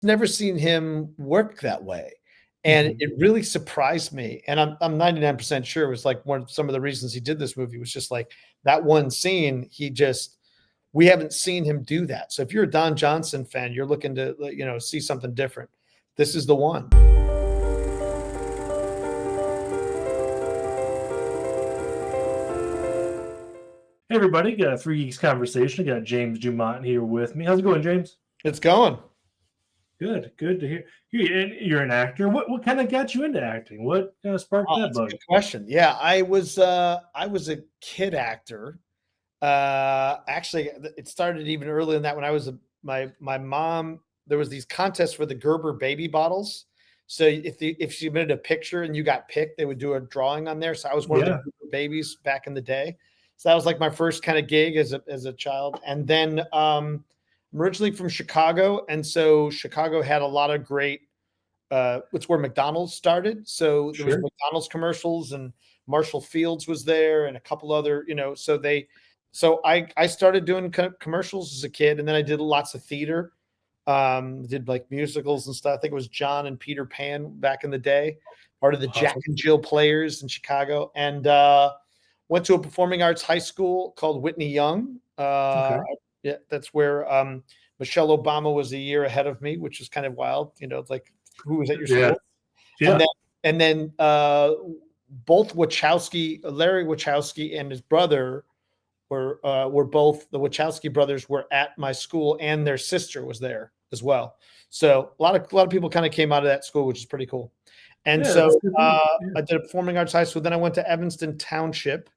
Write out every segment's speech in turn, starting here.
never seen him work that way. And Mhm. it really surprised me. And I'm 99% sure it was like some of the reasons he did this movie was just like that one scene. We haven't seen him do that. So if you're a Don Johnson fan, you're looking to, see something different. This is the one. Hey everybody, got a Three Geeks conversation. I got James DuMont here with me. How's it going, James? It's going. Good to hear. You're an actor. What kind of got you into acting? What kind of sparked that That's a bug? good question. Yeah, I was a kid actor. Actually, it started even earlier than that. When I was my mom, there was these contests for the Gerber baby bottles. So if she submitted a picture and you got picked, they would do a drawing on there. So I was one of the Yeah. Gerber babies back in the day. So that was like my first kind of gig as a child. And then I'm originally from Chicago, and so Chicago had a lot of great. It's where McDonald's started. So there was Sure. McDonald's commercials, and Marshall Fields was there, and a couple other, so I started doing commercials as a kid, and then I did lots of theater. Did like musicals and stuff. I think it was John and Peter Pan back in the day, part of the Jack Awesome. and Jill Players in Chicago, and went to a performing arts high school called Whitney Young. Okay. Yeah, that's where Michelle Obama was a year ahead of me, which was kind of wild. Like who was at your Yeah. school? And Yeah. then both Larry Wachowski and his brother were both the Wachowski brothers were at my school, and their sister was there as well. So a lot of people kind of came out of that school, which is pretty cool. And Yeah, so that's good. Yeah. I did a performing arts high school. Then I went to Evanston Township,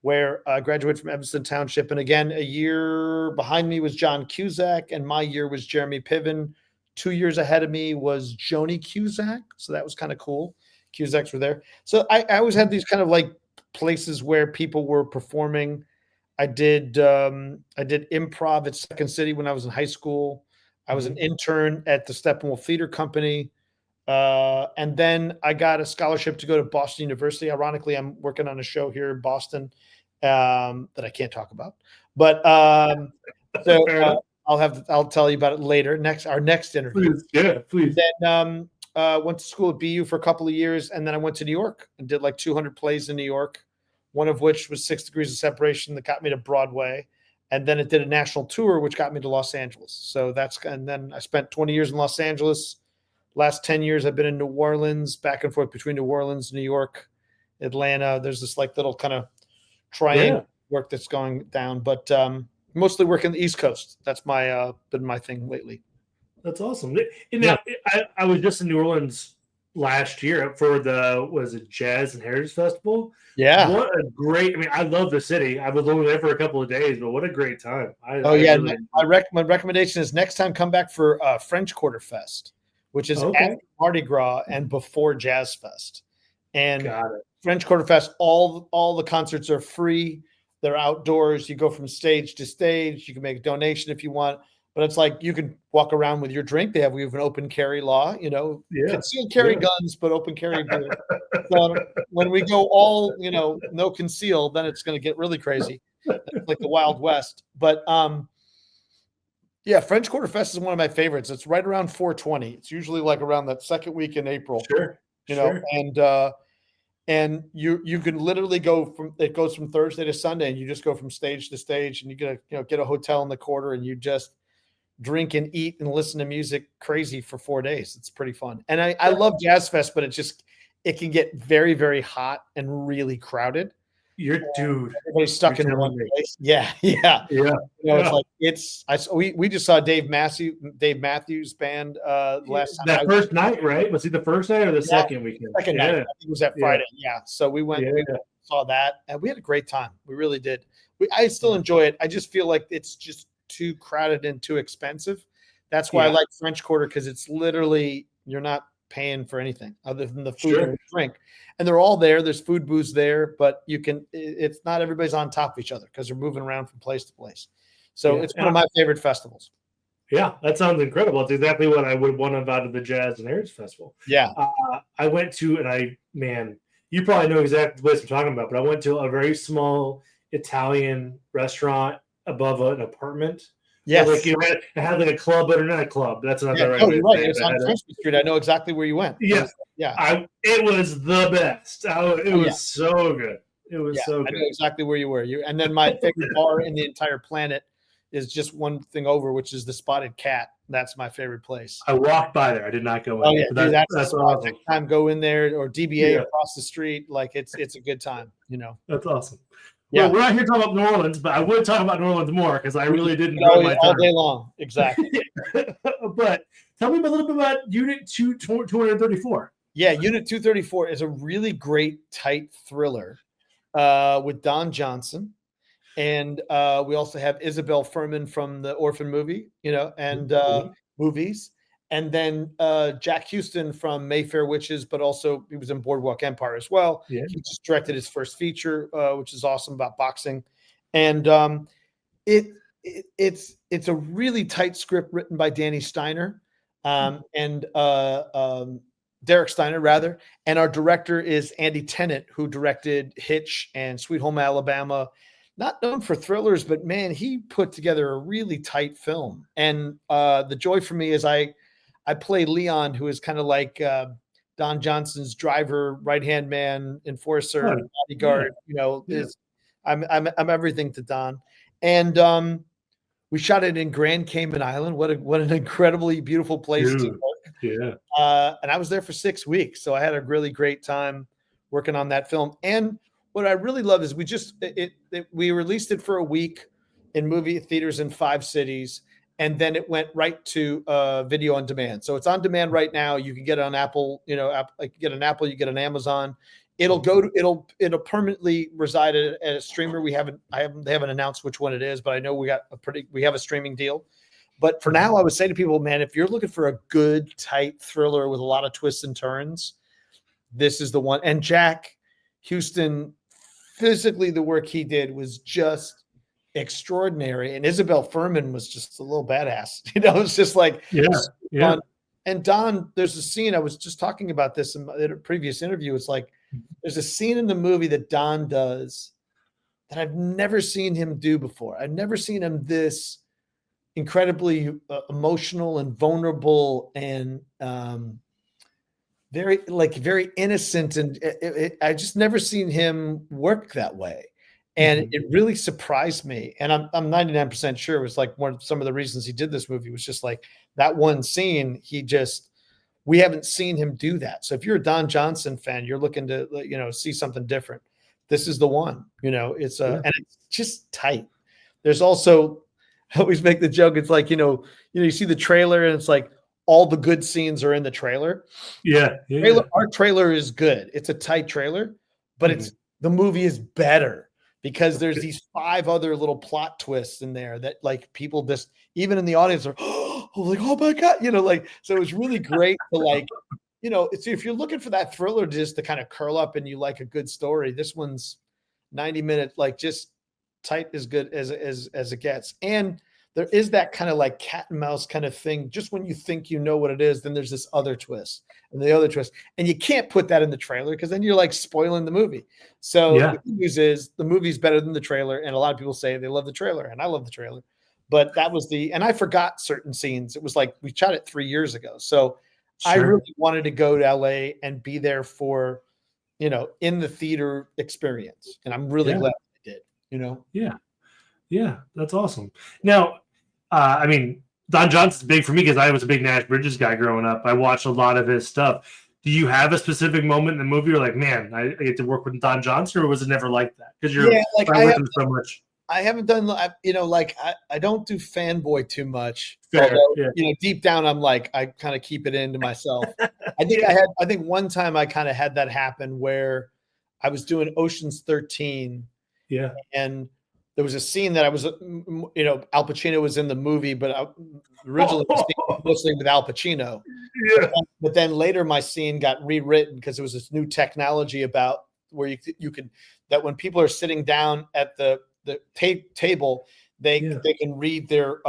where I graduated from Evanston Township. And again, a year behind me was John Cusack, and my year was Jeremy Piven. 2 years ahead of me was Joni Cusack. So that was kind of cool. Cusacks were there. So I always had these kind of like places where people were performing. I did improv at Second City when I was in high school. I was an intern at the Steppenwolf Theater Company. And then I got a scholarship to go to Boston University. Ironically, I'm working on a show here in Boston that I can't talk about. But so I'll tell you about it later. Our next interview. Please. Yeah, please. Then went to school at BU for a couple of years, and then I went to New York and did like 200 plays in New York. One of which was 6 Degrees of Separation that got me to Broadway. And then it did a national tour, which got me to Los Angeles. And then I spent 20 years in Los Angeles. Last 10 years, I've been in New Orleans, back and forth between New Orleans, New York, Atlanta. There's this like little kind of triangle work that's going down, but mostly working the East Coast. That's been my thing lately. That's awesome. I was just in New Orleans last year for the Jazz and Heritage Festival. Yeah. What a great, I love the city. I was only there for a couple of days, but what a great time. My recommendation is next time come back for French Quarter Fest, which is after Mardi Gras and before Jazz Fest. And French Quarter Fest, all the concerts are free. They're outdoors. You go from stage to stage. You can make a donation if you want. But it's like you can walk around with your drink. We have an open carry law, concealed carry guns, but open carry beer. So when we go all, no conceal, then it's going to get really crazy. It's like the Wild West. But French Quarter Fest is one of my favorites. It's right around 420. It's usually like around that second week in April. Sure. And you can literally it goes from Thursday to Sunday, and you just go from stage to stage, and you get a hotel in the quarter, and you just drink and eat and listen to music crazy for 4 days. It's pretty fun. And I love Jazz Fest, but it can get very, very hot and really crowded. Everybody's stuck in one place. Yeah. It's like we just saw Dave Matthews Band last time. That first night, right? Was he the first night or the second weekend? Second night. I think it was that Friday. Yeah. So we went, we saw that, and we had a great time. We really did. I still enjoy it. I just feel like it's just too crowded and too expensive. That's why I like French Quarter, because it's literally you're not paying for anything other than the food and the drink, and they're all there. There's food booths there, but it's not everybody's on top of each other because they're moving around from place to place. So it's one of my favorite festivals. Yeah, that sounds incredible. It's exactly what I would want out of the Jazz and Heritage Festival. Yeah. I went to, you probably know exactly the place I'm talking about, but I went to a very small Italian restaurant above an apartment Yes. Like it had like a club, but not a club. That's not the right way. You're right. It's on Frenchman Street. I know exactly where you went. Yeah. Yeah. It was the best. It was so good. It was so good. I know exactly where you were. And then my favorite bar in the entire planet is just one thing over, which is the Spotted Cat. That's my favorite place. I walked by there. I did not go in. Oh yeah, that's awesome. Next time go in there, or DBA across the street. Like it's a good time. That's awesome. Yeah, well, we're not here talking about New Orleans, but I would talk about New Orleans more because I really did enjoy my time all day long. Exactly. But tell me a little bit about Unit 234. Yeah, Unit 234 is a really great, tight thriller with Don Johnson. And we also have Isabel Fuhrman from the Orphan movie, and movies. And then Jack Huston from Mayfair Witches, but also he was in Boardwalk Empire as well. Yeah. He just directed his first feature, which is awesome, about boxing. And it's a really tight script written by Danny Steiner and Derek Steiner, rather. And our director is Andy Tennant, who directed Hitch and Sweet Home Alabama. Not known for thrillers, but man, he put together a really tight film. And the joy for me is I play Leon, who is kind of like Don Johnson's driver, right-hand man, enforcer, bodyguard. I'm everything to Don. And we shot it in Grand Cayman Island. What an incredibly beautiful place to work. Yeah. And I was there for 6 weeks, so I had a really great time working on that film. And what I really love is we released it for a week in movie theaters in 5 cities, and then it went right to video on demand. So it's on demand right now. You can get it on Apple, you get an Apple, you get an Amazon. It'll permanently reside at a streamer. They haven't announced which one it is, but I know we have a streaming deal. But for now, I would say to people, man, if you're looking for a good, tight thriller with a lot of twists and turns, this is the one. And Jack Huston, physically, the work he did was just extraordinary. And Isabel Fuhrman was just a little badass. It's just like, fun. And Don, there's a scene, I was just talking about this in a previous interview. It's like, there's a scene in the movie that Don does that I've never seen him do before. I've never seen him this incredibly emotional and vulnerable and very innocent. And I just never seen him work that way. And it really surprised me. And I'm 99% sure it was like some of the reasons he did this movie was just like that one scene. We haven't seen him do that. So if you're a Don Johnson fan, you're looking to, see something different. This is the one, and it's just tight. There's also, I always make the joke. It's like, you see the trailer and it's like all the good scenes are in the trailer. Yeah. Our trailer is good. It's a tight trailer, but the movie is better because there's these 5 other little plot twists in there that like people just, even in the audience are like, oh my God, so it's really great to if you're looking for that thriller just to kind of curl up and you like a good story, this one's 90 minutes, like just tight as good as it gets. And there is that kind of like cat and mouse kind of thing. Just when you think you know what it is, then there's this other twist and the other twist. And you can't put that in the trailer because then you're like spoiling the movie. So the good news is the movie's better than the trailer. And a lot of people say they love the trailer, and I love the trailer. But that was and I forgot certain scenes. It was like we shot it 3 years ago. So I really wanted to go to LA and be there for, in the theater experience. And I'm really glad I did, Yeah, that's awesome. Now, Don Johnson's big for me because I was a big Nash Bridges guy growing up. I watched a lot of his stuff. Do you have a specific moment in the movie you're like, man, I get to work with Don Johnson, or was it never like that? Because you're with him so much. I haven't done, I don't do fanboy too much. Fair, although, deep down, I'm like, I kind of keep it into myself. I think one time I kind of had that happen where I was doing Ocean's 13. Yeah. And there was a scene that I was, Al Pacino was in the movie, but I originally was mostly with Al Pacino. Yeah. But then later my scene got rewritten because there was this new technology about where you could, that when people are sitting down at the table, they can read their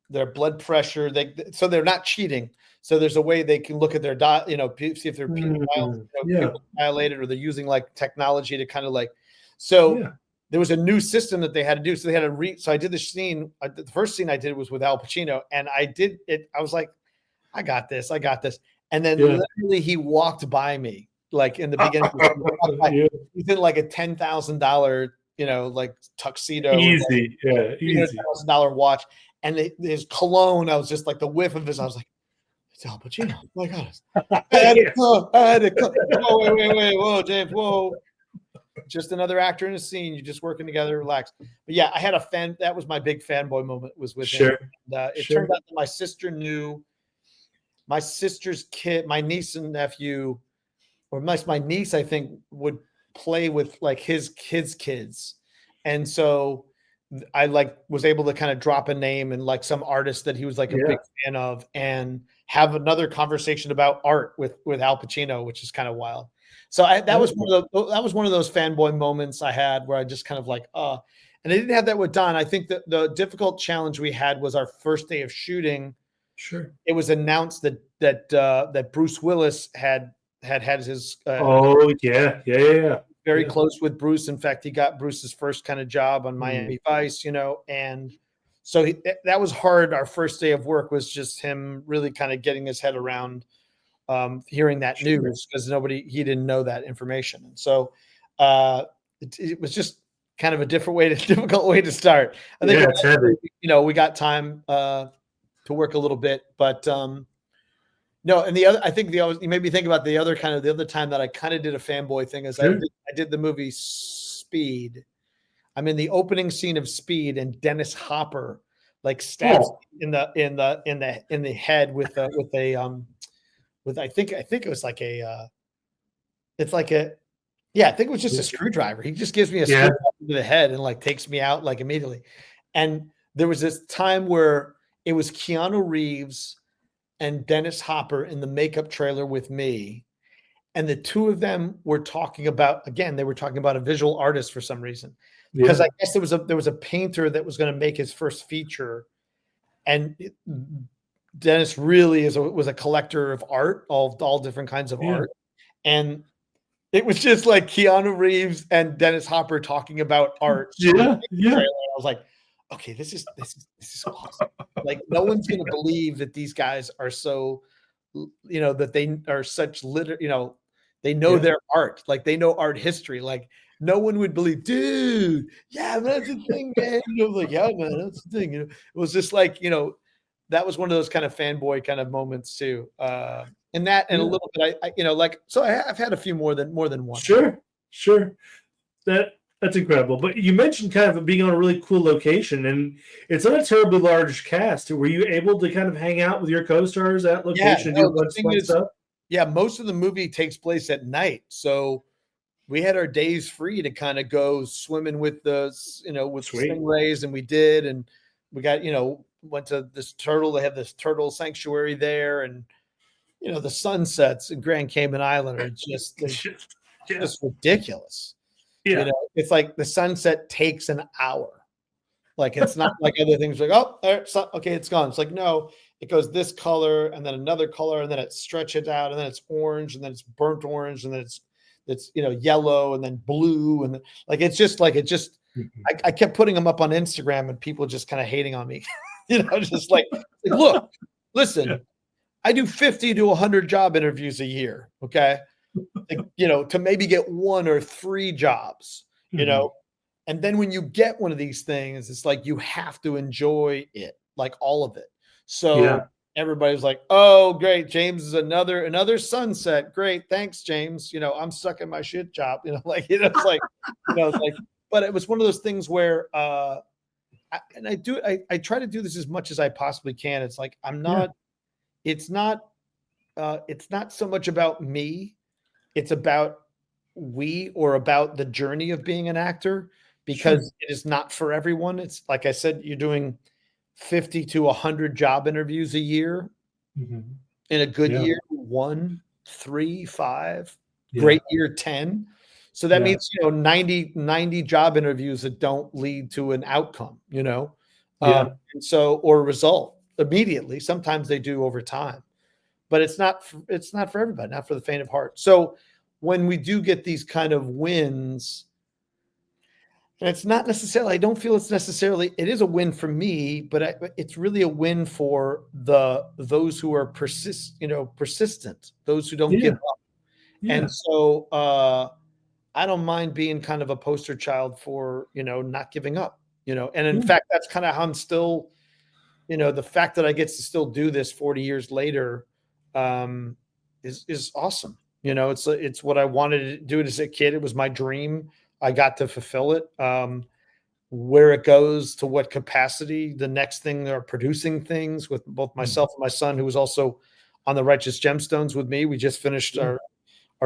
blood pressure. So they're not cheating. So there's a way they can look at their see if they're dilated, or they're using like technology to kind of like. So there was a new system that they had to do. So they had to so I did the scene. The first scene I did was with Al Pacino, and I did it. I was like, I got this. And then literally he walked by me, like in the beginning. He's in like a $10,000, like tuxedo. Easy. $10,000 watch. And his cologne, I was just like the whiff of his, I was like, it's Al Pacino. Oh my God. I had to come. Whoa, James, whoa. Just another actor in a scene. You're just working together, relax. But yeah, I had a fan. That was my big fanboy moment, was with him. And, it turned out that my sister knew my sister's kid, my niece and nephew, or my niece, I think, would play with like his kids. And so I like was able to kind of drop a name and like some artist that he was like a big fan of, and have another conversation about art with Al Pacino, which is kind of wild. So that was one of those fanboy moments I had where I just kind of like, and I didn't have that with Don. I think that the difficult challenge we had was our first day of shooting. Sure. It was announced that Bruce Willis had his very close with Bruce. In fact, he got Bruce's first kind of job on Miami Vice, and so that was hard. Our first day of work was just him really kind of getting his head around hearing that news, because he didn't know that information. And so it was just kind of a difficult way to start. I think we got time to work a little bit, but no. And you made me think about the other time that I kind of did a fanboy thing is I did the movie Speed. I'm in the opening scene of Speed, and Dennis Hopper like stabs in the head with I think it was like I think it was just a screwdriver. He just gives me a screwdriver to the head and like takes me out like immediately. And there was this time where it was Keanu Reeves and Dennis Hopper in the makeup trailer with me. And the two of them were talking about a visual artist for some reason. Because I guess there was a painter that was going to make his first feature. And Dennis really was a collector of art, all different kinds of art. And it was just like Keanu Reeves and Dennis Hopper talking about art. I was like, okay, this is awesome. Like, no one's going to believe that these guys are so, that they are such they know their art. Like, they know art history. Like, no one would believe, dude. Yeah, that's the thing, man. Like, yeah, man, that's the thing. It was just like, that was one of those kind of fanboy kind of moments too. And a little bit, I've had a few more than one. Sure. That's incredible. But you mentioned kind of being on a really cool location, and it's not a terribly large cast. Were you able to kind of hang out with your co-stars at location? Stuff? Yeah, most of the movie takes place at night, so we had our days free to kind of go swimming with with stingrays, and we did, and we got went to this turtle. They have this turtle sanctuary there, and the sunsets in Grand Cayman Island are just ridiculous. Yeah, it's like the sunset takes an hour. Like, it's not like other things like, oh, okay, it's gone. It's like, no, it goes this color and then another color, and then it stretches out, and then it's orange, and then it's burnt orange, and then it's yellow, and then blue, and like it's just I kept putting them up on Instagram, and people just kind of hating on me. Just like, look, listen, I do 50 to 100 job interviews a year. Okay. To maybe get 1 or 3 jobs, and then when you get one of these things, it's like, you have to enjoy it, like all of it. So everybody's like, oh, great. James is another sunset. Great. Thanks, James. I'm stuck in my shit job, it's like, but it was one of those things where, I try to do this as much as I possibly can. It's like, it's not so much about me. It's about about the journey of being an actor, because it is not for everyone. It's like I said, you're doing 50 to 100 job interviews a year. In a good year, 1, 3, 5, great year, 10. So that means, 90 job interviews that don't lead to an outcome, and so, or a result immediately. Sometimes they do over time, but it's not for everybody, not for the faint of heart. So when we do get these kind of wins, And it's not necessarily, I don't feel it's necessarily, it is a win for me, but it's really a win for those who are persistent, those who don't give up. Yeah. And so I don't mind being kind of a poster child for, not giving up, and in fact, that's kind of how I'm still, the fact that I get to still do this 40 years later is awesome. It's what I wanted to do as a kid. It was my dream. I got to fulfill it. Where it goes, to what capacity, the next thing they're producing things with both myself and my son, who was also on the Righteous Gemstones with me. We just finished our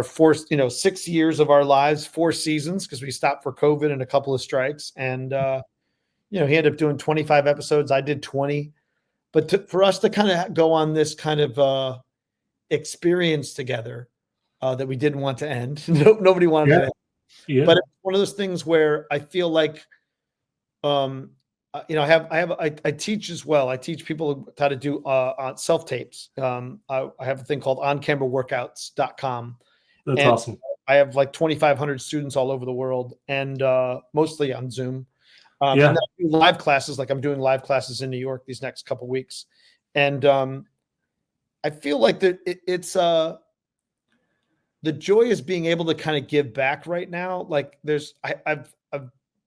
fourth, 6 years of our lives, 4 seasons, because we stopped for COVID and a couple of strikes. And, he ended up doing 25 episodes. I did 20. But for us to kind of go on this kind of experience together that we didn't want to end. Nobody wanted to end. Yeah. But it's one of those things where I feel like, I teach as well. I teach people how to do self tapes. I have a thing called oncameraworkouts.com. That's awesome. I have like 2,500 students all over the world, and mostly on Zoom. And then I do live classes, like I'm doing live classes in New York these next couple of weeks. And I feel like that it's the joy is being able to kind of give back right now. Like I've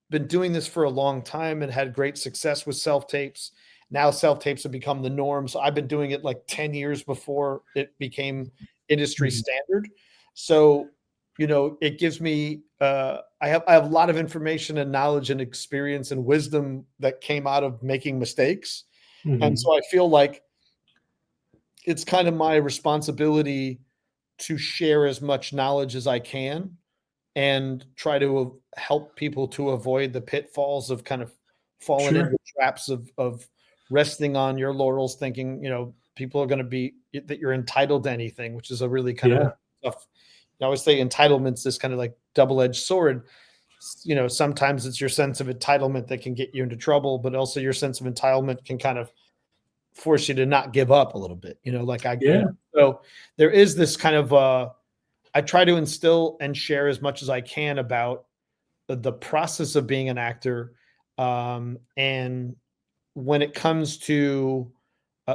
been doing this for a long time and had great success with self-tapes. Now self-tapes have become the norm. So I've been doing it like 10 years before it became industry standard. So, it gives me, I have a lot of information and knowledge and experience and wisdom that came out of making mistakes. And so I feel like it's kind of my responsibility to share as much knowledge as I can and try to help people to avoid the pitfalls of kind of falling into traps of resting on your laurels, thinking, people are going to be, that you're entitled to anything, which is a really kind of tough. I always say entitlement's this kind of like double-edged sword. Sometimes it's your sense of entitlement that can get you into trouble, but also your sense of entitlement can kind of force you to not give up a little bit, so there is this kind of, I try to instill and share as much as I can about the process of being an actor. And when it comes to,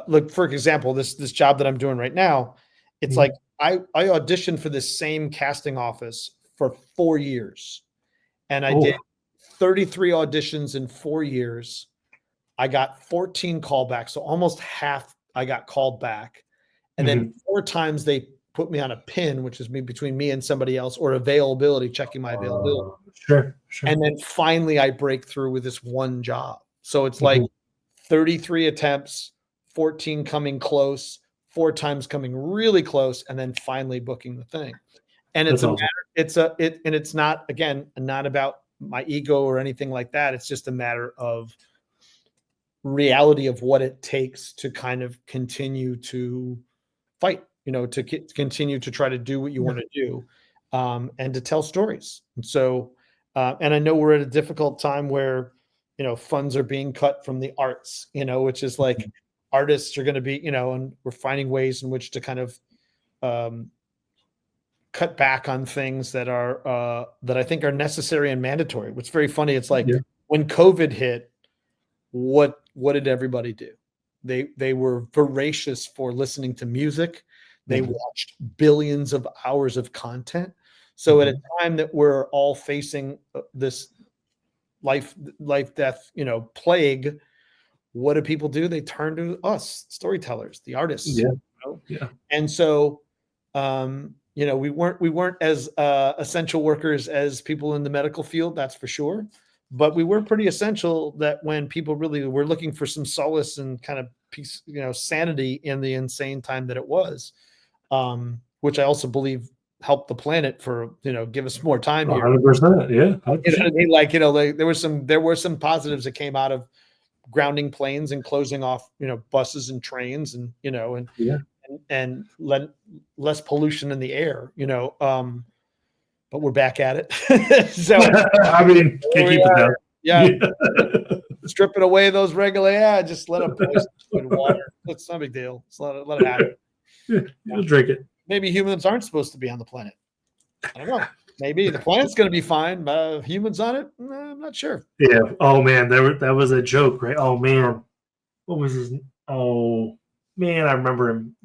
look, for example, this job that I'm doing right now, it's like I auditioned for this same casting office for 4 years, and I did 33 auditions in 4 years. I got 14 callbacks, so almost half I got called back. And then 4 times they put me on a pin, which is between me and somebody else, or availability, checking my availability. Sure. And then finally I break through with this one job. So it's like 33 attempts, 14 coming close, 4 times coming really close, and then finally booking the thing. And it's it's not, again, not about my ego or anything like that. It's just a matter of reality of what it takes to kind of continue to fight, to continue to try to do what you want to do, and to tell stories. And so, and I know we're at a difficult time where, funds are being cut from the arts, which is like artists are going to be, and we're finding ways in which to kind of cut back on things that are, that I think are necessary and mandatory. What's very funny, it's like when COVID hit, what did everybody do? They were voracious for listening to music. They watched billions of hours of content. So at a time that we're all facing this life, death, plague, what do people do? They turn to us, storytellers, the artists. And so, we weren't as essential workers as people in the medical field, that's for sure. But we were pretty essential that when people really were looking for some solace and kind of peace, sanity in the insane time that it was, which I also believe helped the planet for, give us more time here. 100%. Yeah. 100%. You know what I mean? Like, there were some positives that came out of grounding planes and closing off, buses and trains and, and less pollution in the air, but we're back at it. So I mean, can't keep it down. Yeah. Stripping away those regular, just let them poison in water. It's no big deal. Just let it happen. You'll drink it. Maybe humans aren't supposed to be on the planet. I don't know. Maybe the planet's going to be fine. Humans on it? I'm not sure. Yeah. Oh man, that was a joke, right? Oh man, what was his? Oh man, I remember him.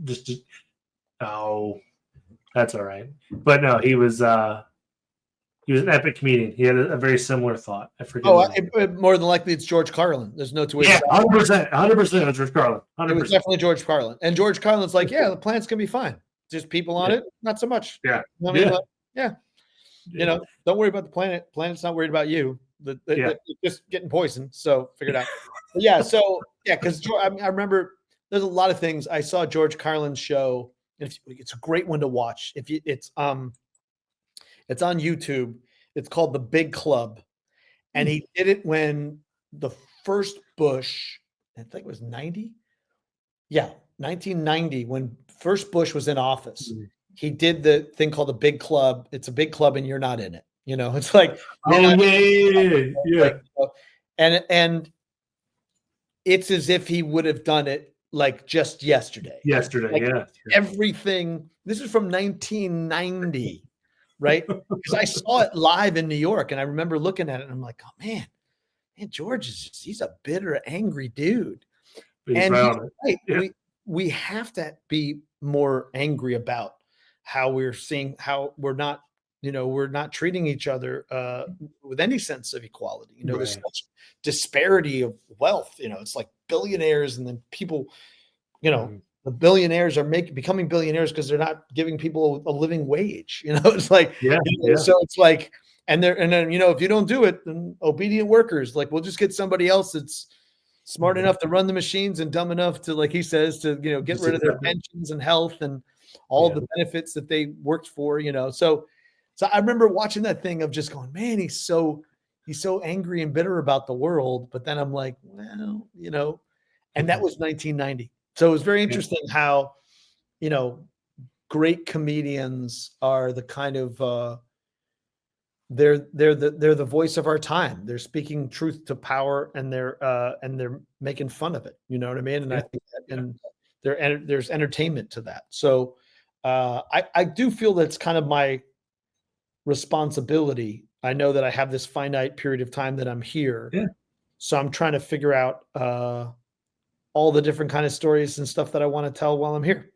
Oh, that's all right. But no, he was an epic comedian. He had a very similar thought. I forget. More than likely it's George Carlin. There's no two ways. Yeah, 100% of George Carlin. 100%. It was definitely George Carlin. And George Carlin's like, yeah, the planet's gonna be fine. Just people on it, not so much. Yeah. I mean, you know, don't worry about the planet. Planet's not worried about you. They're just getting poisoned. So figure it out. Because I remember there's a lot of things. I saw George Carlin's show. It's a great one to watch. It's on YouTube. It's called The Big Club, and he did it when the first Bush, I think it was 90. Yeah, 1990 when first Bush was in office. Mm-hmm. He did the thing called The Big Club. It's a big club, and you're not in it. You know, it's like yeah. And it's as if he would have done it like just yesterday. Everything. This is from 1990. Right? Because I saw it live in New York and I remember looking at it and I'm like, oh man, George he's a bitter, angry dude. And right. We have to be more angry about how we're seeing how we're not treating each other with any sense of equality. You know, there's such disparity of wealth. You know, it's like billionaires and then people, the billionaires are becoming billionaires because they're not giving people a living wage. You know, it's like, so it's like, and then, if you don't do it, then obedient workers, like we'll just get somebody else that's smart enough to run the machines and dumb enough to, like he says, to, get rid of their pensions and health and all the benefits that they worked for, So I remember watching that thing of just going, man, he's so angry and bitter about the world. But then I'm like, well, and that was 1990. So it was very interesting how, great comedians are the kind of they're the voice of our time. They're speaking truth to power, and they're making fun of it. You know what I mean? And I think there's entertainment to that. So I do feel that's kind of my responsibility. I know that I have this finite period of time that I'm here. Yeah. So I'm trying to figure out all the different kind of stories and stuff that I want to tell while I'm here.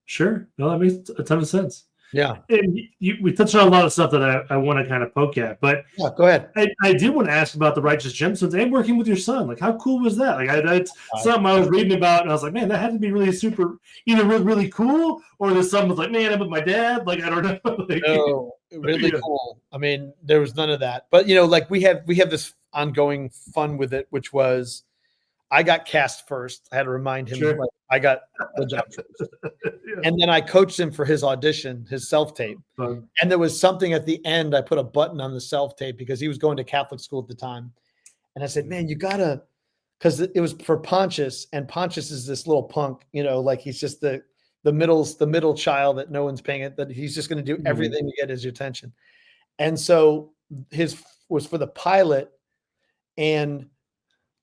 Sure. No, that makes a ton of sense. Yeah. And we touched on a lot of stuff that I want to kind of poke at, but go ahead. I did want to ask about the Righteous Gemstones and working with your son. Like, how cool was that? Like, that's something I was reading about, and I was like, man, that had to be really super, either really cool, or there's something was like, man, I'm with my dad. Like, I don't know. No, really cool. I mean, there was none of that, but like we have this ongoing fun with it, which was, I got cast first. I had to remind him, like, I got the job first. And then I coached him for his audition, his self-tape. And there was something at the end, I put a button on the self-tape because he was going to Catholic school at the time. And I said, man, you gotta, because it was for Pontius, and Pontius is this little punk, like he's just the middle child that no one's paying it, that he's just going to do everything to get his attention. And so his was for the pilot, and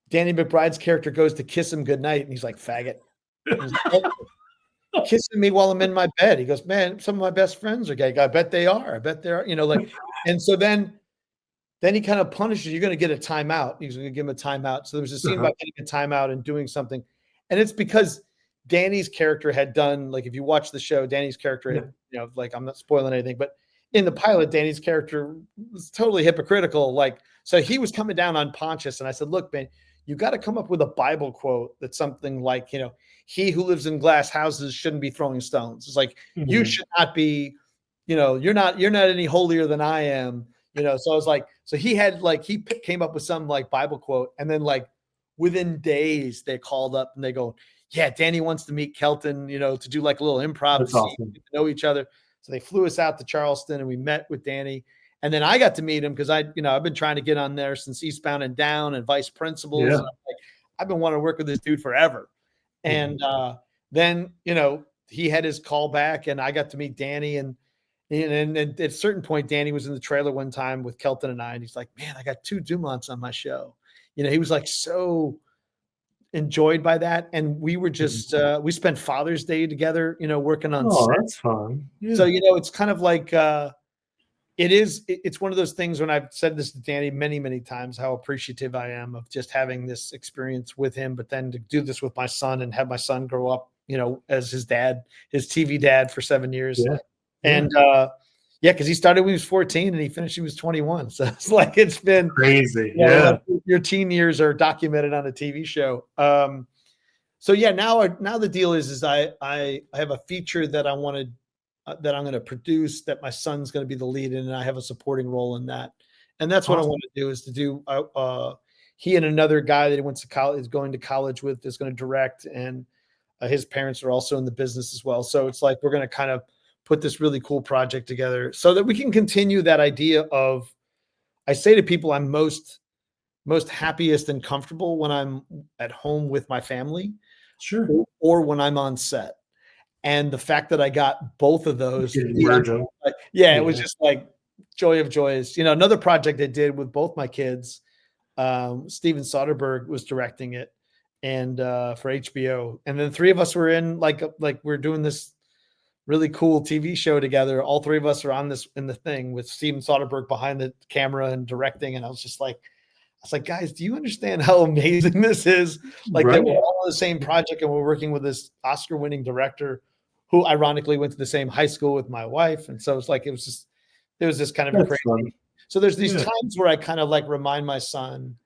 Danny McBride's character goes to kiss him goodnight, and he's like, faggot. He's like, kissing me while I'm in my bed. He goes, man, some of my best friends are gay. I bet they are. And so then he kind of punishes, you're going to get a timeout. He's going to give him a timeout. So there was a scene about getting a timeout and doing something. And it's because Danny's character had done, like, if you watch the show, Danny's character had, like, I'm not spoiling anything, but in the pilot, Danny's character was totally hypocritical. Like, so he was coming down on Pontius, and I said, look, man, you got to come up with a Bible quote that's something like, he who lives in glass houses shouldn't be throwing stones. It's like, you should not be, you're not any holier than I am, So I was like, so he had, like, he came up with some, like, Bible quote. And then, like, within days they called up and they go, yeah, Danny wants to meet Kelton, to do like a little improv, to know each other. So they flew us out to Charleston and we met with Danny. And then I got to meet him because I've been trying to get on there since Eastbound and Down and Vice Principals. Yeah. And I've been wanting to work with this dude forever. And then, he had his call back and I got to meet Danny. And at a certain point, Danny was in the trailer one time with Kelton and I, and he's like, man, I got 2 DuMonts on my show. He was like so enjoyed by that. And we were just, we spent Father's Day together, working on. Oh, that's fun. Yeah. So, it's kind of like, it's one of those things when I've said this to Danny many, many times, how appreciative I am of just having this experience with him, but then to do this with my son and have my son grow up, as his dad, his TV dad for 7 years. Yeah. And, because he started when he was 14 and he finished when he was 21. So it's like, it's been crazy. Like your teen years are documented on a TV show. So yeah, now the deal is I have a feature that I wanted, that I'm going to produce, that my son's going to be the lead in, and I have a supporting role in that. And that's what I want to do, is to do, he and another guy that he went to college, is going to college with, is going to direct, and his parents are also in the business as well. So it's like, we're going to kind of put this really cool project together so that we can continue that idea of, I say to people, I'm most happiest and comfortable when I'm at home with my family, sure, or when I'm on set. And the fact that I got both of those, it was just like joy of joys. Another project I did with both my kids, Steven Soderbergh was directing it, and for HBO. And then three of us were in like we're doing this really cool TV show together. All three of us are on this in the thing with Steven Soderbergh behind the camera and directing. And I was like, guys, do you understand how amazing this is? Like, right. That we're all on the same project, and we're working with this Oscar-winning director who ironically went to the same high school with my wife. And so it's like, it was this kind of a crazy. Fun. So there's these times where I kind of like remind my son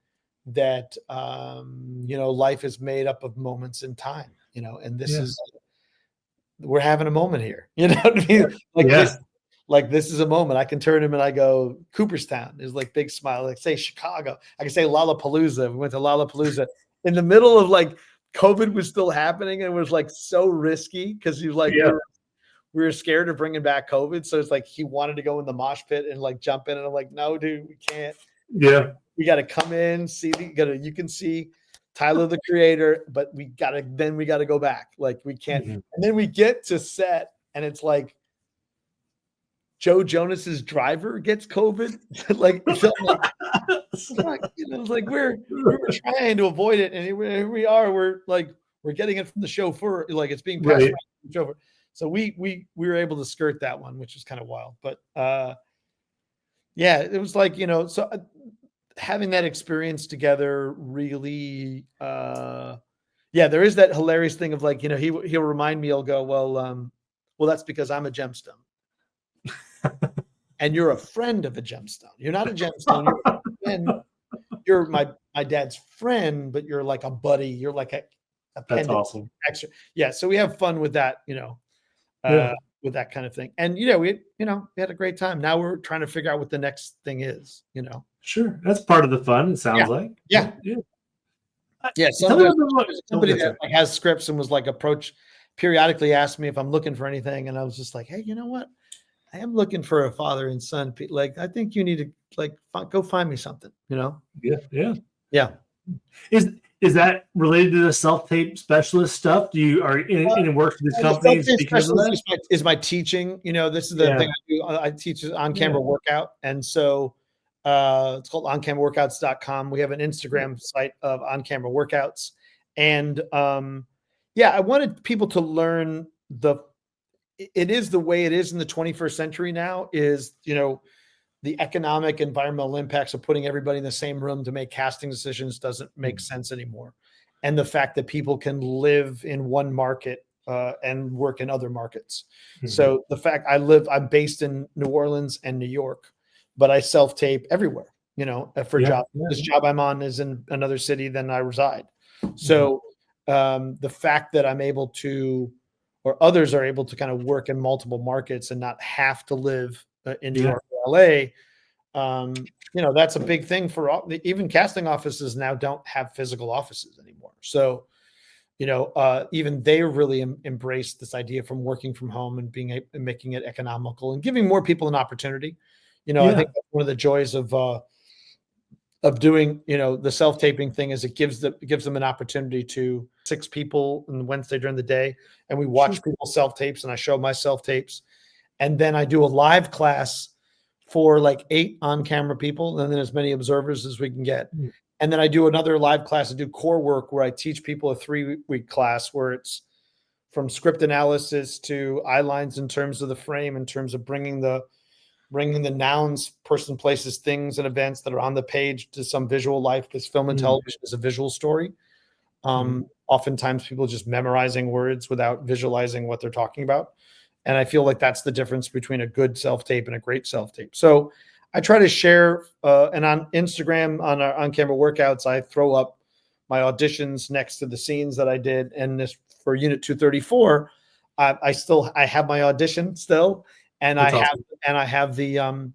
that, life is made up of moments in time, and this is, we're having a moment here. You know what I mean? This is a moment. I can turn him and I go, Cooperstown is like big smile. Like say Chicago. I can say Lollapalooza. We went to Lollapalooza in the middle of like COVID was still happening, and it was like so risky because he was like, we were scared of bringing back COVID. So it's like he wanted to go in the mosh pit and like jump in, and I'm like, no, dude, we can't. Yeah, we got to come in, you can see Tyler the Creator, but we got to go back. Like we can't. Mm-hmm. And then we get to set, and it's like Joe Jonas's driver gets COVID. We're trying to avoid it, and here we are. We're getting it from the chauffeur. Like it's being passed from the chauffeur. So we were able to skirt that one, which was kind of wild. But it was like, so having that experience together really, there is that hilarious thing of like, he'll remind me, he'll go, well, that's because I'm a gemstone. And you're a friend of a gemstone. You're not a gemstone. You're a friend. You're my dad's friend, but you're like a buddy. You're like a that's awesome. Extra. Yeah. So we have fun with that, with that kind of thing. And, we had a great time. Now we're trying to figure out what the next thing is, Sure. That's part of the fun. It sounds like. Yeah. Somebody that like has scripts and was like periodically asked me if I'm looking for anything. And I was just like, hey, you know what? I am looking for a father and son. Like, I think you need to go find me something, Yeah. Is that related to the self-tape specialist stuff? Do you are in work with this company? Is my teaching, this is the thing I do. I teach on-camera workout. And so it's called oncameraworkouts.com. We have an Instagram site of on-camera workouts. And I wanted people to learn it is the way it is in the 21st century now is, the economic environmental impacts of putting everybody in the same room to make casting decisions doesn't make sense anymore. And the fact that people can live in one market and work in other markets. Mm-hmm. So the fact I'm based in New Orleans and New York, but I self-tape everywhere, for jobs. Yeah. This job I'm on is in another city than I reside. Mm-hmm. So the fact that I'm able to, or others are able to kind of work in multiple markets and not have to live in New York or LA, that's a big thing for even casting offices now don't have physical offices anymore. So, even they really embraced this idea from working from home and making it economical and giving more people an opportunity. I think that's one of the joys of doing, the self-taping thing is it gives them an opportunity to 6 people on Wednesday during the day. And we watch people self-tapes, and I show my self-tapes. And then I do a live class for like 8 on-camera people, and then as many observers as we can get. Mm. And then I do another live class. I do core work where I teach people a 3-week class where it's from script analysis to eye lines in terms of the frame, in terms of bringing the bringing the nouns, person, places, things, and events that are on the page to some visual life, because film and television is a visual story. Oftentimes people just memorizing words without visualizing what they're talking about. And I feel like that's the difference between a good self-tape and a great self-tape. So I try to share, and on Instagram, on our on-camera workouts, I throw up my auditions next to the scenes that I did. And this for Unit 234, I have my audition still, and I have the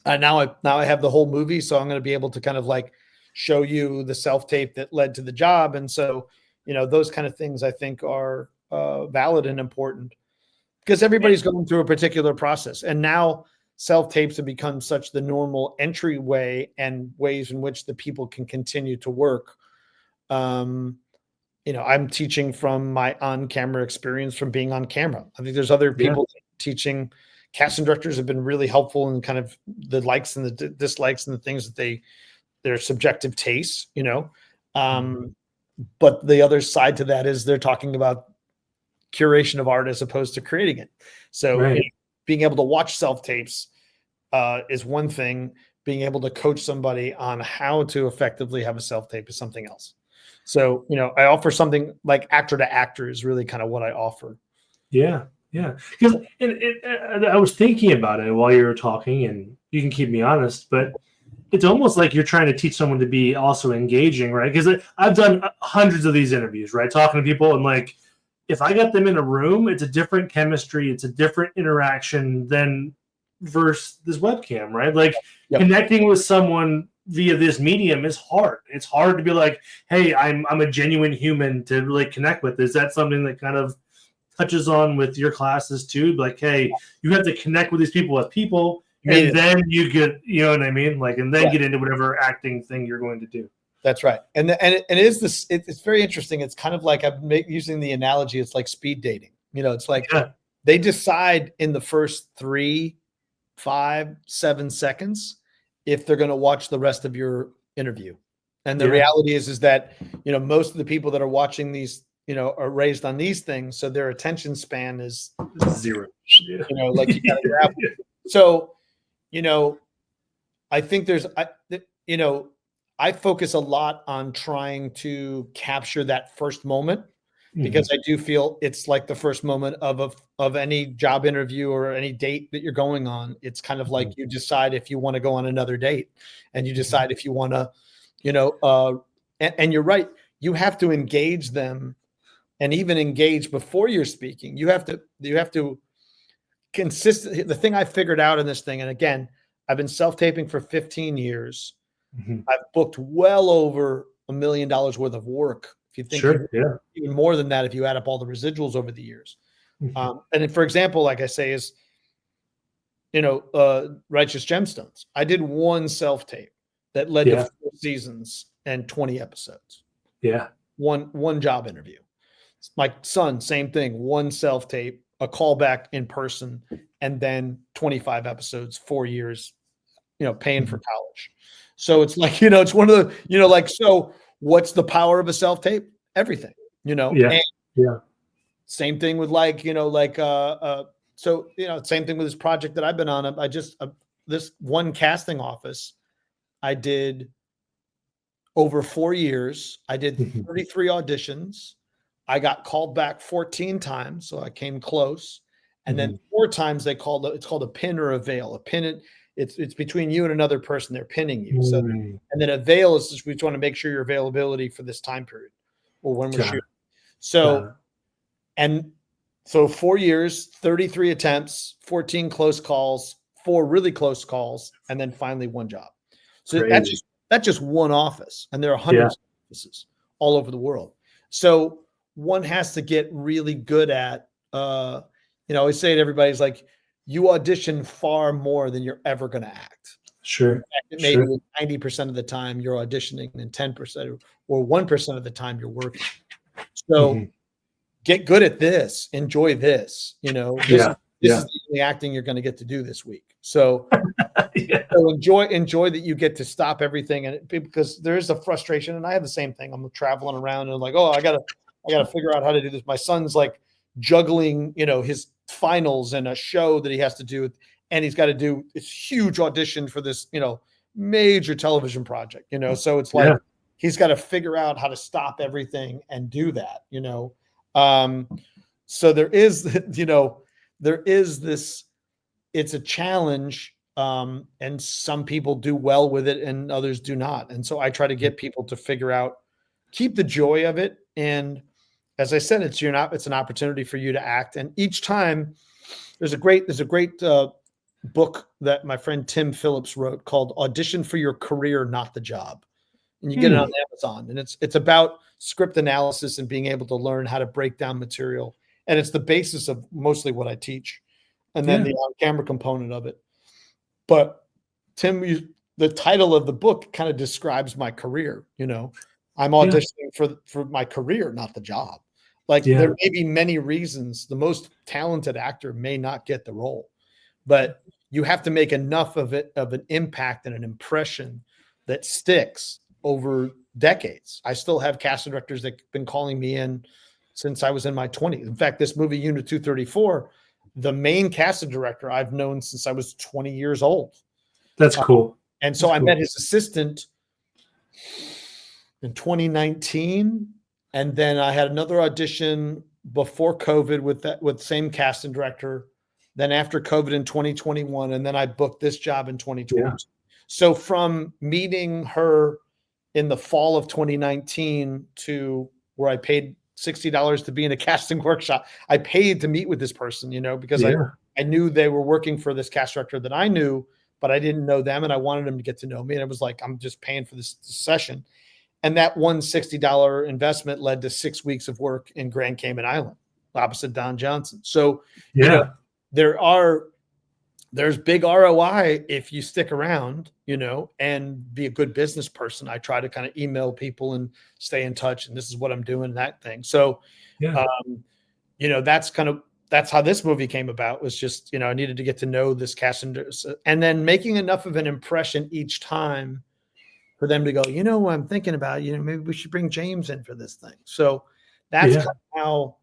now I have the whole movie, so I'm going to be able to kind of like show you the self-tape that led to the job. And so, those kind of things I think are valid and important, because everybody's going through a particular process. And now self-tapes have become such the normal entryway and ways in which the people can continue to work. I'm teaching from my on-camera experience from being on camera. I think there's other people teaching. Casting directors have been really helpful in kind of the likes and the dislikes and the things that their subjective tastes, but the other side to that is they're talking about curation of art as opposed to creating it. So being able to watch self-tapes is one thing. Being able to coach somebody on how to effectively have a self-tape is something else. So, I offer something like actor to actor is really kind of what I offer. Yeah. Yeah. Because I was thinking about it while you were talking, and you can keep me honest, but it's almost like you're trying to teach someone to be also engaging, right? Because I've done hundreds of these interviews, right? Talking to people, and like, if I get them in a room, it's a different chemistry. It's a different interaction than versus this webcam, right? Like connecting with someone via this medium is hard. It's hard to be like, hey, I'm a genuine human to really connect with. Is that something that kind of touches on with your classes too? Like, hey, you have to connect with these people as people, and then you get, you know what I mean? Like, and then get into whatever acting thing you're going to do. That's right. And it is this, it's very interesting. It's kind of like I'm using the analogy. It's like speed dating. It's like they decide in the first 3, 5, 7 seconds if they're going to watch the rest of your interview. And the reality is that, most of the people that are watching these, are raised on these things. So their attention span is 0. Like you gotta grab. So, I think I focus a lot on trying to capture that first moment, because I do feel it's like the first moment of any job interview or any date that you're going on. It's kind of like you decide if you want to go on another date, and you decide if you want to, and you're right. You have to engage them, and even engage before you're speaking. You have to consistently. The thing I figured out in this thing, and again, I've been self-taping for 15 years. I've booked well over $1 million worth of work. If you think even more than that, if you add up all the residuals over the years. And for example, like I say, is, Righteous Gemstones. I did one self-tape that led to 4 seasons and 20 episodes. One job interview. My son, same thing. One self-tape, a callback in person, and then 25 episodes, 4 years, paying for college. So it's like, it's one of the, so what's the power of a self-tape? Everything, Same thing with same thing with this project that I've been on. I just, this one casting office, I did over 4 years. I did 33 auditions. I got called back 14 times. So I came close. And then 4 times it's called a pin or a veil. A pin, it's between you and another person. They're pinning you. So, and then a veil is just, we just want to make sure your availability for this time period or when we're shooting. So, and so 4 years, 33 attempts, 14 close calls, 4 really close calls, and then finally one job. So that's just one office, and there are hundreds of offices all over the world. So one has to get really good at, I always say to everybody, it's like, you audition far more than you're ever going to act. Sure. In fact, maybe 90% of the time you're auditioning, and 10% or 1% of the time you're working. So get good at this. Enjoy this. This is the only acting you're going to get to do this week. So, so enjoy that you get to stop everything, and because there is a frustration, and I have the same thing. I'm traveling around and like, I gotta figure out how to do this. My son's like juggling, his finals and a show that he has to do, and he's got to do this huge audition for this, major television project, so it's like he's got to figure out how to stop everything and do that, so there is this, it's a challenge, and some people do well with it and others do not. And so I try to get people to figure out, keep the joy of it. And as I said, it's an opportunity for you to act. And each time there's a great book that my friend Tim Phillips wrote called Audition for Your Career, Not the Job. And you get it on Amazon, and it's about script analysis and being able to learn how to break down material. And it's the basis of mostly what I teach. And then the on-camera component of it. But Tim, the title of the book kind of describes my career. I'm auditioning for my career, not the job. Like there may be many reasons the most talented actor may not get the role, but you have to make enough of an impact and an impression that sticks over decades. I still have casting directors that have been calling me in since I was in my 20s. In fact, this movie Unit 234, the main casting director I've known since I was 20 years old. That's cool. And so I met his assistant in 2019. And then I had another audition before COVID with same casting director. Then after COVID in 2021, and then I booked this job in 2022. Yeah. So from meeting her in the fall of 2019 to where I paid $60 to be in a casting workshop, I paid to meet with this person, because I knew they were working for this cast director that I knew, but I didn't know them, and I wanted them to get to know me. And it was like, I'm just paying for this session. And that one $60 investment led to 6 weeks of work in Grand Cayman Island, opposite Don Johnson. So there's big ROI if you stick around, and be a good business person. I try to kind of email people and stay in touch, and this is what I'm doing, that thing. So, that's how this movie came about, was just, I needed to get to know this cast, and then making enough of an impression each time for them to go, I'm thinking about, maybe we should bring James in for this thing. So that's kind of how,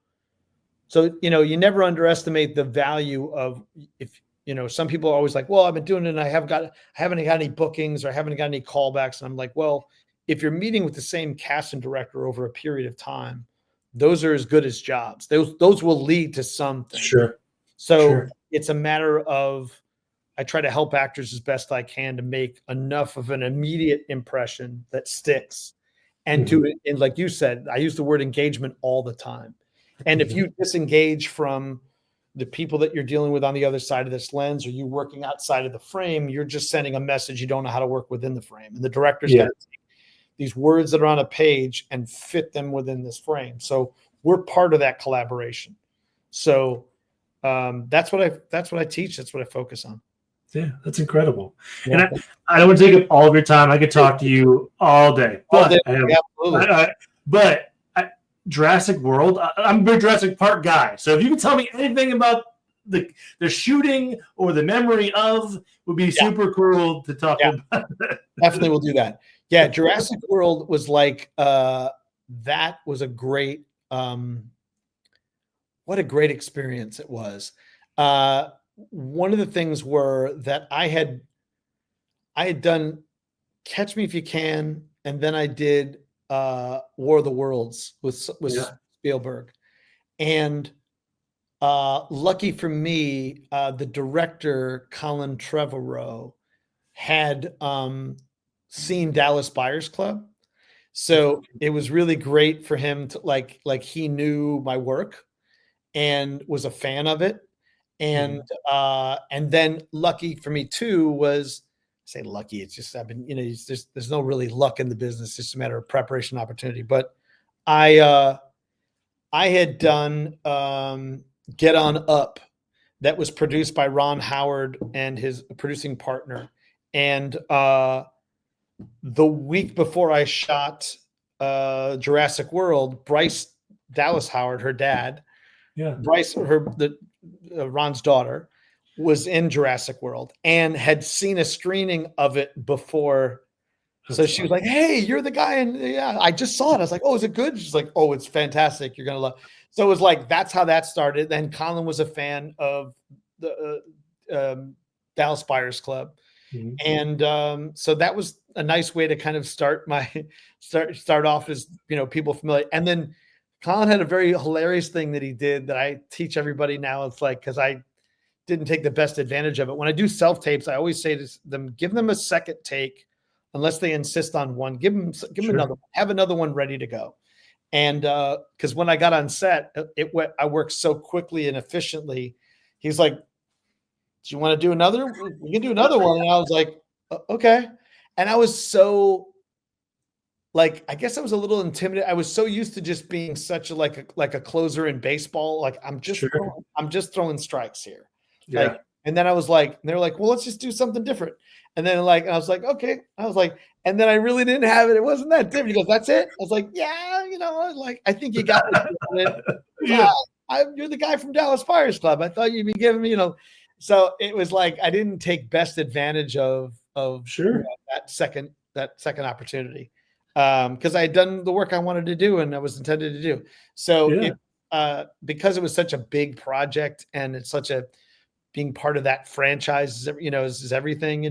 you never underestimate the value of, if, some people are always like, well, I've been doing it and I haven't got any bookings, or I haven't got any callbacks. And I'm like, well, if you're meeting with the same casting director over a period of time, those are as good as jobs. Those will lead to something. Sure. So it's a matter of, I try to help actors as best I can to make enough of an immediate impression that sticks. And and like you said, I use the word engagement all the time. And if you disengage from the people that you're dealing with on the other side of this lens, or you working outside of the frame, you're just sending a message you don't know how to work within the frame. And the director's got to take these words that are on a page and fit them within this frame. So we're part of that collaboration. So that's what I teach. That's what I focus on. Yeah, that's incredible. Yeah. And I don't want to take up all of your time. I could talk to you all day. But Jurassic World, I'm a big Jurassic Park guy. So if you can tell me anything about the shooting or the memory of, would be super cool to talk about. Definitely we'll do that. Yeah, Jurassic World was like, that was a great, what a great experience it was. One of the things were that I had done Catch Me If You Can, and then I did War of the Worlds with Spielberg. And lucky for me, the director, Colin Trevorrow, had seen Dallas Buyers Club. So it was really great for him to like he knew my work and was a fan of it. And then lucky for me too was, say lucky, it's just, I've been, there's no really luck in the business. It's just a matter of preparation, opportunity. But I had done Get On Up, that was produced by Ron Howard and his producing partner. And the week before I shot Jurassic World, Bryce Dallas Howard, her dad, Bryce, Ron's daughter, was in Jurassic World and had seen a screening of it before. So she was like, "Hey, you're the guy." And I just saw it. I was like, "Oh, is it good?" She's like, "Oh, it's fantastic. You're going to love." So it was like, that's how that started. Then Colin was a fan of the Dallas Buyers Club. And so that was a nice way to kind of start off as, people familiar. And then Colin had a very hilarious thing that he did that I teach everybody now. It's like, because I didn't take the best advantage of it. When I do self-tapes, I always say to them, give them a second take unless they insist on one. Give them another one. Have another one ready to go. And because when I got on set, I worked so quickly and efficiently. He's like, do you want to do another? We can do another one. And I was like, okay. And I was so, like, I guess I was a little intimidated. I was so used to just being such a a closer in baseball. Like, I'm just throwing strikes here. Yeah. Like, and then I was like, they were like, well, let's just do something different. And then I was like, okay. I was like, and then I really didn't have it. It wasn't that different. He goes, that's it. I was like, yeah, I think you got it. Yeah. You're the guy from Dallas Buyers Club. I thought you'd be giving me, So it was like I didn't take best advantage of that second opportunity because I had done the work I wanted to do and I was intended to do. So because it was such a big project and it's such a being part of that franchise, is everything.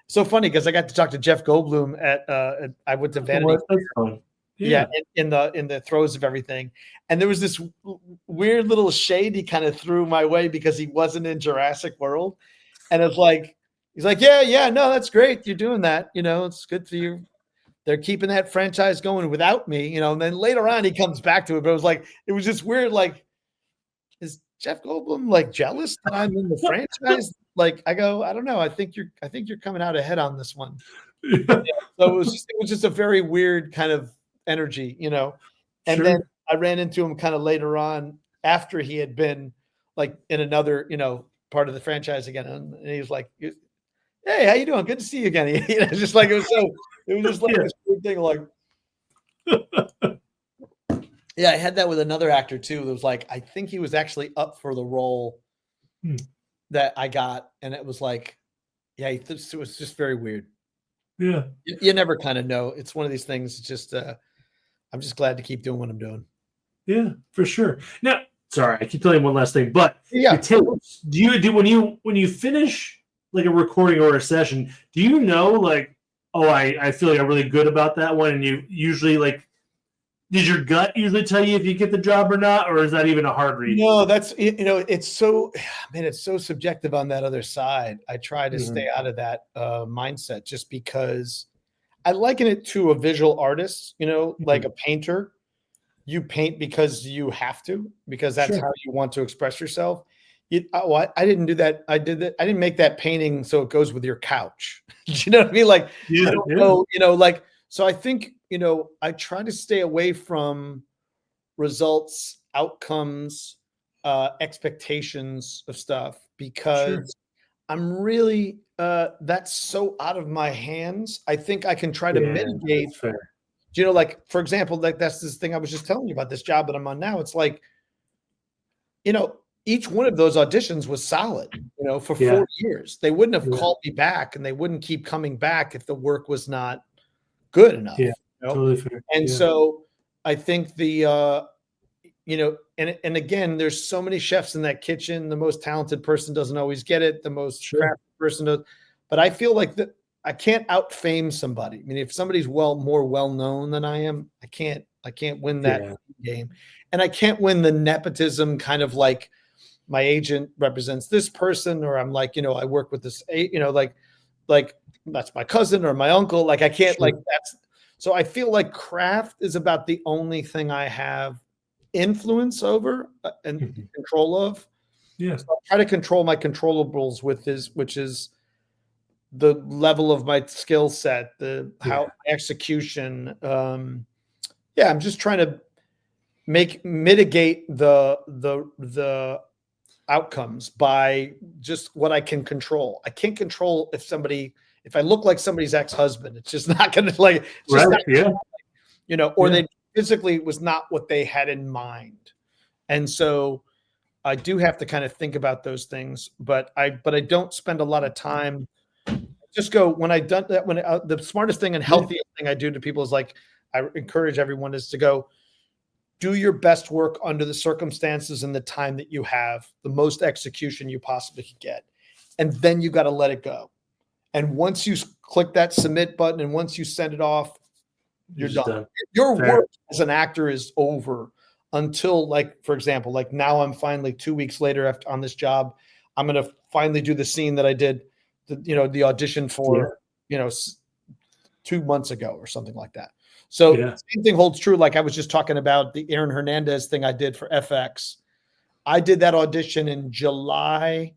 So funny because I got to talk to Jeff Goldblum at I went to Vanity. Yeah, in the throes of everything. And there was this weird little shade he kind of threw my way because he wasn't in Jurassic World. And it's like, he's like, yeah, no, that's great. You're doing that. It's good for you. They're keeping that franchise going without me, and then later on he comes back to it. But it was just weird. Like, is Jeff Goldblum jealous that I'm in the franchise? I go, I don't know. I think you're coming out ahead on this one. So it was just a very weird kind of energy, and then I ran into him kind of later on after he had been in another, part of the franchise again. And he was like, hey, how you doing? Good to see you again. It was just this weird thing. Yeah, I had that with another actor too. It was I think he was actually up for the role that I got. And it was it was just very weird. Yeah. You never kind of know. It's one of these things. Just, I'm just glad to keep doing what I'm doing. Yeah, for sure. Now, sorry, I keep telling you one last thing, but yeah, do you when you finish a recording or a session, do you know I feel I'm really good about that one, and you usually did your gut usually tell you if you get the job or not, or is that even a hard read? No, that's it's so it's so subjective on that other side. I try to stay out of that mindset just because I liken it to a visual artist, like a painter. You paint because you have to, because that's how you want to express yourself. I didn't do that. I didn't make that painting so it goes with your couch. You know what I mean? I don't know, so I think, I try to stay away from results, outcomes, expectations of stuff because I'm really, that's so out of my hands. I think I can try to mitigate. For example, that's this thing I was just telling you about, this job that I'm on now. It's each one of those auditions was solid, for 4 years. They wouldn't have called me back and they wouldn't keep coming back if the work was not good enough. Yeah, totally fair. And so I think and again, there's so many chefs in that kitchen. The most talented person doesn't always get it. The most crafty person does. But I feel like I can't out-fame somebody. I mean, if somebody's more well-known than I am, I can't win that game. And I can't win the nepotism kind of my agent represents this person, or I'm I work with this, that's my cousin or my uncle. I can't that's. So I feel like craft is about the only thing I have influence over and control of. Yeah. So I try to control my controllables which is the level of my skill set, how execution. I'm just trying to mitigate the outcomes by just what I can control. I can't control if I look like somebody's ex-husband. It's just not going to or they physically was not what they had in mind. And so I do have to kind of think about those things, but I don't spend a lot of time. Just go when I done that. When the smartest thing and healthiest thing I do to people is I encourage everyone is to go do your best work under the circumstances and the time that you have, the most execution you possibly could get. and then you got to let it go. And once you click that submit button and once you send it off, you're done. Your work as an actor is over until, like, for example, like now I'm finally 2 weeks later after on this job, I'm going to finally do the scene that I did, the audition for, 2 months ago or something like that. So same thing holds true. Like I was just talking about the Aaron Hernandez thing I did for FX. I did that audition in July,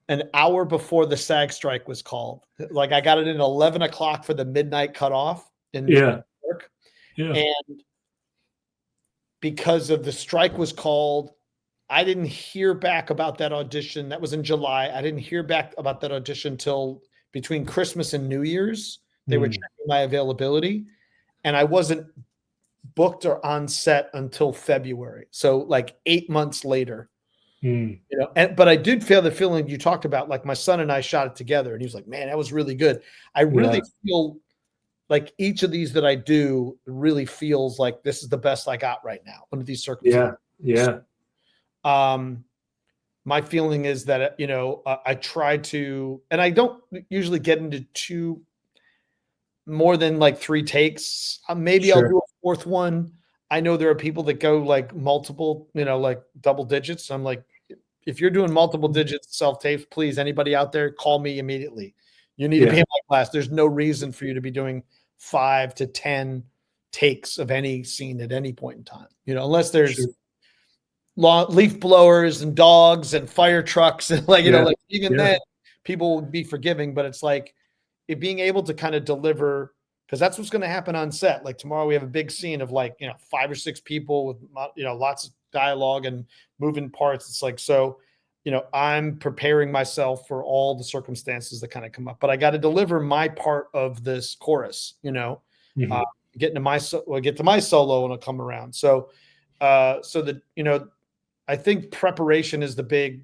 an hour before the SAG strike was called. Like I got it in 11 o'clock for the midnight cutoff in New York. Yeah. And because of the strike was called, I didn't hear back about that audition. That was in July. I didn't hear back about that audition till between Christmas and New Year's. They were checking my availability, and I wasn't booked or on set until February. So like 8 months later, but I did feel the feeling you talked about. Like my son and I shot it together, and he was like, "Man, that was really good." I really feel like each of these that I do really feels like this is the best I got right now under these circumstances. Yeah. My feeling is that, I try to, and I don't usually get into more than like 3 takes. Maybe I'll do a fourth one. I know there are people that go like multiple, like double digits. I'm like, if you're doing multiple digits self-tapes, please, anybody out there, call me immediately. You need to be in my class. There's no reason for you to be doing 5 to 10 takes of any scene at any point in time, unless there's leaf blowers and dogs and fire trucks and like even then people would be forgiving. But it's like being able to kind of deliver, because that's what's going to happen on set. Like tomorrow we have a big scene of 5 or 6 people with lots of dialogue and moving parts. It's like, so I'm preparing myself for all the circumstances that kind of come up, but I got to deliver my part of this chorus, get to my solo when I come around. So that, I think preparation is the big,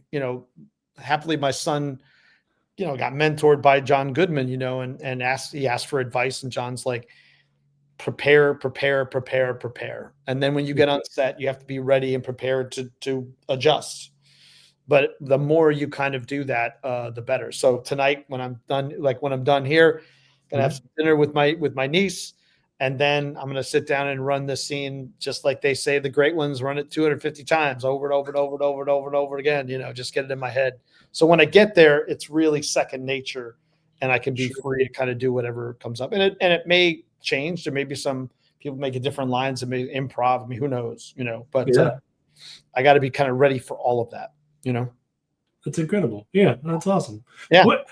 happily my son, got mentored by John Goodman, and he asked for advice, and John's like, prepare. And then when you get on set, you have to be ready and prepared to adjust. But the more you kind of do that, the better. So tonight, when I'm done here, gonna have some dinner with my niece, and then I'm gonna sit down and run the scene just like they say the great ones run it 250 times over and over and over and over and over and over again. Just get it in my head. So when I get there, it's really second nature, and I can be free to kind of do whatever comes up. And it may change. There may be some people making different lines and may improv. I mean, who knows? But I got to be kind of ready for all of that. That's incredible. Yeah, that's awesome. Yeah. What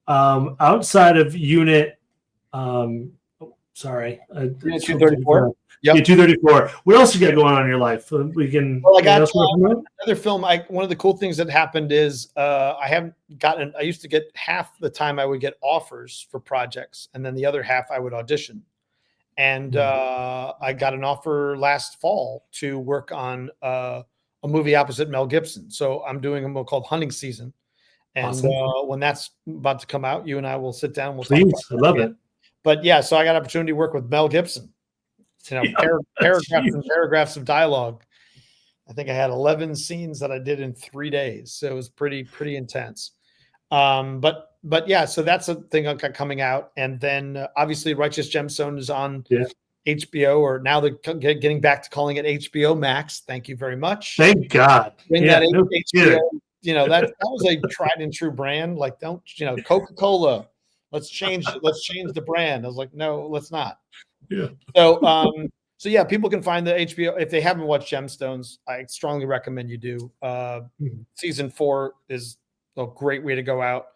outside of unit, sorry, unit 234. Yeah, 234. What else you got going on in your life? We can. Well, I got another film. One of the cool things that happened is I used to get half the time I would get offers for projects, and then the other half I would audition. And I got an offer last fall to work on a movie opposite Mel Gibson. So I'm doing a movie called Hunting Season. And awesome. When that's about to come out, you and I will sit down. Please, I love it. But yeah, so I got an opportunity to work with Mel Gibson. Paragraphs and paragraphs of dialogue. I think I had 11 scenes that I did in 3 days. So it was pretty intense. But yeah, so that's a thing coming out. And then obviously Righteous Gemstone is on HBO, or now they're getting back to calling it HBO Max. Thank you very much. Thank God. Bring that HBO. That was a tried and true brand. Like, don't, Coca-Cola. Let's change the brand. I was like, no, let's not. Yeah. So yeah, people can find the HBO. If they haven't watched Gemstones, I strongly recommend you do. Season 4 is a great way to go out.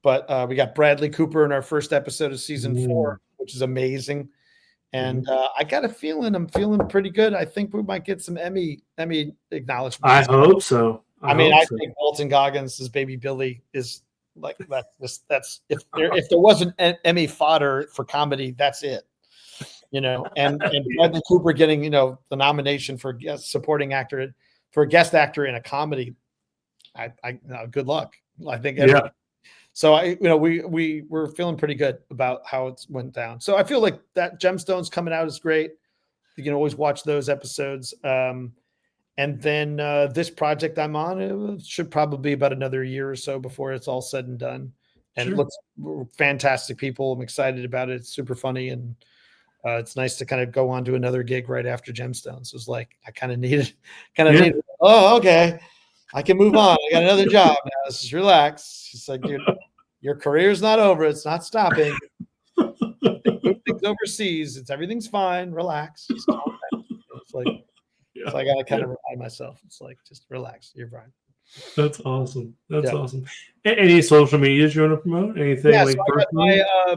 But we got Bradley Cooper in our first episode of season 4, which is amazing. And I got a feeling I'm feeling pretty good. I think we might get some Emmy acknowledgement. I hope so. I think Walton Goggins' Baby Billy is like that's if there wasn't Emmy fodder for comedy, that's it. And Bradley Cooper getting the nomination for supporting actor for a guest actor in a comedy. I good luck. I think. So we're feeling pretty good about how it went down. So I feel like that Gemstones coming out is great. You can always watch those episodes. And then this project I'm on, it should probably be about another year or so before it's all said and done. And it looks fantastic. People, I'm excited about it. It's super funny, and it's nice to kind of go on to another gig right after Gemstones. It was like I kind of needed. Oh, okay, I can move on. I got another job now. Let's just relax. It's like, dude, your career's not over. It's not stopping. Move things overseas. Everything's fine. Relax. It's like. Yeah. So I got to kind of remind myself. It's like, just relax. You're fine. That's awesome. That's awesome. Any social medias you want to promote? Anything like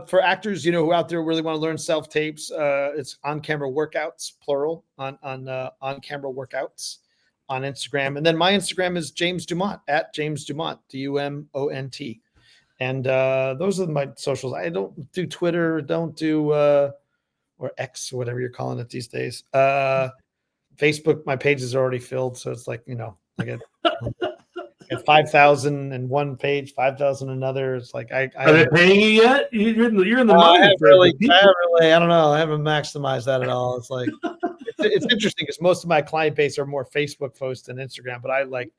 for actors, who out there really want to learn self tapes? It's On Camera Workouts, plural, on Camera Workouts on Instagram, and then my Instagram is James DuMont at James DuMont, DuMont, and those are my socials. I don't do Twitter, don't do or X or whatever you're calling it these days. Facebook, my page is already filled, so it's like, I get 5,000 and one page, 5,000 another. It's like are they paying you yet? You're in the money. I don't know. I haven't maximized that at all. It's like it's interesting because most of my client base are more Facebook posts than Instagram, but I like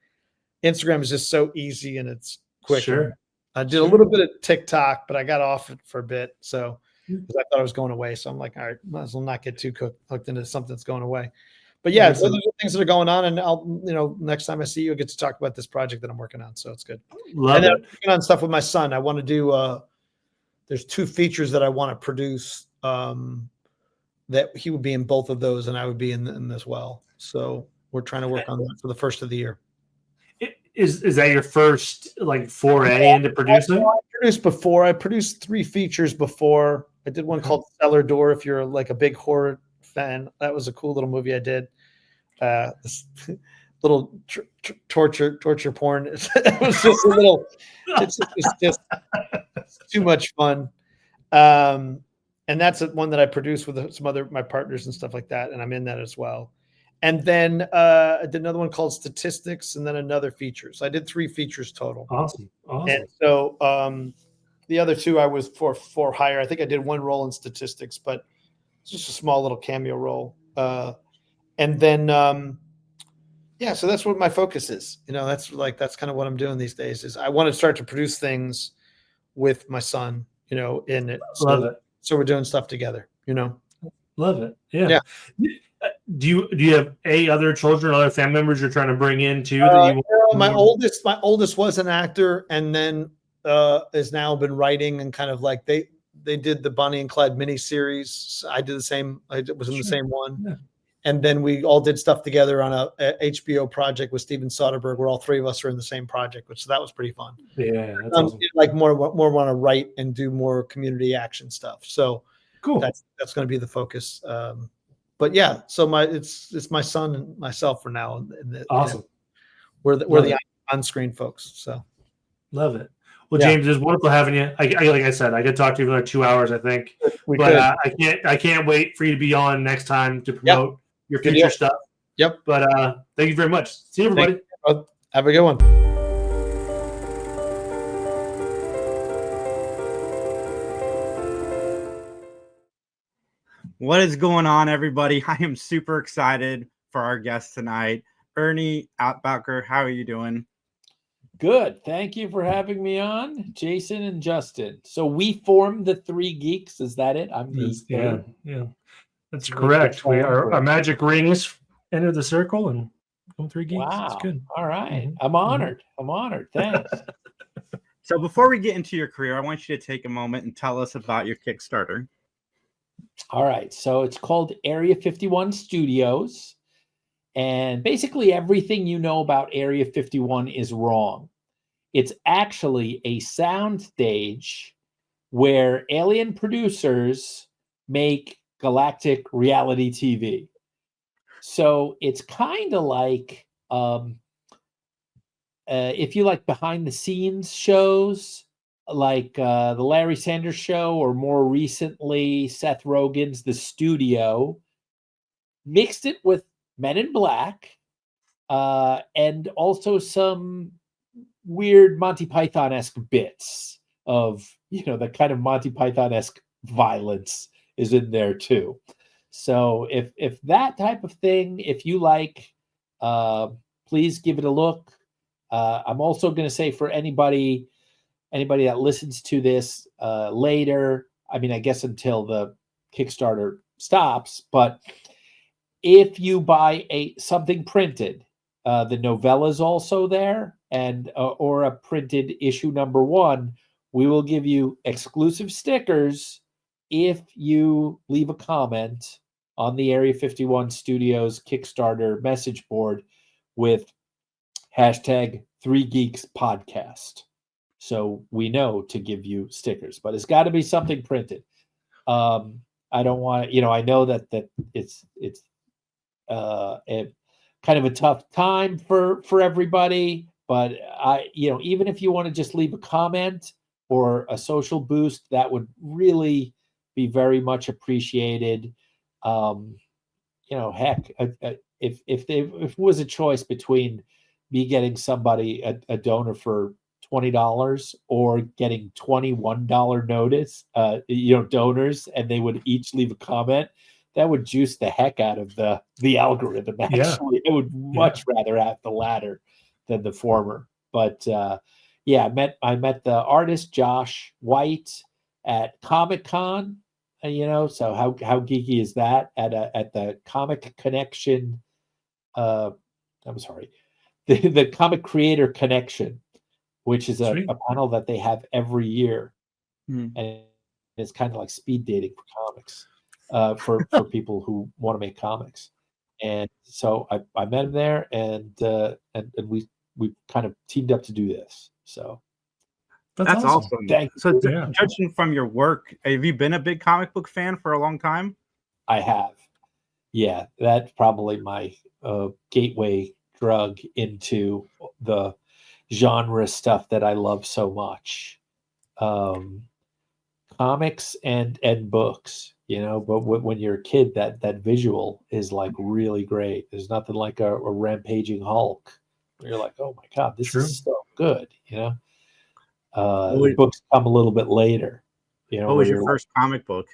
Instagram is just so easy and it's quick. Sure. I did a little bit of TikTok, but I got off it for a bit, so because I thought it was going away. So I'm like, all right, might as well not get too hooked into something that's going away. But yeah, those are the things that are going on, and I'll, next time I see you, I'll get to talk about this project that I'm working on. So it's good. Love it. I'm working on stuff with my son. I want to do. There's 2 features that I want to produce. That he would be in both of those, and I would be in them as well. So we're trying to work on that for the first of the year. Is that your first foray into producing? I produced 3 features before. I did one called Cellar Door. If you're like a big horror fan, that was a cool little movie I did. This little torture porn. It was just a little. It's just too much fun. And that's one that I produced with some other my partners and stuff like that, and I'm in that as well. And then I did another one called Statistics, and then another feature. So I did 3 features total. Awesome. And so the other 2 I was for hire. I think I did 1 role in Statistics, but it's just a small little cameo role. And then so that's what my focus is. That's kind of what I'm doing these days. Is I want to start to produce things with my son. In it. Love it. So we're doing stuff together. Love it. Yeah. Do you have other children, other family members you're trying to bring in too? My oldest was an actor, and then has now been writing, and kind of like they did the Bonnie and Clyde miniseries. I did the same. I was in the same one. Yeah. And then we all did stuff together on a HBO project with Steven Soderbergh, where all 3 of us are in the same project, which that was pretty fun. Yeah, that's awesome. Like more want to write and do more community action stuff. So cool. That's going to be the focus. But yeah, so it's my son and myself for now. Awesome. We're the on-screen folks. So love it. Well, James, it's wonderful having you. Like I said, I could talk to you for like 2 hours, I think. I can't wait for you to be on next time to promote your future stuff. Yep. But thank you very much. See you, everybody. Have a good one. What is going on, everybody? I am super excited for our guest tonight, Ernie Altbacker. How are you doing? Good. Thank you for having me on, Jason and Justin. So we formed the 3 Geeks. Is that it? I'm the yeah. That's correct. Our magic rings enter the circle and become 3 Geeks. Wow. That's good. All right. Mm-hmm. I'm honored. Thanks. So before we get into your career, I want you to take a moment and tell us about your Kickstarter. All right. So it's called Area 51 Studios. And basically everything you know about Area 51 is wrong. It's actually a soundstage where alien producers make galactic reality TV. So it's kind of like if you like behind the scenes shows, like the Larry Sanders Show, or more recently Seth Rogen's The Studio, mixed it with Men in Black, and also some weird Monty Python-esque bits of, the kind of Monty Python-esque violence is in there too. So if that type of thing, if you like Please give it a look. I'm also going to say for anybody that listens to this later, I mean, I guess until the Kickstarter stops, but if you buy something printed, the novella is also there, and or a printed issue number 1, we will give you exclusive stickers if you leave a comment on the Area 51 Studios Kickstarter message board with hashtag 3geekspodcast. So we know to give you stickers, but it's got to be something printed. I don't want to, I know that it's kind of a tough time for everybody, but even if you want to just leave a comment or a social boost, that would really be very much appreciated. Heck, if it was a choice between me getting somebody a donor for $20 or getting $21 notice, donors, and they would each leave a comment, that would juice the heck out of the algorithm. Actually, I would much rather have the latter than the former. But I met the artist Josh White at Comic-Con. So how geeky is that? At the Comic Connection? I'm sorry, the Comic Creator Connection, which is a panel that they have every year, and it's kind of like speed dating for comics, for people who want to make comics. And so I met him there, and we kind of teamed up to do this. So that's awesome. Thanks. So judging from your work, have you been a big comic book fan for a long time? I have. Yeah, that's probably my gateway drug into the genre stuff that I love so much. Comics and books, but when you're a kid, that visual is like really great. There's nothing like a rampaging Hulk. You're like, oh my God, this is so good. The books come a little bit later. What was your first comic book?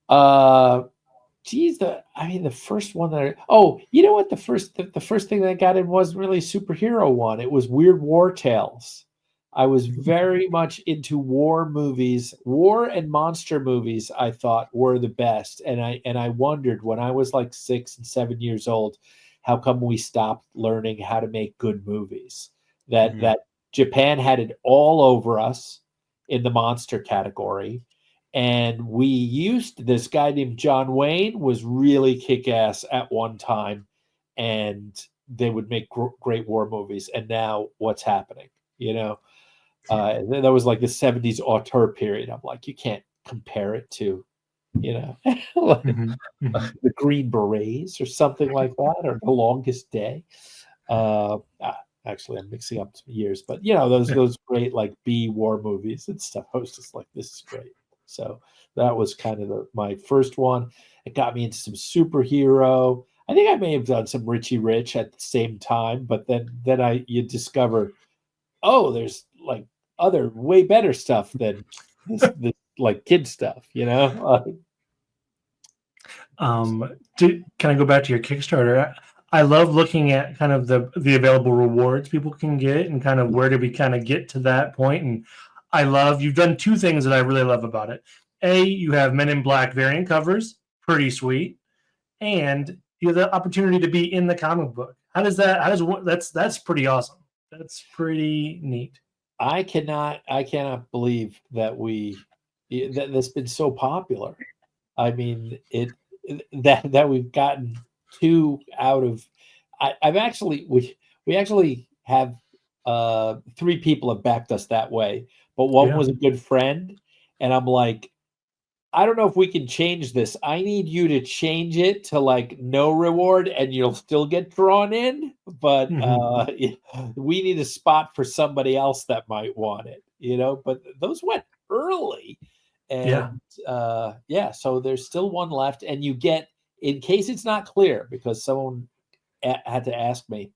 The first one the first thing that I got in wasn't really a superhero one. It was Weird War Tales. I was very much into war movies. War and monster movies, I thought, were the best. And I wondered when I was like 6 and 7 years old, how come we stopped learning how to make good movies? That Japan had it all over us in the monster category. And we used this guy named John Wayne was really kick-ass at one time, and they would make great war movies. And now what's happening? That was like the 70s auteur period. I'm like, you can't compare it to, the Green Berets or something like that, or The Longest Day. Actually, I'm mixing up some years, but those great like B war movies and stuff. I was just like, this is great. So that was kind of my first one. It got me into some superhero. I think I may have done some Richie Rich at the same time, but then you discover, there's like other way better stuff than this like kid stuff, Can I go back to your Kickstarter? I love looking at kind of the available rewards people can get and kind of where do we kind of get to that point. And I love, you've done two things that I really love about it. You have Men in Black variant covers, pretty sweet. And you have the opportunity to be in the comic book. That's pretty awesome. That's pretty neat. I cannot believe that that's been so popular. I mean, that we've gotten 2 out of, we actually have 3 people have backed us that way, but one was a good friend, and I'm like, I don't know if we can change this. I need you to change it to like no reward and you'll still get drawn in, but we need a spot for somebody else that might want it, but those went early. And so there's still one left, and you get, in case it's not clear, because someone had to ask me,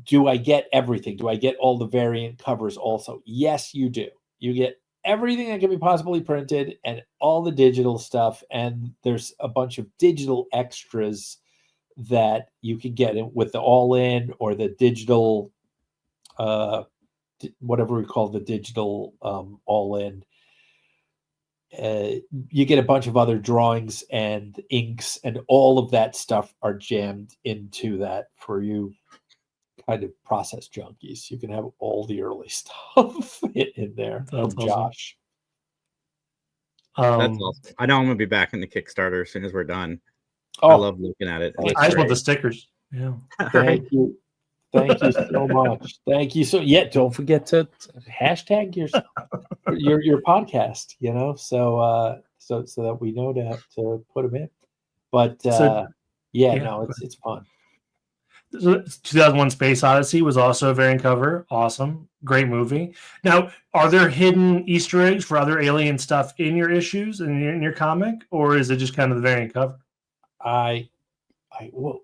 do I get everything? Do I get all the variant covers also? Yes, you do. You get everything that can be possibly printed and all the digital stuff. And there's a bunch of digital extras that you can get it with the all-in or the digital, whatever we call the digital all-in. You get a bunch of other drawings and inks, and all of that stuff are jammed into that for you kind of process junkies. You can have all the early stuff in there from Josh. That's awesome. I know I'm gonna be back in the Kickstarter as soon as we're done. I love looking at it. I just want the stickers. Yeah. Thank you. Thank you so much. Thank you. So don't forget to hashtag your podcast, so that we know to put them in. But it's fun. 2001 Space Odyssey was also a variant cover. Awesome. Great movie. Now, are there hidden Easter eggs for other alien stuff in your issues and in your comic, or is it just kind of the variant cover?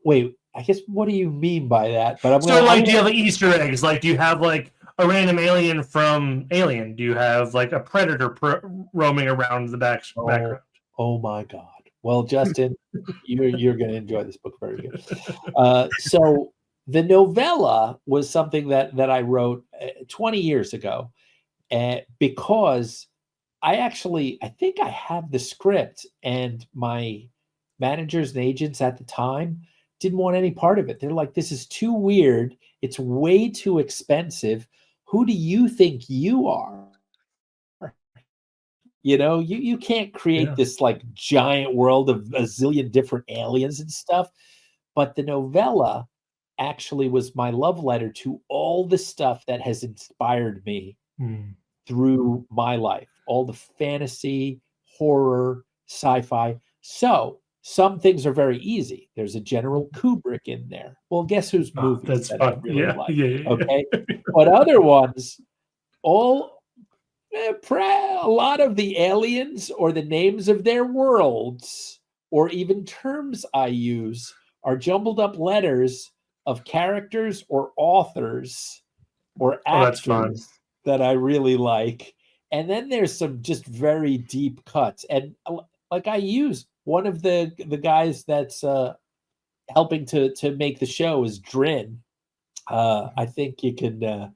Wait, I guess, what do you mean by that? But do you have Easter eggs? Like, do you have like a random alien from Alien? Do you have like a predator roaming around the background? Oh my God. Well, Justin, you're going to enjoy this book very good. So the novella was something that I wrote 20 years ago, because I think I have the script, and my managers and agents at the time didn't want any part of it. They're like, this is too weird. It's way too expensive. Who do you think you are? You can't create this like giant world of a zillion different aliens and stuff. But the novella actually was my love letter to all the stuff that has inspired me through my life, all the fantasy, horror, sci-fi. So some things are very easy. There's a General Kubrick in there. Well, guess whose movie that's that fun. I really like? Yeah. Okay. But other ones, a lot of the aliens or the names of their worlds or even terms I use are jumbled up letters of characters or authors or actors that I really like. And then there's some just very deep cuts. And like, I use one of the guys that's helping to make the show is Drin. I think you can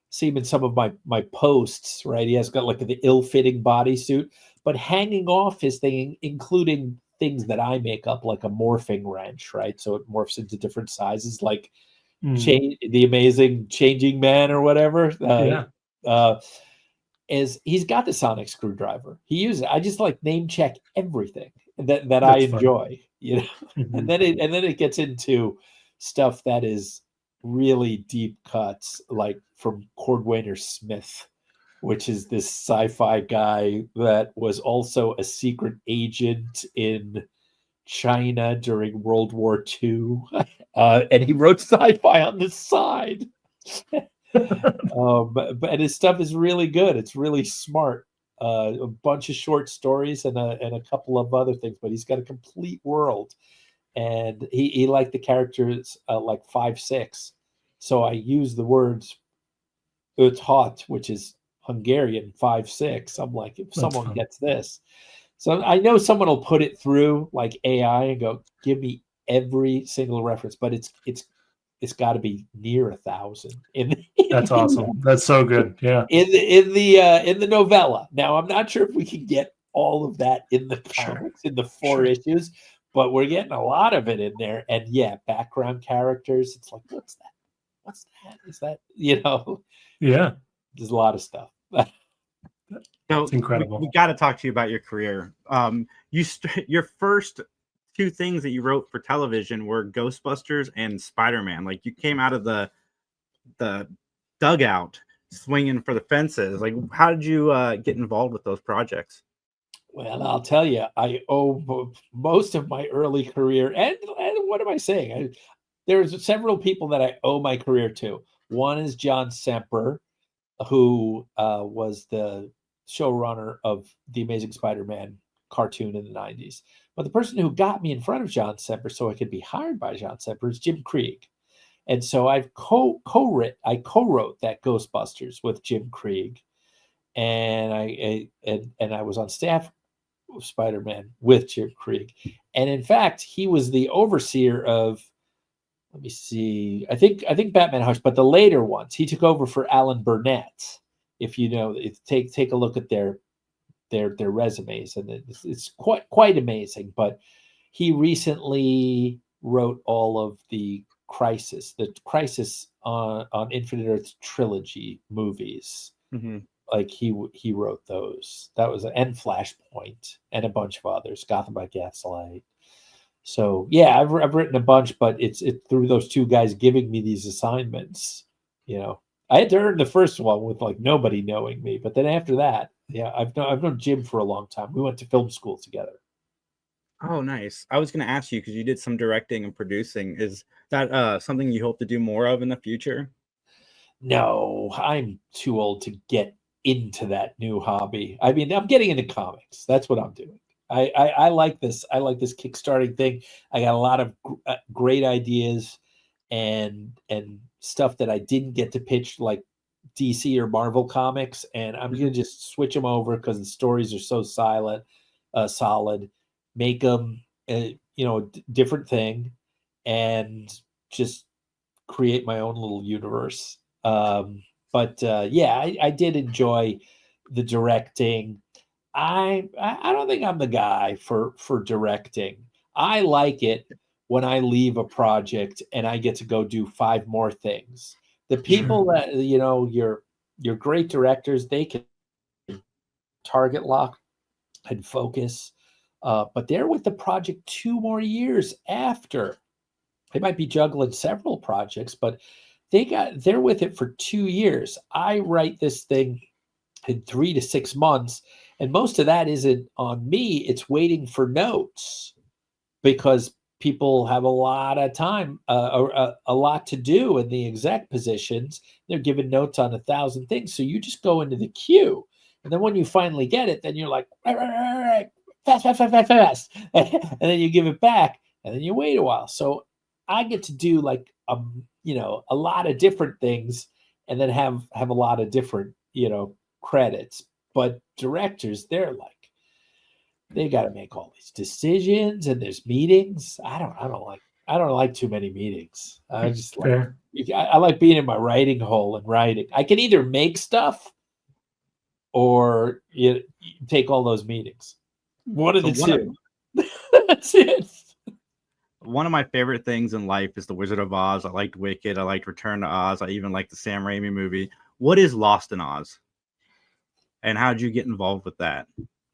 see him in some of my posts, right? He has got like the ill-fitting bodysuit, but hanging off his thing, including things that I make up, like a morphing wrench, right? So it morphs into different sizes, like the Amazing Changing Man or whatever. Is he's got the sonic screwdriver. He uses it. I just like name check everything that I enjoy, and then it gets into stuff that is really deep cuts, like from Cordwainer Smith, which is this sci-fi guy that was also a secret agent in China during World War II, and he wrote sci-fi on the side. But his stuff is really good. It's really smart. A bunch of short stories and a couple of other things, but he's got a complete world, and he liked the characters like 5-6. So I use the words "öt", which is Hungarian 5-6. I'm like, if someone gets this, so I know someone will put it through like AI and go, give me every single reference, but it's got to be near 1,000. That's awesome. That's so good. Yeah. In the novella. Now I'm not sure if we can get all of that in the comics in the 4 issues, but we're getting a lot of it in there. And background characters. It's like, what's that? What's that? Is that Yeah. There's a lot of stuff. It's incredible. We got to talk to you about your career. Your first 2 things that you wrote for television were Ghostbusters and Spider-Man. Like, you came out of the dugout swinging for the fences. Like, how did you get involved with those projects? Well, I'll tell you, I owe most of my early career, and what am I saying? There's several people that I owe my career to. One is John Semper, who was the showrunner of the Amazing Spider-Man cartoon in the 90s. But the person who got me in front of John Semper so I could be hired by John Semper is Jim Krieg. And so I've co-wrote that Ghostbusters with Jim Krieg. And I was on staff Spider-Man with Jim Krieg. And in fact, he was the overseer of, let me see, I think Batman Hush, but the later ones, he took over for Alan Burnett. If you know, take a look at their resumes, and it's quite amazing. But he recently wrote all of the Crisis on Infinite Earths trilogy movies. Mm-hmm. Like he wrote those. That was and Flashpoint and a bunch of others. Gotham by Gaslight. So yeah, I've written a bunch, but it's through those two guys giving me these assignments. You know, I had to earn the first one with like nobody knowing me, but then after that, yeah, I've known Jim for a long time. We went to film school together. Oh, nice. I was going to ask you, because you did some directing and producing. Is that something you hope to do more of in the future? No, I'm too old to get into that new hobby. I mean, I'm getting into comics. That's what I'm doing. I like this. I like this kickstarting thing. I got a lot of great ideas and stuff that I didn't get to pitch, like DC or Marvel comics, and I'm gonna just switch them over because the stories are so solid. Make them, different thing, and just create my own little universe. But I did enjoy the directing. I don't think I'm the guy for directing. I like it when I leave a project and I get to go do 5 more things. The people that your great directors, they can target lock and focus, but they're with the project 2 more years after. They might be juggling several projects, but they're with it for 2 years. I write this thing in 3 to 6 months, and most of that isn't on me. It's waiting for notes, because people have a lot of time, or a lot to do in the exec positions. They're giving notes on 1,000 things. So you just go into the queue. And then when you finally get it, then you're like, right, fast. And then you give it back, and then you wait a while. So I get to do like, a lot of different things, and then have a lot of different, credits. But directors, they're like, they got to make all these I there's meetings. I don't like too many meetings. I just I like being in my writing hole and writing. I can either make stuff or you take all those meetings. One of the two. That's it. One of my favorite things in life is The Wizard of Oz. I liked Wicked. I liked Return to Oz. I even liked the Sam Raimi movie. What is Lost in Oz? And how did you get involved with that?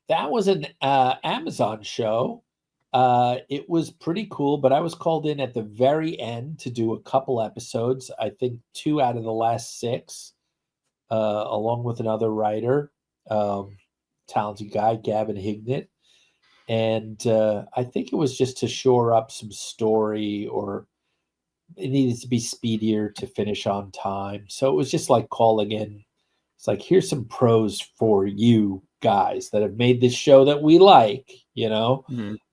That was an Amazon show. It was pretty cool, but I was called in at the very end to do a couple episodes. I think 2 out of the last 6, along with another writer, talented guy, Gavin Hignett. And I think it was just to shore up some story, or it needed to be speedier to finish on time. So it was just like calling in. It's like, here's some pros for you guys that have made this show that we like,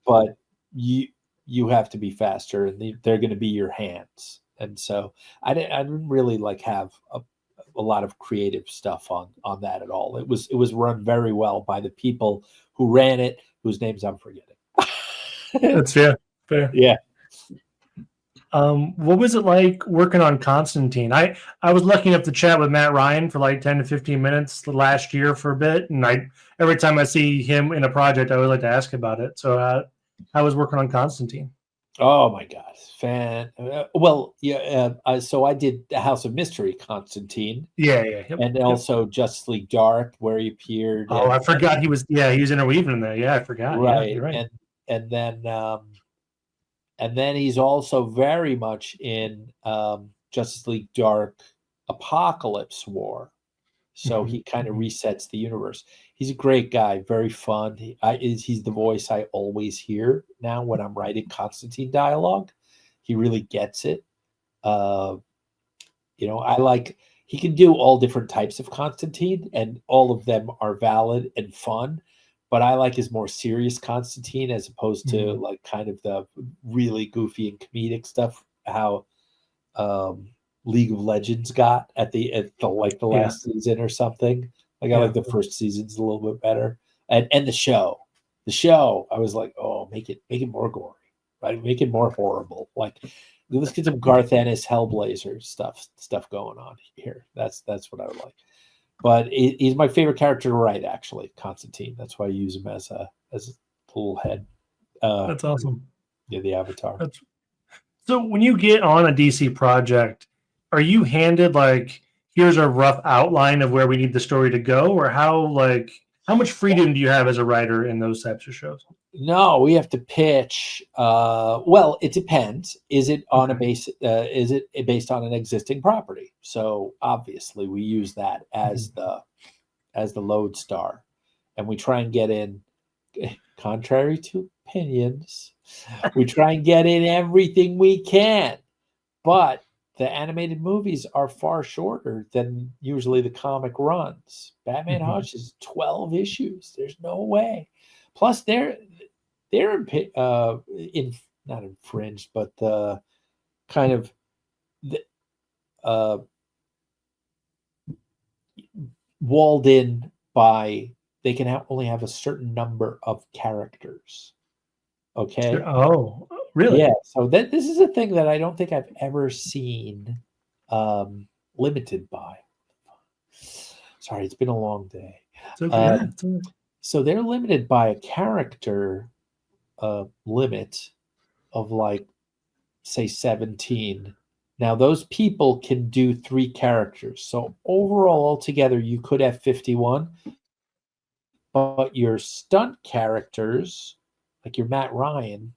but you have to be faster, and they're going to be your hands. And so I didn't really like have a lot of creative stuff on that at all. It was run very well by the people who ran it, whose names I'm forgetting. That's fair. Yeah. What was it like working on Constantine? I was lucky enough to chat with Matt Ryan for like 10 to 15 minutes last year for a bit, and every time I see him in a project, I always like to ask about it. So I was working on Constantine. Oh my God, so I did the House of Mystery, Constantine. Yeah, and also Justice League Dark, where he appeared. Oh, I forgot he was interweaving in there. Yeah, I forgot. Right, yeah, you're right. And then he's also very much in Justice League Dark Apocalypse War. So he kind of resets the universe. He's a great guy, very fun. He's the voice I always hear now when I'm writing Constantine dialogue. He really gets it. He can do all different types of Constantine, and all of them are valid and fun. But I like his more serious Constantine, as opposed to like kind of the really goofy and comedic stuff. How League of Legends got at the last season or something. Like I like the first season's a little bit better, and the show. The show, I was like, oh, make it more gory, right? Make it more horrible. Like, let's get some Garth Ennis Hellblazer stuff going on here. That's what I would like. But he's my favorite character to write, actually, Constantine. That's why I use him as a little head. That's awesome. Yeah, the Avatar. So when you get on a DC project, are you handed like, here's a rough outline of where we need the story to go, or how much freedom do you have as a writer in those types of shows? No, we have to pitch. Well, it depends. Is it on is it based on an existing property? So obviously we use that as the lodestar, and we try and get in, contrary to opinions, we try and get in everything we can. But the animated movies are far shorter than usually the comic runs. Batman Hush is 12 issues. There's no way. Plus, they're not infringed, but kind of walled in by, they can only have a certain number of characters. Okay. Oh, really? Yeah. So this is a thing that I don't think I've ever seen limited by. Sorry, it's been a long day. It's okay. So they're limited by a character limit of, like, say 17. Now those people can do 3 characters. So overall, altogether, you could have 51. But your stunt characters, like your Matt Ryan,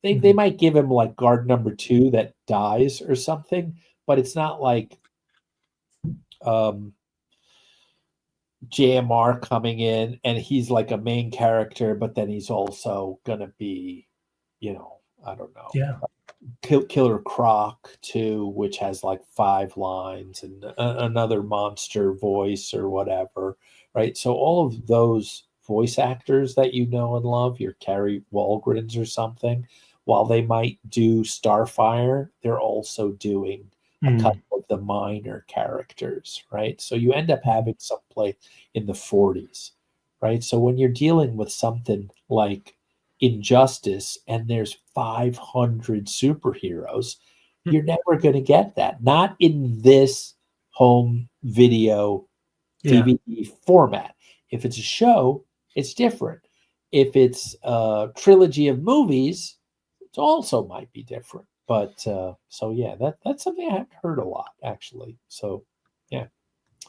they might give him like guard number 2 that dies or something, but it's not like JMR coming in and he's like a main character, but then he's also gonna be, I don't know, Killer Croc too, which has like 5 lines and another monster voice or whatever, right? So all of those voice actors that you know and love, your Carrie Walgrens or something, while they might do Starfire, they're also doing a couple of the minor characters, right? So you end up having some play in the 40s, right? So when you're dealing with something like Injustice and there's 500 superheroes, you're never going to get that. Not in this home video DVD format. If it's a show, it's different. If it's a trilogy of movies, it also might be different. But so yeah, that's something I haven't heard a lot, actually. So yeah.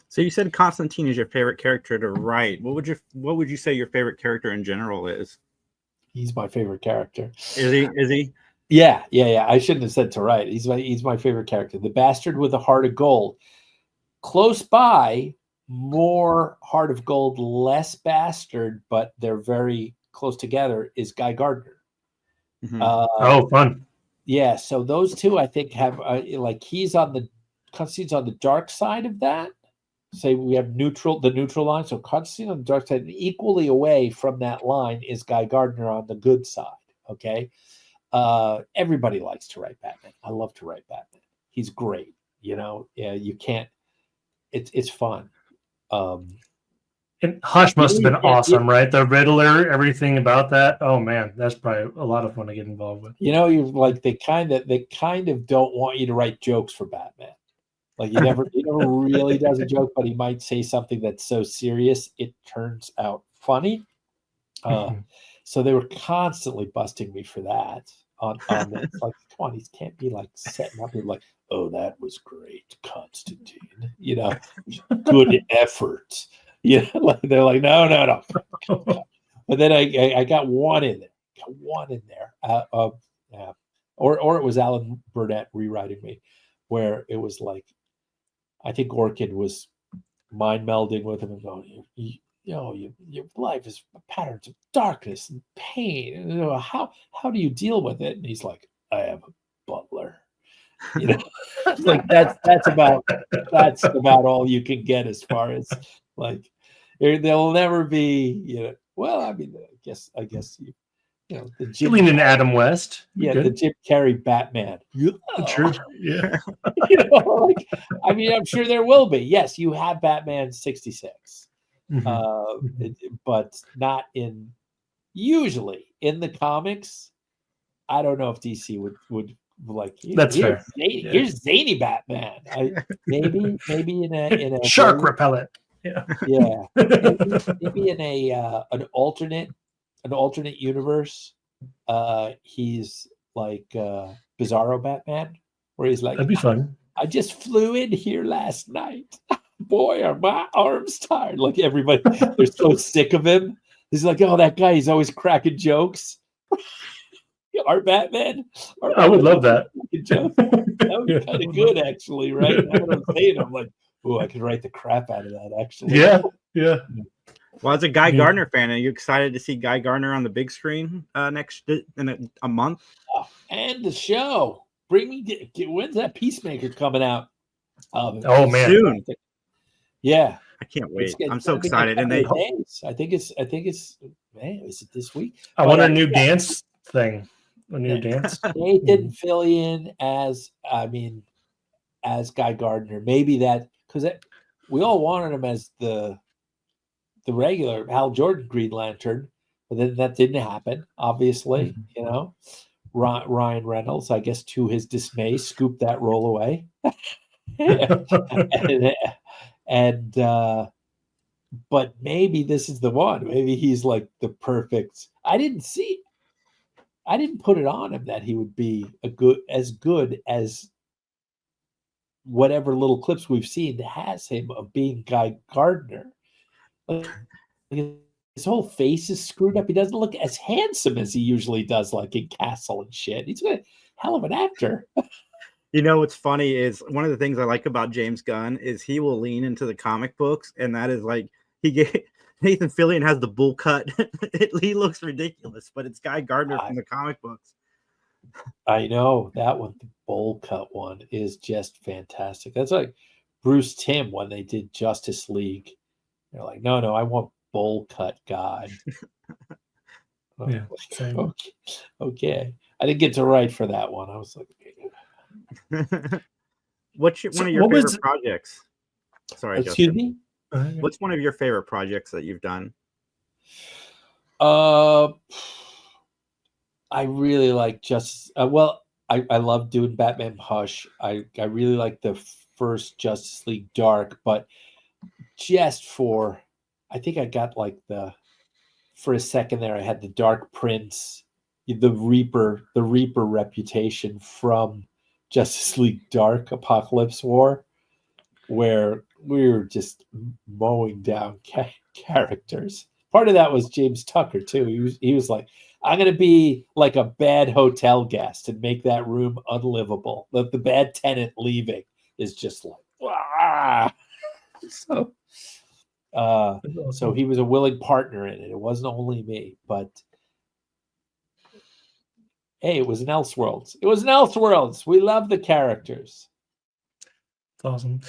So you said Constantine is your favorite character to write. What would you say your favorite character in general is? He's my favorite character. Is he? Yeah. I shouldn't have said to write. He's my favorite character. The bastard with a heart of gold. Close by, more heart of gold, less bastard, but they're very close together, is Guy Gardner. Oh, fun. Yeah, so those two I think have he's on the dark side of that. Say we have the neutral line. So Constantine on the dark side, and equally away from that line is Guy Gardner on the good side. Okay, everybody likes to write Batman. I love to write Batman. He's great. You can't. It's fun. And Hush must have been awesome, right? The Riddler, everything about that. Oh man, that's probably a lot of fun to get involved with. You like they kind of don't want you to write jokes for Batman. Like he never really does a joke, but he might say something that's so serious it turns out funny. So they were constantly busting me for that on this. Like, come on, he can't be like setting up and like, oh, that was great, Constantine. Good effort. Like they're like, no. But then I got one in there. Or it was Alan Burnett rewriting me, where it was like, I think Orchid was mind melding with him and going, your life is patterns of darkness and pain. How do you deal with it? And he's like, I have a butler. Like that's about all you can get as far as like there'll never be well, I mean, I guess the Jim lean in Adam West. The Jim Carrey Batman. True. Yeah. I mean, I'm sure there will be. Yes, you have Batman 66, but not in usually in the comics, I don't know if DC would like. That's fair. Here's zany Batman. Maybe in a shark repellent. Yeah. Maybe in an alternate universe, he's like Bizarro Batman, where he's like, that'd be fun. I just flew in here last night. Boy, are my arms tired. Like everybody, they're so sick of him. He's like, oh, that guy, he's always cracking jokes. Our Batman. I would love that. That would be kind of good, actually, right? Now that I'm saying, I'm like, oh, I could write the crap out of that, actually. Yeah. Well, as a Guy Gardner fan, are you excited to see Guy Gardner on the big screen in a month? Oh, and the show. When's that Peacemaker coming out? Oh man, soon. Yeah, I can't wait. I'm so excited. And I think it's man, is it this week? I want a new dance thing. A new dance. They didn't fill in as Guy Gardner. Maybe that because we all wanted him as the regular Hal Jordan Green Lantern, but then that didn't happen. Obviously, Ryan Reynolds, I guess, to his dismay, scooped that role away. and but maybe this is the one. Maybe he's like the perfect. I didn't put it on him that he would be as good as whatever little clips we've seen that has him of being Guy Gardner. His whole face is screwed up. He doesn't look as handsome as he usually does, like in Castle and shit. He's a hell of an actor. You know what's funny is one of the things I like about James Gunn is he will lean into the comic books, and that is like Nathan Fillion has the bull cut. He looks ridiculous, but it's Guy Gardner from the comic books. I know that one, the bowl cut one, is just fantastic. That's like Bruce Timm when they did Justice League. They're like, no, I want bowl cut God. Yeah. Okay. I didn't get to write for that one. I was like, what's one of your favorite projects? Sorry, excuse Justin. me. What's one of your favorite projects that you've done? I really like I love doing Batman Hush. I really like the first Justice League Dark, but just for I think I got like for a second there I had the Dark Prince, the Reaper reputation from Justice League Dark Apocalypse War, where we were just mowing down characters. Part of that was James Tucker too. He was like, I'm going to be like a bad hotel guest and make that room unlivable. The bad tenant leaving is just like, ah. So he was a willing partner in it. It wasn't only me, but hey, it was an Elseworlds. We love the characters. That's awesome.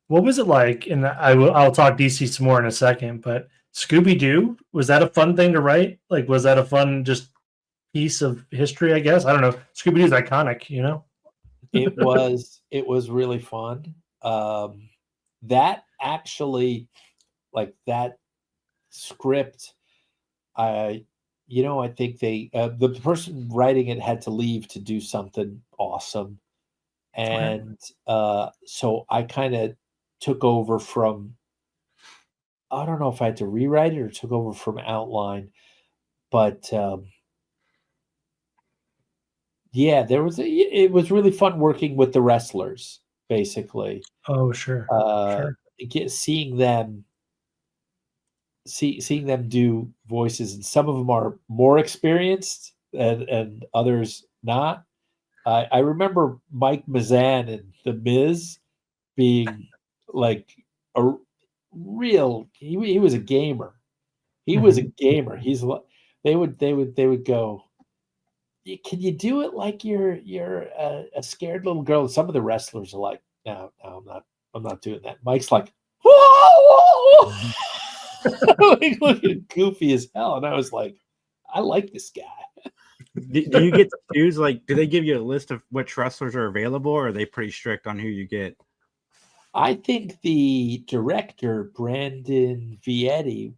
What was it like? And I'll talk DC some more in a second, but Scooby-Doo, was that a fun thing to write? Like, was that a fun just piece of history, I guess? I don't know. Scooby-Doo's iconic, you know? It was really fun. That actually, like that script, I think the person writing it had to leave to do something awesome. And so I kind of took over from, I don't know if I had to rewrite it or took over from outline, but it was really fun working with the wrestlers, basically. Oh, sure. Seeing them do voices, and some of them are more experienced and others not. I remember Mike Mazan and The Miz being like a real. He was a gamer. He was a gamer. They would go, can you do it like you're a scared little girl? And some of the wrestlers are like, no, I'm not doing that. Mike's like, whoa. Like, looking goofy as hell, and I was like, I like this guy. Do you get to choose? Like, do they give you a list of which wrestlers are available, or are they pretty strict on who you get? I think the director, Brandon Vietti,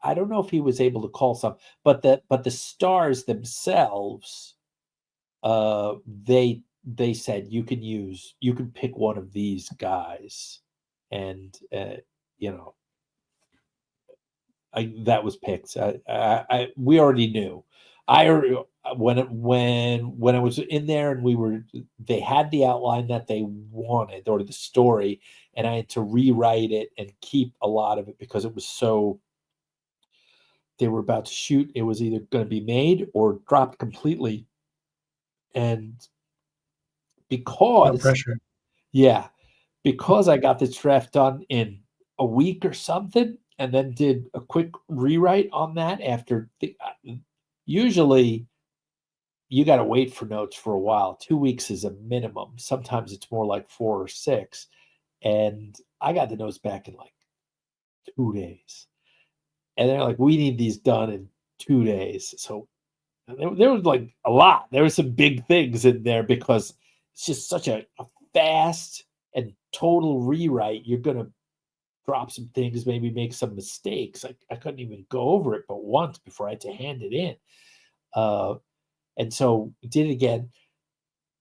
I don't know if he was able to call some, but the stars themselves, they said you can pick one of these guys, and that was picked. We already knew. When I was in there and they had the outline that they wanted or the story, and I had to rewrite it and keep a lot of it because it was so. They were about to shoot. It was either going to be made or dropped completely, and because pressure. Yeah, because I got this draft done in a week or something, and then did a quick rewrite on that after. Usually, you got to wait for notes for a while. 2 weeks is a minimum. Sometimes it's more like 4 or 6. And I got the notes back in like 2 days. And they're like, we need these done in 2 days. So there was like a lot. There were some big things in there because it's just such a fast and total rewrite. You're going to drop some things, maybe make some mistakes. I couldn't even go over it but once before I had to hand it in. And so we did it again,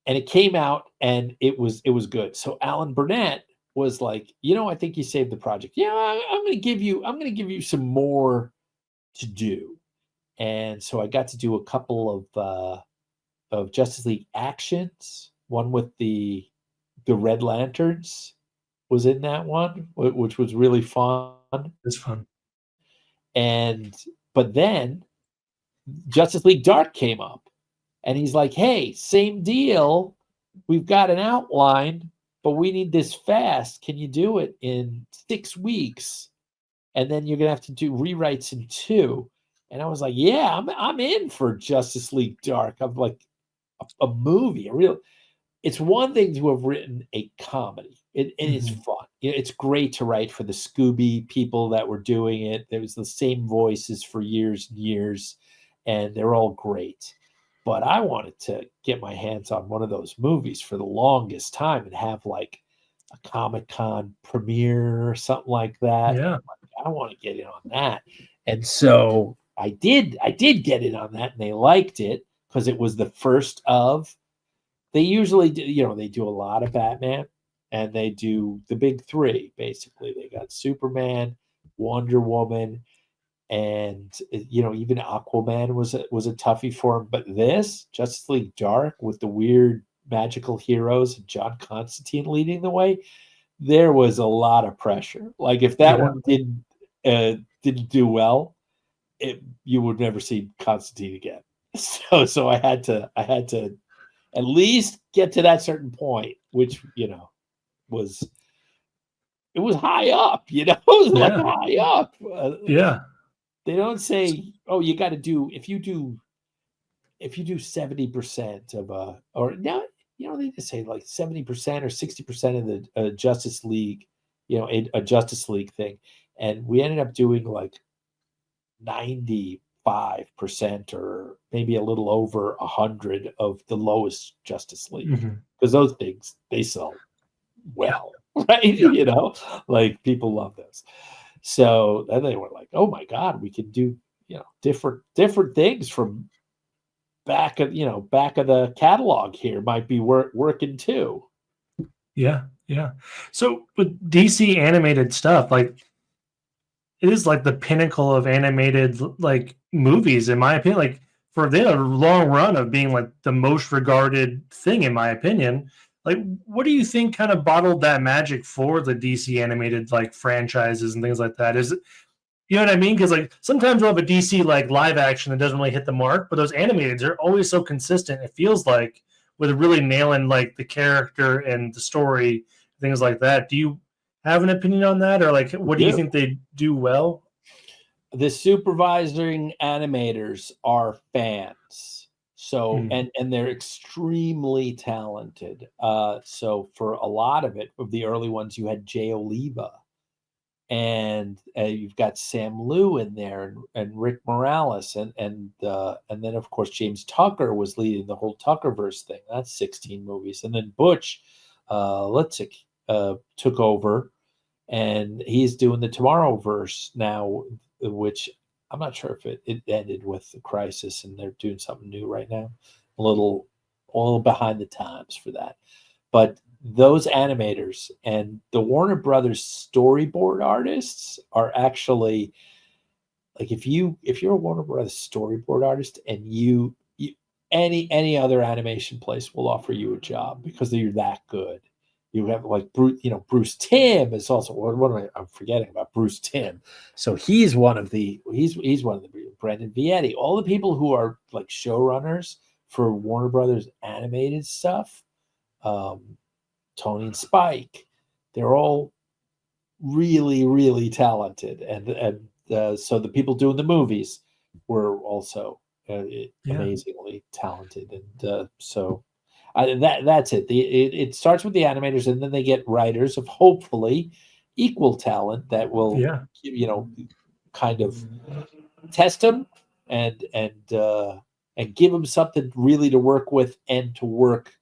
and it came out, and it was good. So Alan Burnett was like, I think you saved the project. Yeah, I'm going to give you some more to do. And so I got to do a couple of Justice League actions. One with the Red Lanterns was in that one, which was really fun. It's fun. But then Justice League Dark came up. And he's like, hey, same deal. We've got an outline, but we need this fast. Can you do it in 6 weeks? And then you're going to have to do rewrites in 2. And I was like, yeah, I'm in for Justice League Dark. I'm like a movie, it's one thing to have written a comedy. And it's fun. It's great to write for the Scooby people that were doing it. There was the same voices for years and years, and they're all great. But I wanted to get my hands on one of those movies for the longest time and have like a Comic-Con premiere or something like that. Yeah. I want to get in on that. And so I did get in on that, and they liked it because it was the first of. They usually do, they do a lot of Batman, and they do the big 3, basically. They got Superman, Wonder Woman, and even Aquaman was a toughie for him. But this Justice League Dark with the weird magical heroes and John Constantine leading the way, there was a lot of pressure. Like if that one didn't do well, you would never see Constantine again. So I had to at least get to that certain point, which was high up. It was like high up. They don't say, oh, you got to do, if you do 70% of they just say like 70% or 60% of the Justice League, a Justice League thing. And we ended up doing like 95% or maybe a little over 100 of the lowest Justice League. Because those things, they sell well, right? Yeah. Like people love those. So then they were like, "Oh my God, we can do different things from back of the catalog here. Might be working too." Yeah. So with DC animated stuff, like it is like the pinnacle of animated like movies, in my opinion. Like for the long run of being like the most regarded thing, in my opinion. Like, what do you think kind of bottled that magic for the DC animated like franchises and things like that? Is it, you know what I mean? Because like sometimes we'll have a DC like live action that doesn't really hit the mark, but those animated are always so consistent. It feels like with really nailing like the character and the story, things like that. Do you have an opinion on that, or like what do you think they do well? The supervising animators are fans. So and they're extremely talented. So for a lot of the early ones, you had Jay Oliva, and you've got Sam Liu in there, and Rick Morales, and then of course James Tucker was leading the whole Tuckerverse thing. That's 16 movies, and then Butch Litzek took over, and he's doing the Tomorrowverse now, which I'm not sure if it ended with the Crisis, and they're doing something new right now. A little behind the times for that. But those animators and the Warner Brothers storyboard artists are actually, like, if you're a Warner Brothers storyboard artist and you any other animation place will offer you a job because you're that good. You have like Bruce Timm is also I'm forgetting about Bruce Timm. So he's one of the Brendan Vietti, all the people who are like showrunners for Warner Brothers animated stuff. Tony and Spike, they're all really, really talented, and so the people doing the movies were also amazingly talented, and so that's it. It starts with the animators, and then they get writers of hopefully equal talent that will kind of test them and give them something really to work with and to work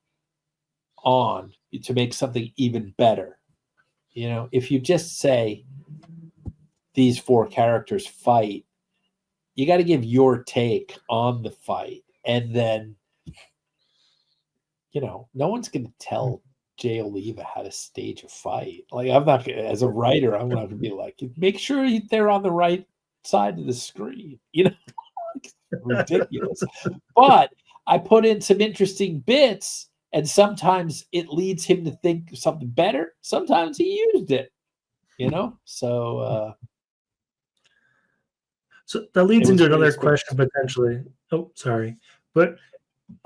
on to make something even better. If you just say these 4 characters fight, you got to give your take on the fight, and then no one's going to tell Jay Oliva how to stage a fight. Like, I'm not gonna, as a writer, I'm not going to be like, make sure they're on the right side of the screen. Ridiculous. But I put in some interesting bits, and sometimes it leads him to think something better. Sometimes he used it, So that leads into another question potentially. Oh, sorry. But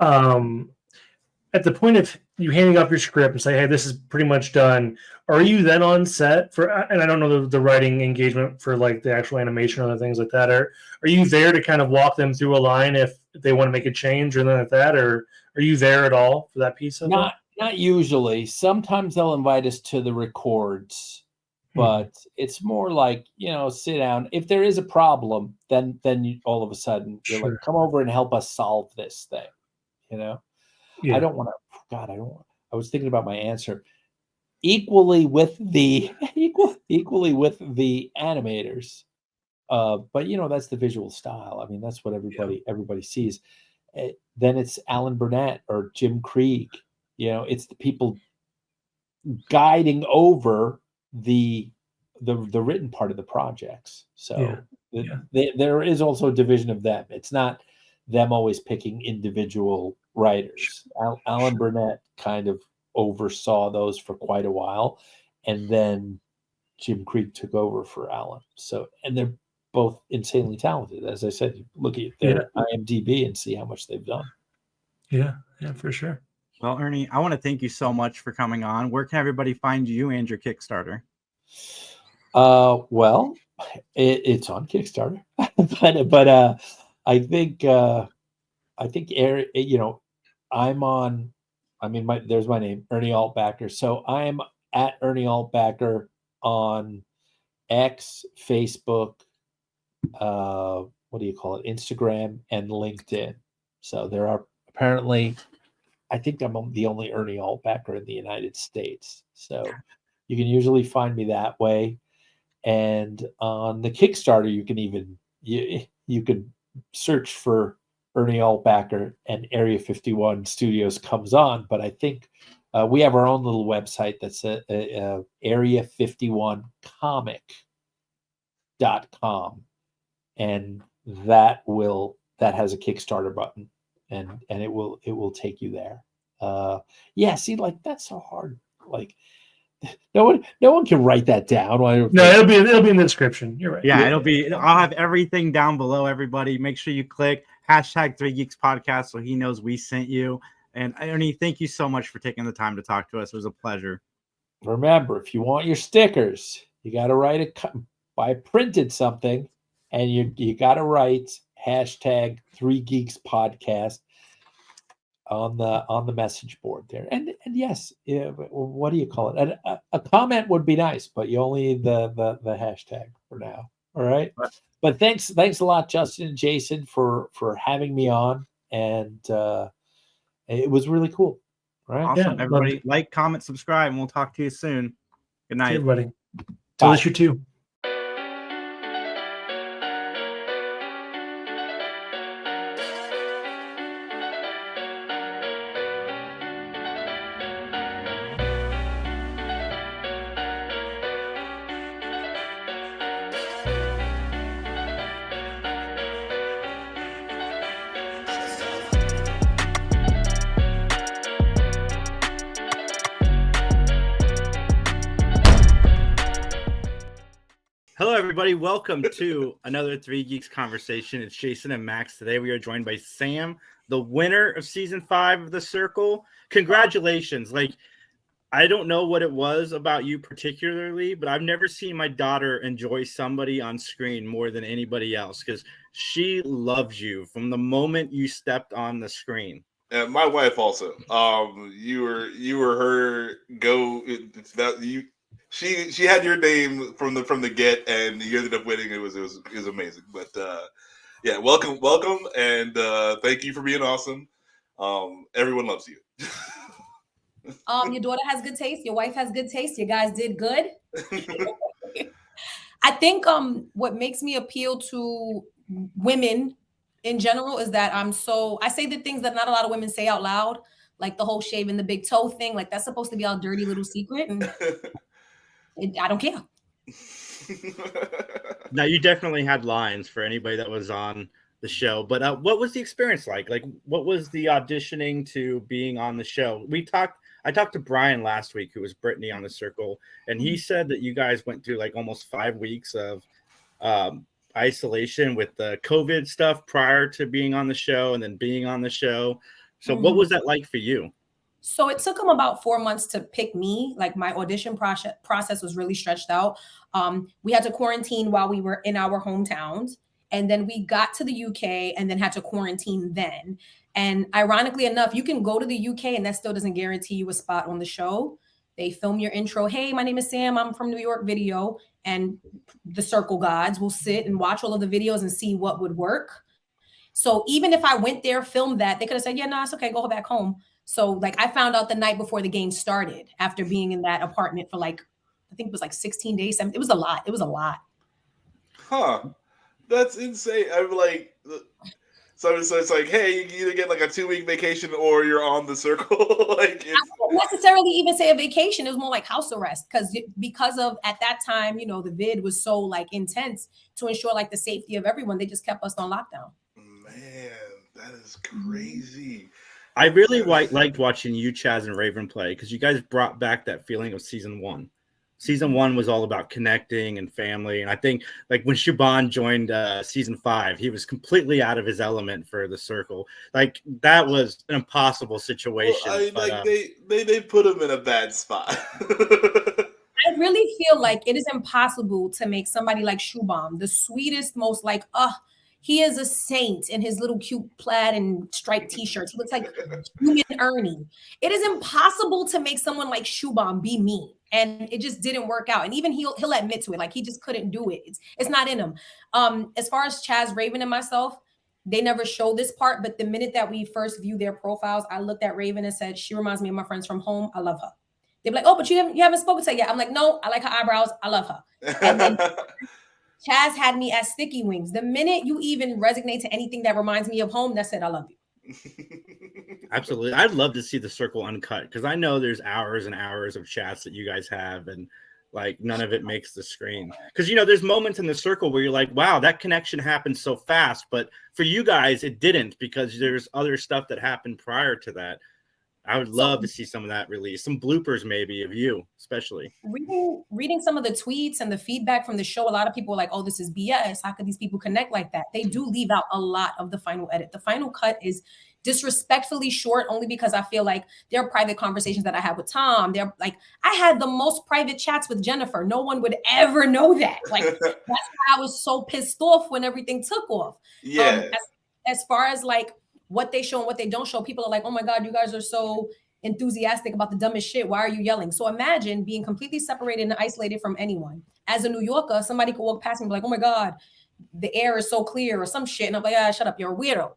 at the point of you handing off your script and say, hey, this is pretty much done, are you then on set for, and I don't know the writing engagement for like the actual animation or things like that, are you there to kind of walk them through a line if they want to make a change or anything like that, or are you there at all for that piece of it? Not usually. Sometimes they'll invite us to the records, but it's more like, sit down. If there is a problem, then all of a sudden you're like, come over and help us solve this thing, Yeah. I don't want to. God, I don't want. I was thinking about my answer. Equally with the animators, but that's the visual style. I mean, that's what everybody sees. Then it's Alan Burnett or Jim Krieg. It's the people guiding over the written part of the projects. So there is also a division of them. It's not them always picking individual writers. Alan Burnett kind of oversaw those for quite a while, and then Jim Krieg took over for Alan. So, and they're both insanely talented. As I said, you look at their IMDb and see how much they've done. Yeah, for sure. Well, Ernie, I want to thank you so much for coming on. Where can everybody find you and your Kickstarter? Well, it's on Kickstarter, but I think I'm on. I mean, there's my name, Ernie Altbacker. So I'm at Ernie Altbacker on X, Facebook, what do you call it, Instagram, and LinkedIn. So there are apparently, I think I'm the only Ernie Altbacker in the United States. So you can usually find me that way. And on the Kickstarter, you can even you can search for Ernie Altbacker and Area 51 Studios comes on. But I think we have our own little website that's area51comic.com, and that has a Kickstarter button, and it will take you there. See, like, that's so hard. Like, no one can write that down. No, it'll be in the description. You're right. Yeah, I'll have everything down below, everybody. Make sure you click #3GeeksPodcast so he knows we sent you. And Ernie, thank you so much for taking the time to talk to us. It was a pleasure. Remember, if you want your stickers, you got to buy printed something, and you got to write #3GeeksPodcast on the message board there. And yes, what do you call it? A comment would be nice, but you only need the hashtag for now. All right. But thanks a lot, Justin and Jason, for having me on, and it was really cool. All right. Awesome. Everybody, like, comment, subscribe, and we'll talk to you soon. Good night, everybody. Tell us your two. Hello, everybody. Welcome to another Three Geeks conversation. It's Jason and Max. Today we are joined by Sam, the winner of season 5 of The Circle. Congratulations. Like, I don't know what it was about you particularly, but I've never seen my daughter enjoy somebody on screen more than anybody else because she loves you from the moment you stepped on the screen. And my wife also. You were her go. She had your name from the get, and you ended up winning. It was amazing. But yeah, welcome, and thank you for being awesome. Everyone loves you. Your daughter has good taste. Your wife has good taste. You guys did good. I think what makes me appeal to women in general is that I say the things that not a lot of women say out loud, like the whole shaving the big toe thing. Like that's supposed to be our dirty little secret, and I don't care. Now, you definitely had lines for anybody that was on the show, but what was the experience like? Like, what was the auditioning to being on the show? I talked to Brian last week, who was Brittany on The Circle, and he said that you guys went through like almost 5 weeks of isolation with the COVID stuff prior to being on the show and then being on the show. So what was that like for you? So it took them about 4 months to pick me. Like my audition process was really stretched out. We had to quarantine while we were in our hometowns. And then we got to the UK and then had to quarantine then. And ironically enough, you can go to the UK and that still doesn't guarantee you a spot on the show. They film your intro. Hey, my name is Sam. I'm from New York video. And the Circle gods will sit and watch all of the videos and see what would work. So even if I went there, filmed that, they could have said, yeah, no, it's okay. Go back home. So like I found out the night before the game started after being in that apartment for like, I think it was like 16 days. It was a lot. It was a lot. Huh. That's insane. I'm like, so it's like, hey, you can either get like a 2-week vacation or you're on The Circle. Like, I don't necessarily even say a vacation. It was more like house arrest because of at that time, the vid was so like intense to ensure like the safety of everyone. They just kept us on lockdown. Man, that is crazy. I really liked watching you, Chaz, and Raven play because you guys brought back that feeling of season 1. Season 1 was all about connecting and family. And I think like when Shaban joined season 5, he was completely out of his element for The Circle. Like that was an impossible situation. Well, they put him in a bad spot. I really feel like it is impossible to make somebody like Shubham, the sweetest, most like, he is a saint in his little cute plaid and striped t-shirts. He looks like human Ernie. It is impossible to make someone like Shubham be me. And it just didn't work out. And even he'll admit to it. Like he just couldn't do it. It's not in him. As far as Chaz, Raven, and myself, they never show this part. But the minute that we first viewed their profiles, I looked at Raven and said, she reminds me of my friends from home. I love her. They'd be like, oh, but you haven't spoken to her yet. I'm like, no, I like her eyebrows. I love her. And then Chaz had me as sticky wings. The minute you even resonate to anything that reminds me of home, that's it. I love you. Absolutely. I'd love to see The Circle uncut because I know there's hours and hours of chats that you guys have and like none of it makes the screen. Because, there's moments in The Circle where you're like, wow, that connection happened so fast. But for you guys, it didn't because there's other stuff that happened prior to that. I would love to see some of that released. Some bloopers maybe of you, especially. Reading some of the tweets and the feedback from the show, a lot of people are like, oh, this is BS. How could these people connect like that? They do leave out a lot of the final edit. The final cut is disrespectfully short only because I feel like there are private conversations that I had with Tom. They're like, I had the most private chats with Jennifer. No one would ever know that. Like, that's why I was so pissed off when everything took off. Yeah. As far as like, what they show and what they don't show, people are like, oh my God, you guys are so enthusiastic about the dumbest shit. Why are you yelling? So imagine being completely separated and isolated from anyone. As a New Yorker, somebody could walk past me and be like, oh my God, the air is so clear or some shit. And I'm like, shut up, you're a weirdo.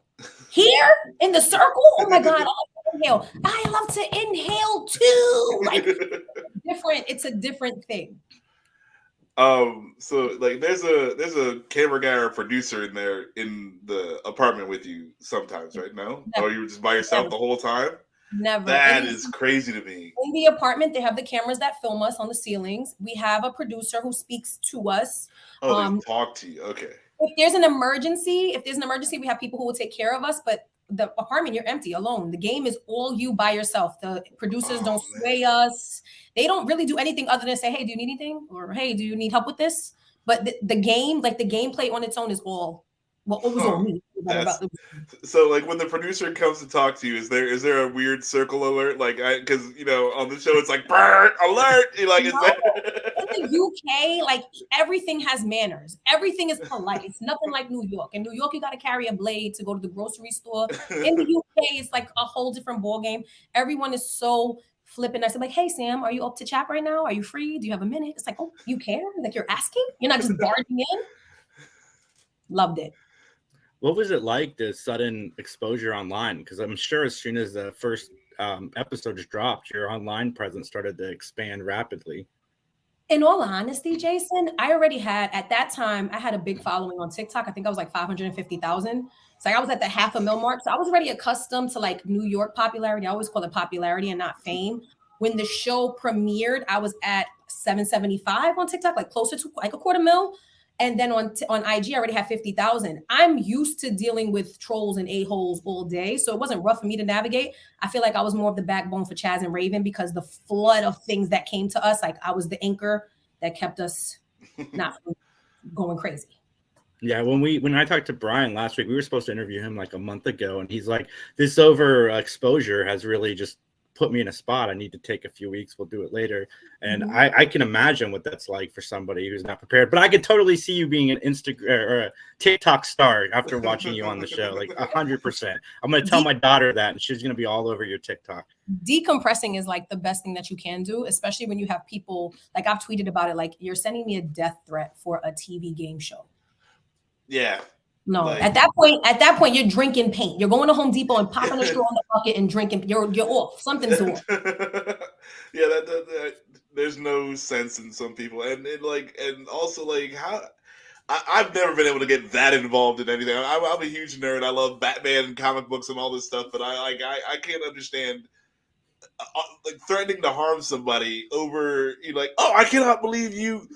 Here in The Circle, oh my God, I love to inhale. I love to inhale too. Like, it's a different thing. So like there's a camera guy or a producer in there in the apartment with you sometimes, right? No? Never. Or you were just by yourself the whole time? Never. That is crazy to me. In the apartment, they have the cameras that film us on the ceilings. We have a producer who speaks to us. Oh, they talk to you. Okay. If there's an emergency, we have people who will take care of us, but the apartment, you're empty, alone. The game is all you by yourself. The producers don't sway us. They don't really do anything other than say, hey, do you need anything? Or hey, do you need help with this? But the game, like the gameplay on its own is all, well, it was all me. So like when the producer comes to talk to you, is there a weird circle alert? Like because on the show it's like burn alert. Like no, in the UK, like everything has manners. Everything is polite. It's nothing like New York. In New York, you got to carry a blade to go to the grocery store. In the UK, it's like a whole different ball game. Everyone is so flipping. I said like, hey Sam, are you up to chat right now? Are you free? Do you have a minute? It's like, oh, you care? Like you're asking? You're not just barging in. Loved it. What was it like, the sudden exposure online? Because I'm sure as soon as the first episodes dropped, your online presence started to expand rapidly. In all honesty, Jason, I already had, at that time, I had a big following on TikTok. I think I was like 550,000. So I was at the 500,000 mark. So I was already accustomed to like New York popularity. I always call it popularity and not fame. When the show premiered, I was at 775 on TikTok, like closer to like 250,000. And then on IG, I already had 50,000. I'm used to dealing with trolls and a-holes all day. So it wasn't rough for me to navigate. I feel like I was more of the backbone for Chaz and Raven because the flood of things that came to us, like I was the anchor that kept us not going crazy. Yeah, when I talked to Brian last week, we were supposed to interview him like a month ago. And he's like, this overexposure has really just put me in a spot. I need to take a few weeks. We'll do it later. And I can imagine what that's like for somebody who's not prepared. But I could totally see you being an Instagram or a TikTok star after watching you on the show, like 100%. I'm going to tell my daughter that, and she's going to be all over your TikTok. Decompressing is like the best thing that you can do, especially when you have people, like I've tweeted about it, like you're sending me a death threat for a TV game show. Yeah. No, like, at that point, you're drinking paint. You're going to Home Depot and popping a straw in the bucket and drinking. You're off. Something's off. Yeah, that there's no sense in some people, and also like how I've never been able to get that involved in anything. I'm a huge nerd. I love Batman and comic books and all this stuff, but I can't understand like threatening to harm somebody over like, oh, I cannot believe you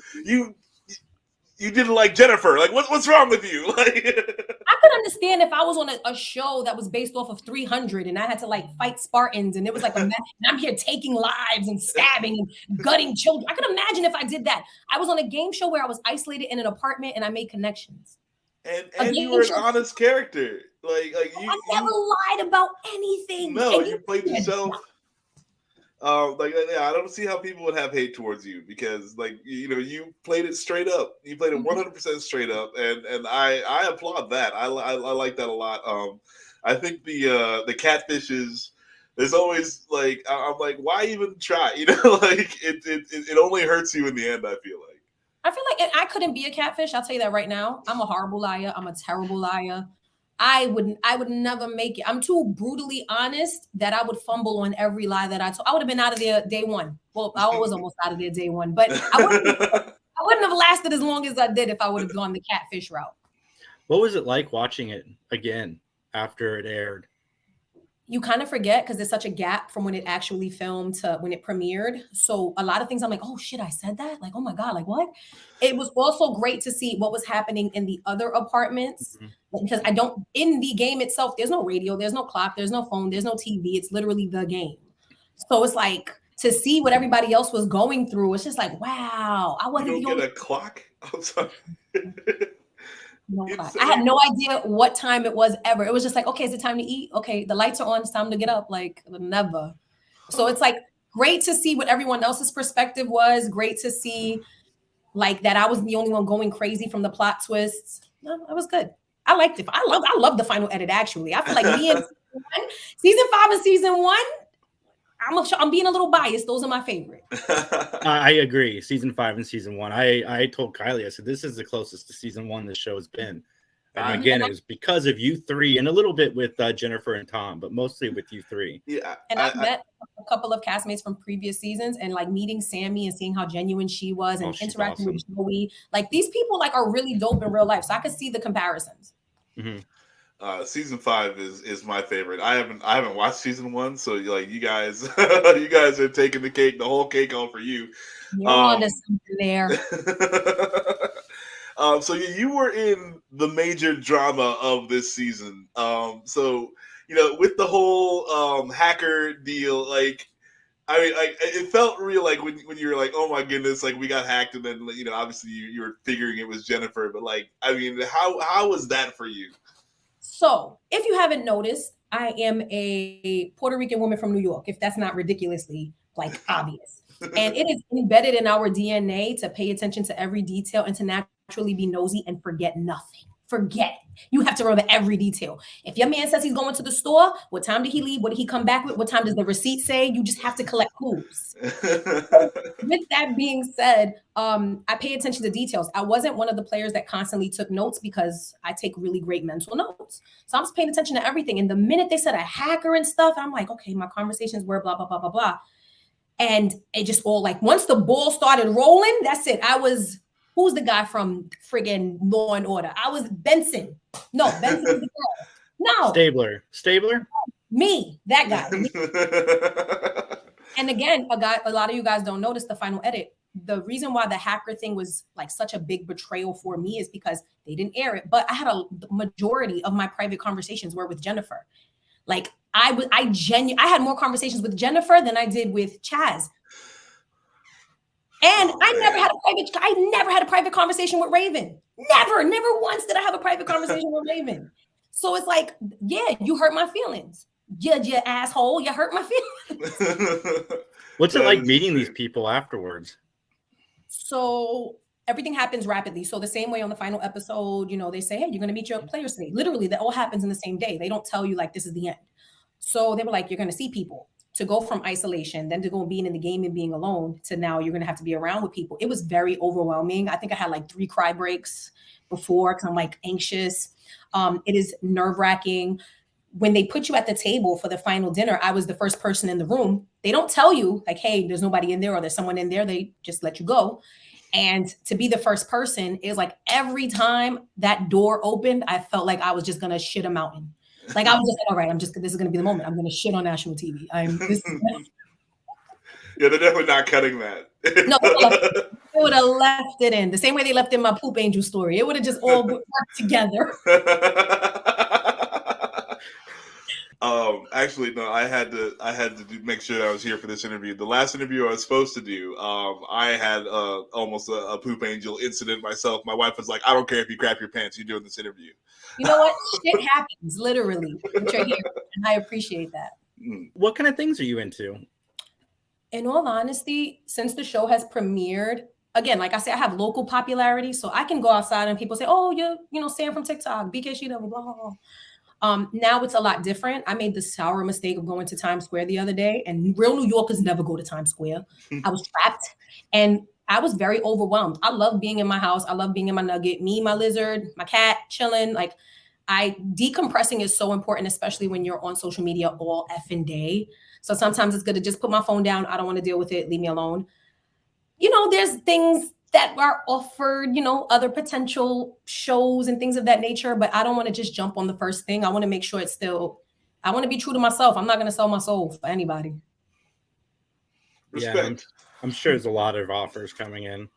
didn't like Jennifer. Like, what's wrong with you? Like, I could understand if I was on a show that was based off of 300 and I had to like fight Spartans and it was like and I'm here taking lives and stabbing and gutting children. I could imagine if I did that. I was on a game show where I was isolated in an apartment and I made connections. And you were an honest character. Like I never lied about anything. No, you played yourself. I don't see how people would have hate towards you because you played it straight up. You played it 100% straight up, and I applaud that. I like that a lot. I think the catfishes. There's always like I'm like, why even try? Like it only hurts you in the end. I feel like I couldn't be a catfish. I'll tell you that right now. I'm a horrible liar. I'm a terrible liar. I would never make it. I'm too brutally honest that I would fumble on every lie that I told. I would have been out of there day one. Well, I was almost out of there day one, but I wouldn't have lasted as long as I did if I would have gone the catfish route. What was it like watching it again after it aired? You kind of forget because there's such a gap from when it actually filmed to when it premiered. So a lot of things I'm like, oh shit, I said that? Like, oh my God, like what? It was also great to see what was happening in the other apartments because in the game itself, there's no radio, there's no clock, there's no phone, there's no TV. It's literally the game. So it's like to see what everybody else was going through. It's just like, wow. I wasn't get a clock. I'm sorry. No, I had no idea what time it was ever. It was just like, okay, is it time to eat? Okay, the lights are on. It's time to get up. Like never. So it's like great to see what everyone else's perspective was. Great to see like that I was the only one going crazy from the plot twists. No, it was good. I liked it. I love the final edit. Actually, I feel like me and season 5 and season 1. I'm being a little biased. Those are my favorite. I agree. Season 5 and season 1. I told Kylie, I said, this is the closest to season 1 this show has been. And again, it was because of you three, and a little bit with Jennifer and Tom, but mostly with you three. Yeah, and I met a couple of castmates from previous seasons, and like meeting Sammy and seeing how genuine she was, and interacting with Joey. Like these people, like are really dope in real life, so I could see the comparisons. Mm-hmm. Season 5 is my favorite. I haven't watched season 1, so like you guys are taking the cake, the whole cake home for you. You're on to something there. So you were in the major drama of this season. So with the whole hacker deal, like I mean, like it felt real, like when you were like, oh my goodness, like we got hacked, and then obviously you were figuring it was Jennifer, but like I mean, how was that for you? So if you haven't noticed, I am a Puerto Rican woman from New York. If that's not ridiculously like obvious. And it is embedded in our DNA to pay attention to every detail and to naturally be nosy and forget nothing. Forget it. You have to remember every detail. If your man says he's going to the store, what time did he leave? What did he come back with? What time does the receipt say? You just have to collect clues. So, with that being said, I pay attention to details. I wasn't one of the players that constantly took notes because I take really great mental notes. So I was paying attention to everything. And the minute they said a hacker and stuff, I'm like, okay, my conversations were blah, blah, blah, blah, blah. And it just all like, once the ball started rolling, that's it. Who's the guy from friggin' Law and Order? I was Benson. No, Benson was the girl. No. Stabler? Me, that guy. And again, a lot of you guys don't notice the final edit. The reason why the hacker thing was like such a big betrayal for me is because they didn't air it. But I had the majority of my private conversations were with Jennifer. Like I had more conversations with Jennifer than I did with Chaz. And I never had a private conversation with Raven. Never once did I have a private conversation with Raven. So it's like, yeah, you hurt my feelings. Yeah, you asshole, you hurt my feelings. What's it like meeting these people afterwards? So everything happens rapidly. So the same way on the final episode, they say, hey, you're going to meet your players today. Literally, that all happens in the same day. They don't tell you like this is the end. So they were like, you're going to see people. To go from isolation, then to go being in the game and being alone, to now you're going to have to be around with people. It was very overwhelming. I think I had like 3 cry breaks before because I'm like anxious. It is nerve-wracking. When they put you at the table for the final dinner, I was the first person in the room. They don't tell you like, hey, there's nobody in there or there's someone in there. They just let you go. And to be the first person is like every time that door opened, I felt like I was just going to shit a mountain. Like I was just like, all right, this is going to be the moment. I'm going to shit on national TV. Yeah, they're definitely not cutting that. No, they would have left it in the same way they left in my Poop Angel story. It would have just all worked together. Actually, no, I had to make sure I was here for this interview. The last interview I was supposed to do, I had almost a Poop Angel incident myself. My wife was like, I don't care if you crap your pants, you're doing this interview. You know what? Shit happens, literally, but you're here, and I appreciate that. What kind of things are you into? In all honesty, since the show has premiered, again, like I said, I have local popularity, so I can go outside and people say, oh, you're Sam from TikTok, BK Sheeta, blah, blah, blah. Now it's a lot different. I made the sour mistake of going to Times Square the other day, and real New Yorkers never go to Times Square. I was trapped, and I was very overwhelmed. I love being in my house. I love being in my nugget. Me, my lizard, my cat, chilling. Like, decompressing is so important, especially when you're on social media all effing day. So sometimes it's good to just put my phone down. I don't want to deal with it. Leave me alone. There's things that are offered, other potential shows and things of that nature, but I don't want to just jump on the first thing. I want to make sure I want to be true to myself. I'm not going to sell my soul for anybody. Respect. Yeah, I'm sure there's a lot of offers coming in.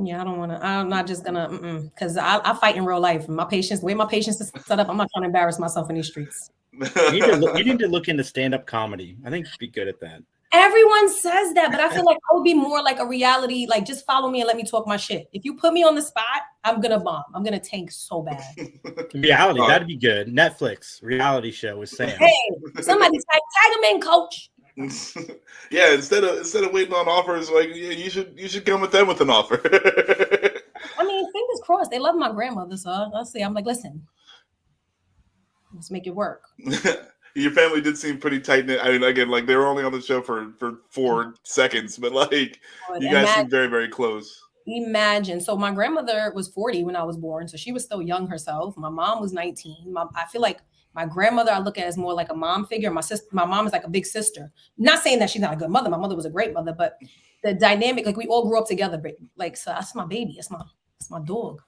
Yeah, I'm not just going to, because I fight in real life. The way my patience is set up, I'm not trying to embarrass myself in these streets. You need to look into stand-up comedy. I think you'd be good at that. Everyone says that, but I feel like I would be more like a reality, like just follow me and let me talk my shit. If you put me on the spot, I'm going to bomb. I'm going to tank so bad. Reality, that'd be good. Netflix, reality show with Sam. Hey, somebody tag him in, coach. Yeah, instead of waiting on offers, like you should come with them with an offer. I mean, fingers crossed. They love my grandmother, so let's see. I'm like, listen, let's make it work. Your family did seem pretty tight knit. I mean, again, like they were only on the show for 4 seconds, but like you guys seem very, very close. Imagine. So my grandmother was 40 when I was born, so she was still young herself. My mom was 19. I feel like my grandmother I look at as more like a mom figure. My mom is like a big sister. Not saying that she's not a good mother. My mother was a great mother, but the dynamic, like we all grew up together. But like, so that's my baby. That's my dog.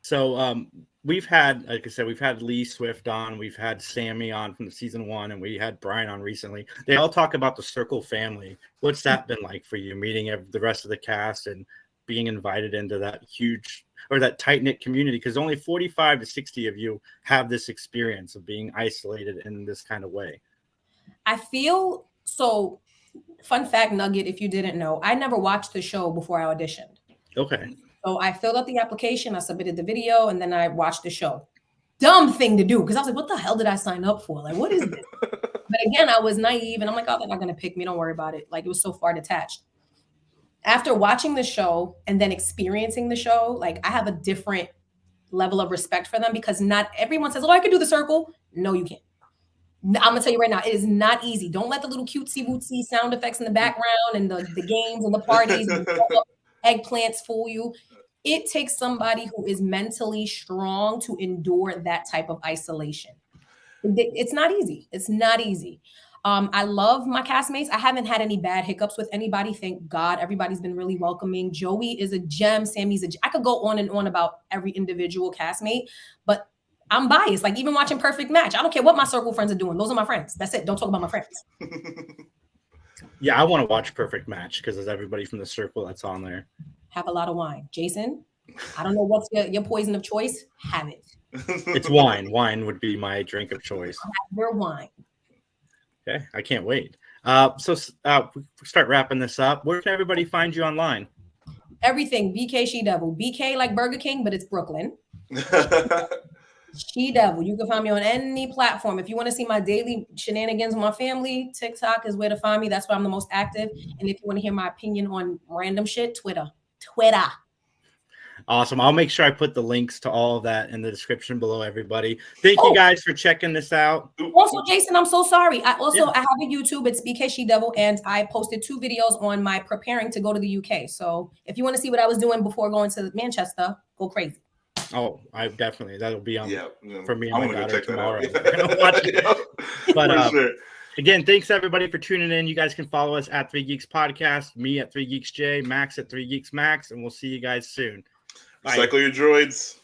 So we've had, like I said, we've had Lee Swift on, we've had Sammy on from the season 1, and we had Brian on recently. They all talk about the Circle family. What's that been like for you, meeting the rest of the cast and being invited into that huge or that tight-knit community? Because only 45 to 60 of you have this experience of being isolated in this kind of way. I feel so. Fun fact nugget, if you didn't know, I never watched the show before I auditioned. Okay. So I filled out the application, I submitted the video, and then I watched the show. Dumb thing to do, because I was like, what the hell did I sign up for? Like, what is this? But again, I was naive, and I'm like, oh, they're not going to pick me. Don't worry about it. Like, it was so far detached. After watching the show and then experiencing the show, like, I have a different level of respect for them, because not everyone says, oh, I could do the circle. No, you can't. I'm going to tell you right now, it is not easy. Don't let the little cutesy wootsy sound effects in the background and the games and the parties and the eggplants fool you. It takes somebody who is mentally strong to endure that type of isolation. It's not easy. It's not easy. I love my castmates. I haven't had any bad hiccups with anybody. Thank God. Everybody's been really welcoming. Joey is a gem. Sammy's a gem. I could go on and on about every individual castmate, but I'm biased. Like, even watching Perfect Match, I don't care what my circle friends are doing. Those are my friends. That's it. Don't talk about my friends. Yeah, I want to watch Perfect Match because there's everybody from the circle that's on there. Have a lot of wine. Jason, I don't know what's your poison of choice. Have it. It's wine. Wine would be my drink of choice. Have your wine. Okay, I can't wait. So we start wrapping this up. Where can everybody find you online? Everything. BK She Devil. BK like Burger King, but it's Brooklyn. She Devil. You can find me on any platform. If you want to see my daily shenanigans with my family, TikTok is where to find me. That's where I'm the most active. And if you want to hear my opinion on random shit, Twitter. Awesome. I'll make sure I put the links to all of that in the description below, everybody. Thank you guys for checking this out. Also, Jason, I'm so sorry. I have a YouTube. It's BK She Devil, and I posted 2 videos on my preparing to go to the UK. So if you want to see what I was doing before going to Manchester, go crazy. Oh, that'll be on for me and I'm my gonna daughter check tomorrow. That out. But sure. Again, thanks everybody for tuning in. You guys can follow us at 3 Geeks Podcast, me at 3 Geeks J, Max at 3 Geeks Max, and we'll see you guys soon. Bye. Cycle your droids.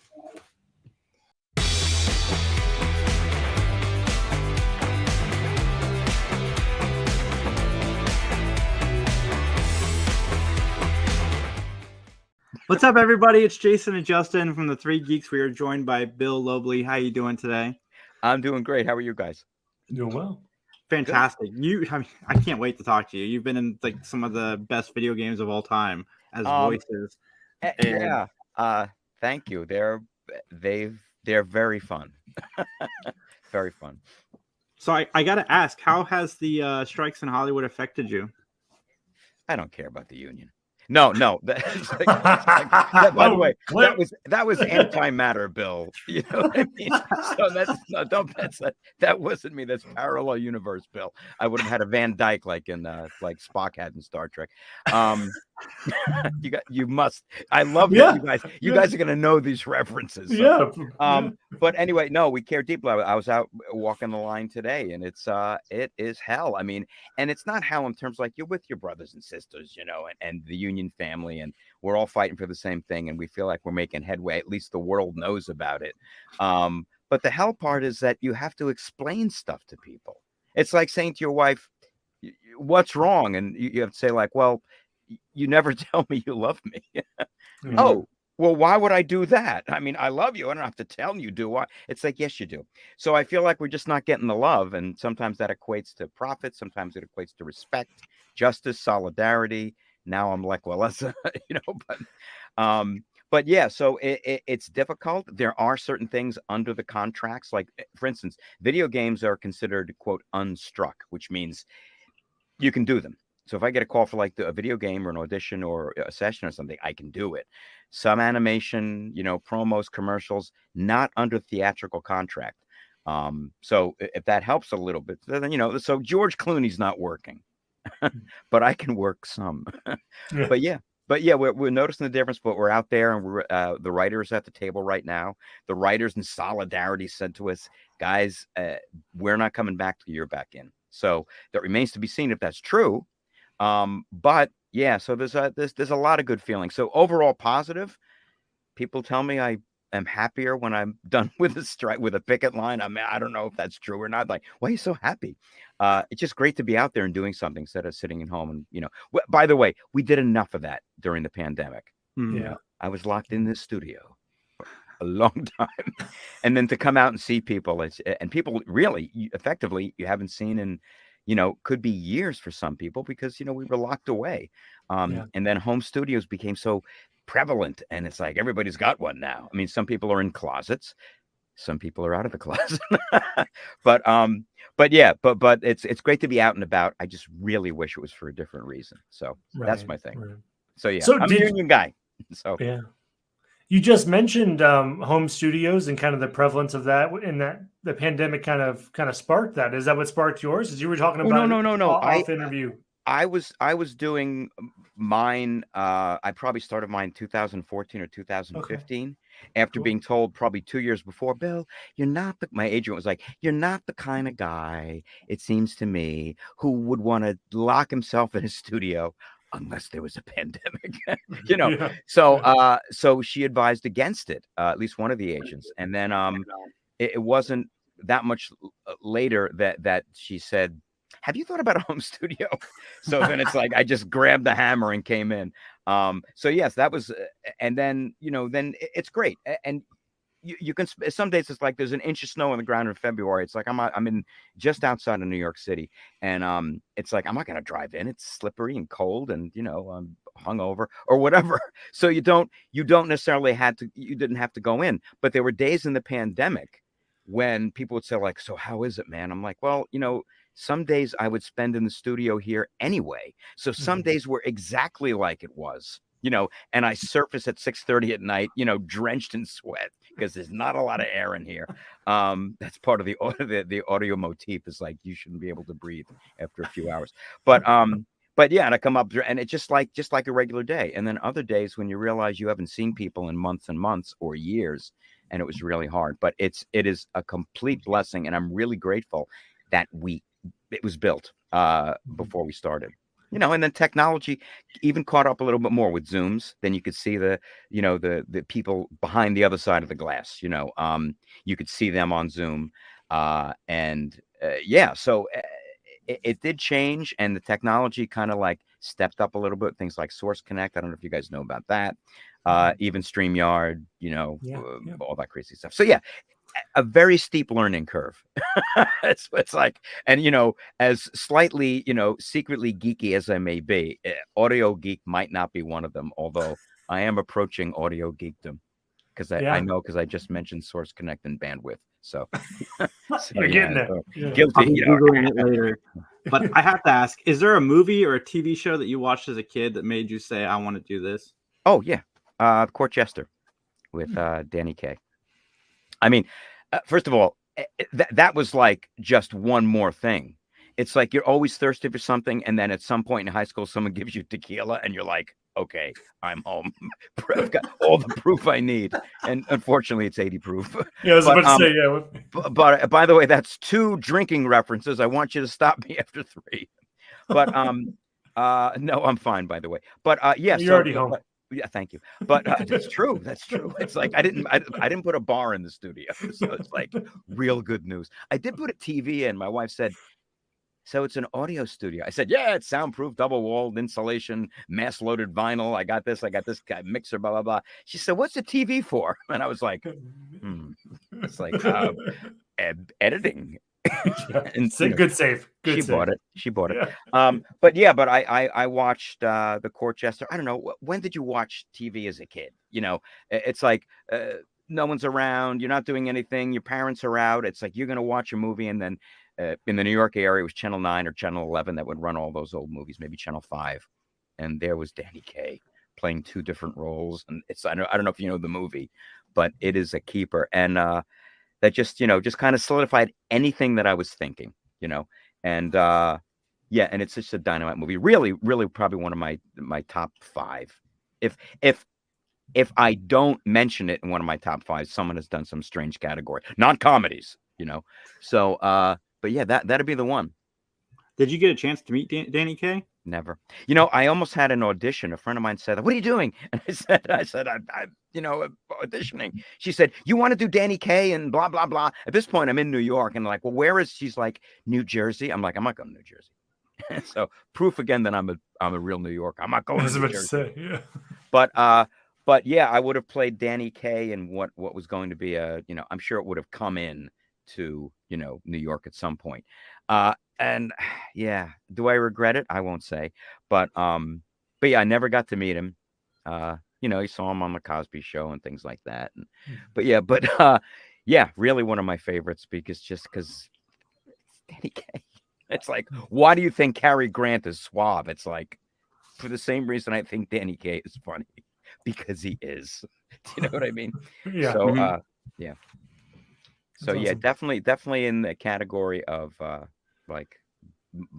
What's up, everybody? It's Jason and Justin from the 3 Geeks. We are joined by Bill Lobley. How you doing today? I'm doing great. How are you guys? Doing well. Fantastic. I can't wait to talk to you. You've been in like some of the best video games of all time as voices. Yeah. Thank you. They're very fun. Very fun. So I got to ask, how has the strikes in Hollywood affected you? I don't care about the union. No. By the way, that was antimatter, Bill. You know what I mean? So that wasn't me. That's parallel universe, Bill. I would have had a Van Dyke like Spock had in Star Trek. You must. I love that you guys. You guys are gonna know these references. So. But anyway, no, we care deeply. I was out walking the line today, and it is hell. I mean, and it's not hell in terms like you're with your brothers and sisters, you know, and the union family, and we're all fighting for the same thing, and we feel like we're making headway. At least the world knows about it. But the hell part is that you have to explain stuff to people. It's like saying to your wife, "What's wrong?" And you have to say like, "Well, you never tell me you love me." Mm-hmm. Oh, well, why would I do that? I mean, I love you. I don't have to tell you, do I? It's like, yes, you do. So I feel like we're just not getting the love. And sometimes that equates to profit. Sometimes it equates to respect, justice, solidarity. Now I'm like, well, that's, but yeah, so it's difficult. There are certain things under the contracts. Like, for instance, video games are considered, quote, unstruck, which means you can do them. So if I get a call for like a video game or an audition or a session or something, I can do it. Some animation, promos, commercials, not under theatrical contract. So if that helps a little bit, then, so George Clooney's not working, but I can work some. But yeah, but yeah, we're noticing the difference. But we're out there, and we're the writers at the table right now. The writers in solidarity said to us, guys, we're not coming back till you're back in. So that remains to be seen if that's true. But yeah, so there's a lot of good feelings. So overall positive. People tell me I am happier when I'm done with a strike, with a picket line. I mean, I don't know if that's true or not. Like, why are you so happy? It's just great to be out there and doing something instead of sitting at home. And, by the way, we did enough of that during the pandemic. Yeah. I was locked in this studio for a long time. And then to come out and see people, and people really effectively you haven't seen in, could be years for some people because, we were locked away. And then home studios became so prevalent, and it's like everybody's got one now. I mean, some people are in closets, some people are out of the closet. but it's great to be out and about. I just really wish it was for a different reason. So that's my thing. Right. So yeah, I'm a union guy. So yeah. You just mentioned home studios and kind of the prevalence of that, and that the pandemic kind of sparked that. Is that what sparked yours? As you were talking about no. Off interview. I was doing mine. I probably started mine in 2014 or 2015 after being told probably 2 years before, Bill, my agent was like, you're not the kind of guy, it seems to me, who would want to lock himself in his studio unless there was a pandemic, So she advised against it, at least one of the agents. And then it wasn't that much later that she said, have you thought about a home studio? So then it's like I just grabbed the hammer and came in. So yes, that was, and then then it's great. And you can, some days it's like there's an inch of snow on the ground in February. It's like I'm in just outside of New York City, and it's like I'm not gonna drive in. It's slippery and cold, and I'm hungover or whatever. So you didn't have to go in. But there were days in the pandemic when people would say like, so how is it, man? I'm like, well, some days I would spend in the studio here anyway. So some days were exactly like it was, and I surface at 6:30 at night, drenched in sweat because there's not a lot of air in here. That's part of the audio motif is like, you shouldn't be able to breathe after a few hours. But yeah, and I come up and it's just like a regular day. And then other days when you realize you haven't seen people in months and months or years, and it was really hard, but it is a complete blessing. And I'm really grateful that it was built before we started, and then technology even caught up a little bit more with Zooms. Then you could see the people behind the other side of the glass, you could see them on Zoom. So it did change, and the technology kind of like stepped up a little bit. Things like Source Connect. I don't know if you guys know about that. Even StreamYard, all that crazy stuff. So yeah, a very steep learning curve. it's like, and as slightly, secretly geeky as I may be, audio geek might not be one of them, although I am approaching audio geekdom because I know, because I just mentioned Source Connect and bandwidth. So, you're getting it. Guilty. I'll be Googling it later. But I have to ask, is there a movie or a TV show that you watched as a kid that made you say, I want to do this? Oh yeah. Court Jester with Danny Kaye. I mean, first of all, that was like just one more thing. It's like you're always thirsty for something, and then at some point in high school, someone gives you tequila, and you're like, okay, I'm home. I've got all the proof I need. And unfortunately, it's 80 proof. Yeah, I was about to say, yeah. But by the way, that's 2 drinking references. I want you to stop me after 3. But no, I'm fine, by the way. But yeah, you're already home. Yeah, thank you. But that's true. That's true. It's like I didn't put a bar in the studio, so it's like real good news. I did put a TV in. My wife said, "So it's an audio studio." I said, "Yeah, it's soundproof, double-walled, insulation, mass-loaded vinyl. I got this guy mixer, blah blah blah." She said, "What's the TV for?" And I was like, "It's like editing." And good save. She bought it. Yeah. But I watched the Court Jester. I don't know, when did you watch TV as a kid? It's like no one's around, you're not doing anything, your parents are out. It's like you're gonna watch a movie, and then in the New York area it was Channel 9 or Channel 11 that would run all those old movies, maybe Channel 5, and there was Danny Kaye playing 2 different roles. And I don't know if you know the movie, but it is a keeper. And that just kind of solidified anything that I was thinking, and and it's just a dynamite movie. Really, really probably one of my top 5 if I don't mention it in one of my top 5, someone has done some strange category, not comedies, So, but yeah, that'd be the one. Did you get a chance to meet Danny Kaye? Never. I almost had an audition. A friend of mine said, "What are you doing?" And I said, I'm auditioning. She said, "You want to do Danny Kaye and blah blah blah." At this point, I'm in New York, and like, "Well, where is?" She's like, "New Jersey." I'm like, "I'm not going to New Jersey." So proof again that I'm a real New Yorker. I'm not going to New Jersey. Say, yeah. But yeah, I would have played Danny Kaye in what was going to be I'm sure it would have come in to New York at some point. And yeah, do I regret it? I won't say, but yeah, I never got to meet him. You saw him on the Cosby Show and things like that. But yeah, really one of my favorites because Danny Kaye. It's like, why do you think Cary Grant is suave? It's like for the same reason I think Danny Kaye is funny, because he is. Do you know what I mean? Yeah. So That's So yeah, awesome. definitely in the category of like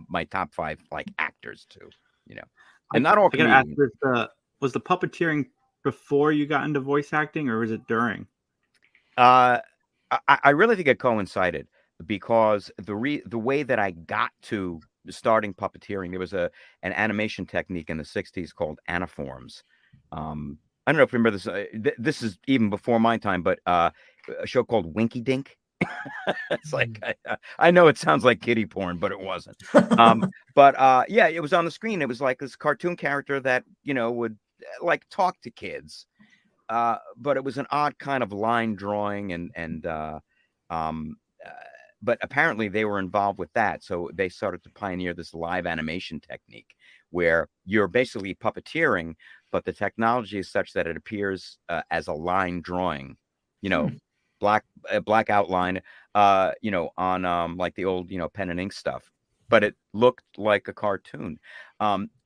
my top 5 like actors too, and not all. I gotta ask this: was the puppeteering before you got into voice acting, or was it during? I really think it coincided because the way that I got to starting puppeteering, there was an animation technique in the 60s called anaforms. I don't know if you remember this. This is even before my time, but a show called Winky Dink. It's like I know it sounds like kiddie porn, but it wasn't. But yeah, it was on the screen. It was like this cartoon character that would like talk to kids, but it was an odd kind of line drawing, but apparently they were involved with that, so they started to pioneer this live animation technique where you're basically puppeteering, but the technology is such that it appears as a line drawing, black outline, on like the old, pen and ink stuff, but it looked like a cartoon.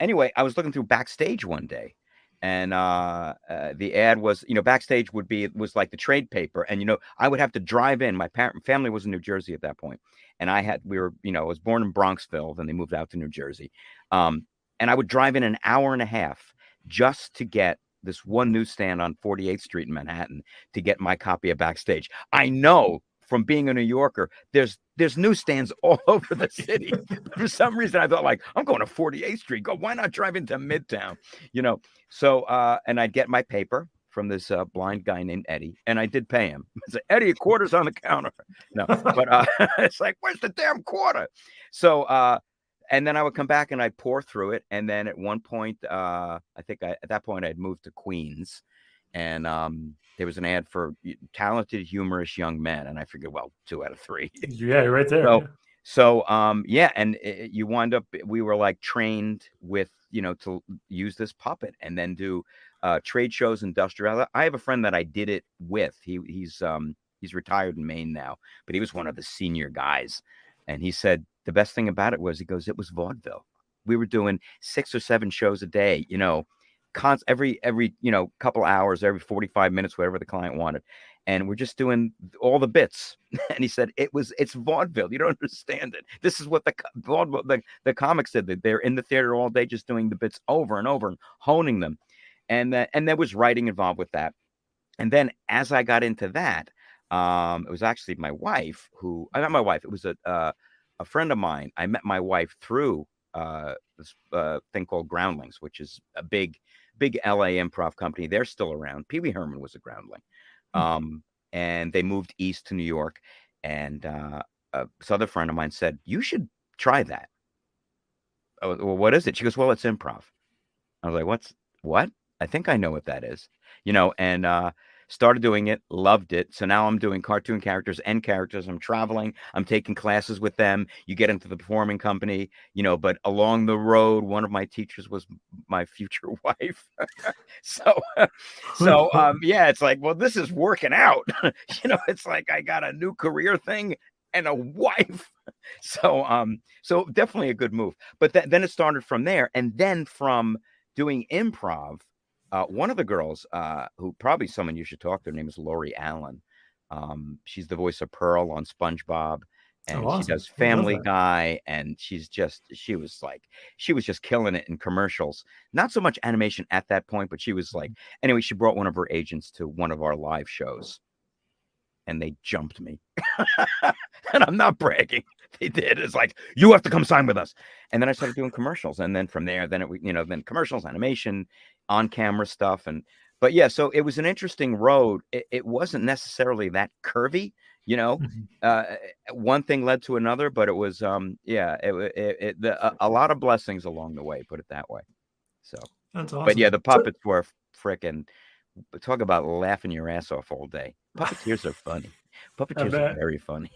Anyway, I was looking through Backstage one day, and the ad was, Backstage was like the trade paper, and I would have to drive in. My family was in New Jersey at that point, and I was born in Bronxville, then they moved out to New Jersey, and I would drive in an hour and a half just to get this one newsstand on 48th Street in Manhattan to get my copy of Backstage. I know from being a New Yorker, there's newsstands all over the city. For some reason, I thought, like, I'm going to 48th Street. Why not drive into Midtown? So and I'd get my paper from this blind guy named Eddie, and I did pay him. I said, "Eddie, a quarter's on the counter." No, but it's like, where's the damn quarter? So and then I would come back and I'd pour through it. And then at one point, I think at that point I'd moved to Queens, and there was an ad for talented, humorous young men. And I figured, well, 2 out of 3. Yeah, right there. So yeah. And you wind up, we were like trained with, to use this puppet and then do trade shows, industrial. I have a friend that I did it with. He's retired in Maine now, but he was one of the senior guys. And he said, the best thing about it was, he goes, it was vaudeville. We were doing 6 or 7 shows a day, every couple hours, every 45 minutes, whatever the client wanted. And we're just doing all the bits. And he said, it's vaudeville. You don't understand it. This is what the comics did. They're in the theater all day, just doing the bits over and over and honing them. And there was writing involved with that. And then as I got into that, it was actually my wife I met my wife. It was a friend of mine. I met my wife through this thing called Groundlings, which is a big LA improv company. They're still around. Pee Wee Herman was a groundling. And they moved east to New York. And this other friend of mine said, you should try that. Oh, well, what is it? She goes, well, it's improv. I was like, what? I think I know what that is. And started doing it, loved it. So now I'm doing cartoon characters and characters. I'm traveling. I'm taking classes with them. You get into the performing company, but along the road, one of my teachers was my future wife. So yeah, it's like, well, this is working out. It's like I got a new career thing and a wife. So definitely a good move. But then it started from there. And then from doing improv, one of the girls, who probably someone you should talk to, her name is Lori Allen. She's the voice of Pearl on SpongeBob. and awesome. she does Family Guy, and she was just killing it in commercials. Not so much animation at that point, but she was like, anyway, she brought one of her agents to one of our live shows, and they jumped me. And I'm not bragging. They did. It's like, you have to come sign with us. And then I started doing commercials, and then from there, then then commercials, animation, on camera stuff, but yeah, so it was an interesting road. It wasn't necessarily that curvy. One thing led to another, but it was a lot of blessings along the way, put it that way. So that's awesome. But yeah, the puppets were frickin', talk about laughing your ass off all day. Puppeteers are funny. Puppeteers are very funny.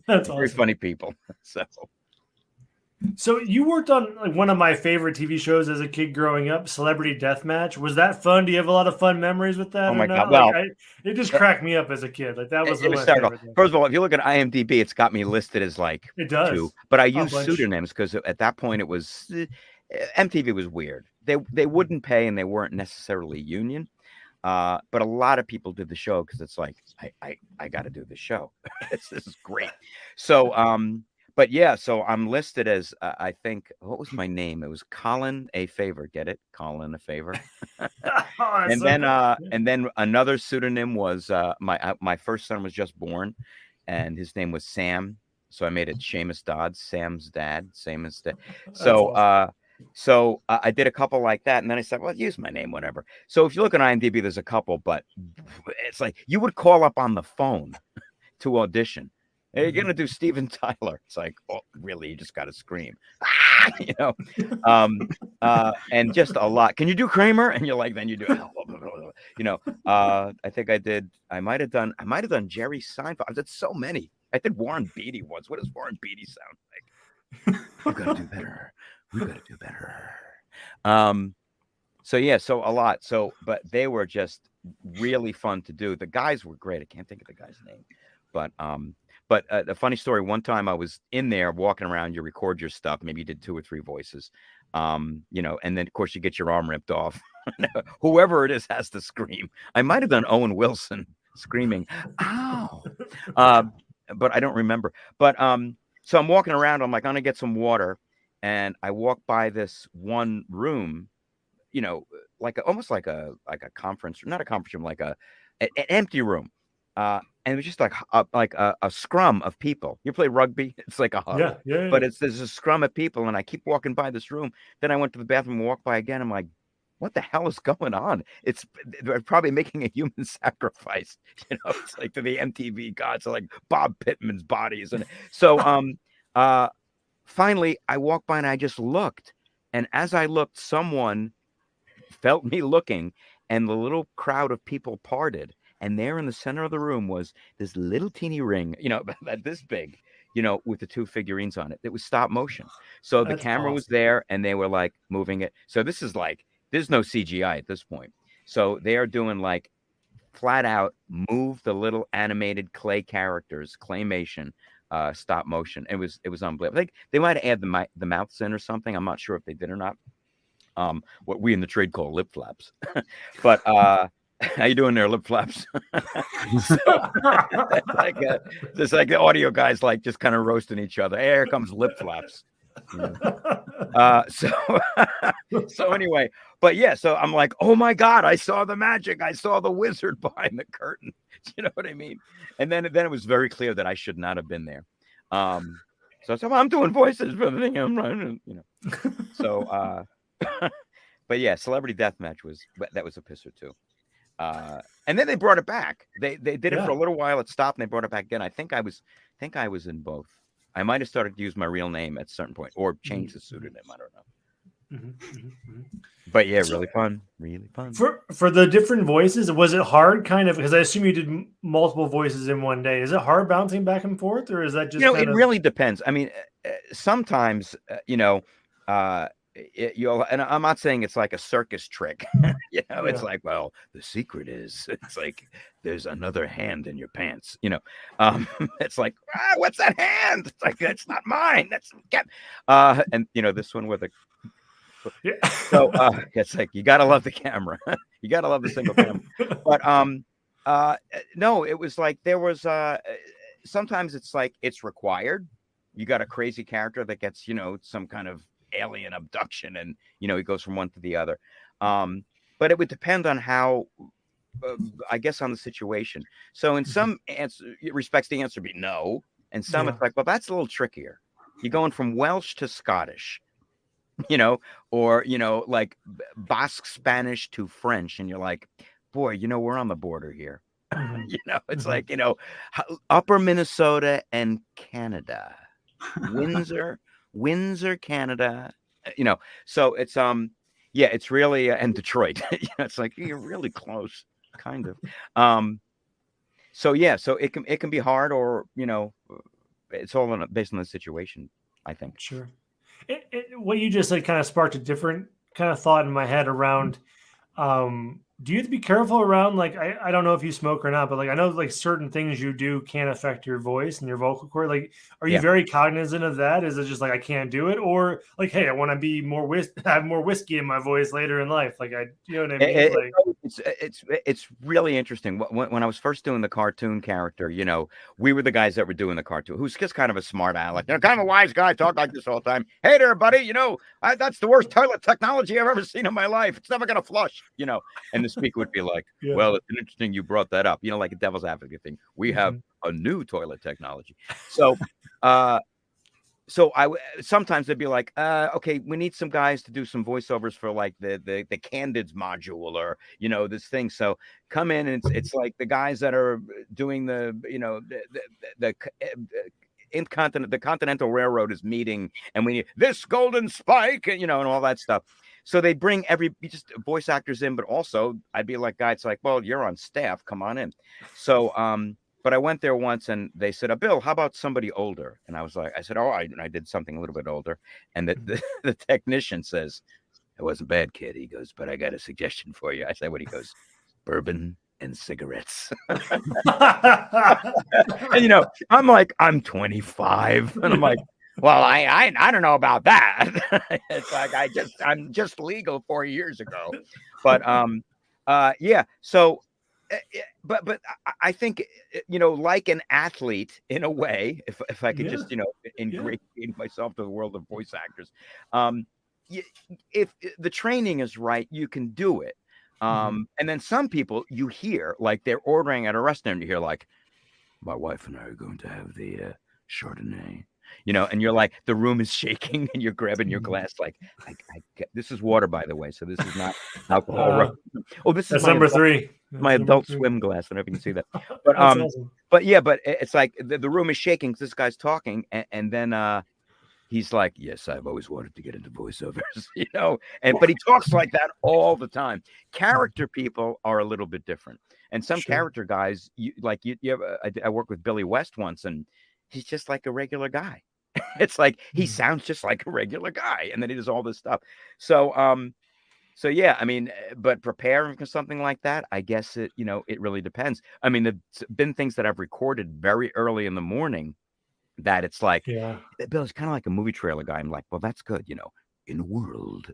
That's very awesome. funny people. So you worked on like one of my favorite TV shows as a kid growing up, Celebrity Deathmatch. Was that fun? Do you have a lot of fun memories with that? Oh my God! Well, it just cracked me up as a kid. Like that was my favorite thing. First of all, if you look at IMDb, it's got me listed as like it does. 2, but I use pseudonyms because at that point it was MTV was weird. They wouldn't pay, and they weren't necessarily union. But a lot of people did the show because it's like I got to do the show. This is great. So but yeah, so I'm listed as I think, what was my name? It was Colin A. Favor. Get it? Colin A. Favor. And then another pseudonym was my first son was just born, and his name was Sam. So I made it Seamus Dodd, Sam's dad, Seamus dad. So awesome. So I did a couple like that, and then I said, well, use my name, whatever. So if you look at IMDb, there's a couple, but it's like you would call up on the phone to audition. Hey, you're gonna do Steven Tyler. It's like, oh, really? You just got to scream, and just a lot. Can you do Kramer? And you're like, then you do, I think I might have done Jerry Seinfeld. I did so many. I did Warren Beatty once. What does Warren Beatty sound like? You got to do better. We got to do better. So yeah, so a lot. So, but they were just really fun to do. The guys were great. I can't think of the guy's name, but the funny story, one time I was in there walking around, you record your stuff, maybe you did 2 or 3 voices, and then of course you get your arm ripped off. Whoever it is has to scream. I might have done Owen Wilson screaming, ow. But I don't remember. But so I'm walking around, I'm like, I'm gonna get some water, and I walk by this one room, almost like a conference, not a conference room, like an empty room. And it was just like a scrum of people. You play rugby, it's like a huddle. Yeah. But there's a scrum of people, and I keep walking by this room. Then I went to the bathroom and walked by again. I'm like, what the hell is going on? They're probably making a human sacrifice. It's like to the MTV gods, like Bob Pittman's bodies. And so finally I walked by and I just looked. And as I looked, someone felt me looking, and the little crowd of people parted. And there in the center of the room was this little teeny ring, this big, with the 2 figurines on it. It was stop motion. So the camera was there, and they were like moving it. So this is like, there's no CGI at this point. So they are doing like flat out move the little animated clay characters, claymation, stop motion. It was unbelievable. I think they might have added the mouths in or something. I'm not sure if they did or not. What we in the trade call lip flaps. But how you doing there, lip flaps? It's like the audio guys like just kind of roasting each other. Hey, here comes lip flaps. So anyway, but yeah, so I'm like, oh my God, I saw the magic. I saw the wizard behind the curtain. You know what I mean? And then it was very clear that I should not have been there. So I said, well, I'm doing voices for the thing. I'm running, So, but yeah, Celebrity Deathmatch was a pisser too. And then they brought it back. They did it for a little while. It stopped, and they brought it back again. I think I was in both. I might have started to use my real name at a certain point, or change the pseudonym. I don't know. But yeah, really fun. For the different voices, was it hard? Kind of, because I assume you did multiple voices in one day. Is it hard bouncing back and forth, or is that just? It really depends. I mean, sometimes and I'm not saying it's like a circus trick. It's like, well, the secret is, it's like there's another hand in your pants. It's like, what's that hand? It's like, that's not mine. That's and this one with a. So it's like you gotta love the camera. You gotta love the single camera. But no, it was like there was sometimes it's like it's required. You got a crazy character that gets, some kind of alien abduction, and he goes from one to the other. But it would depend on how, I guess, on the situation. So in some respects, the answer would be no, and some it's like, well, that's a little trickier. You're going from Welsh to Scottish, or like Basque Spanish to French, and you're like, boy, we're on the border here. It's like, upper Minnesota and Canada, Windsor, Canada, so it's, it's really, and Detroit, it's like, you're really close, kind of. So it can be hard, or, it's all based on the situation, I think. Sure. What you just said kind of sparked a different kind of thought in my head around, do you have to be careful around, like, I don't know if you smoke or not, but like, I know like certain things you do can affect your voice and your vocal cord. Like, are you very cognizant of that? Is it just like, I can't do it? Or like, hey, I want to be have more whiskey in my voice later in life. Like, you know what I mean? It's really interesting. When I was first doing the cartoon character, we were the guys that were doing the cartoon, who's just kind of a smart aleck, kind of a wise guy, talk like this all the time. Hey there, buddy, that's the worst toilet technology I've ever seen in my life. It's never going to flush, and the speaker would be like, well, it's interesting you brought that up, like a devil's advocate thing. We have a new toilet technology. So sometimes they'd be like, okay, we need some guys to do some voiceovers for like the Candids module, or this thing. So come in, and it's like the guys that are doing the the Continental Railroad is meeting, and we need this golden spike, and all that stuff. So they bring just voice actors in, but also I'd be like, guys, like, well, you're on staff, come on in. So, but I went there once, and they said, Bill, how about somebody older? And I said, oh, I did something a little bit older. And the technician says, it wasn't bad, kid. He goes, but I got a suggestion for you. I said, what? He goes, bourbon and cigarettes. And, I'm like, I'm 25. And I'm like, well, I don't know about that. It's like, I'm just legal 4 years ago. But, so, but I think, like an athlete in a way, if I could just, ingratiate myself to the world of voice actors, if the training is right, you can do it. And then some people you hear, like they're ordering at a restaurant, you hear like, my wife and I are going to have the Chardonnay, and you're like, the room is shaking, and you're grabbing your glass, like, this is water, by the way, so this is not alcohol. This is number 3. My adult swim glass. I don't know if you can see that. But awesome. But it's like the room is shaking. This guy's talking, and then he's like, yes, I've always wanted to get into voiceovers, but he talks like that all the time. Character people are a little bit different, and some character guys, I worked with Billy West once, and he's just like a regular guy. It's like he sounds just like a regular guy, and then he does all this stuff. So yeah, I mean, but preparing for something like that, I guess it really depends. I mean, there's been things that I've recorded very early in the morning that it's like, Bill, it's kind of like a movie trailer guy. I'm like, well, that's good, in the world,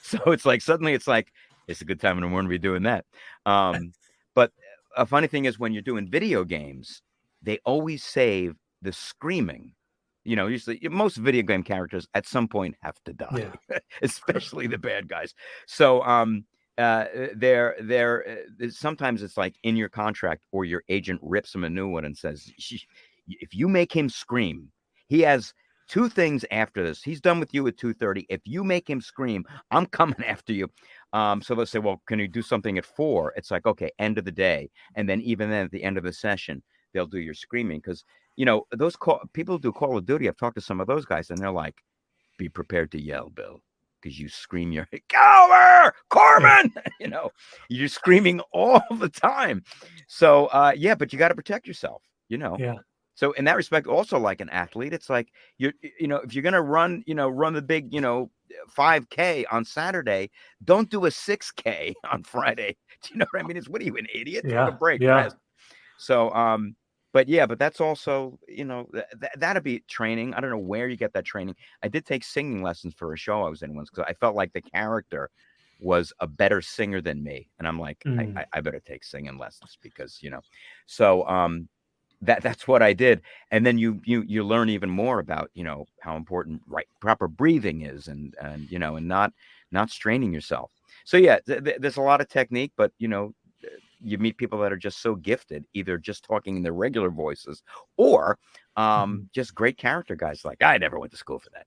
So it's like, suddenly it's like, it's a good time in the morning to be doing that. But a funny thing is, when you're doing video games, they always save the screaming. Usually most video game characters at some point have to die, especially the bad guys. So sometimes it's like in your contract, or your agent rips him a new one and says, if you make him scream, he has 2 things after this. He's done with you at 2:30. If you make him scream, I'm coming after you. So let's say, well, can you do something at 4? It's like, okay, end of the day. And then even then at the end of the session, they'll do your screaming. Because, those people who do Call of Duty, I've talked to some of those guys, and they're like, be prepared to yell, Bill, because you scream your, get over, Corbin! You're screaming all the time. So, but you got to protect yourself, Yeah. So in that respect, also like an athlete, it's like if you're gonna run the big 5K on Saturday, don't do a 6K on Friday. Do you know what I mean? It's, what are you, an idiot? Yeah. Take a break. Yeah. Rest. So but that's also that'd be training. I don't know where you get that training. I did take singing lessons for a show I was in once, because I felt like the character was a better singer than me, and I'm like, I better take singing lessons, because so. that's what I did. And then you learn even more about, how important proper breathing is, and and not straining yourself. So yeah, there's a lot of technique, but you meet people that are just so gifted, either just talking in their regular voices or just great character guys. Like, I never went to school for that.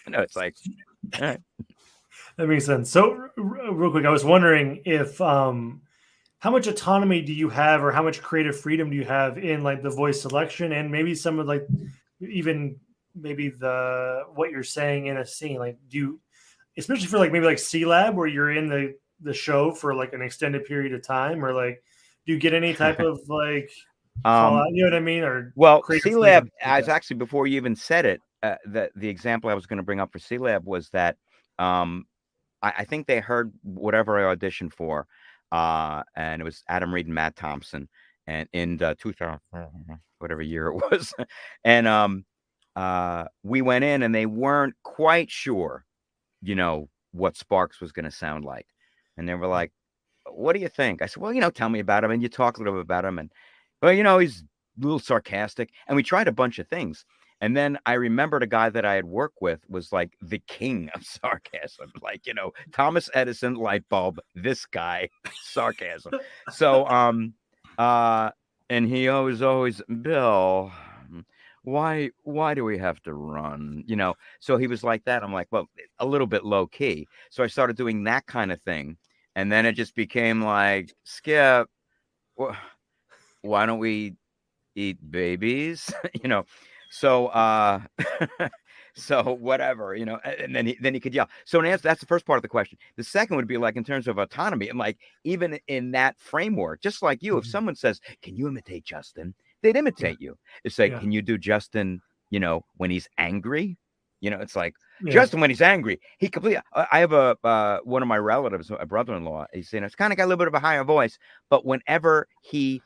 It's like, all right. That makes sense. So real quick, I was wondering if how much autonomy do you have, or how much creative freedom do you have in like the voice selection, and maybe some of like even maybe what you're saying in a scene? Like, do you, especially for like maybe like C-Lab, where you're in the show for like an extended period of time, or like, do you get any type of like call out, you know what I mean? Or C-Lab, as actually before you even said it, the example I was going to bring up for C-Lab was that I think they heard whatever I auditioned for, and it was Adam Reed and Matt Thompson, and in 2000, whatever year it was, and we went in and they weren't quite sure, what Sparks was going to sound like. And they were like, what do you think? I said, well, tell me about him. And you talk a little bit about him. And, well, he's a little sarcastic. And we tried a bunch of things. And then I remembered a guy that I had worked with was like the king of sarcasm. Like, Thomas Edison light bulb, this guy, sarcasm. So, and he always, Bill, why do we have to run? So he was like that. I'm like, well, a little bit low key. So I started doing that kind of thing. And then it just became like, Skip, why don't we eat babies? So, so whatever, and then he could yell. So that's the first part of the question. The second would be like, in terms of autonomy, and like, even in that framework, just like you, if someone says, can you imitate Justin? They'd imitate you. It's like, can you do Justin, when he's angry? It's like, Justin, when he's angry, he completely. I have one of my relatives, a brother-in-law. He's saying it's kind of got a little bit of a higher voice, but whenever he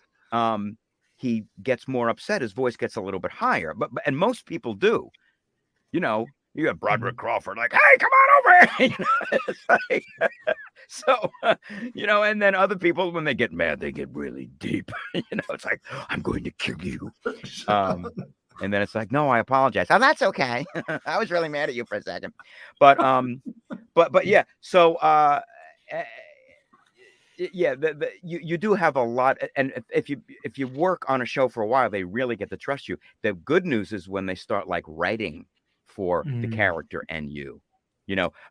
gets more upset, his voice gets a little bit higher. But and most people do. You have Broderick Crawford, like, hey, come on over here. It's like, so, and then other people, when they get mad, they get really deep. It's like, I'm going to kill you. And then it's like, no, I apologize. Oh, that's okay. I was really mad at you for a second. But yeah. So, yeah, you do have a lot. And if you work on a show for a while, they really get to trust you. The good news is when they start like writing for the character and you.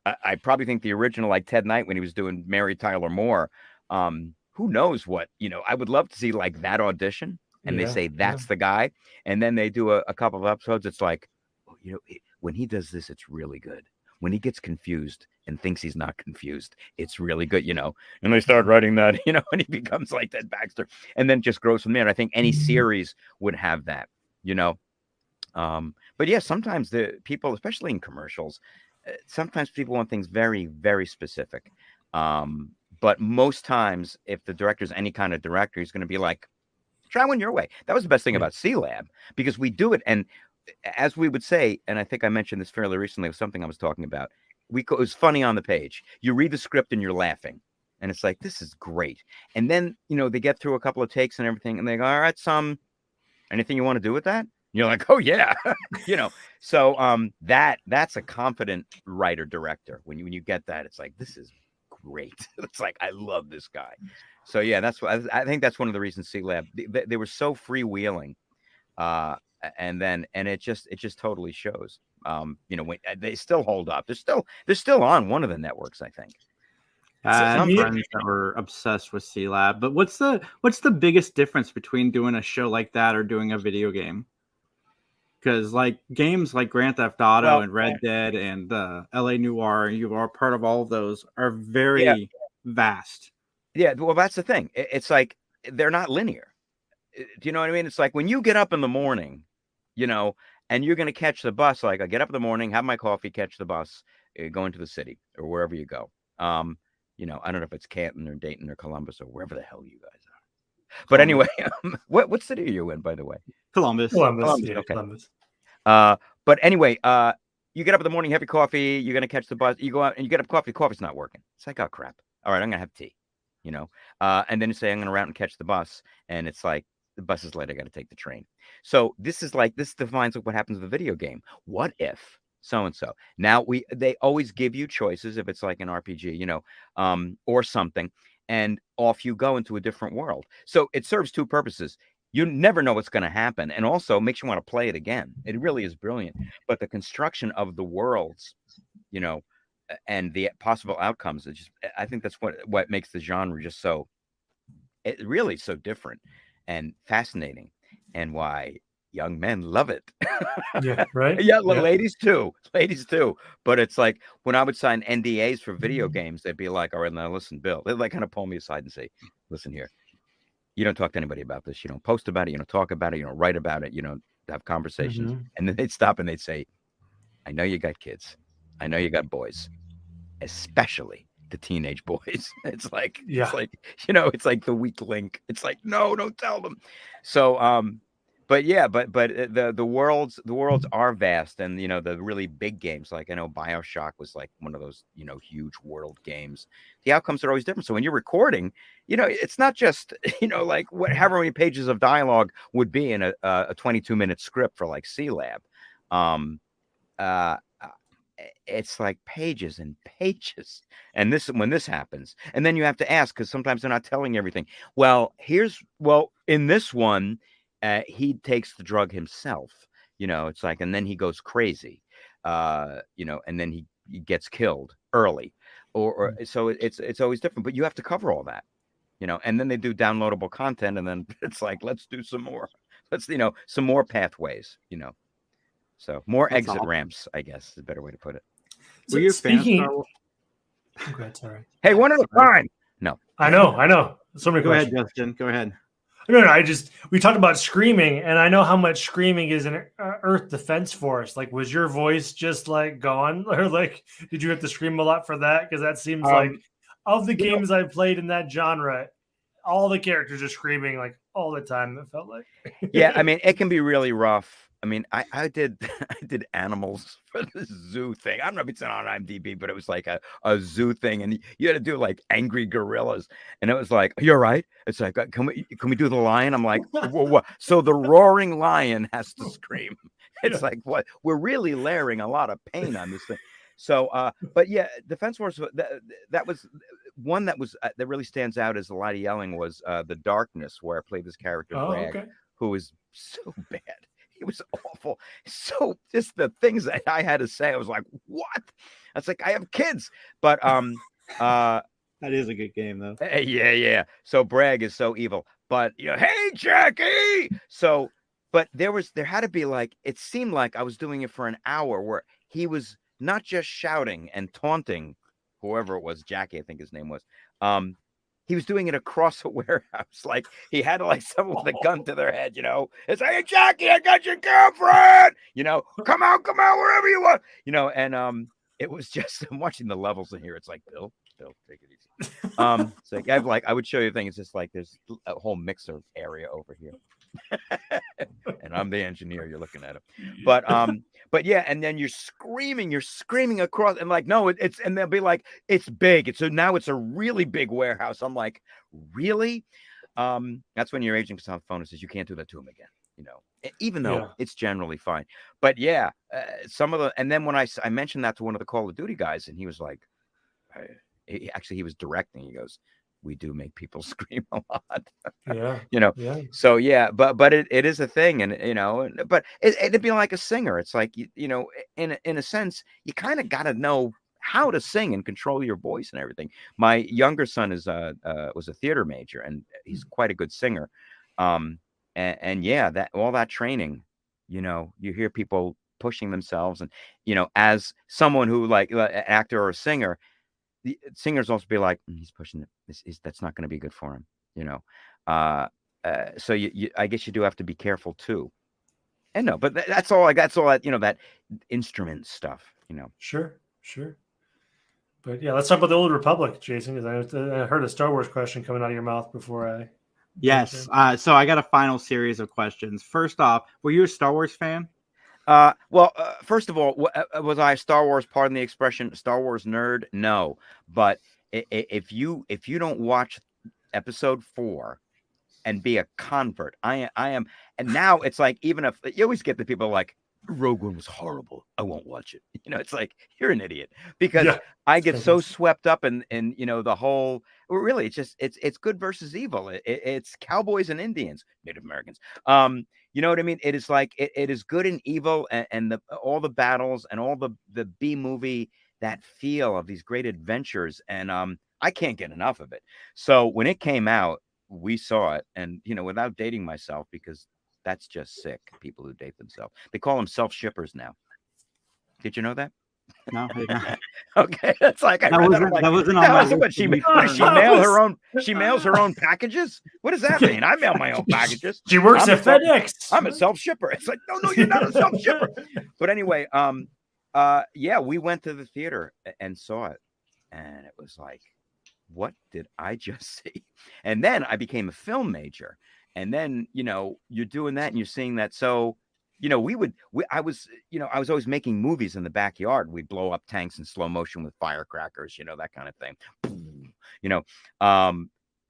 I probably think the original, like Ted Knight, when he was doing Mary Tyler Moore, who knows what, I would love to see like that audition, and they say that's the guy, and then they do a couple of episodes. It's like, when he does this, it's really good. When he gets confused and thinks he's not confused, it's really good, and they start writing that, and he becomes like Ted Baxter, and then just grows from there. And I think any series would have that, but yeah, sometimes the people, especially in commercials, sometimes people want things very, very specific. But most times, if the director's any kind of director, he's going to be like, try one your way. That was the best thing about C-Lab, because we do it. And as we would say, and I think I mentioned this fairly recently with something I was talking about, it was funny on the page. You read the script and you're laughing. And it's like, this is great. And then, they get through a couple of takes and everything, and they go, all right, anything you want to do with that? You're like, oh yeah, So that's a confident writer director. When you get that, it's like, this is great. It's like, I love this guy. So yeah, that's what I think. That's one of the reasons C-Lab, they were so freewheeling, and it just totally shows. When they still hold up. They're still on one of the networks, I think. Some friends that were obsessed with C-Lab. But what's the biggest difference between doing a show like that or doing a video game? Because like games like Grand Theft Auto and Red Dead and LA Noire, you are part of all of those, are very vast. Yeah, well, that's the thing. It's like they're not linear. Do you know what I mean? It's like when you get up in the morning, and you're going to catch the bus. Like, I get up in the morning, have my coffee, catch the bus, go into the city or wherever you go. I don't know if it's Canton or Dayton or Columbus or wherever the hell you guys are. But anyway, what city are you in, by the way? Columbus. Yeah, okay. Columbus. But anyway, you get up in the morning, have your coffee, you're going to catch the bus, you go out and you get up coffee, coffee's not working. It's like, oh crap. All right, I'm going to have tea, and then you say, I'm going to route and catch the bus. And it's like, the bus is late. I got to take the train. So this defines what happens with a video game. What if so and so? Now they always give you choices if it's like an RPG, or something, and off you go into a different world. So it serves two purposes. You never know what's going to happen, and also makes you want to play it again. It really is brilliant. But the construction of the worlds, and the possible outcomes, I think that's what makes the genre just so different and fascinating, and why young men love it. Yeah, right. Yeah, ladies too. But it's like when I would sign NDAs for video games, they'd be like, "All right, now listen, Bill." They'd like kind of pull me aside and say, "Listen here, you don't talk to anybody about this. You don't post about it. You don't talk about it. You don't write about it. You don't have conversations." And then they'd stop and they'd say, "I know you got kids. I know you got boys, especially the teenage boys." It's like the weak link. It's like, no, don't tell them. So, but the worlds are vast, and the really big games, like I know BioShock was like one of those huge world games. The outcomes are always different. So when you're recording, it's not just like however many pages of dialogue would be in a 22-minute script for like C-Lab. It's like pages and pages, and when this happens, and then you have to ask, because sometimes they're not telling you everything. In this one, he takes the drug himself, it's like, and then he goes crazy, and then he gets killed early, or so it's always different, but you have to cover all that, and then they do downloadable content, and then it's like, let's do some more, some more pathways, so more exit ramps, I guess is a better way to put it. Were you speaking? Okay, sorry. Hey, one at a time. No, I know. So many Go questions. ahead, Justin. Go ahead. No. We talked about screaming, and I know how much screaming is in Earth Defense Force. Like, was your voice just like gone, or like, did you have to scream a lot for that? Because that seems like of the games I've played in that genre, all the characters are screaming like all the time. It felt like. Yeah, I mean, it can be really rough. I mean, I did animals for the zoo thing. I don't know if it's on IMDb, but it was like a zoo thing, and you had to do like angry gorillas, and it was like, "You're right." It's like, can we do the lion? I'm like, what? So the roaring lion has to scream. It's like, what? We're really layering a lot of pain on this thing. So, but yeah, Defense Force. That was one that really stands out as a lot of yelling was the Darkness, where I played this character Bragg, who was so bad. It was awful. So just the things that I had to say, I was like, what? I was like, I have kids. But that is a good game though. Yeah. So Bragg is so evil. But hey Jackie. So, but there had to be like, it seemed like I was doing it for an hour where he was not just shouting and taunting whoever it was, Jackie, I think his name was. He was doing it across a warehouse. Like he had like someone with a gun to their head, It's like, "Hey, Jackie, I got your girlfriend, come out, wherever you want, and it was just, I'm watching the levels in here. It's like, Bill, take it easy. It's like, I would show you a thing. It's just like, there's a whole mixer area over here. And I'm the engineer, you're looking at it. But yeah, and then you're screaming across, and like, no, and they'll be like, it's big. Now it's a really big warehouse. I'm like, really? That's when your agent comes on the phone and says, you can't do that to him again, even though it's generally fine. But yeah, and then when I mentioned that to one of the Call of Duty guys, and he was like, he was directing, he goes, we do make people scream a lot. So yeah, but it is a thing, and but it'd be like a singer. It's like, in a sense, you kind of got to know how to sing and control your voice and everything. My younger son was a theater major, and he's quite a good singer. And yeah, that all that training, you hear people pushing themselves, and as someone who like an actor or a singer, the singers also be like, he's pushing it. That's not going to be good for him, So I guess you do have to be careful too. And no, but that's all that instrument stuff, Sure. But yeah, let's talk about the Old Republic, Jason, because I heard a Star Wars question coming out of your mouth before I. Yes. So I got a final series of questions. First off, were you a Star Wars fan? First of all, was I a Star Wars, pardon the expression, Star Wars nerd? No. But if you don't watch episode 4, and be a convert. I am, and now it's like, even if you always get the people like, Rogue One was horrible, I won't watch it. It's like, you're an idiot, because I get so swept up in the whole. Really, it's good versus evil. It's cowboys and Indians, Native Americans. You know what I mean? It is like it is good and evil, and all the battles and all the B movie, that feel of these great adventures, and I can't get enough of it. So when it came out, we saw it, and without dating myself, because that's just sick. People who date themselves, they call them self-shippers now. Did you know that? No, I did not. Okay, that's like that wasn't on my list. She mails her own packages. What does that mean? I mail my own packages. She works at FedEx. I'm a self-shipper. It's like, no, you're not a self-shipper. But anyway, we went to the theater and saw it, and it was like, what did I just see? And then I became a film major, and then you're doing that and you're seeing that. So I was always making movies in the backyard. We'd blow up tanks in slow motion with firecrackers, that kind of thing.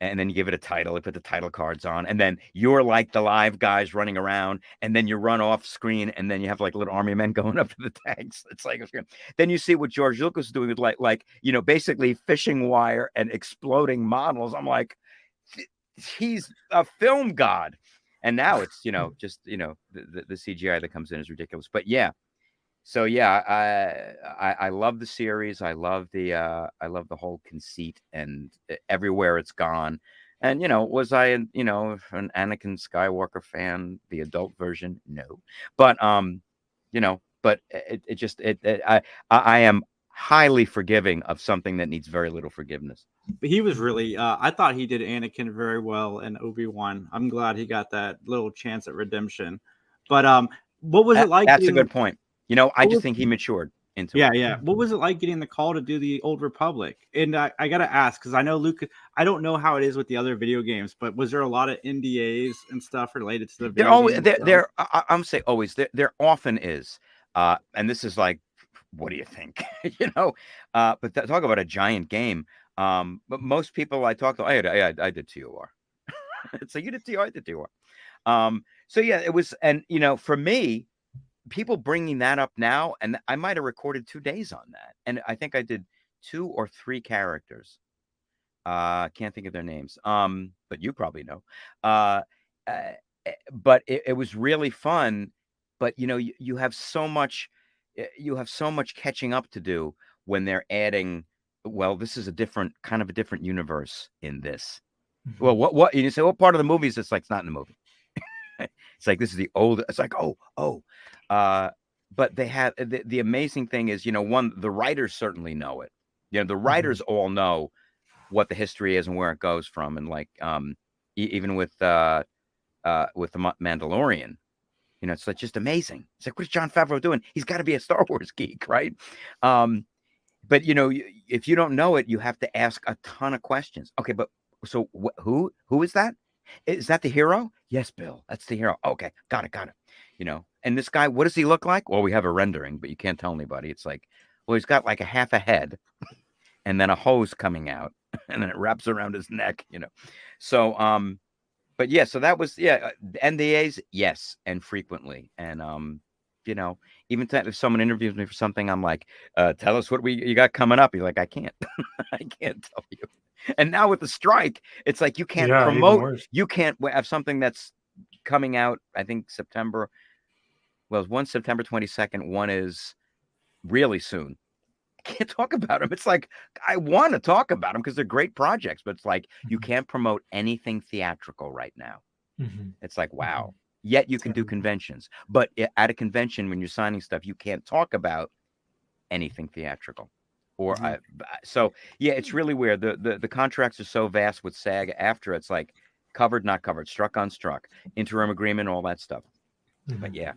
And then you give it a title, you put the title cards on, and then you're like the live guys running around, and then you run off screen, and then you have like little army men going up to the tanks. It's like, then you see what George Lucas is doing with like basically fishing wire and exploding models. I'm like, he's a film god. And now it's, just, the CGI that comes in is ridiculous. But yeah. So yeah, I love the series. I love the whole conceit, and everywhere it's gone. And was I an Anakin Skywalker fan, the adult version? No. But but I am highly forgiving of something that needs very little forgiveness. He was really I thought he did Anakin very well in Obi-Wan. I'm glad he got that little chance at redemption. But what was it like? That's a good point. I just think he matured into it. Yeah. What was it like getting the call to do the Old Republic? And I got to ask, because I know Luke, I don't know how it is with the other video games, but was there a lot of NDAs and stuff related to the video games? I'm saying always. There often is. And this is like, what do you think? But talk about a giant game. But most people I talk to, I did TOR. It's like, you did TOR, I did TOR. So yeah, it was, and for me, people bringing that up now, and I might have recorded 2 days on that, and I think I did 2 or 3 characters. Can't think of their names. But you probably know. But it was really fun. But you have so much catching up to do when they're adding. Well, this is a different universe in this. Mm-hmm. Well, what you say? What part of the movie is this? Like, it's not in the movie. It's like, this is the old. It's like, but they have the amazing thing is, one, the writers certainly know it. The writers all know what the history is and where it goes from, and like even with the Mandalorian, it's like just amazing. It's like, what is Jon Favreau doing? He's got to be a Star Wars geek, right? But if you don't know it, you have to ask a ton of questions. Okay, but so who is that? Is that the hero? Yes, Bill, that's the hero. Okay, got it. And this guy, what does he look like? Well, we have a rendering, but you can't tell anybody. It's like, well, he's got like a half a head, and then a hose coming out, and then it wraps around his neck. So but yeah, so that was NDAs, yes, and frequently, and even if someone interviews me for something, I'm like, tell us what you got coming up. You're like, I can't tell you. And now with the strike, it's like you can't promote. You can't have something that's coming out. I think September. Well, one's September 22nd. One is really soon. I can't talk about them. It's like, I want to talk about them because they're great projects, but it's like you can't promote anything theatrical right now. Mm-hmm. It's like, wow. Yet you can do conventions, but at a convention, when you're signing stuff, you can't talk about anything theatrical. Or so yeah, it's really weird. The contracts are so vast with SAG. After it's like covered, not covered, struck, unstruck, interim agreement, all that stuff. Mm-hmm. But yeah,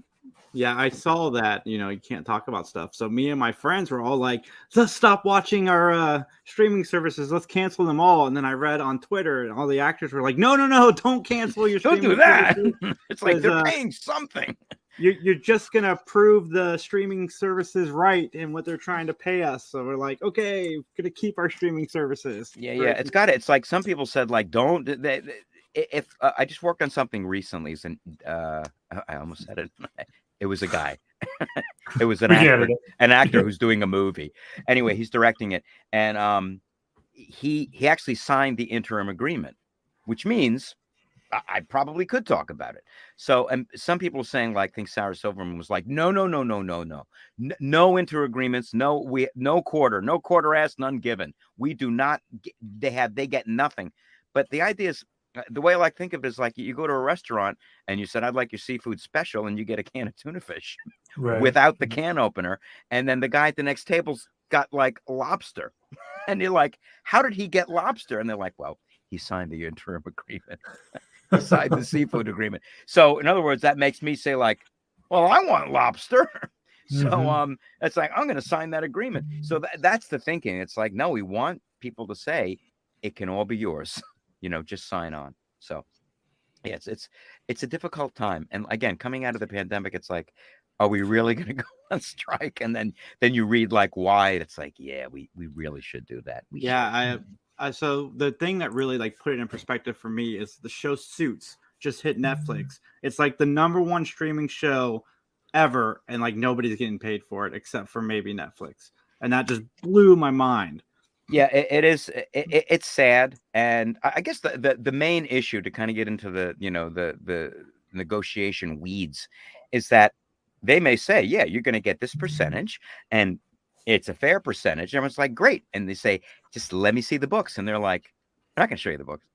I saw that. You can't talk about stuff. So me and my friends were all like, let's stop watching our streaming services. Let's cancel them all. And then I read on Twitter, and all the actors were like, no, don't cancel your streaming services. Don't do that. It's like they're paying something. You're just going to prove the streaming services right in what they're trying to pay us. So we're like, okay, we're going to keep our streaming services. Yeah. It's like some people said, like, don't. if I just worked on something recently, and I almost said it. It was a guy. It was an actor who's doing a movie. Anyway, he's directing it, and he actually signed the interim agreement, which means I probably could talk about it. So, and some people are saying, like, think Sarah Silverman was like, no inter agreements, no quarter asked, none given. We do not. They get nothing. But the idea is, the way I like think of it is like you go to a restaurant and you said, I'd like your seafood special, and you get a can of tuna fish without the can opener. And then the guy at the next table's got like lobster. And you're like, how did he get lobster? And they're like, well, he signed the interim agreement. He signed the seafood agreement. So in other words, that makes me say like, well, I want lobster. So it's like, I'm going to sign that agreement. So that's the thinking. It's like, no, we want people to say it can all be yours. Just sign on. So yeah, it's a difficult time. And again, coming out of the pandemic, it's like, are we really going to go on strike? And then you read like why. It's like, yeah, we really should do that. So the thing that really like put it in perspective for me is the show Suits just hit Netflix. It's like the #1 streaming show ever, and like nobody's getting paid for it except for maybe Netflix. And that just blew my mind. Yeah, it is. It's sad, and I guess the main issue, to kind of get into the negotiation weeds, is that they may say, yeah, you're going to get this percentage, and it's a fair percentage. And everyone's like, great, and they say, just let me see the books, and they're like, I'm not going to show you the books.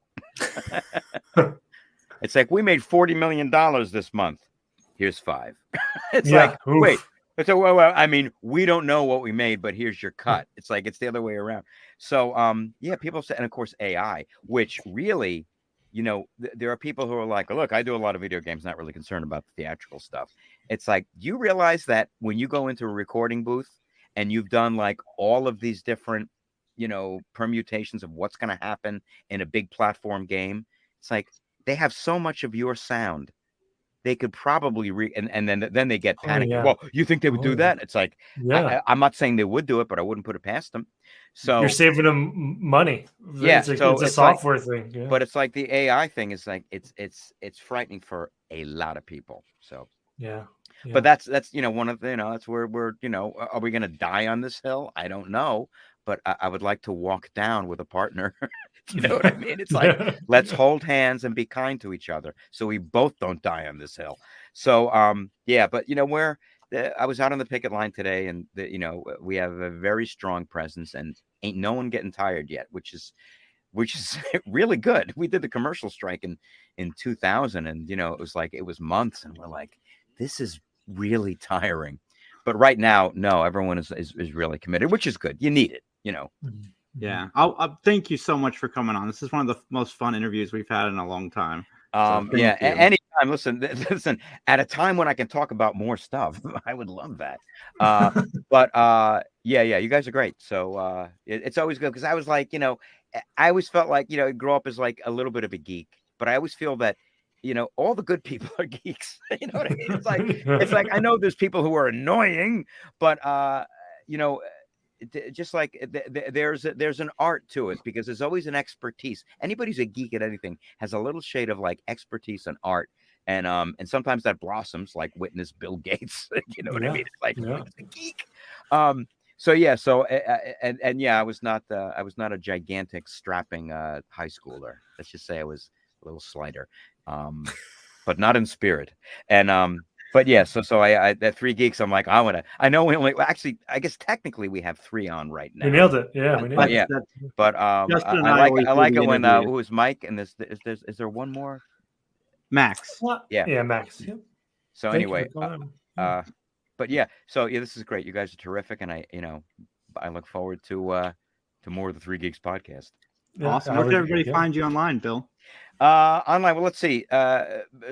It's like, we made $40 million this month. Here's $5 million. It's like, oof. Wait. So, well, I mean, we don't know what we made, but here's your cut. It's like, it's the other way around. So, yeah, people say, and of course, AI, which really, there are people who are like, look, I do a lot of video games, not really concerned about the theatrical stuff. It's like, do you realize that when you go into a recording booth and you've done like all of these different, permutations of what's going to happen in a big platform game, it's like they have so much of your sound. They could probably and then they get panicked. Well, you think they would do that? It's like, I'm not saying they would do it, but I wouldn't put it past them. So you're saving them money. Yeah, it's a software thing. Yeah. But it's like the AI thing is like it's frightening for a lot of people. So yeah. But that's one of that's where we're are we going to die on this hill? I don't know, but I would like to walk down with a partner. You know what I mean? It's like, let's hold hands and be kind to each other so we both don't die on this hill. So, yeah, but I was out on the picket line today, and we have a very strong presence, and ain't no one getting tired yet, which is really good. We did the commercial strike in 2000, and it was months, and we're like, this is really tiring. But right now, no, everyone is really committed, which is good. You need it, Yeah, I'll thank you so much for coming on. This is one of the most fun interviews we've had in a long time. Yeah, anytime. Listen. At a time when I can talk about more stuff, I would love that. But yeah, you guys are great. So it's always good because I was like, I always felt like grow up as like a little bit of a geek, but I always feel that all the good people are geeks. You know what I mean? It's like I know there's people who are annoying, but just like there's an art to it, because there's always an expertise. Anybody who's a geek at anything has a little shade of like expertise and art, and sometimes that blossoms, like witness Bill Gates. You know what I mean? It's like it's a geek. So yeah, and yeah, I was not a gigantic strapping high schooler. Let's just say I was a little slighter, but not in spirit. And but yeah, so I that 3 Geeks, I'm like, I know we only, actually, I guess technically we have 3 on right now. We nailed it. Yeah, we nailed it. Yeah. But I like it when who was Mike, and is there one more? Max. Yeah, Max. Yep. So anyway, but yeah, so yeah, this is great. You guys are terrific, and I look forward to more of the 3 Geeks podcast. Yeah, awesome. Where can everybody find you online, Bill? Online. Well, let's see.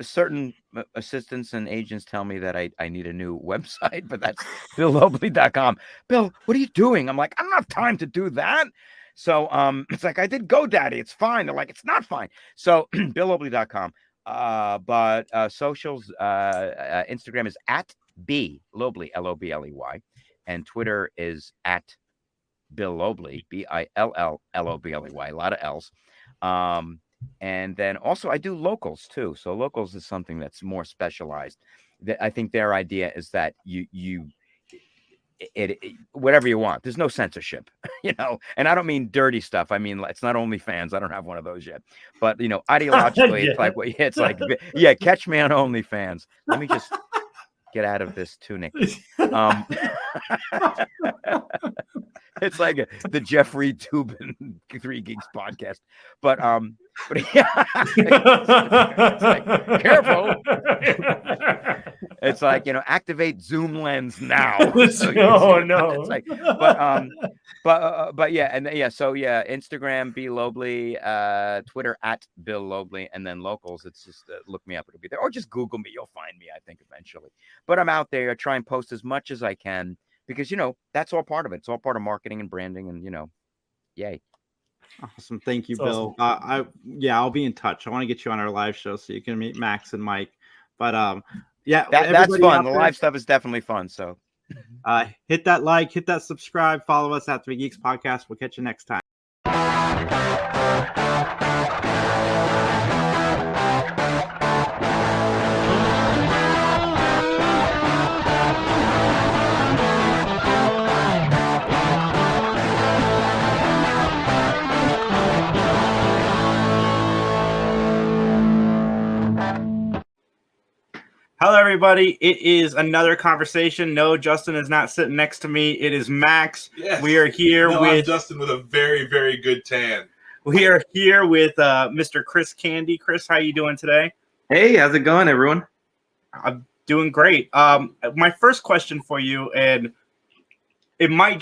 Certain assistants and agents tell me that I need a new website, but that's BillLobley.com. Bill, what are you doing? I'm like, I don't have time to do that. So it's like, I did GoDaddy. It's fine. They're like, it's not fine. So BillLobley.com. But socials, Instagram is @BLobley, LOBLEY, and Twitter is @BillLobley, BILLLOBLEY, a lot of L's. And then also I do locals too. So locals is something that's more specialized. I think their idea is that you whatever you want. There's no censorship, and I don't mean dirty stuff. I mean, it's not OnlyFans. I don't have one of those yet, but ideologically, it's like, yeah, catch me on OnlyFans. Let me just get out of this tunic. It's like the Jeffrey Toobin 3 Geeks podcast, but yeah, it's like, careful. It's like, activate zoom lens now. So no. It's like, but yeah, and yeah, so yeah, Instagram B Lobley, Twitter at Bill Lobley, and then locals. It's just look me up; it'll be there, or just Google me. You'll find me, I think, eventually. But I'm out there. I try and post as much as I can because that's all part of it. It's all part of marketing and branding, and yay. Awesome, thank you, That's Bill. awesome. I'll be in touch. I want to get you on our live show so you can meet Max and Mike. But yeah, that's fun. The live stuff is definitely fun. So hit that like, hit that subscribe, follow us at 3 Geeks Podcast. We'll catch you next time. Hello, everybody. It is another conversation. No, Justin is not sitting next to me. It is Max. Yes. We are here with I'm Justin with a very, very good tan. We are here with Mr. Chris Candy. Chris, how you doing today? Hey, how's it going, everyone? I'm doing great. My first question for you, and it might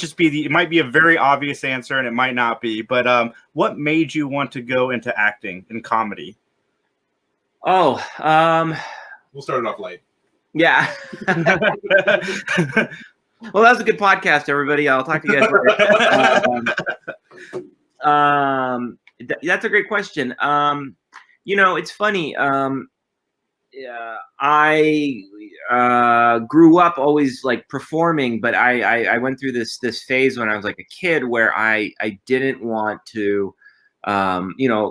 be a very obvious answer, and it might not be, but what made you want to go into acting and comedy? Oh, We'll start it off light. Yeah. Well, that was a good podcast, everybody. I'll talk to you guys later. That's a great question. It's funny. I grew up always like performing, but I went through this phase when I was like a kid where I didn't want to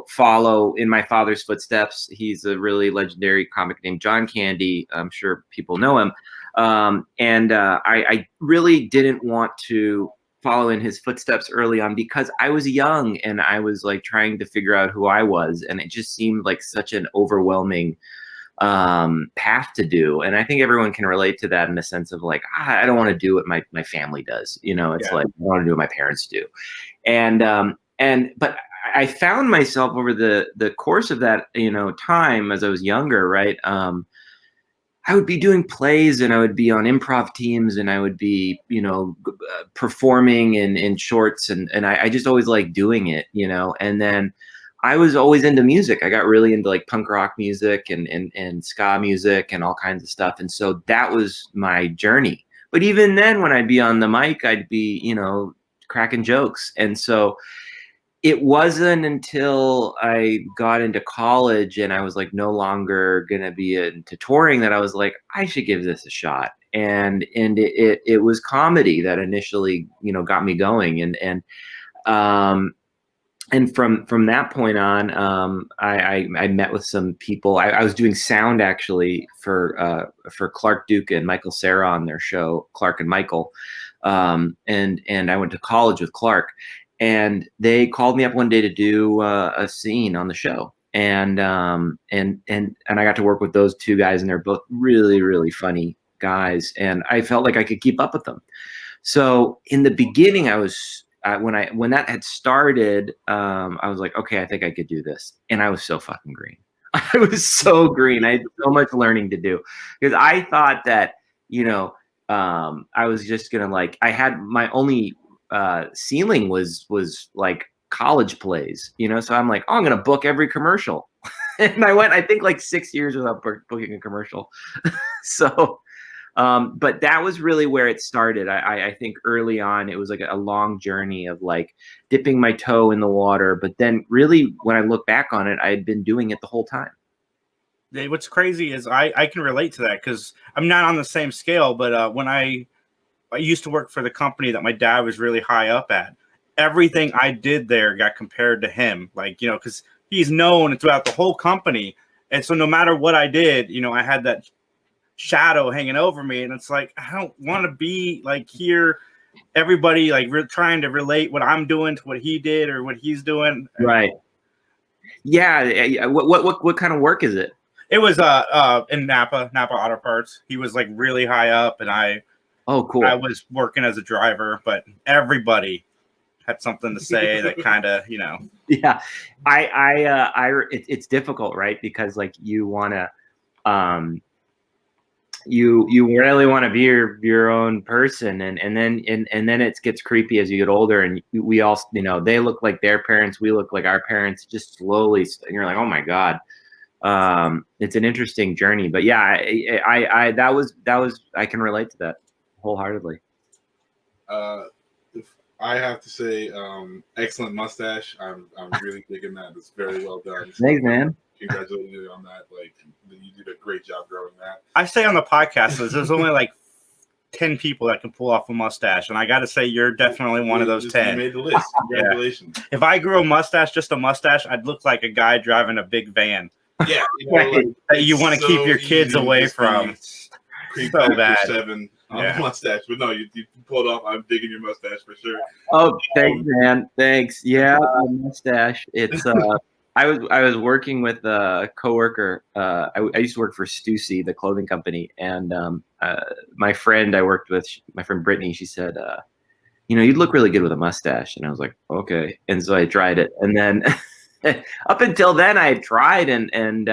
follow in my father's footsteps. He's a really legendary comic named John Candy. I'm sure people know him. I really didn't want to follow in his footsteps early on because I was young and I was like trying to figure out who I was. And it just seemed like such an overwhelming path to do. And I think everyone can relate to that in the sense of like, I don't want to do what my family does. It's like, I want to do what my parents do. But I found myself over the course of that, time as I was younger, right? I would be doing plays and I would be on improv teams and I would be, performing in shorts and I just always liked doing it, and then I was always into music. I got really into like punk rock music and ska music and all kinds of stuff. And so that was my journey. But even then when I'd be on the mic, I'd be, cracking jokes. And so it wasn't until I got into college and I was like no longer gonna be into touring that I was like, I should give this a shot. And it was comedy that initially, got me going. And from that point on, I met with some people. I was doing sound actually for Clark Duke and Michael Cera on their show, Clark and Michael. And I went to college with Clark. And they called me up one day to do a scene on the show, and I got to work with those two guys, and they're both really, really funny guys, and I felt like I could keep up with them. So in the beginning, I was when that had started, I was like, okay, I think I could do this, and I was so fucking green. I was so green. I had so much learning to do because I thought that I was just gonna I had my only ceiling was like college plays, so I'm like, oh, I'm gonna book every commercial. And I went, I think like 6 years without booking a commercial. So but that was really where it started. I think early on it was like a long journey of like dipping my toe in the water, but then really when I look back on it, I had been doing it the whole time. What's crazy is I can relate to that because I'm not on the same scale, but when I used to work for the company that my dad was really high up at. Everything I did there got compared to him. Like, because he's known throughout the whole company. And so no matter what I did, you know, I had that shadow hanging over me. And it's like, I don't want to be like here, everybody like trying to relate what I'm doing to what he did or what he's doing. Right. Yeah. What kind of work is it? It was in Napa Auto Parts. He was like really high up, and cool. I was working as a driver, but everybody had something to say that kind of, you know. Yeah, it's difficult, right? Because like you want to, you really want to be your own person, and then it gets creepy as you get older, and we all, you know, they look like their parents, we look like our parents, just slowly, and you're like, oh my God. It's an interesting journey, but yeah, that was I can relate to that wholeheartedly. If I have to say, excellent mustache. I'm really digging that. It's very well done. Thanks, man. Congratulations you on that. Like, you did a great job growing that. I say on the podcast, there's only like 10 people that can pull off a mustache, and I got to say you're definitely one of those 10. You made the list. Congratulations. Yeah. If I grew a mustache, just a mustache, I'd look like a guy driving a big van. Yeah, you know, like, that you want to keep your kids away from. Creep so bad. 7 on the mustache, but no, you pulled off. I'm digging your mustache for sure. Oh, thanks, man. Thanks. Yeah, mustache. It's I was working with a coworker. I used to work for Stussy, the clothing company, and my friend I worked with, my friend Brittany, she said, you know, you'd look really good with a mustache, and I was like, okay, and so I tried it, and then. Up until then, I had tried and you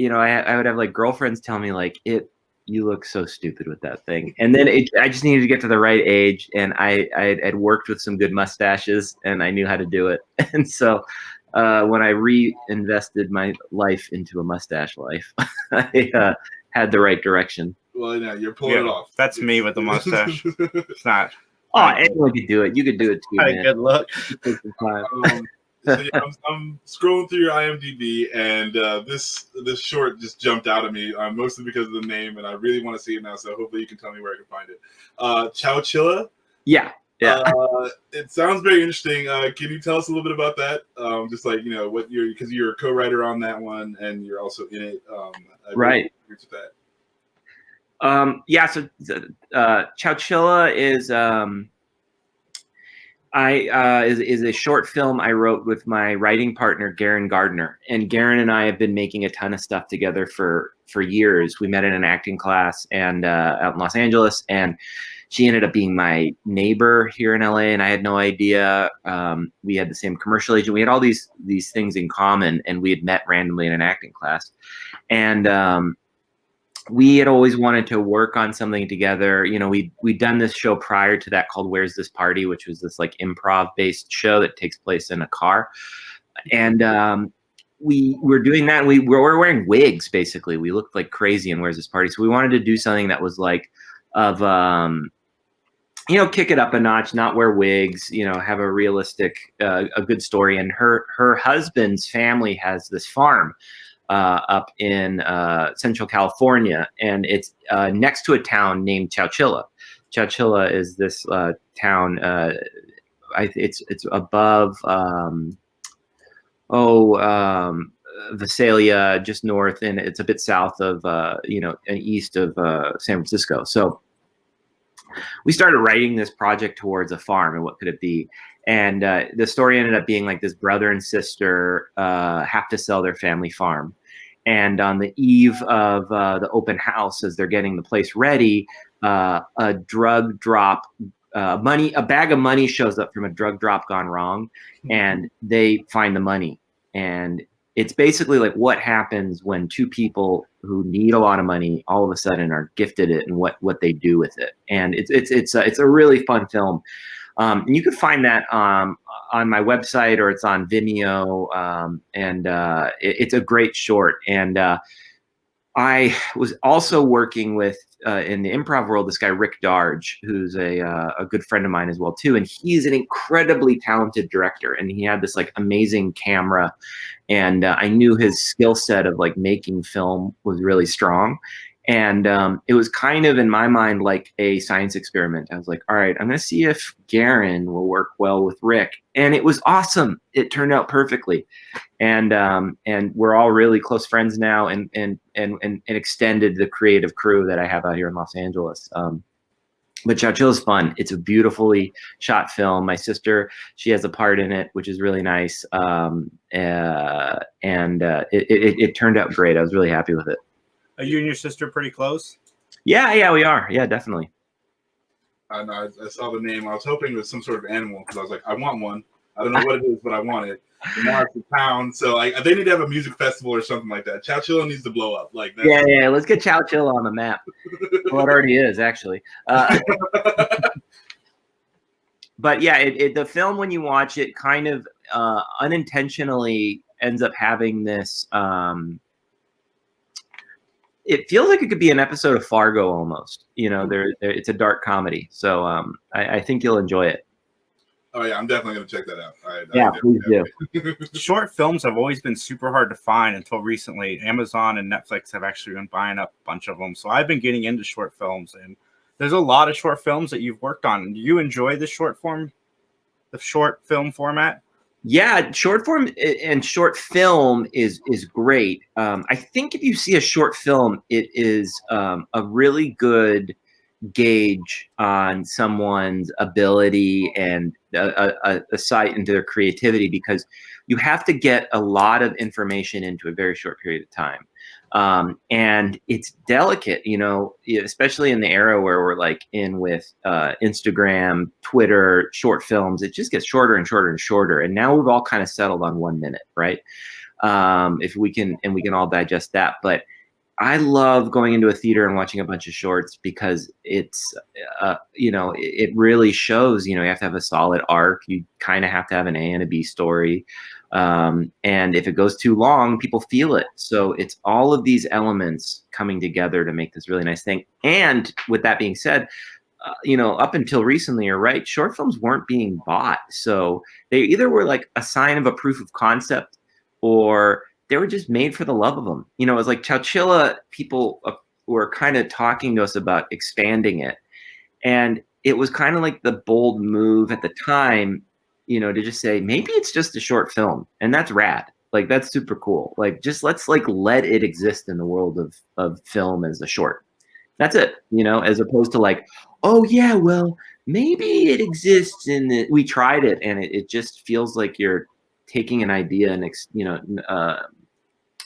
know, I would have like girlfriends tell me like, you look so stupid with that thing. And then I just needed to get to the right age, and I had worked with some good mustaches, and I knew how to do it. And so when I reinvested my life into a mustache life, I had the right direction. Well, yeah, you're pulling it off. That's me with the mustache. It's not. Oh, anyone could do it. You could do it too, man. Good luck. So yeah, I'm scrolling through your IMDb, and this short just jumped out at me, mostly because of the name, and I really want to see it now. So hopefully you can tell me where I can find it. Chowchilla. Yeah. It sounds very interesting. Can you tell us a little bit about that? Just like, you know, what because you're a co-writer on that one, and you're also in it. Right. With that. Yeah. So Chowchilla is is a short film I wrote with my writing partner, Garen Gardner. And Garen and I have been making a ton of stuff together for years. We met in an acting class and out in Los Angeles, and she ended up being my neighbor here in LA, and I had no idea. We had the same commercial agent. We had all these things in common, and we had met randomly in an acting class. And we had always wanted to work on something together. You know, we'd done this show prior to that called Where's This Party, which was this like improv based show that takes place in a car. And we were doing that. And we were wearing wigs, basically. We looked like crazy in Where's This Party. So we wanted to do something that was like you know, kick it up a notch, not wear wigs, you know, have a realistic, a good story. And her husband's family has this farm up in Central California, and it's next to a town named Chowchilla. Chowchilla is this town. It's above Visalia, just north, and it's a bit south of you know, and east of San Francisco. So we started writing this project towards a farm, and what could it be? And the story ended up being like this brother and sister have to sell their family farm. And on the eve of the open house, as they're getting the place ready, a drug drop, a bag of money shows up from a drug drop gone wrong, and they find the money. And it's basically like what happens when two people who need a lot of money all of a sudden are gifted it, and what they do with it. And it's a really fun film. And you can find that on my website, or it's on Vimeo, and it's a great short. And I was also working with in the improv world this guy Rick Darge, who's a good friend of mine as well too, and he's an incredibly talented director, and he had this like amazing camera, and I knew his skill set of like making film was really strong. And it was kind of, in my mind, like a science experiment. I was like, all right, I'm going to see if Garen will work well with Rick. And it was awesome. It turned out perfectly. And we're all really close friends now, and extended the creative crew that I have out here in Los Angeles. But Chowchilla is fun. It's a beautifully shot film. My sister, she has a part in it, which is really nice. It turned out great. I was really happy with it. Are you and your sister pretty close? Yeah, we are. Yeah, definitely. I know. I saw the name. I was hoping it was some sort of animal because I was like, I want one. I don't know what it is, but I want it. And now it's a town, so they need to have a music festival or something like that. Chowchilla needs to blow up. Like that. Yeah. Let's get Chowchilla on the map. Well, it already is, actually. But yeah, the film, when you watch it, kind of unintentionally ends up having this. It feels like it could be an episode of Fargo almost. It's a dark comedy, so I think you'll enjoy it. Oh yeah, I'm definitely gonna check that out. Please do. Short films have always been super hard to find until recently. Amazon and Netflix have actually been buying up a bunch of them, so I've been getting into short films, and there's a lot of short films that you've worked on. Do you enjoy the short film format? Yeah, short form and short film is great. I think if you see a short film, it is a really good gauge on someone's ability and a sight into their creativity, because you have to get a lot of information into a very short period of time. And it's delicate, especially in the era where we're like in with Instagram, Twitter, short films. It just gets shorter and shorter and shorter. And now we've all kind of settled on 1 minute, right? If we can all digest that. But I love going into a theater and watching a bunch of shorts because it's, it really shows, you have to have a solid arc. You kind of have to have an A and a B story. And if it goes too long, people feel it. So it's all of these elements coming together to make this really nice thing. And with that being said, up until recently, you're right, short films weren't being bought. So they either were like a sign of a proof of concept, or they were just made for the love of them. It was like Chowchilla, people were kind of talking to us about expanding it. And it was kind of like the bold move at the time, to just say, maybe it's just a short film. And that's rad. Like, that's super cool. Like, just let's let it exist in the world of film as a short. That's it, as opposed to like, oh yeah, well, maybe it exists and we tried it. And it just feels like you're taking an idea and,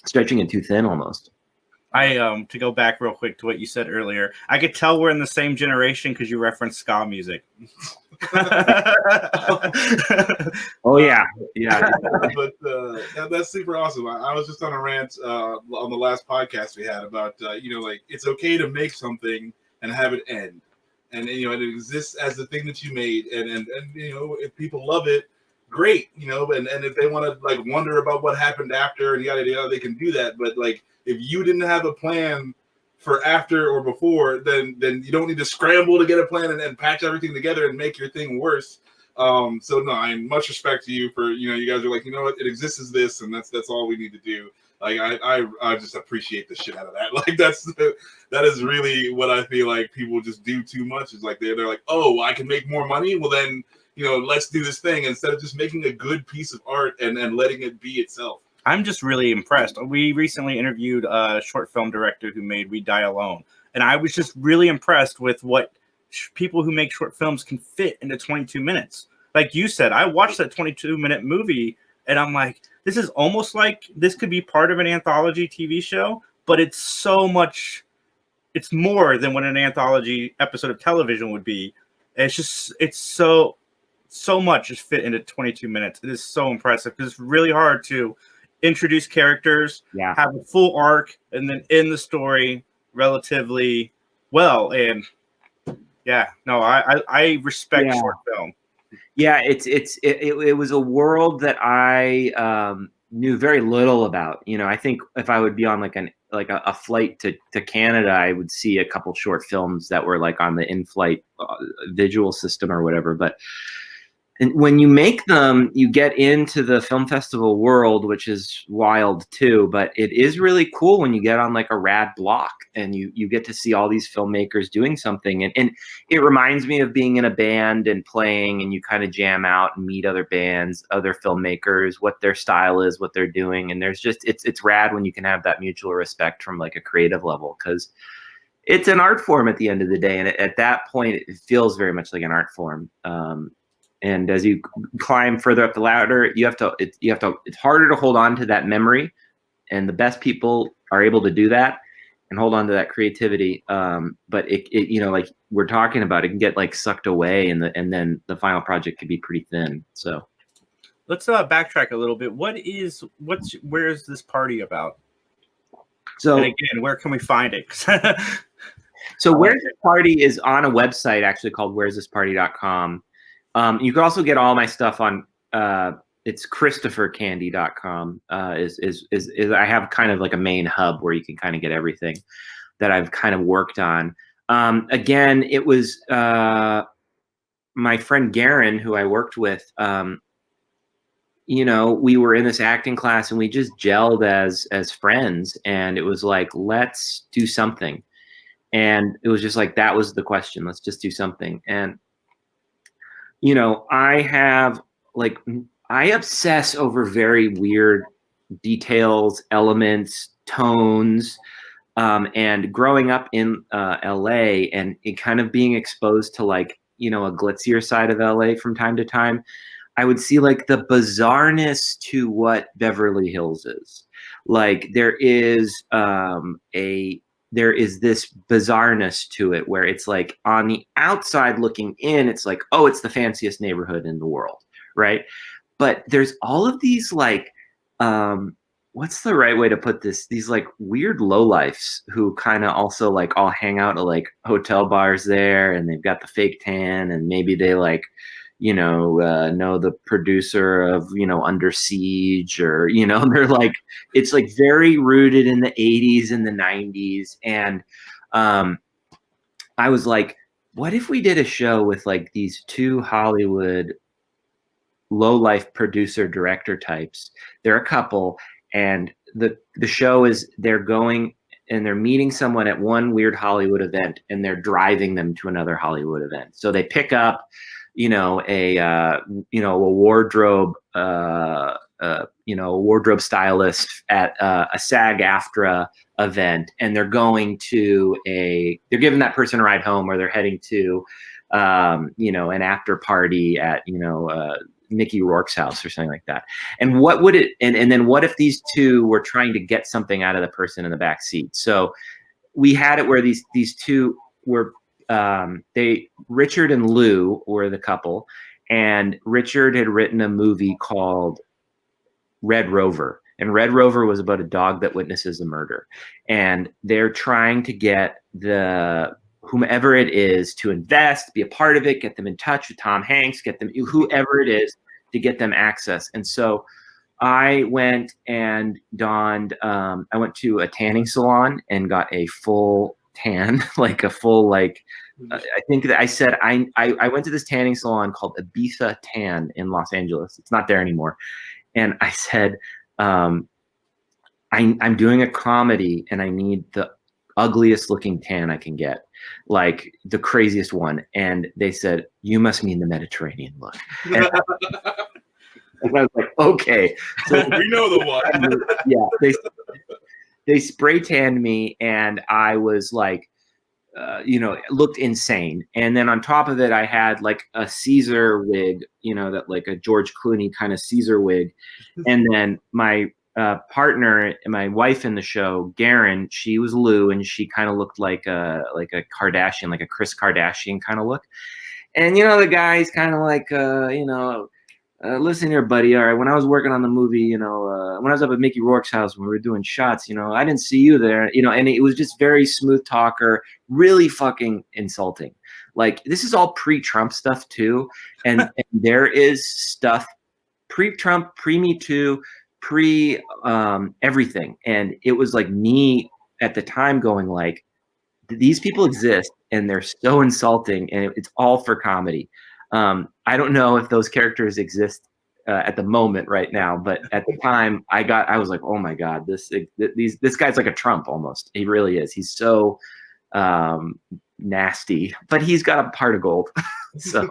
stretching it too thin almost. To go back real quick to what you said earlier, I could tell we're in the same generation because you referenced ska music. Oh yeah. But that's super awesome. I was just on a rant on the last podcast we had about like, it's okay to make something and have it end, and it exists as the thing that you made, and if people love it, great, and if they want to like wonder about what happened after and yada yada, they can do that. But like, if you didn't have a plan for after or before, then you don't need to scramble to get a plan and patch everything together and make your thing worse. So no, I much respect to you for you guys are like, what, it exists as this, and that's all we need to do. Like I just appreciate the shit out of that. Like that is really what I feel like people just do too much. Is like they're like, oh, I can make more money. Well then, let's do this thing instead of just making a good piece of art and letting it be itself. I'm just really impressed. We recently interviewed a short film director who made We Die Alone. And I was just really impressed with what people who make short films can fit into 22 minutes. Like you said, I watched that 22-minute movie and I'm like, this is almost like this could be part of an anthology TV show, but it's so much, it's more than what an anthology episode of television would be. And it's so much is fit into 22 minutes. It is so impressive because it's really hard to introduce characters, have a full arc, and then end the story relatively well. And I respect short film. Yeah, it was a world that I knew very little about. I think if I would be on like a flight to Canada, I would see a couple short films that were like on the in-flight visual system or whatever. But And when you make them, you get into the film festival world, which is wild too. But it is really cool when you get on like a rad block and you get to see all these filmmakers doing something. And it reminds me of being in a band and playing, and you kind of jam out and meet other bands, other filmmakers, what their style is, what they're doing. And there's just, it's rad when you can have that mutual respect from like a creative level, because it's an art form at the end of the day. And at that point, it feels very much like an art form. And as you climb further up the ladder, it's harder to hold on to that memory, and the best people are able to do that and hold on to that creativity. But it like we're talking about, it can get like sucked away, and then the final project could be pretty thin. So let's backtrack a little bit. Where's this party about? So, and again, where can we find it? So Where's This Party is on a website actually called where'sthisparty.com. You can also get all my stuff on it's christophercandy.com. Is I have kind of like a main hub where you can kind of get everything that I've kind of worked on. Again, it was my friend Garen, who I worked with. We were in this acting class and we just gelled as friends, and it was like, let's do something. And it was just like, that was the question. Let's just do something. And I obsess over very weird details, elements, tones, and growing up in LA and it kind of being exposed to like, a glitzier side of LA from time to time, I would see like the bizarreness to what Beverly Hills is. Like there is this bizarreness to it where it's like on the outside looking in, it's like, oh, it's the fanciest neighborhood in the world, right? But there's all of these like, what's the right way to put this? These like weird lowlifes who kind of also like all hang out at like hotel bars there, and they've got the fake tan, and maybe they like, know the producer of, Under Siege, or, they're like, it's like very rooted in the 80s and the 90s. And I was like, what if we did a show with like these two Hollywood low-life producer director types? They're a couple, and the show is they're going and they're meeting someone at one weird Hollywood event, and they're driving them to another Hollywood event. So they pick up a wardrobe, wardrobe stylist at a SAG-AFTRA event, and they're giving that person a ride home, or they're heading to, an after party at, Mickey Rourke's house or something like that. And what would it, and then what if these two were trying to get something out of the person in the back seat? So we had it where these two were, Richard and Lou were the couple, and Richard had written a movie called Red Rover, and Red Rover was about a dog that witnesses a murder, and they're trying to get whomever it is to invest, be a part of it, get them in touch with Tom Hanks, get them whoever it is to get them access. And so I went and I went to a tanning salon and got a full tan, like a full, like, I think that I said, I went to this tanning salon called Ibiza Tan in Los Angeles. It's not there anymore. And I said, I'm doing a comedy and I need the ugliest looking tan I can get, like the craziest one. And they said, you must mean the Mediterranean look. And I was like, okay. So we know the one. Yeah. They spray tanned me, and I was like, it looked insane. And then on top of it, I had like a Caesar wig, that like a George Clooney kind of Caesar wig. And then my partner, my wife in the show, Garen, she was Lou, and she kind of looked like a Kardashian, like a Kris Kardashian kind of look. And the guy's kind of like, listen here, buddy. All right, when I was working on the movie, when I was up at Mickey Rourke's house when we were doing shots, I didn't see you there, and it was just very smooth talker, really fucking insulting. Like, this is all pre-Trump stuff too, and there is stuff pre-Trump, pre-Me Too, everything, and it was like me at the time going like, these people exist and they're so insulting, and it's all for comedy. I don't know if those characters exist at the moment right now, but at the time I was like, oh my God, this guy's like a Trump almost. He really is. He's so nasty, but he's got a heart of gold. So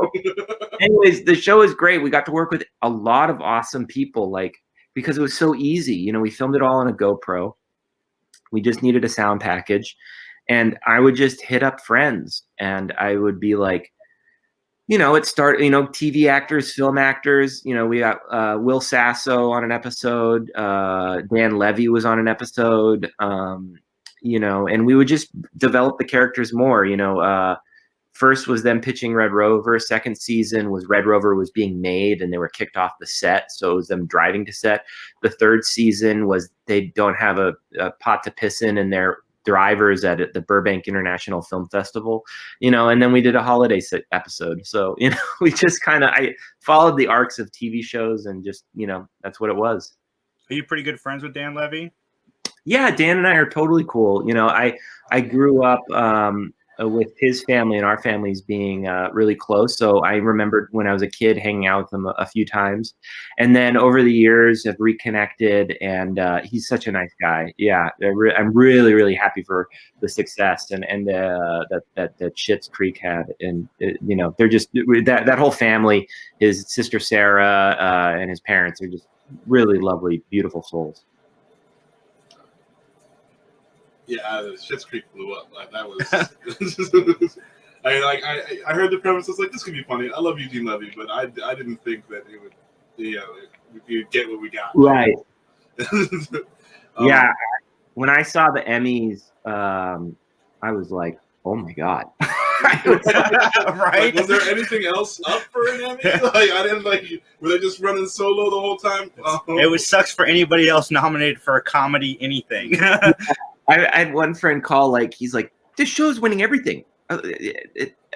anyways, the show is great. We got to work with a lot of awesome people, like, because it was so easy. You know, we filmed it all on a GoPro. We just needed a sound package, and I would just hit up friends, and I would be like, you know, TV actors, film actors. You know, we got Will Sasso on an episode. Dan Levy was on an episode. You know, and we would just develop the characters more. You know, first was them pitching Red Rover. Second season was Red Rover was being made and they were kicked off the set. So it was them driving to set. The third season was they don't have a pot to piss in and they're drivers at the Burbank International Film Festival, you know, and then we did a holiday episode. So, you know, we just I followed the arcs of TV shows and just, you know, that's what it was. Are you pretty good friends with Dan Levy? Yeah, Dan and I are totally cool. You know, I grew up with his family and our families being really close. So I remembered when I was a kid hanging out with him a few times. And then over the years have reconnected, and he's such a nice guy. Yeah, I'm really, really happy for the success and that Schitt's Creek had. And, you know, they're just, that whole family, his sister Sarah and his parents are just really lovely, beautiful souls. Yeah, Schitt's Creek blew up. Like, that was. I heard the premise. I was like, this could be funny. I love Eugene Levy, but I didn't think that it would. You know, we'd get what we got. Right. Yeah. When I saw the Emmys, I was like, oh my God. Right? Like, was there anything else up for an Emmy? Like, I didn't were they just running solo the whole time? It was sucks for anybody else nominated for a comedy anything. I had one friend call, he's like, this show's winning everything.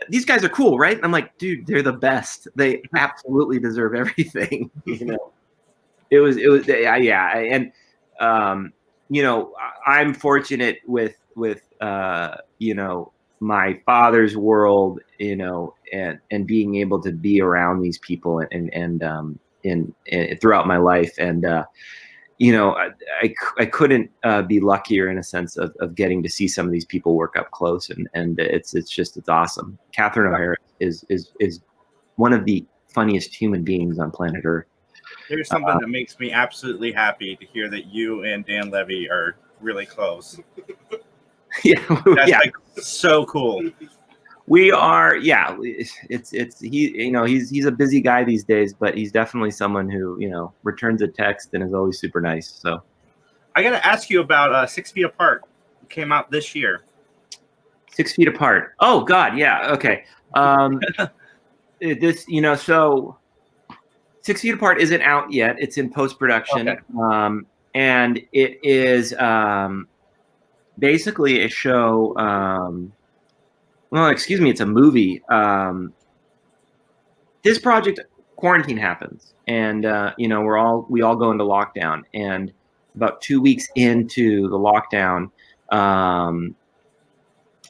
These guys are cool, right? And I'm like, dude, they're the best. They absolutely deserve everything. You know, it was, yeah. And, you know, I'm fortunate with, you know, my father's world, you know, and being able to be around these people and throughout my life. And, you know, I couldn't be luckier in a sense of getting to see some of these people work up close, and it's awesome. Catherine O'Hara is one of the funniest human beings on planet Earth. There's something that makes me absolutely happy to hear that you and Dan Levy are really close. Yeah, that's like so cool. We are, yeah. It's he. You know, he's a busy guy these days, but he's definitely someone who, you know, returns a text and is always super nice. So, I got to ask you about 6 Feet Apart. It came out this year. 6 Feet Apart. Oh God, yeah. Okay. This, you know, so 6 Feet Apart isn't out yet. It's in post-production, okay. And it is basically a show. Well, excuse me, it's a movie. This project, quarantine happens, and you know, we all go into lockdown. And about 2 weeks into the lockdown,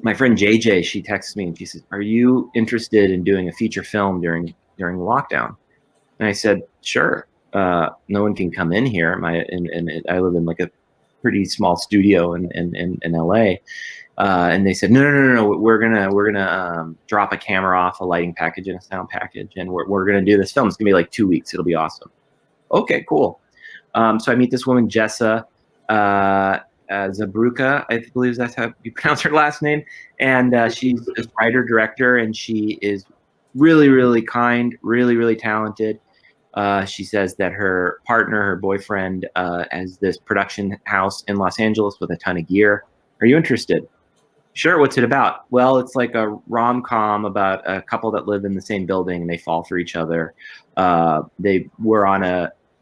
my friend JJ, she texts me and she says, "Are you interested in doing a feature film during the lockdown?" And I said, "Sure." No one can come in here. I live in like a pretty small studio in LA. And they said, no, we're gonna drop a camera off, a lighting package and a sound package, and we're gonna do this film. It's gonna be like 2 weeks. It'll be awesome. Okay, cool. So I meet this woman, Jessa Zabruka, I believe that's how you pronounce her last name, and she's a writer director, and she is really, really kind, really, really talented. She says that her partner, her boyfriend, has this production house in Los Angeles with a ton of gear. Are you interested? Sure. What's it about? Well, it's like a rom-com about a couple that live in the same building and they fall for each other. They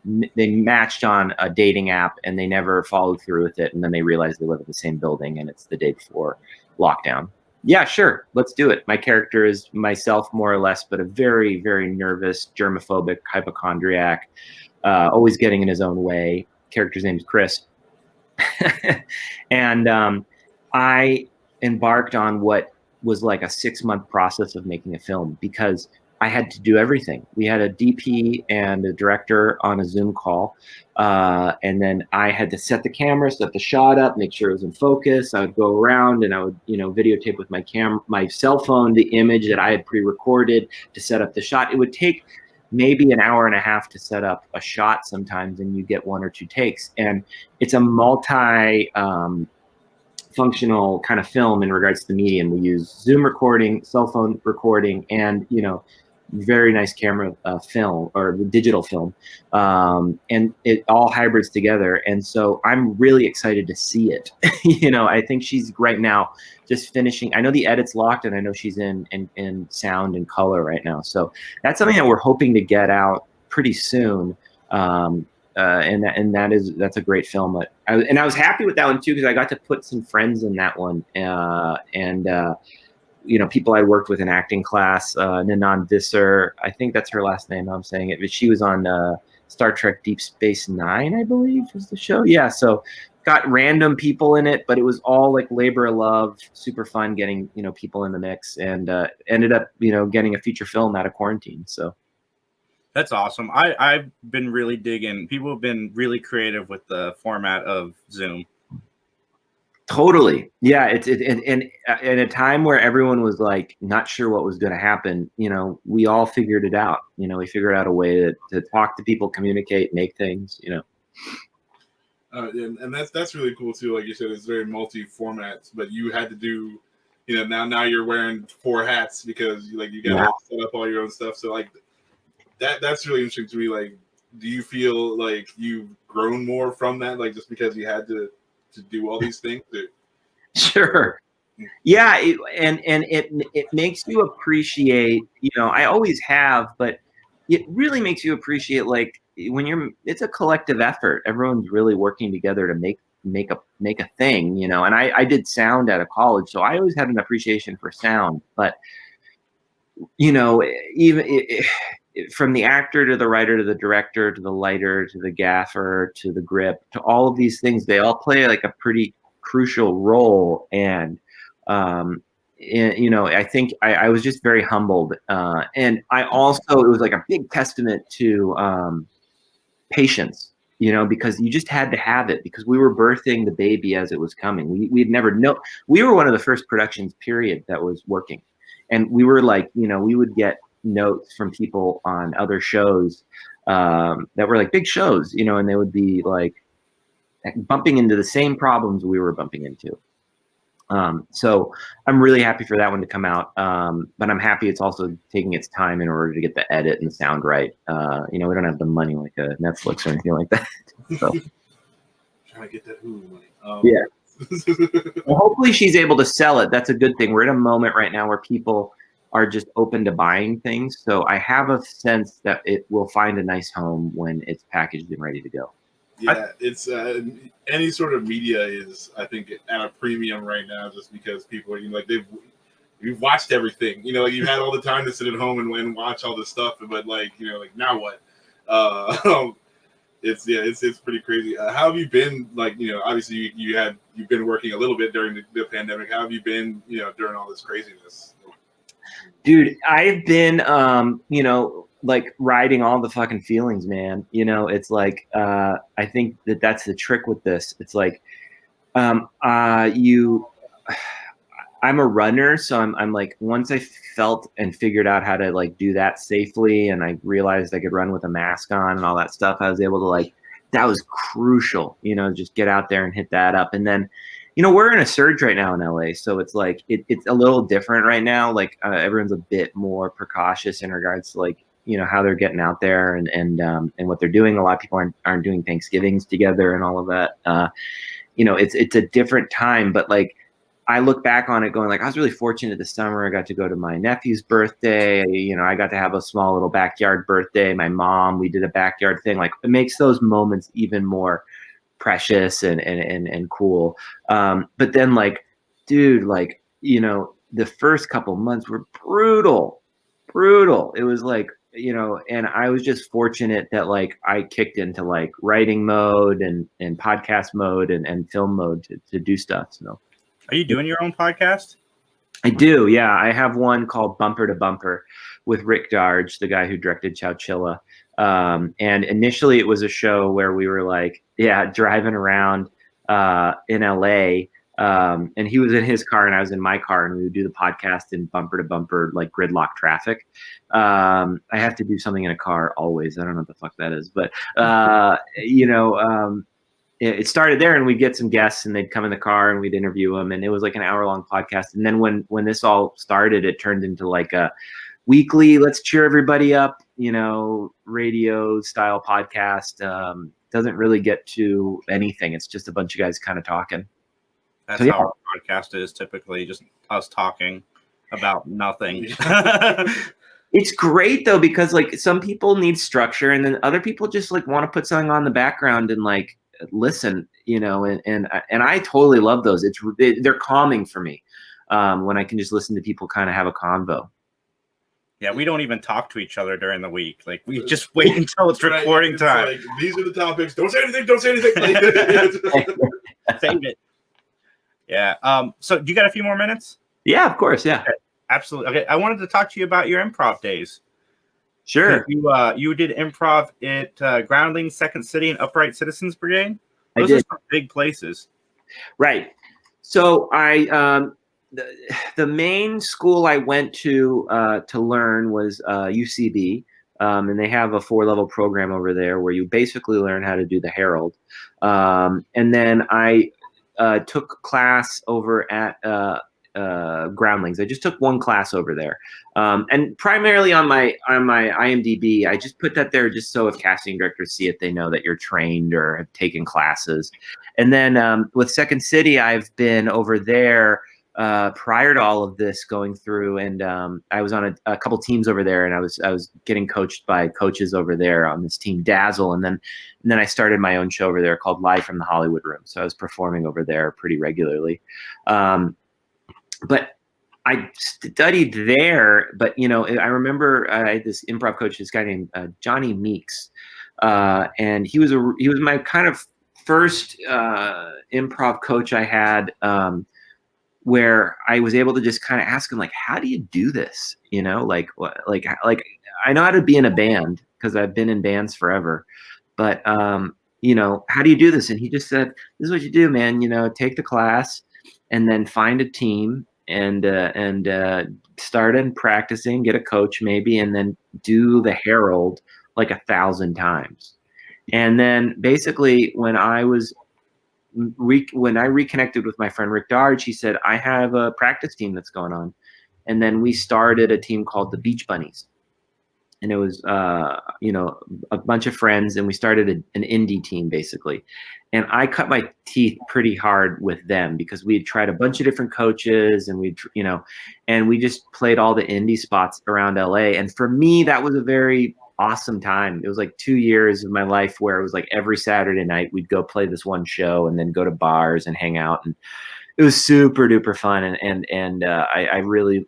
matched on a dating app and they never followed through with it. And then they realized they live in the same building and it's the day before lockdown. Yeah, sure. Let's do it. My character is myself, more or less, but a very, very nervous, germophobic hypochondriac, always getting in his own way. Character's name is Chris. And I embarked on what was like a 6-month process of making a film, because I had to do everything. We had a DP and a director on a Zoom call. And then I had to set the camera, set the shot up, make sure it was in focus. I would go around and I would, videotape with my cell phone, the image that I had pre-recorded to set up the shot. It would take maybe an hour and a half to set up a shot sometimes, and you get 1 or 2 takes. And it's a functional kind of film in regards to the medium. We use Zoom recording, cell phone recording, and very nice camera film or digital film, and it all hybrids together. And so I'm really excited to see it. I think she's right now just finishing. I know the edit's locked, and I know she's in sound and color right now. So that's something that we're hoping to get out pretty soon. That's a great film. I was happy with that one too, because I got to put some friends in that one, people I worked with in acting class. Nanan Visser, I think that's her last name. I'm saying it, but she was on Star Trek Deep Space Nine, I believe, was the show. Yeah, so got random people in it, but it was all like labor of love, super fun getting people in the mix, and ended up getting a feature film out of quarantine. So. That's awesome. I've been really digging. People have been really creative with the format of Zoom. Totally. Yeah. It's in a time where everyone was like not sure what was going to happen. We all figured it out. We figured out a way to talk to people, communicate, make things. And that's really cool too. Like you said, it's very multi-formats, but you had to do. Now you're wearing 4 hats because you got to set up all your own stuff. So like. That's really interesting to me. Like, do you feel like you've grown more from that? Like, just because you had to do all these things? Sure. Yeah. It makes you appreciate, I always have, but it really makes you appreciate, like, when it's a collective effort. Everyone's really working together to make a thing, and I did sound out of college, so I always had an appreciation for sound, but from the actor to the writer to the director to the lighter to the gaffer to the grip to all of these things, they all play like a pretty crucial role. And I think I was just very humbled, and I also, it was like a big testament to patience, because you just had to have it, because we were birthing the baby as it was coming. We'd never know. We were one of the first productions period that was working, and we were like, we would get notes from people on other shows that were like big shows, and they would be like bumping into the same problems we were bumping into. So I'm really happy for that one to come out. But I'm happy it's also taking its time in order to get the edit and the sound right. We don't have the money like a Netflix or anything like that. So. Trying to get that Hulu money. Yeah. Well, hopefully she's able to sell it. That's a good thing. We're in a moment right now where people are just open to buying things. So I have a sense that it will find a nice home when it's packaged and ready to go. Yeah, it's any sort of media is, I think, at a premium right now, just because people are we've watched everything. You've had all the time to sit at home and watch all this stuff, but now what? It's pretty crazy. How have you been? Obviously you've been working a little bit during the pandemic. How have you been? During all this craziness. Dude, I've been, like riding all the fucking feelings, man. It's like, I think that's the trick with this. It's like, I'm a runner. So I'm like, once I felt and figured out how to like do that safely, and I realized I could run with a mask on and all that stuff, I was able to that was crucial, just get out there and hit that up. And then, we're in a surge right now in LA. So it's like, it's a little different right now. Like everyone's a bit more precautious in regards to how they're getting out there and what they're doing. A lot of people aren't doing Thanksgivings together and all of that. It's a different time, but I look back on it going I was really fortunate this summer. I got to go to my nephew's birthday. I got to have a small little backyard birthday. My mom, we did a backyard thing. It makes those moments even more precious and cool. But then dude, the first couple months were brutal. It was and I was just fortunate that I kicked into writing mode and podcast mode and film mode to do stuff. So are you doing your own podcast? I do, yeah. I have one called Bumper to Bumper with Rick Darge, the guy who directed Chowchilla. And initially it was a show where we were like, driving around in LA. And he was in his car and I was in my car, and we would do the podcast in bumper to bumper, like gridlock traffic. I have to do something in a car always. I don't know what the fuck that is, but it started there, and we'd get some guests and they'd come in the car and we'd interview them, and it was like an hour-long podcast. And then when this all started, it turned into like a weekly, let's cheer everybody up, radio style podcast. Doesn't really get to anything. It's just a bunch of guys kind of talking. That's how our podcast is typically, just us talking about nothing. It's great though, because like some people need structure, and then other people just like want to put something on the background and like listen, and I totally love those. They're calming for me when I can just listen to people kind of have a convo. Yeah, we don't even talk to each other during the week. Like, we just wait until it's recording time. Like, these are the topics. Don't say anything. Don't say anything. Save it. Yeah. So do you got a few more minutes? Yeah, of course. Yeah. Okay. Absolutely. Okay. I wanted to talk to you about your improv days. Sure. You did improv at Groundlings, Second City, and Upright Citizens Brigade. Those are some big places. Right. So the main school I went to learn was UCB, and they have a 4-level program over there where you basically learn how to do the Herald. And then I took class over at Groundlings. I just took one class over there, and primarily on my IMDb, I just put that there just so if casting directors see it, they know that you're trained or have taken classes. And then with Second City, I've been over there prior to all of this going through, and I was on a couple teams over there, and I was getting coached by coaches over there on this team Dazzle, and then I started my own show over there called Live from the Hollywood Room. So I was performing over there pretty regularly. But I studied there, but I remember I had this improv coach, this guy named Johnny Meeks, and he was my kind of first improv coach I had, where I was able to just kind of ask him, like, how do you do this? Like I know how to be in a band because I've been in bands forever, but how do you do this? And he just said, this is what you do, man. Take the class and then find a team and start in practicing, get a coach maybe, and then do the Herald like 1,000 times. And then basically when I reconnected with my friend Rick Darge, he said, I have a practice team that's going on. And then we started a team called the Beach Bunnies. And it was, a bunch of friends, and we started an indie team basically. And I cut my teeth pretty hard with them because we had tried a bunch of different coaches, and and we just played all the indie spots around LA. And for me, that was a very awesome time. It was like 2 years of my life where it was like every Saturday night we'd go play this one show and then go to bars and hang out, and it was super duper fun. And I really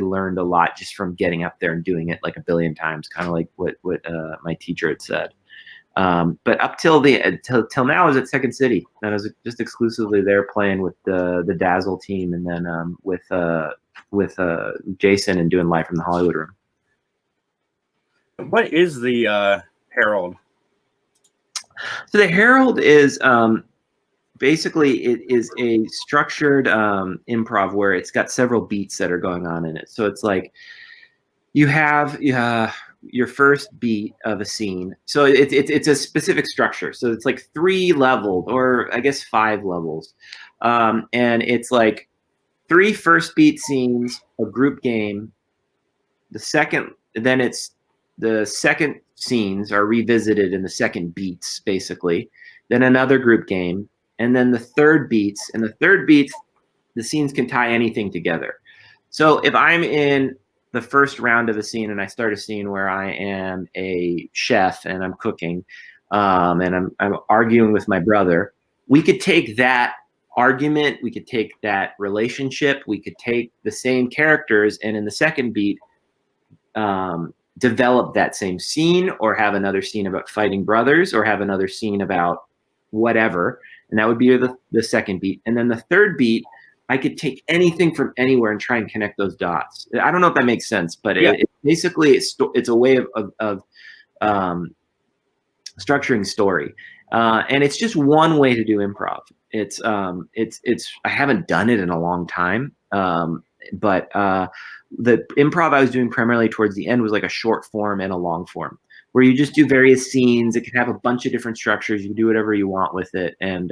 learned a lot just from getting up there and doing it like a billion times, kind of like what my teacher had said. But up till now I was at Second City, and I was just exclusively there playing with the Dazzle team, and then with Jason and doing Live from the Hollywood Room. What is the Herald? So the Herald is basically it is a structured improv where it's got several beats that are going on in it. So it's like you have your first beat of a scene. So it's a specific structure. So it's like 3 leveled, or I guess 5 levels, and it's like 3 first beat scenes, a group game. The second scenes are revisited in the second beats, basically. Then another group game, and then the third beats. And the third beats, the scenes can tie anything together. So if I'm in the first round of a scene and I start a scene where I am a chef and I'm cooking, and I'm arguing with my brother, we could take that argument, we could take that relationship, we could take the same characters, and in the second beat, develop that same scene, or have another scene about fighting brothers, or have another scene about whatever, and that would be the second beat. And then the third beat, I could take anything from anywhere and try and connect those dots. I don't know if that makes sense, but basically it's a way of structuring story. And it's just one way to do improv. It's I haven't done it in a long time. But the improv I was doing primarily towards the end was like a short form and a long form, where you just do various scenes. It can have a bunch of different structures. You can do whatever you want with it. And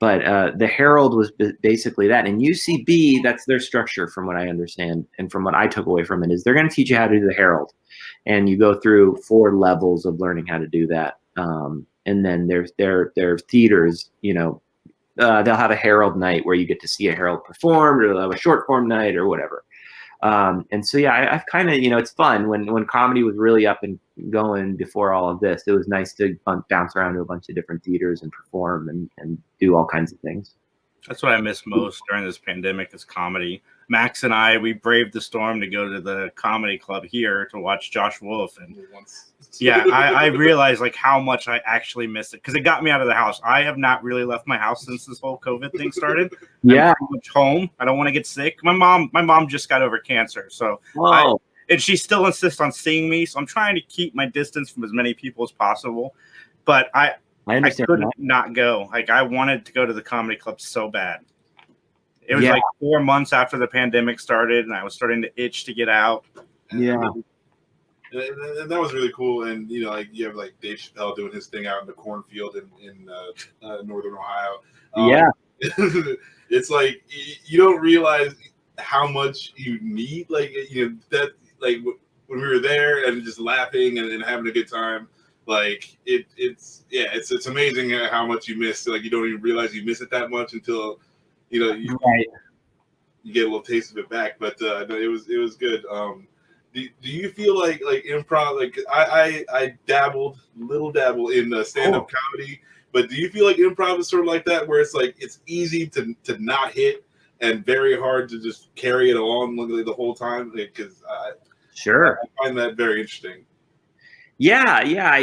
but the Herald was basically that. And UCB, that's their structure from what I understand. And from what I took away from it is they're going to teach you how to do the Herald. And you go through 4 levels of learning how to do that. And then there's their theaters, you know, they'll have a Herald night where you get to see a Herald perform, or they'll have a short form night or whatever. And so, yeah, I've kind of, you know, it's fun when comedy was really up and going before all of this. It was nice to bounce around to a bunch of different theaters and perform and do all kinds of things. That's what I miss most during this pandemic is comedy. Max and I, we braved the storm to go to the comedy club here to watch Josh Wolf. And yeah, I realized like how much I actually missed it because it got me out of the house. I have not really left my house since this whole COVID thing started. Yeah. I'm pretty much home. I don't want to get sick. My mom just got over cancer. So and she still insists on seeing me. So I'm trying to keep my distance from as many people as possible. But I couldn't not go. Like I wanted to go to the comedy club so bad. It was like 4 months after the pandemic started, and I was starting to itch to get out. Yeah, and that was really cool. And you know, like you have like Dave Chappelle doing his thing out in the cornfield in northern Ohio. It's like you don't realize how much you need. Like you know that like when we were there and just laughing and having a good time. Like it's amazing how much you miss. Like you don't even realize you miss it that much until you know you get a little taste of it back. But no, it was good. Do you feel like improv? Like I dabble in stand-up comedy, but do you feel like improv is sort of like that, where it's like it's easy to not hit and very hard to just carry it along the whole time? Because sure, I find that very interesting. Yeah, I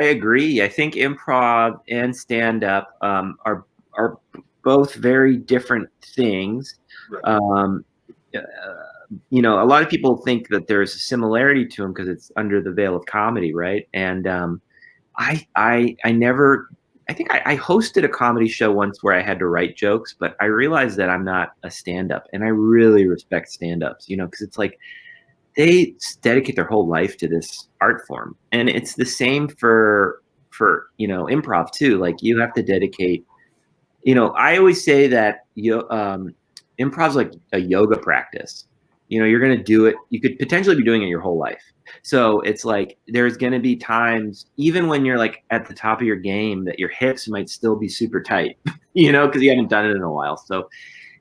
agree. I think improv and stand-up are both very different things. Right. You know, a lot of people think that there's a similarity to them because it's under the veil of comedy, right? And I think I hosted a comedy show once where I had to write jokes, but I realized that I'm not a stand-up, and I really respect stand-ups, you know, because it's like they dedicate their whole life to this art form. And it's the same for, you know, improv too. Like you have to dedicate, you know, I always say that improv's like a yoga practice. You know, you're going to do it. You could potentially be doing it your whole life. So it's like, there's going to be times, even when you're like at the top of your game, that your hips might still be super tight, you know, because you haven't done it in a while. So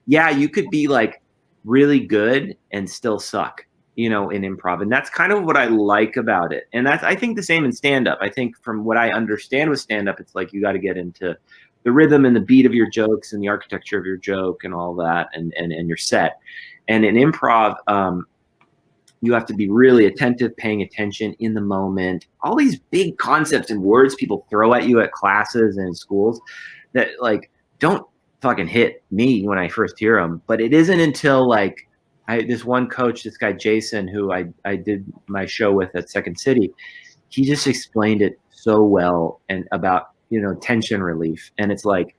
yeah, you could be like really good and still suck, you know, in improv. And that's kind of what I like about it. And that's, I think, the same in stand-up. I think from what I understand with stand-up, it's like you got to get into the rhythm and the beat of your jokes and the architecture of your joke and all that and your set. And in improv, you have to be really attentive, paying attention in the moment. All these big concepts and words people throw at you at classes and schools that like don't fucking hit me when I first hear them. But it isn't until like this one coach, this guy Jason, who I did my show with at Second City, he just explained it so well and about, you know, tension relief. And it's like,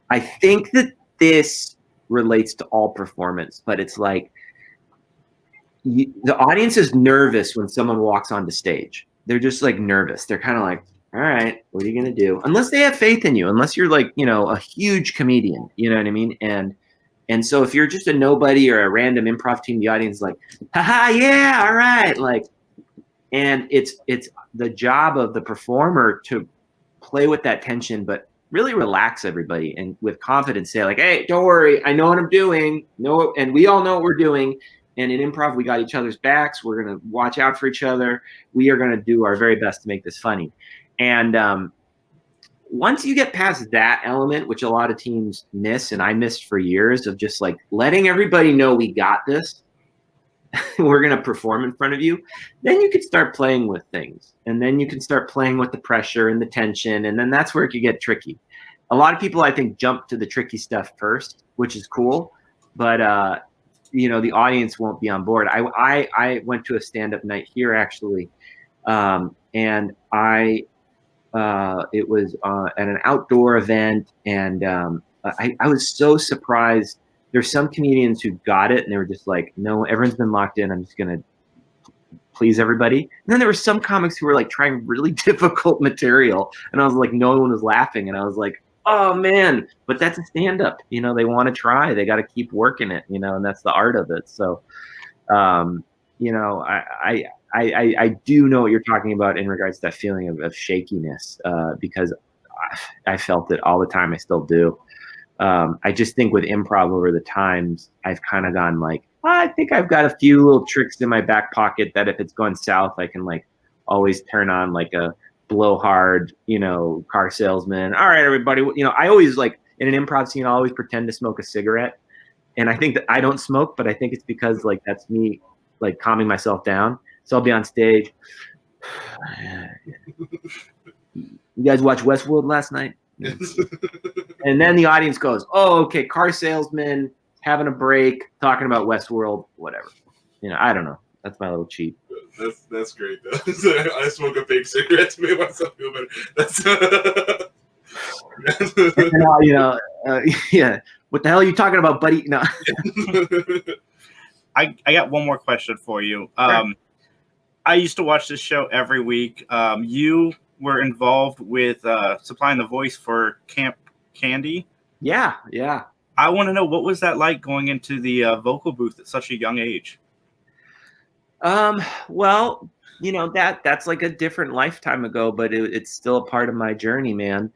I think that this relates to all performance, but it's like the audience is nervous when someone walks onto stage. They're just like nervous. They're kind of like, all right, what are you going to do? Unless they have faith in you, unless you're like, you know, a huge comedian, you know what I mean? And so if you're just a nobody or a random improv team, the audience is like, haha, yeah, all right. Like, and it's the job of the performer to play with that tension, but really relax everybody and with confidence say like, hey, don't worry, I know what I'm doing. No, and we all know what we're doing. And in improv, we got each other's backs. We're going to watch out for each other. We are going to do our very best to make this funny. And once you get past that element, which a lot of teams miss, and I missed for years, of just like letting everybody know we got this, we're going to perform in front of you, then you can start playing with things. And then you can start playing with the pressure and the tension. And then that's where it could get tricky. a lot of people I think jump to the tricky stuff first, which is cool, but you know, the audience won't be on board. I went to a stand-up night here actually, and it was at an outdoor event, and I was so surprised. There's some comedians who got it and they were just like, no, everyone's been locked in. I'm just gonna please everybody. And then there were some comics who were like trying really difficult material, and I was like, no one was laughing, and I was like, oh man, but that's a stand-up. You know, they want to try, they got to keep working it, you know, and that's the art of it. So, you know, I do know what you're talking about in regards to that feeling of shakiness, because I felt it all the time. I still do. I just think with improv over the times, I've kind of gone like, I think I've got a few little tricks in my back pocket that if it's going south, I can like always turn on like a blowhard, you know, car salesman. All right, everybody, you know, I always like in an improv scene, I always pretend to smoke a cigarette. And I think that I don't smoke, but I think it's because like that's me like calming myself down. So I'll be on stage. You guys watch Westworld last night? And then the audience goes, oh, okay, car salesman, having a break, talking about Westworld, whatever. You know, I don't know. That's my little cheat. That's great though. I smoke a fake cigarette to make myself feel better. That's you know, yeah. What the hell are you talking about, buddy? No. I got one more question for you. I used to watch this show every week. You were involved with supplying the voice for Camp Candy. Yeah. I want to know, what was that like going into the vocal booth at such a young age? Well, you know, that's like a different lifetime ago, but it's still a part of my journey, man.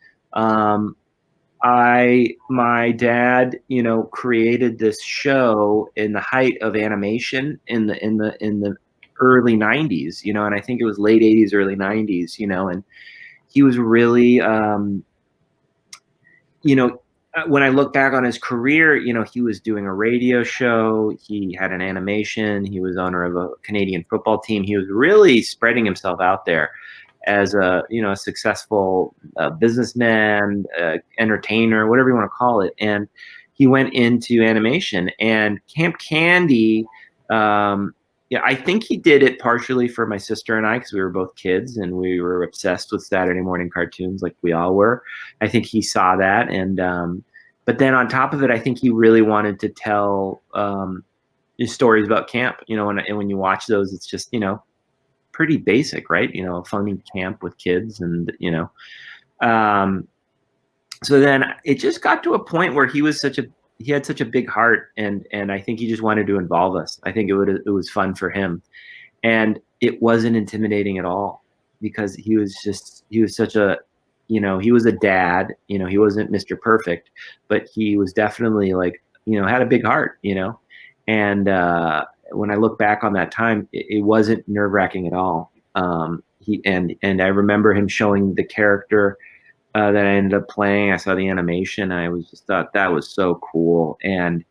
My dad, you know, created this show in the height of animation in the early 90s, you know, and I think it was late 80s, early 90s, you know, and he was really, you know, when I look back on his career, you know, he was doing a radio show, he had an animation, he was owner of a Canadian football team. He was really spreading himself out there as a, you know, a successful businessman, entertainer, whatever you want to call it. And he went into animation, and Camp Candy, yeah, I think he did it partially for my sister and I, because we were both kids and we were obsessed with Saturday morning cartoons like we all were. I think he saw that. And but then on top of it, I think he really wanted to tell stories about camp. You know, and when you watch those, it's just, you know, pretty basic, right? You know, a funny camp with kids, and, you know. So then it just got to a point where he had such a big heart, and I think he just wanted to involve us. I think it was fun for him, and it wasn't intimidating at all, because he was such a, you know, he was a dad, you know, he wasn't Mr. Perfect, but he was definitely like, you know, had a big heart, you know. And when I look back on that time, it wasn't nerve-wracking at all. And I remember him showing the character that I ended up playing. I saw the animation. I was just thought that was so cool. And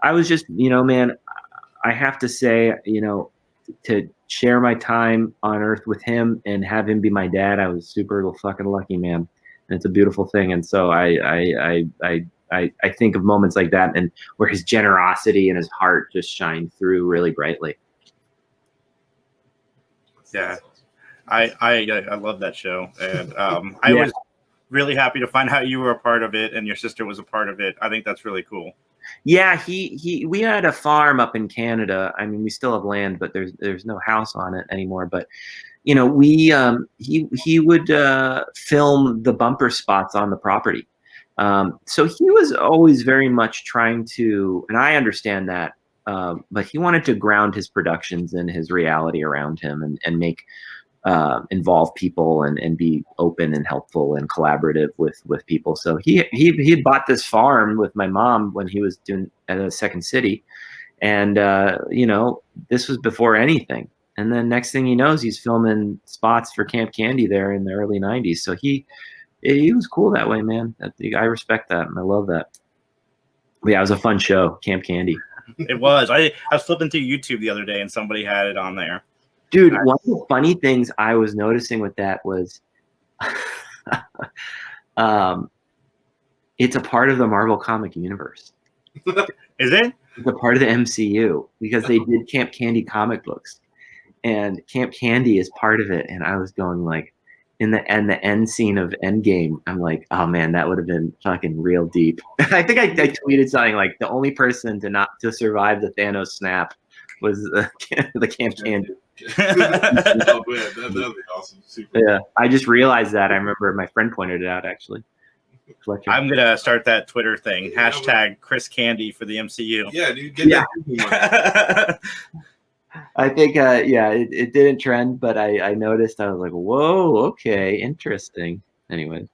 I was just, you know, man, I have to say, you know, to share my time on Earth with him and have him be my dad, I was super fucking lucky, man. And it's a beautiful thing. And so I think of moments like that, and where his generosity and his heart just shine through really brightly. Yeah, I love that show, and I was really happy to find out you were a part of it and your sister was a part of it. I think that's really cool. Yeah, we had a farm up in Canada. I mean, we still have land, but there's no house on it anymore. But, you know, he would film the bumper spots on the property. So he was always very much trying to, and I understand that, but he wanted to ground his productions in his reality around him, and make involve people, and be open and helpful and collaborative with people. So he bought this farm with my mom when he was doing at a Second City, and you know, this was before anything. And then next thing he knows, he's filming spots for Camp Candy there in the early 90s. So he was cool that way, man. I respect that, and I love that. But yeah, it was a fun show, Camp Candy. It was. I was flipping through YouTube the other day, and somebody had it on there. Dude, one of the funny things I was noticing with that was It's a part of the Marvel comic universe. Is it? It's a part of the MCU because they did Camp Candy comic books, and Camp Candy is part of it. And I was going like, in the end scene of Endgame, I'm like, oh man, that would have been fucking real deep. I think I tweeted something like, the only person to survive the Thanos snap was the Camp Candy. Oh man, that'd be awesome. Super. Yeah, I just realized that. I remember my friend pointed it out actually. Fletcher. I'm gonna start that Twitter thing. Hashtag Chris Candy for the MCU. Yeah, dude, get that. I think, it didn't trend, but I noticed. I was like, whoa, okay, interesting. Anyway.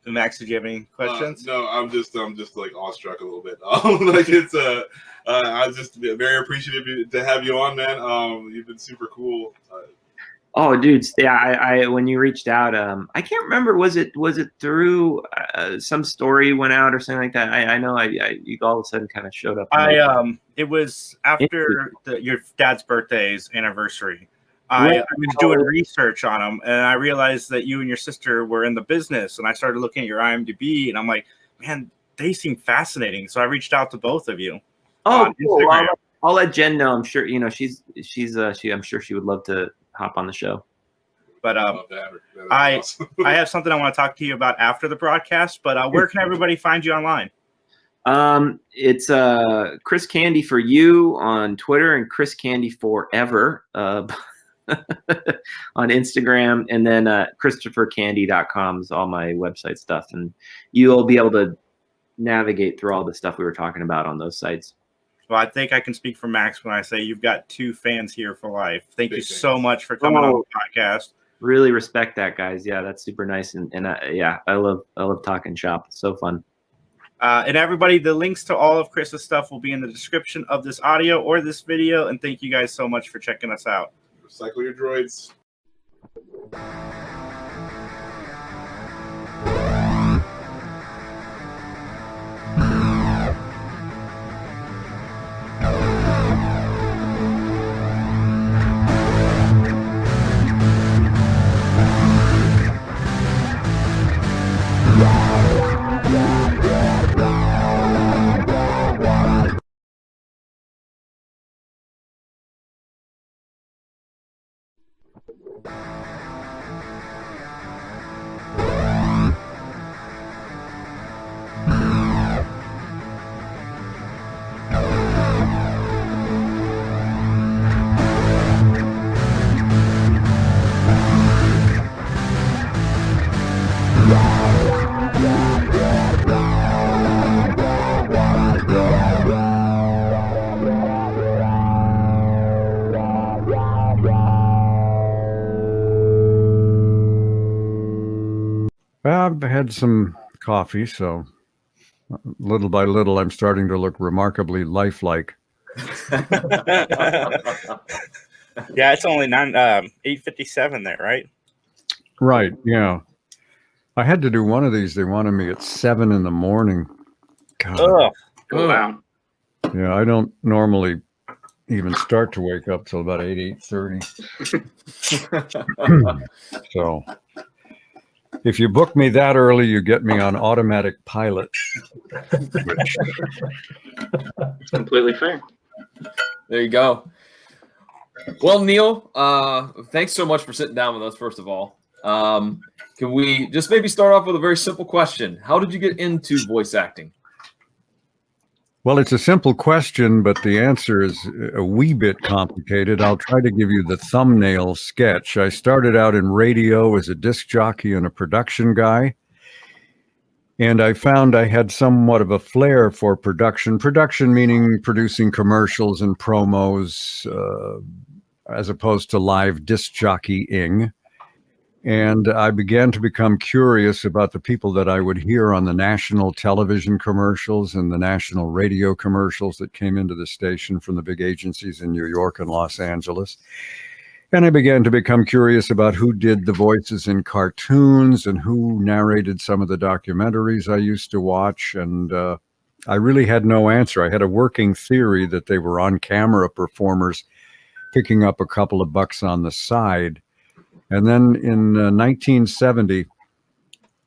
Max, did you have any questions? No, I'm just like awestruck a little bit. Like it's I'm just very appreciative to have you on, man. You've been super cool. Oh, dudes, yeah. I when you reached out, I can't remember. Was it through some story went out or something like that? I know you all of a sudden kind of showed up. It was after your dad's birthday's anniversary. I was doing research on them, and I realized that you and your sister were in the business. And I started looking at your IMDb, and I'm like, man, they seem fascinating. So I reached out to both of you. Oh, cool. I'll let Jen know. I'm sure I'm sure she would love to hop on the show. But I have something I want to talk to you about after the broadcast. But where can everybody find you online? It's Chris Candy for you on Twitter and Chris Candy Forever on Instagram, and then ChristopherCandy.com is all my website stuff, and you'll be able to navigate through all the stuff we were talking about on those sites. Well, I think I can speak for Max when I say you've got 2 fans here for life. Thank you so much for coming on the podcast. Really respect that, guys. Yeah, that's super nice. And I love talking shop. It's so fun. And everybody, the links to all of Chris's stuff will be in the description of this audio or this video. And thank you guys so much for checking us out. Recycle your droids. I've had some coffee, so little by little, I'm starting to look remarkably lifelike. Yeah, it's only 8:57 there, right? Right. Yeah, I had to do one of these. They wanted me at 7 a.m. God. Oh, wow. Yeah, I don't normally even start to wake up till about 8:30. So. If you book me that early, you get me on automatic pilot. It's completely fair. There you go. Well, Neil, thanks so much for sitting down with us, first of all. Can we just maybe start off with a very simple question? How did you get into voice acting? Well, it's a simple question, but the answer is a wee bit complicated. I'll try to give you the thumbnail sketch. I started out in radio as a disc jockey and a production guy, and I found I had somewhat of a flair for production. Production meaning producing commercials and promos, as opposed to live disc jockeying. And I began to become curious about the people that I would hear on the national television commercials and the national radio commercials that came into the station from the big agencies in New York and Los Angeles. And I began to become curious about who did the voices in cartoons and who narrated some of the documentaries I used to watch. And I really had no answer. I had a working theory that they were on-camera performers picking up a couple of bucks on the side. And then in 1970,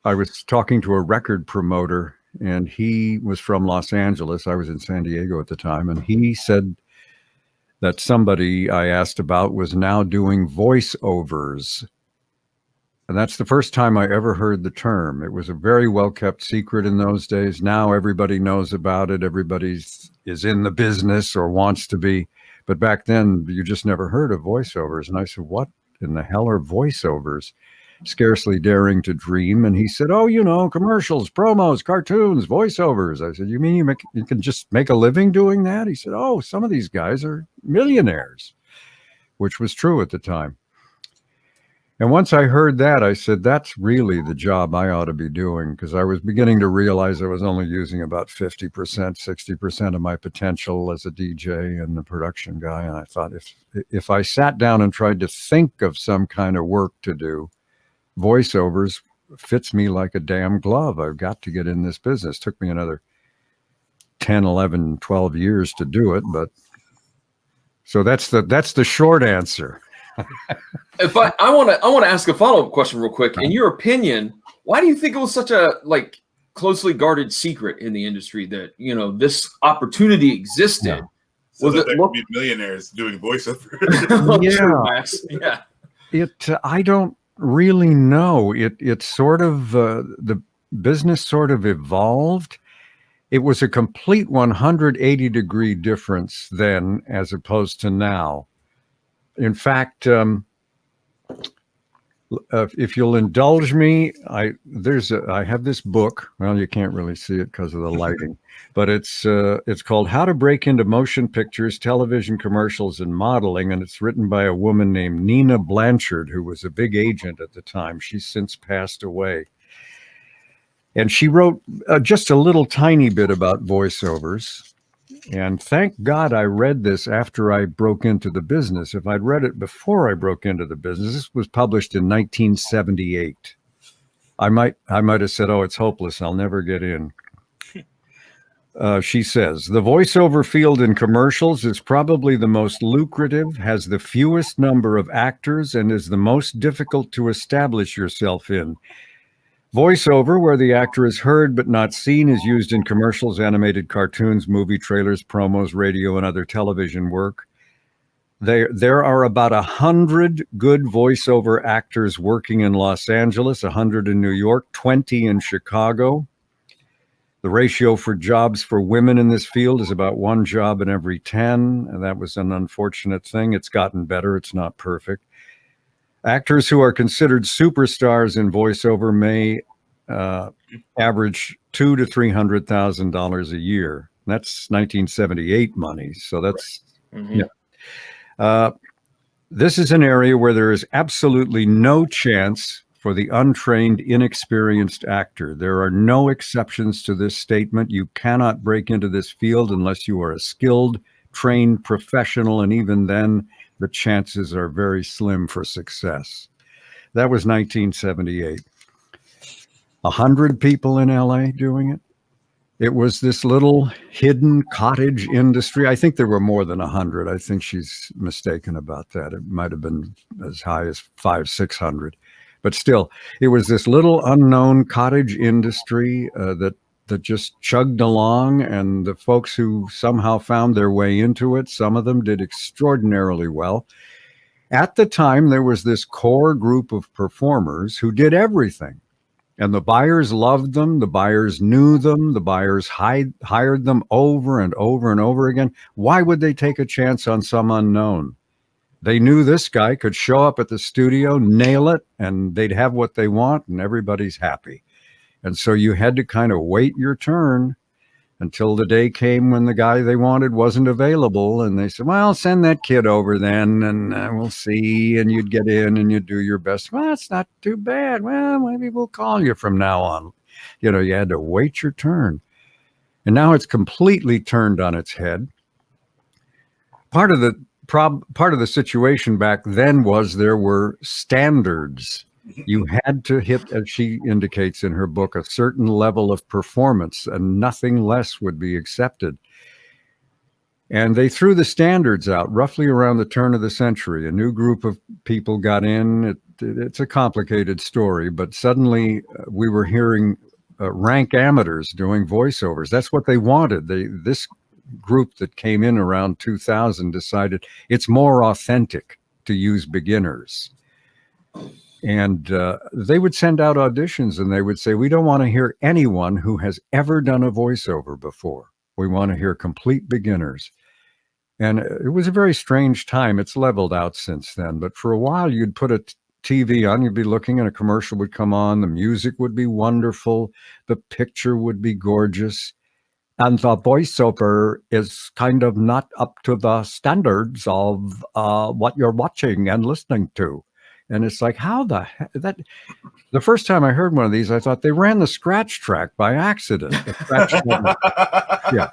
I was talking to a record promoter, and he was from Los Angeles. I was in San Diego at the time, and he said that somebody I asked about was now doing voiceovers. And that's the first time I ever heard the term. It was a very well-kept secret in those days. Now everybody knows about it. Everybody is in the business or wants to be. But back then, you just never heard of voiceovers. And I said, what in the hell are voiceovers? Scarcely daring to dream. And he said, oh, you know, commercials, promos, cartoons, voiceovers. I said, you mean you can just make a living doing that? He said, oh, some of these guys are millionaires, which was true at the time. And once I heard that, I said, that's really the job I ought to be doing, because I was beginning to realize I was only using about 50%, 60% of my potential as a DJ and the production guy. And I thought, if I sat down and tried to think of some kind of work to do, voiceovers fits me like a damn glove. I've got to get in this business. Took me another 10, 11, 12 years to do it. But so that's the short answer. If I want to ask a follow-up question real quick. In your opinion, why do you think it was such a closely guarded secret in the industry that, you know, this opportunity existed? Yeah. So that there could be millionaires doing voiceovers. I don't really know. It sort of the business sort of evolved. It was a complete 180-degree difference then as opposed to now. In fact, if you'll indulge me, I have this book. Well, you can't really see it because of the lighting, but it's called How to Break into Motion Pictures, Television Commercials, and Modeling, and it's written by a woman named Nina Blanchard, who was a big agent at the time. She's since passed away. And she wrote just a little tiny bit about voiceovers. And thank God I read this after I broke into the business. If I'd read it before I broke into the business, this was published in 1978. I might have said, oh, it's hopeless, I'll never get in. She says, the voiceover field in commercials is probably the most lucrative, has the fewest number of actors, and is the most difficult to establish yourself in. Voiceover, where the actor is heard but not seen, is used in commercials, animated cartoons, movie trailers, promos, radio, and other television work. There are about 100 good voiceover actors working in Los Angeles, 100 in New York, 20 in Chicago. The ratio for jobs for women in this field is about 1 job in every 10, and that was an unfortunate thing. It's gotten better. It's not perfect. Actors who are considered superstars in voiceover may average $200,000 to $300,000 a year. That's 1978 money. So that's this is an area where there is absolutely no chance for the untrained, inexperienced actor. There are no exceptions to this statement. You cannot break into this field unless you are a skilled, trained professional, and even then, the chances are very slim for success. That was 1978. 100 people in LA doing it. It was this little hidden cottage industry. I think there were more than 100. I think she's mistaken about that. It might have been as high as 500, 600. But still, it was this little unknown cottage industry that just chugged along, and the folks who somehow found their way into it, some of them did extraordinarily well. At the time, there was this core group of performers who did everything, and the buyers loved them, the buyers knew them, the buyers hired them over and over and over again. Why would they take a chance on some unknown? They knew this guy could show up at the studio, nail it, and they'd have what they want, and everybody's happy. And so you had to kind of wait your turn until the day came when the guy they wanted wasn't available. And they said, well, send that kid over then, and we'll see. And you'd get in and you'd do your best. Well, it's not too bad. Well, maybe we'll call you from now on. You know, you had to wait your turn. And now it's completely turned on its head. Part of the situation back then was there were standards. You had to hit, as she indicates in her book, a certain level of performance, and nothing less would be accepted. And they threw the standards out roughly around the turn of the century. A new group of people got in. it's a complicated story, but suddenly we were hearing rank amateurs doing voiceovers. That's what they wanted. This group that came in around 2000 decided it's more authentic to use beginners. And they would send out auditions and they would say, we don't want to hear anyone who has ever done a voiceover before. We want to hear complete beginners. And it was a very strange time. It's leveled out since then. But for a while, you'd put a TV on, you'd be looking and a commercial would come on. The music would be wonderful. The picture would be gorgeous. And the voiceover is kind of not up to the standards of what you're watching and listening to. And it's like, how the heck? The first time I heard one of these, I thought they ran the scratch track by accident. Yeah.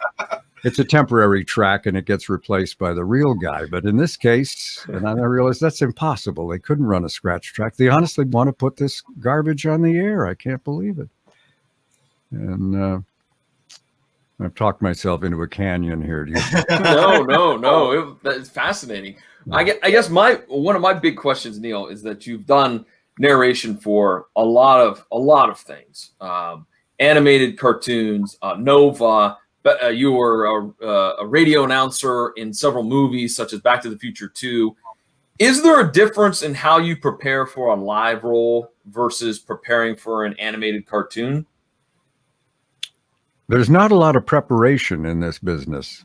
It's a temporary track and it gets replaced by the real guy. But in this case, and I realized that's impossible. They couldn't run a scratch track. They honestly want to put this garbage on the air. I can't believe it. And I've talked myself into a canyon here. No. It's fascinating. I guess one of my big questions, Neil, is that you've done narration for a lot of things. Animated cartoons, Nova. You were a radio announcer in several movies, such as Back to the Future 2. Is there a difference in how you prepare for a live role versus preparing for an animated cartoon? There's not a lot of preparation in this business.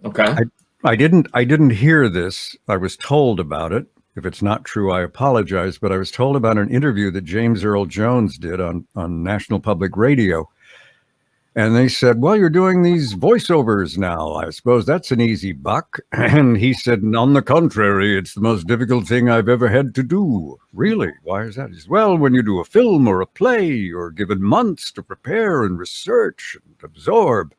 Okay. I didn't hear this. I was told about it. If it's not true, I apologize. But I was told about an interview that James Earl Jones did on National Public Radio. And they said, well, you're doing these voiceovers now. I suppose that's an easy buck. And he said, on the contrary, it's the most difficult thing I've ever had to do. Really? Why is that? He said, well, when you do a film or a play, you're given months to prepare and research and absorb.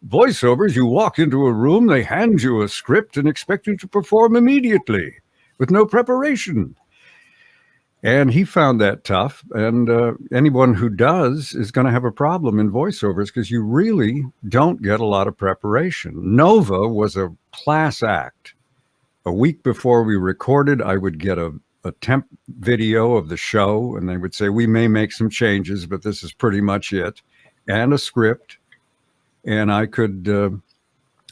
Voiceovers, you walk into a room, they hand you a script and expect you to perform immediately with no preparation. And he found that tough. And anyone who does is going to have a problem in voiceovers because you really don't get a lot of preparation. Nova was a class act. A week before we recorded, I would get a temp video of the show, and they would say, we may make some changes, but this is pretty much it, and a script. And I could, and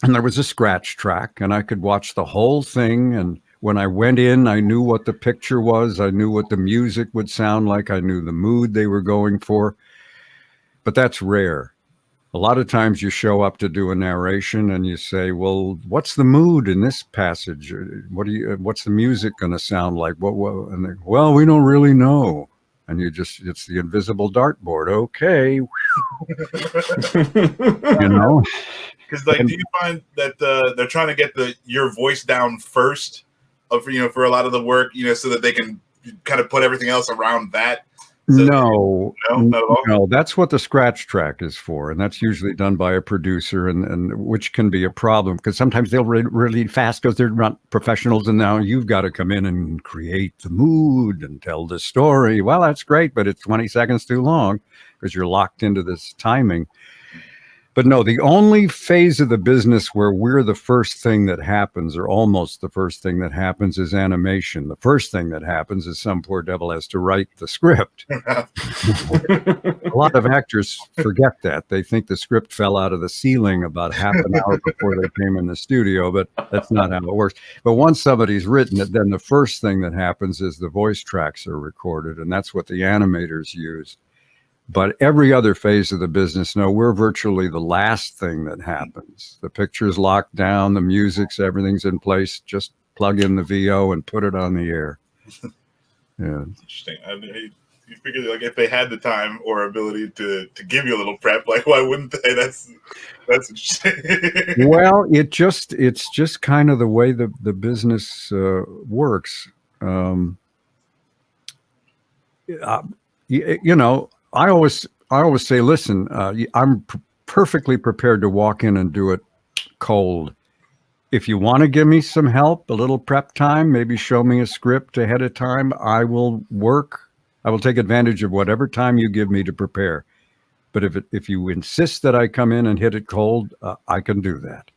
there was a scratch track, and I could watch the whole thing. And when I went in, I knew what the picture was. I knew what the music would sound like. I knew the mood they were going for. But that's rare. A lot of times you show up to do a narration and you say, well, what's the mood in this passage? What's the music going to sound like? And they, well, we don't really know. And it's the invisible dartboard. Okay. You know? Because do you find that they're trying to get your voice down first for a lot of the work, so that they can kind of put everything else around that? So no, not at all? No, that's what the scratch track is for. And that's usually done by a producer, and which can be a problem because sometimes they'll really fast because they're not professionals. And now you've got to come in and create the mood and tell the story. Well, that's great, but it's 20 seconds too long because you're locked into this timing. But no, the only phase of the business where we're the first thing that happens, or almost the first thing that happens, is animation. The first thing that happens is some poor devil has to write the script. A lot of actors forget that. They think the script fell out of the ceiling about half an hour before they came in the studio, but that's not how it works. But once somebody's written it, then the first thing that happens is the voice tracks are recorded, and that's what the animators use. But every other phase of the business, no, we're virtually the last thing that happens. The picture's locked down, the music's, everything's in place. Just plug in the VO and put it on the air. Yeah. Interesting. You figure if they had the time or ability to give you a little prep, why wouldn't they? That's interesting. Well, it's just kind of the way the business works. I always say, listen, I'm perfectly prepared to walk in and do it cold. If you want to give me some help, a little prep time, maybe show me a script ahead of time, I will work. I will take advantage of whatever time you give me to prepare. But if you insist that I come in and hit it cold, I can do that.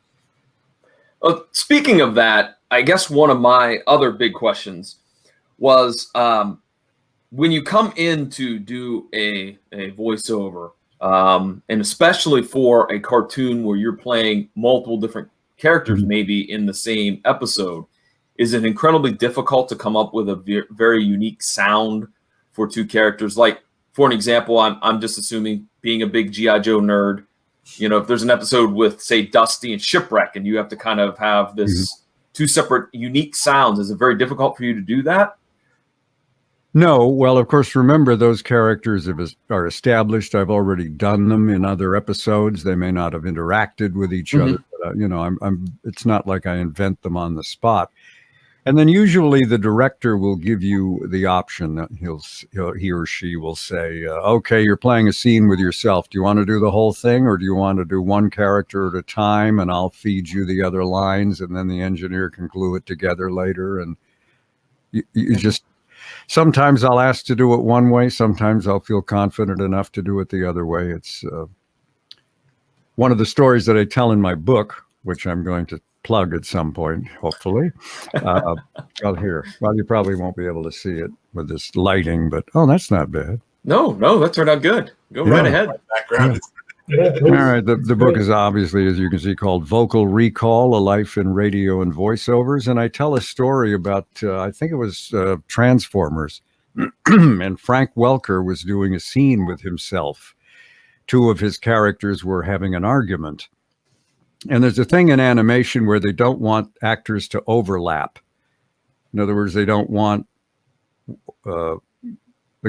Speaking of that, I guess one of my other big questions, was when you come in to do a voiceover, and especially for a cartoon where you're playing multiple different characters, maybe in the same episode, is it incredibly difficult to come up with a very unique sound for two characters? Like, for an example, I'm just assuming, being a big G.I. Joe nerd, if there's an episode with, say, Dusty and Shipwreck, and you have to kind of have this two separate unique sounds, is it very difficult for you to do that? No. Well, of course, remember, those characters are established. I've already done them in other episodes. They may not have interacted with each other, but, it's not like I invent them on the spot. And then usually the director will give you the option. He or she will say, okay, you're playing a scene with yourself. Do you want to do the whole thing, or do you want to do one character at a time, and I'll feed you the other lines, and then the engineer can glue it together later? And you just, sometimes I'll ask to do it one way. Sometimes I'll feel confident enough to do it the other way. It's one of the stories that I tell in my book, which I'm going to plug at some point, hopefully. Well, you probably won't be able to see it with this lighting, but that's not bad. No, that turned out good. Go right ahead. Background. All right, the book is obviously, as you can see, called Vocal Recall: A Life in Radio and Voiceovers, and I tell a story about I think it was Transformers, and Frank Welker was doing a scene with himself. Two of his characters were having an argument. And there's a thing in animation where they don't want actors to overlap. In other words, they don't want the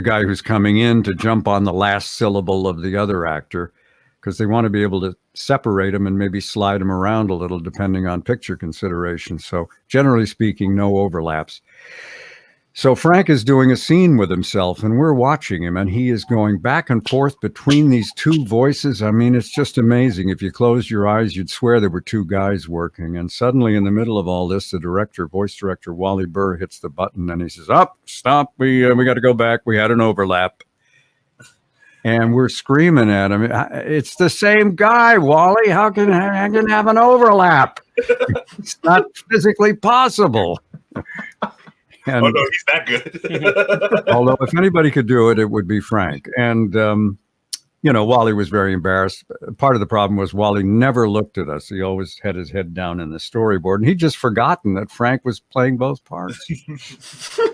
guy who's coming in to jump on the last syllable of the other actor, because they want to be able to separate them and maybe slide them around a little depending on picture considerations. So generally speaking, no overlaps. So Frank is doing a scene with himself, and we're watching him, and he is going back and forth between these two voices. I mean, it's just amazing. If you closed your eyes, you'd swear there were two guys working. And suddenly, in the middle of all this, the voice director, Wally Burr, hits the button, and he says, stop, we got to go back. We had an overlap. And we're screaming at him, it's the same guy, Wally. How can I have an overlap? It's not physically possible. And, no, he's that good. Although if anybody could do it, it would be Frank. And, Wally was very embarrassed. Part of the problem was Wally never looked at us. He always had his head down in the storyboard. And he'd just forgotten that Frank was playing both parts.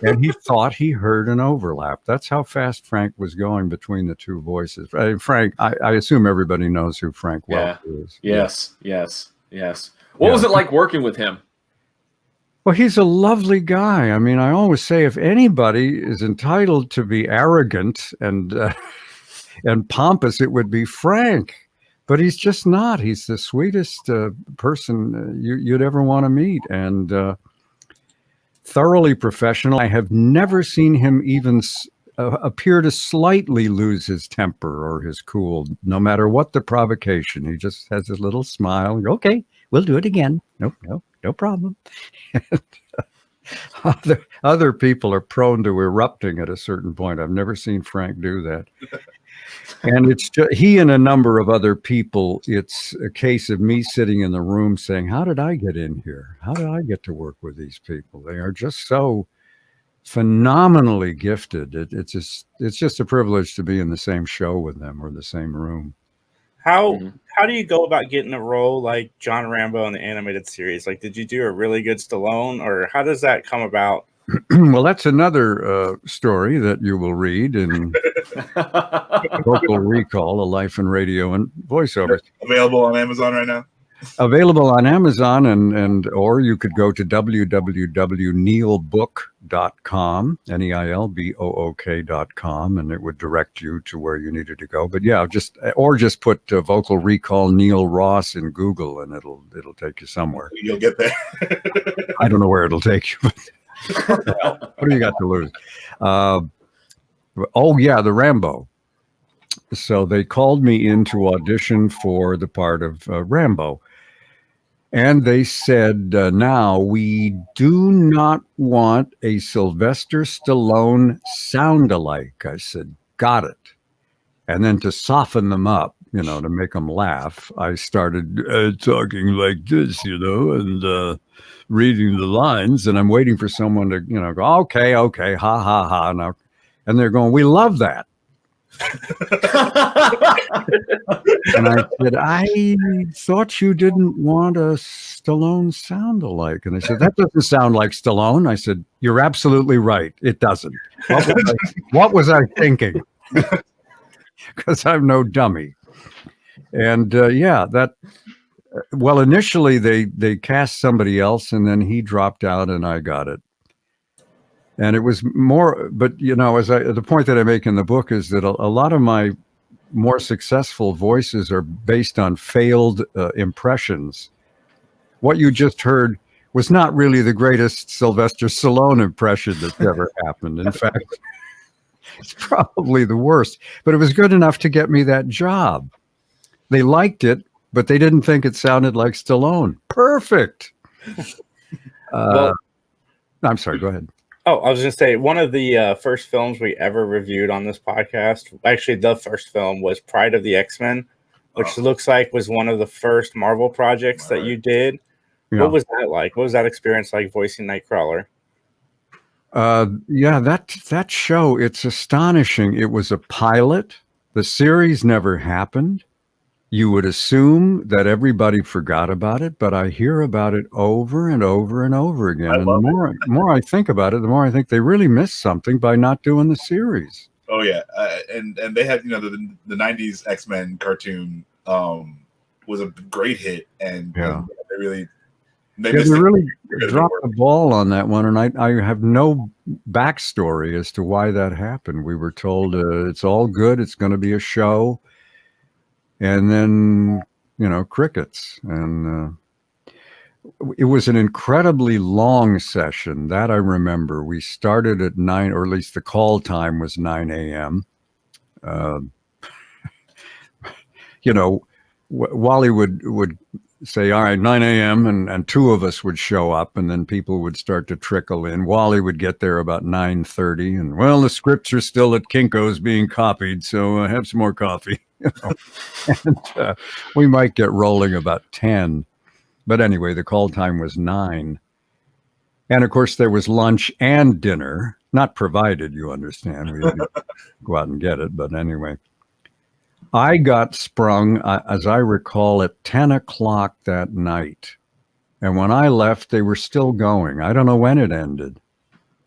And he thought he heard an overlap. That's how fast Frank was going between the two voices. Frank, I assume everybody knows who Frank Welker is. Yes. What was it like working with him? Well, he's a lovely guy. I mean, I always say if anybody is entitled to be arrogant and pompous, it would be Frank. But he's just not. He's the sweetest person you'd ever want to meet, and thoroughly professional. I have never seen him even appear to slightly lose his temper or his cool, no matter what the provocation. He just has a little smile. Okay, we'll do it again. No problem. Other people are prone to erupting at a certain point. I've never seen Frank do that. And it's just, he and a number of other people, it's a case of me sitting in the room saying, how did I get in here? How did I get to work with these people? They are just so phenomenally gifted. It's just a privilege to be in the same show with them or the same room. How do you go about getting a role like John Rambo in the animated series? Like, did you do a really good Stallone, or how does that come about? Well, that's another story that you will read in Vocal Recall: A Life in Radio and Voiceovers. Available on Amazon right now. Available on Amazon, or you could go to www.neilbook.com, neilbook.com, and it would direct you to where you needed to go. But yeah, just put Vocal Recall Neil Ross in Google, and it'll take you somewhere. You'll get there. I don't know where it'll take you, but what do you got to lose? The Rambo. So they called me in to audition for the part of Rambo. And they said, now we do not want a Sylvester Stallone sound-alike. I said, got it. And then to soften them up, to make them laugh, I started talking like this, and reading the lines, and I'm waiting for someone to, go, okay, ha, ha, ha. Now, and they're going, we love that. And I said, I thought you didn't want a Stallone sound alike. And they said, that doesn't sound like Stallone. I said, you're absolutely right. It doesn't. What was I thinking? Because I'm no dummy. And well, initially they cast somebody else, and then he dropped out and I got it. And it was more, but the point that I make in the book is that a lot of my more successful voices are based on failed impressions. What you just heard was not really the greatest Sylvester Stallone impression that's ever happened. In fact, it's probably the worst, but it was good enough to get me that job. They liked it, but they didn't think it sounded like Stallone. Perfect. I'm sorry, go ahead. Oh, I was going to say, one of the first films we ever reviewed on this podcast, actually the first film, was Pride of the X-Men, which looks like was one of the first Marvel projects that you did. Yeah. What was that like? What was that experience like voicing Nightcrawler? That show, it's astonishing. It was a pilot. The series never happened. You would assume that everybody forgot about it, but I hear about it over and over and over again. And the more I think about it, the more I think they really missed something by not doing the series. Oh yeah, and they had the '90s X-Men cartoon was a great hit, and they really dropped the ball on that one. And I have no backstory as to why that happened. We were told it's all good, it's going to be a show. And then, crickets. And it was an incredibly long session. That I remember. We started at 9, or at least the call time was 9 a.m. Wally would say, all right, 9 a.m. And two of us would show up, and then people would start to trickle in. Wally would get there about 9:30, and, well, the scripts are still at Kinko's being copied, so have some more coffee. And we might get rolling about 10. But anyway, the call time was 9. And of course, there was lunch and dinner, not provided, you understand. We didn't go out and get it. But anyway, I got sprung, as I recall, at 10 o'clock that night. And when I left, they were still going. I don't know when it ended.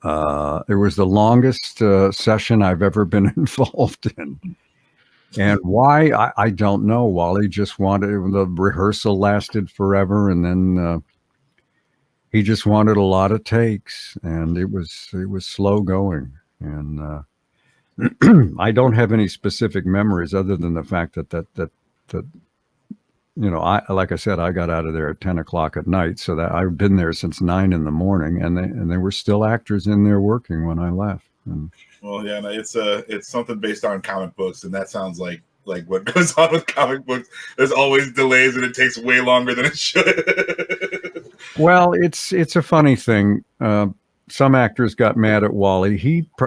It was the longest session I've ever been involved in. And why, I don't know. Wally just wanted, the rehearsal lasted forever, and then he just wanted a lot of takes, and it was slow going. And I don't have any specific memories other than the fact that like I said, I got out of there at 10 o'clock at night, so that I've been there since 9 in the morning, and there were still actors in there working when I left. And, well, yeah, it's something based on comic books, and that sounds like what goes on with comic books. There's always delays, and it takes way longer than it should. Well, it's a funny thing. Some actors got mad at Wally.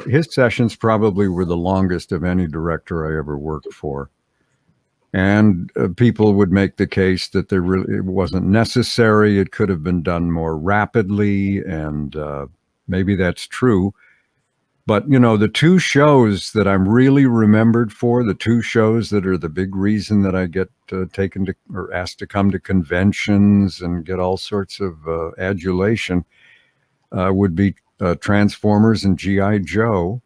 His sessions probably were the longest of any director I ever worked for, and people would make the case that it wasn't necessary. It could have been done more rapidly, and maybe that's true. But, the two shows that I'm really remembered for, the two shows that are the big reason that I get taken to or asked to come to conventions and get all sorts of adulation, would be Transformers and G.I. Joe.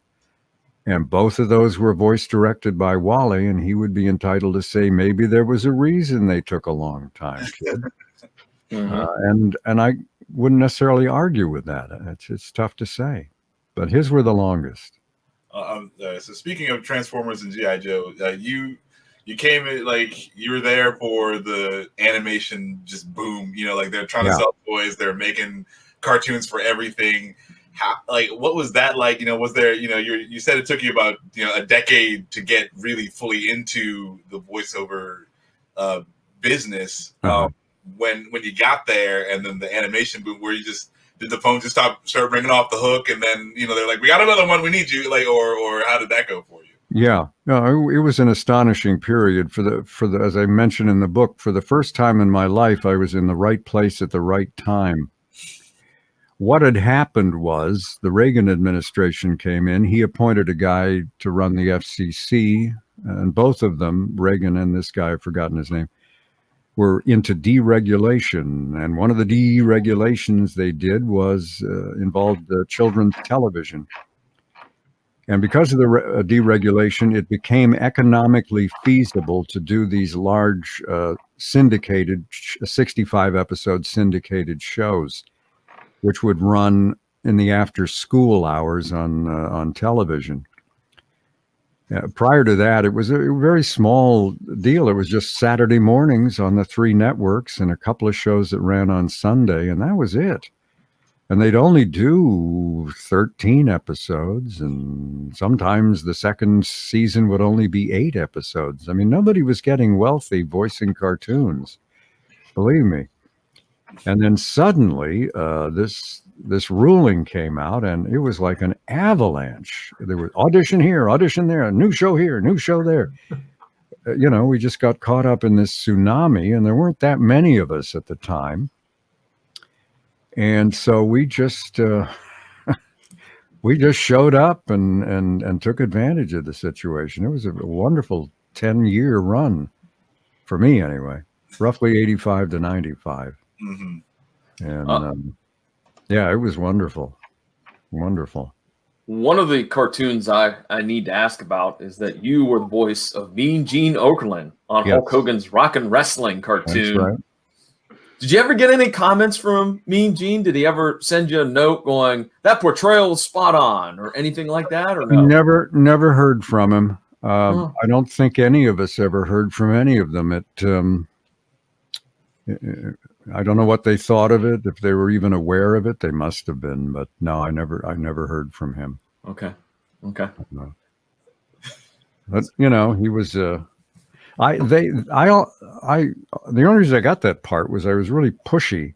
And both of those were voice directed by Wally, and he would be entitled to say, maybe there was a reason they took a long time, kid. And I wouldn't necessarily argue with that. It's tough to say. But his were the longest. So speaking of Transformers and G.I. Joe, you came in, you were there for the animation just boom. They're trying to sell toys. They're making cartoons for everything. How, what was that like? Was there, you said it took you about, a decade to get really fully into the voiceover business. When you got there, and then the animation boom, where you just, did the phone just start ringing off the hook, and then they're like, we got another one, we need you, or how did that go for you? Yeah, no, it was an astonishing period for the as I mentioned in the book. For the first time in my life, I was in the right place at the right time. What had happened was the Reagan administration came in. He appointed a guy to run the FCC, and both of them, Reagan and this guy, I've forgotten his name, were into deregulation. And one of the deregulations they did was involved children's television. And because of the deregulation, it became economically feasible to do these large syndicated 65-episode syndicated shows, which would run in the after-school hours on television. Prior to that, it was a very small deal. It was just Saturday mornings on the 3 networks and a couple of shows that ran on Sunday, and that was it. And they'd only do 13 episodes, and sometimes the second season would only be 8 episodes. I mean, nobody was getting wealthy voicing cartoons, believe me. And then suddenly, this ruling came out, and it was like an avalanche. There was audition here, audition there, a new show here, new show there. We just got caught up in this tsunami, and there weren't that many of us at the time. And so we just showed up and took advantage of the situation. It was a wonderful 10-year run for me, anyway, roughly 85 to 95. Mm-hmm. And yeah, it was wonderful. Wonderful. One of the cartoons I need to ask about is that you were the voice of Mean Gene Okerlund on Hulk Hogan's Rockin' Wrestling cartoon. That's right. Did you ever get any comments from Mean Gene? Did he ever send you a note going, that portrayal is spot on, or anything like that? Or no? Never heard from him. I don't think any of us ever heard from any of them. I don't know what they thought of it. If they were even aware of it, they must have been. But no, I never heard from him. Okay. No. But he was. The only reason I got that part was I was really pushy,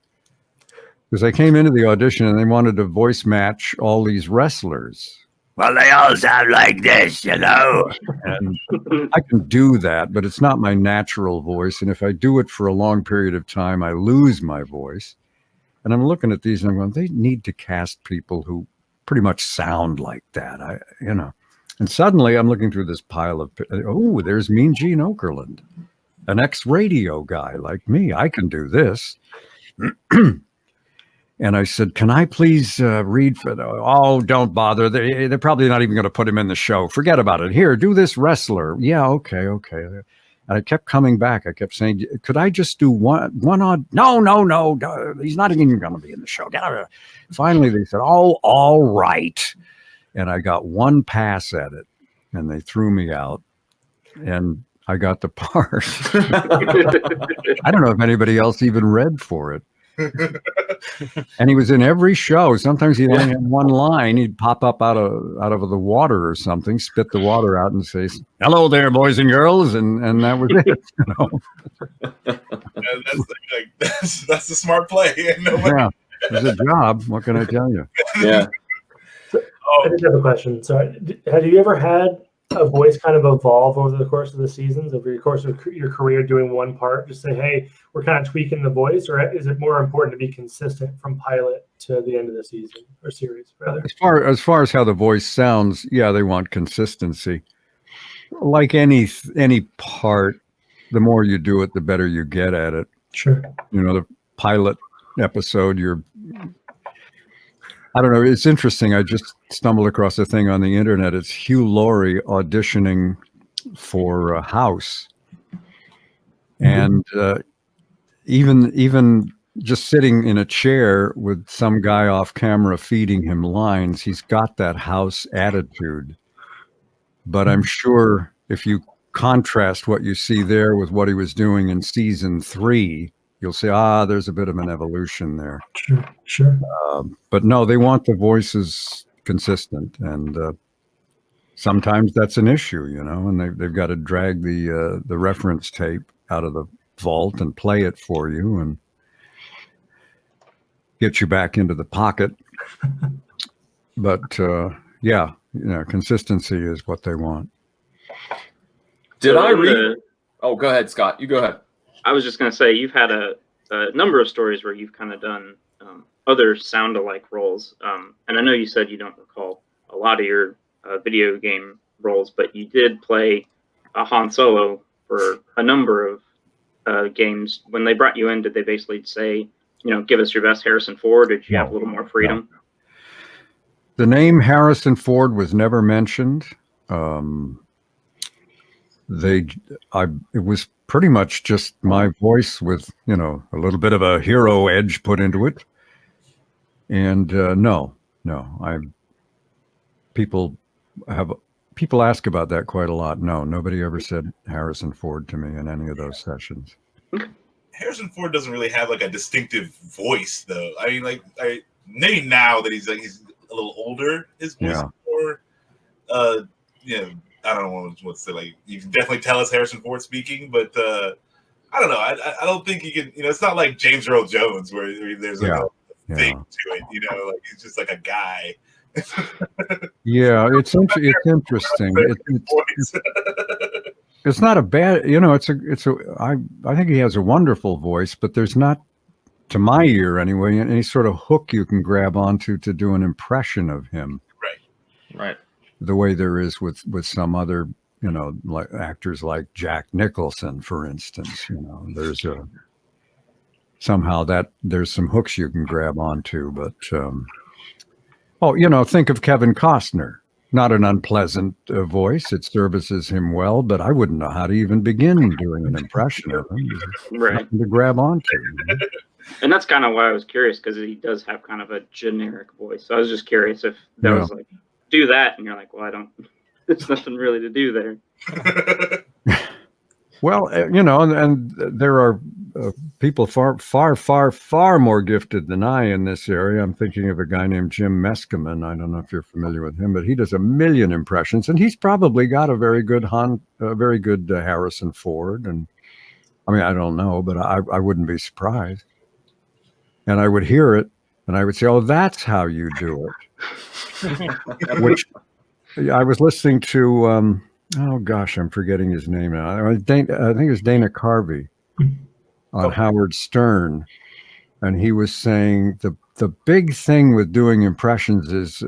because I came into the audition and they wanted to voice match all these wrestlers. Well, they all sound like this, And I can do that, but it's not my natural voice. And if I do it for a long period of time, I lose my voice. And I'm looking at these and I'm going, they need to cast people who pretty much sound like that. And suddenly I'm looking through this pile of, there's Mean Gene Okerlund, an ex-radio guy like me. I can do this. And I said, can I please read for the, don't bother. They're probably not even going to put him in the show. Forget about it. Here, do this wrestler. Yeah, okay. And I kept coming back. I kept saying, could I just do one odd? No. He's not even going to be in the show. Get out of here. Finally, they said, all right. And I got one pass at it, and they threw me out, and I got the part. I don't know if anybody else even read for it. And he was in every show. Sometimes he'd only have one line. He'd pop up out of the water or something, spit the water out, and say, "Hello there, boys and girls," and that was it. That's the smart play. Yeah, it was a job. What can I tell you? Yeah. I did have a question. So, have you ever had a voice kind of evolve over the course of the seasons, over the course of your career, doing one part? Just say, hey, we're kind of tweaking the voice, or is it more important to be consistent from pilot to the end of the season or series, rather? As far as how the voice sounds, yeah, they want consistency. Like any part, the more you do it, the better you get at it. Sure. The pilot episode, I don't know. It's interesting. I just stumbled across a thing on the internet. It's Hugh Laurie auditioning for House. And even just sitting in a chair with some guy off camera feeding him lines, he's got that House attitude. But I'm sure if you contrast what you see there with what he was doing in season 3, you'll say, there's a bit of an evolution there. Sure. But no, they want the voices consistent, and sometimes that's an issue, and they've got to drag the reference tape out of the vault and play it for you and get you back into the pocket. But yeah, consistency is what they want. Did I read? Oh, go ahead, Scott. You go ahead. I was just going to say, you've had a number of stories where you've kind of done other sound-alike roles. And I know you said you don't recall a lot of your video game roles, but you did play Han Solo for a number of games. When they brought you in, did they basically say, give us your best Harrison Ford? Or did you have a little more freedom? No. The name Harrison Ford was never mentioned. It was pretty much just my voice with, a little bit of a hero edge put into it. And people ask about that quite a lot. No, nobody ever said Harrison Ford to me in any of those sessions. Harrison Ford doesn't really have like a distinctive voice, though. I mean, maybe now that he's a little older, his voice is more, I don't know what to say. Like, you can definitely tell it's Harrison Ford speaking, but I don't know. I don't think you can. It's not like James Earl Jones where there's like a thing to it. Like he's just like a guy. Yeah, it's interesting. It's not a bad. I think he has a wonderful voice, but there's not, to my ear anyway, any sort of hook you can grab onto to do an impression of him. Right. The way there is with some other, like actors like Jack Nicholson, for instance. There's somehow that there's some hooks you can grab onto, but think of Kevin Costner. Not an unpleasant voice. It services him well, but I wouldn't know how to even begin doing an impression of him. Right. Nothing to grab onto. And that's kind of why I was curious, because he does have kind of a generic voice. So I was just curious if that was like, do that, and you're like, well, there's nothing really to do there. Well, and there are people far more gifted than I in this area. I'm thinking of a guy named Jim Meskimen. I don't know if you're familiar with him, but he does 1 million impressions, and he's probably got a very good Harrison Ford. And I mean, I don't know, but I wouldn't be surprised. And I would hear it, and I would say, "Oh, that's how you do it." Which I was listening to. Oh gosh, I'm forgetting his name now. I think it's Dana Carvey on Howard Stern, and he was saying the big thing with doing impressions is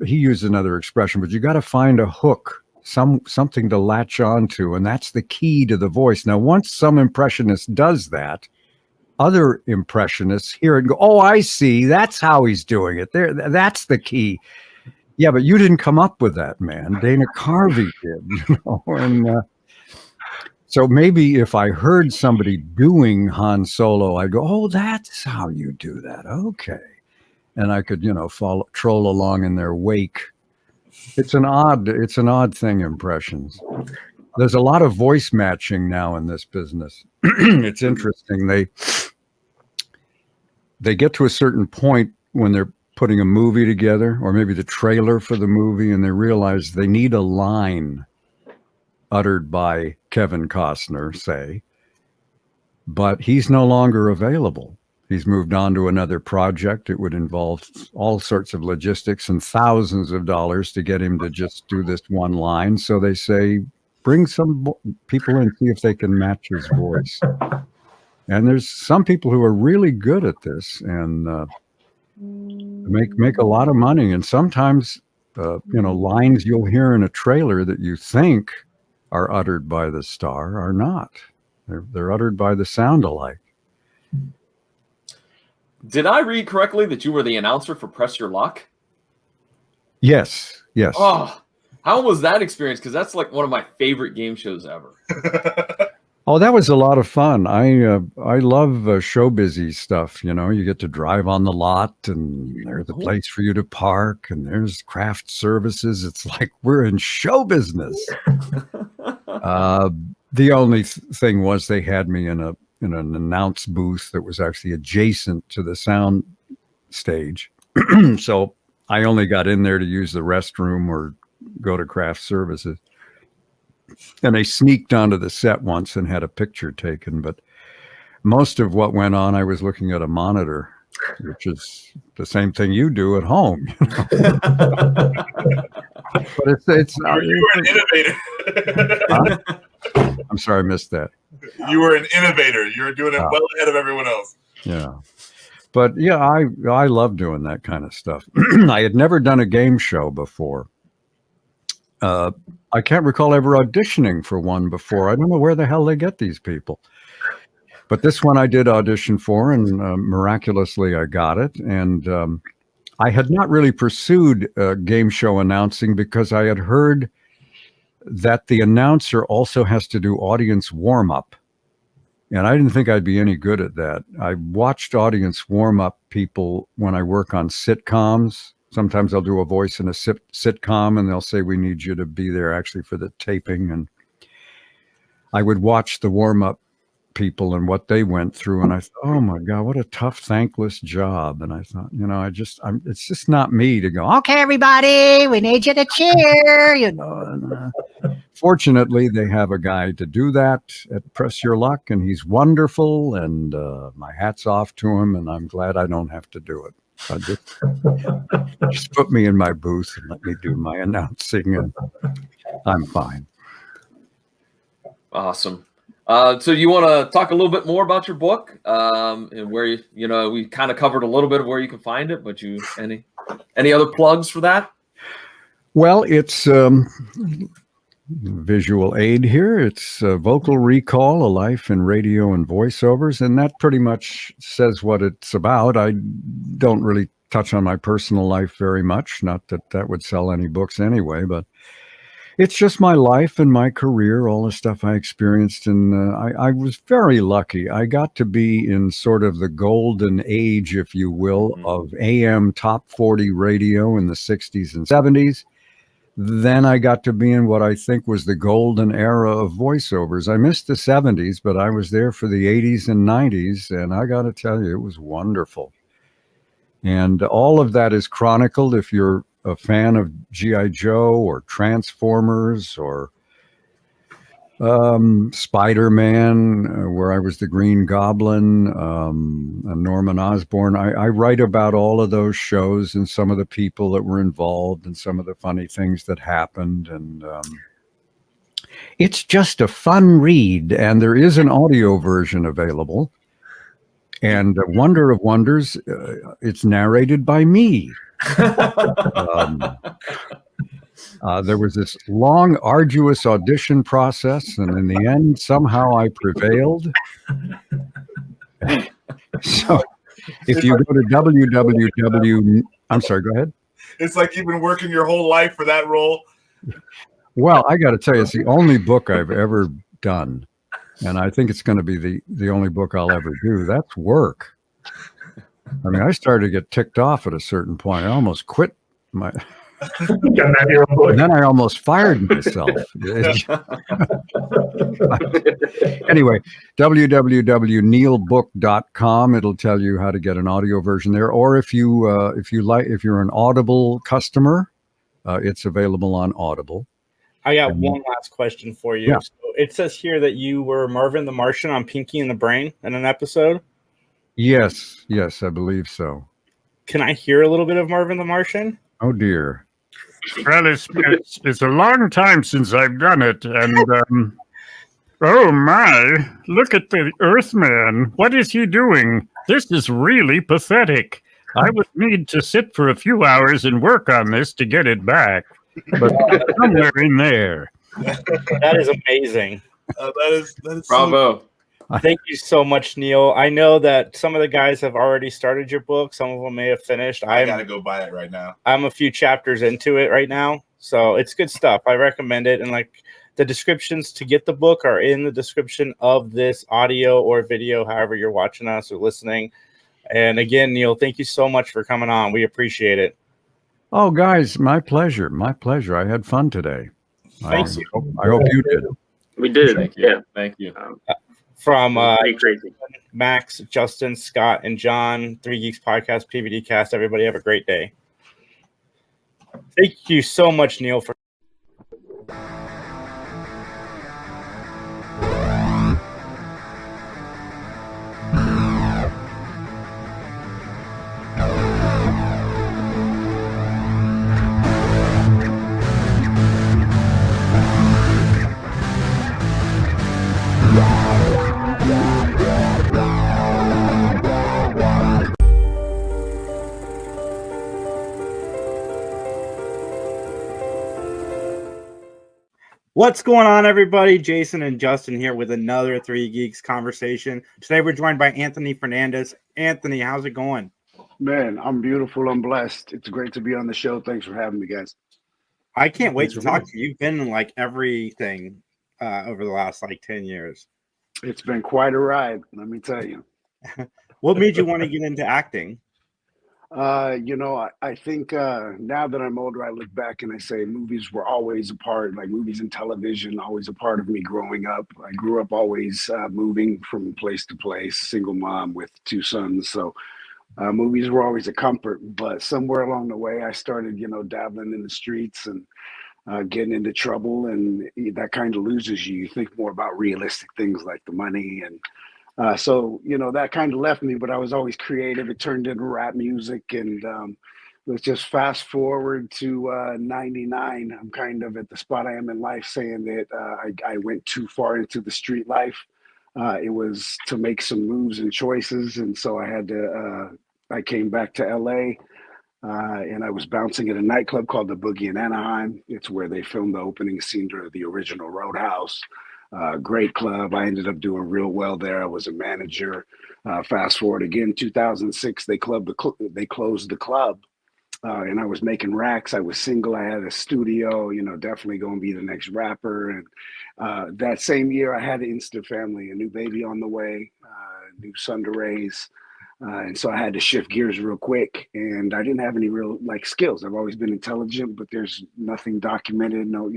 he used another expression, but you got to find a hook, something to latch onto, and that's the key to the voice. Now, once some impressionist does that, other impressionists hear it and go, "Oh, I see. That's how he's doing it. There, that's the key." Yeah, but you didn't come up with that, man. Dana Carvey did, And so maybe if I heard somebody doing Han Solo, I'd go, "Oh, that's how you do that. Okay," and I could, troll along in their wake. It's an odd thing. Impressions. There's a lot of voice matching now in this business. It's interesting. They get to a certain point when they're putting a movie together, or maybe the trailer for the movie, and they realize they need a line uttered by Kevin Costner, say, but he's no longer available. He's moved on to another project. It would involve all sorts of logistics and thousands of dollars to get him to just do this one line. So they say, bring some people in, see if they can match his voice. And there's some people who are really good at this and make a lot of money. And sometimes, lines you'll hear in a trailer that you think are uttered by the star are not. They're uttered by the sound alike. Did I read correctly that you were the announcer for Press Your Luck? Yes. Oh, how was that experience? Because that's like one of my favorite game shows ever. Oh, that was a lot of fun. I love show busy stuff. You get to drive on the lot, and there's a place for you to park, and there's craft services. It's like we're in show business. The only thing was they had me in an announce booth that was actually adjacent to the sound stage. So I only got in there to use the restroom or go to craft services. And they sneaked onto the set once and had a picture taken. But most of what went on, I was looking at a monitor, which is the same thing you do at home. But it's you were an innovator. I'm sorry, I missed that. You were an innovator. You were doing it well ahead of everyone else. Yeah. But yeah, I love doing that kind of stuff. I had never done a game show before. I can't recall ever auditioning for one before. I don't know where the hell they get these people. But this one I did audition for, and miraculously I got it. And I had not really pursued game show announcing because I had heard that the announcer also has to do audience warm-up. And I didn't think I'd be any good at that. I watched audience warm-up people when I work on sitcoms. Sometimes I'll do a voice in a sitcom, and they'll say, we need you to be there actually for the taping. And I would watch the warm-up people and what they went through, and I thought, oh my God, what a tough, thankless job. And I thought, it's just not me to go, okay, everybody, we need you to cheer, And, fortunately, they have a guy to do that at Press Your Luck, and he's wonderful, and my hat's off to him, and I'm glad I don't have to do it. Just put me in my booth and let me do my announcing, and I'm fine. Awesome. So you want to talk a little bit more about your book, and where we kind of covered a little bit of where you can find it, but any other plugs for that? Well, it's visual aid here. It's Vocal Recall, a life in radio and voiceovers, and that pretty much says what it's about. I don't really touch on my personal life very much, not that that would sell any books anyway, but it's just my life and my career, all the stuff I experienced. And I was very lucky. I got to be in sort of the golden age, if you will, of AM top 40 radio in the 60s and 70s. Then I got to be in what I think was the golden era of voiceovers. I missed the 70s, but I was there for the 80s and 90s. And I got to tell you, it was wonderful. And all of that is chronicled if you're a fan of G.I. Joe or Transformers or Spider-Man, where I was the Green Goblin, and Norman Osborn. I write about all of those shows and some of the people that were involved and some of the funny things that happened. And it's just a fun read. And there is an audio version available. And Wonder of Wonders, it's narrated by me. There was this long, arduous audition process, and in the end, somehow I prevailed. So if you go to I'm sorry, go ahead. It's like you've been working your whole life for that role. Well, I got to tell you, it's the only book I've ever done, and I think it's going to be the only book I'll ever do. That's work. I mean, I started to get ticked off at a certain point. I almost quit my... And then I almost fired myself. Anyway, www.neilbook.com. It'll tell you how to get an audio version there. Or if you're an Audible customer, it's available on Audible. I got one last question for you. Yeah. So it says here that you were Marvin the Martian on Pinky and the Brain in an episode. Yes, I believe so. Can I hear a little bit of Marvin the Martian? Oh dear. Well, it's a long time since I've done it, and oh my, look at the Earthman. What is he doing? This is really pathetic. I would need to sit for a few hours and work on this to get it back, but somewhere in there. That is amazing. That is bravo. Thank you so much, Neil. I know that some of the guys have already started your book. Some of them may have finished. I got to go buy it right now. I'm a few chapters into it right now. So it's good stuff. I recommend it. And like the descriptions to get the book are in the description of this audio or video, however you're watching us or listening. And again, Neil, thank you so much for coming on. We appreciate it. Oh, guys, my pleasure. My pleasure. I had fun today. Thank you. I hope you did. We did. Thank you. Yeah. Thank you. From crazy. Max, Justin, Scott, and John, 3 Geeks Podcast, PVD Cast. Everybody have a great day. Thank you so much, Neil, for What's going on, everybody? Jason and Justin here with another Three Geeks conversation. Today we're joined by Anthony Fernandez. Anthony, how's it going? Man, I'm beautiful. I'm blessed. It's great to be on the show. Thanks for having me, guys. I can't wait to talk to you. You've been in like everything over the last like 10 years. It's been quite a ride, let me tell you. What made you want to get into acting? I think now that I'm older, I look back and I say movies were always a part, like movies and television, always a part of me growing up. I grew up always moving from place to place, single mom with 2 sons. So movies were always a comfort. But somewhere along the way, I started, dabbling in the streets and getting into trouble. And that kind of loses you. You think more about realistic things like the money and so that kind of left me, but I was always creative. It turned into rap music, and let's just fast forward to 99. I'm kind of at the spot I am in life saying that I went too far into the street life. It was to make some moves and choices, and so I came back to LA, and I was bouncing at a nightclub called the Boogie in Anaheim. It's where they filmed the opening scene to the original Roadhouse. Great club. I ended up doing real well there. I was a manager. Fast forward again, 2006, they closed the club, and I was making racks. I was single. I had a studio. Definitely going to be the next rapper. And that same year, I had an instant family, a new baby on the way, new son to raise. And so I had to shift gears real quick, and I didn't have any real skills. I've always been intelligent, but there's nothing documented. No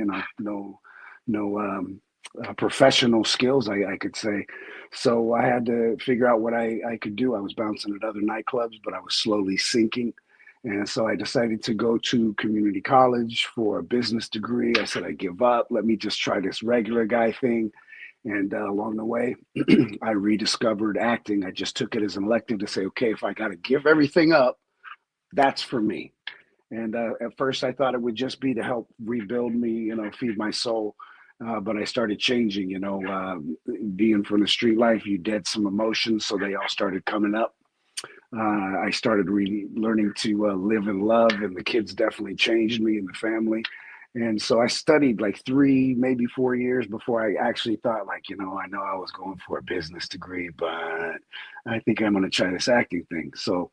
professional skills, I could say. So I had to figure out what I could do. I was bouncing at other nightclubs, but I was slowly sinking. And so I decided to go to community college for a business degree. I said, I give up. Let me just try this regular guy thing. And along the way, I rediscovered acting. I just took it as an elective to say, okay, if I got to give everything up, that's for me. And at first I thought it would just be to help rebuild me, feed my soul. But I started changing, being from the street life, you dead some emotions. So they all started coming up. I started really learning to live and love, and the kids definitely changed me and the family. And so I studied like 3, maybe 4 years before I actually thought I know I was going for a business degree, but I think I'm going to try this acting thing. So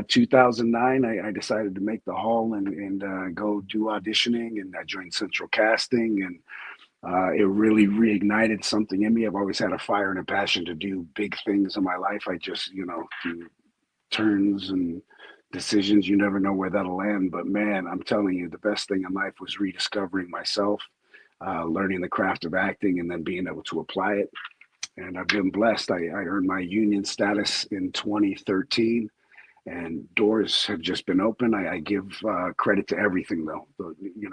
2009, I decided to make the haul and go do auditioning, and I joined Central Casting, and it really reignited something in me. I've always had a fire and a passion to do big things in my life. I just, do turns and decisions. You never know where that'll land. But man, I'm telling you, the best thing in life was rediscovering myself, learning the craft of acting, and then being able to apply it. And I've been blessed. I earned my union status in 2013. And doors have just been open. I give credit to everything, though.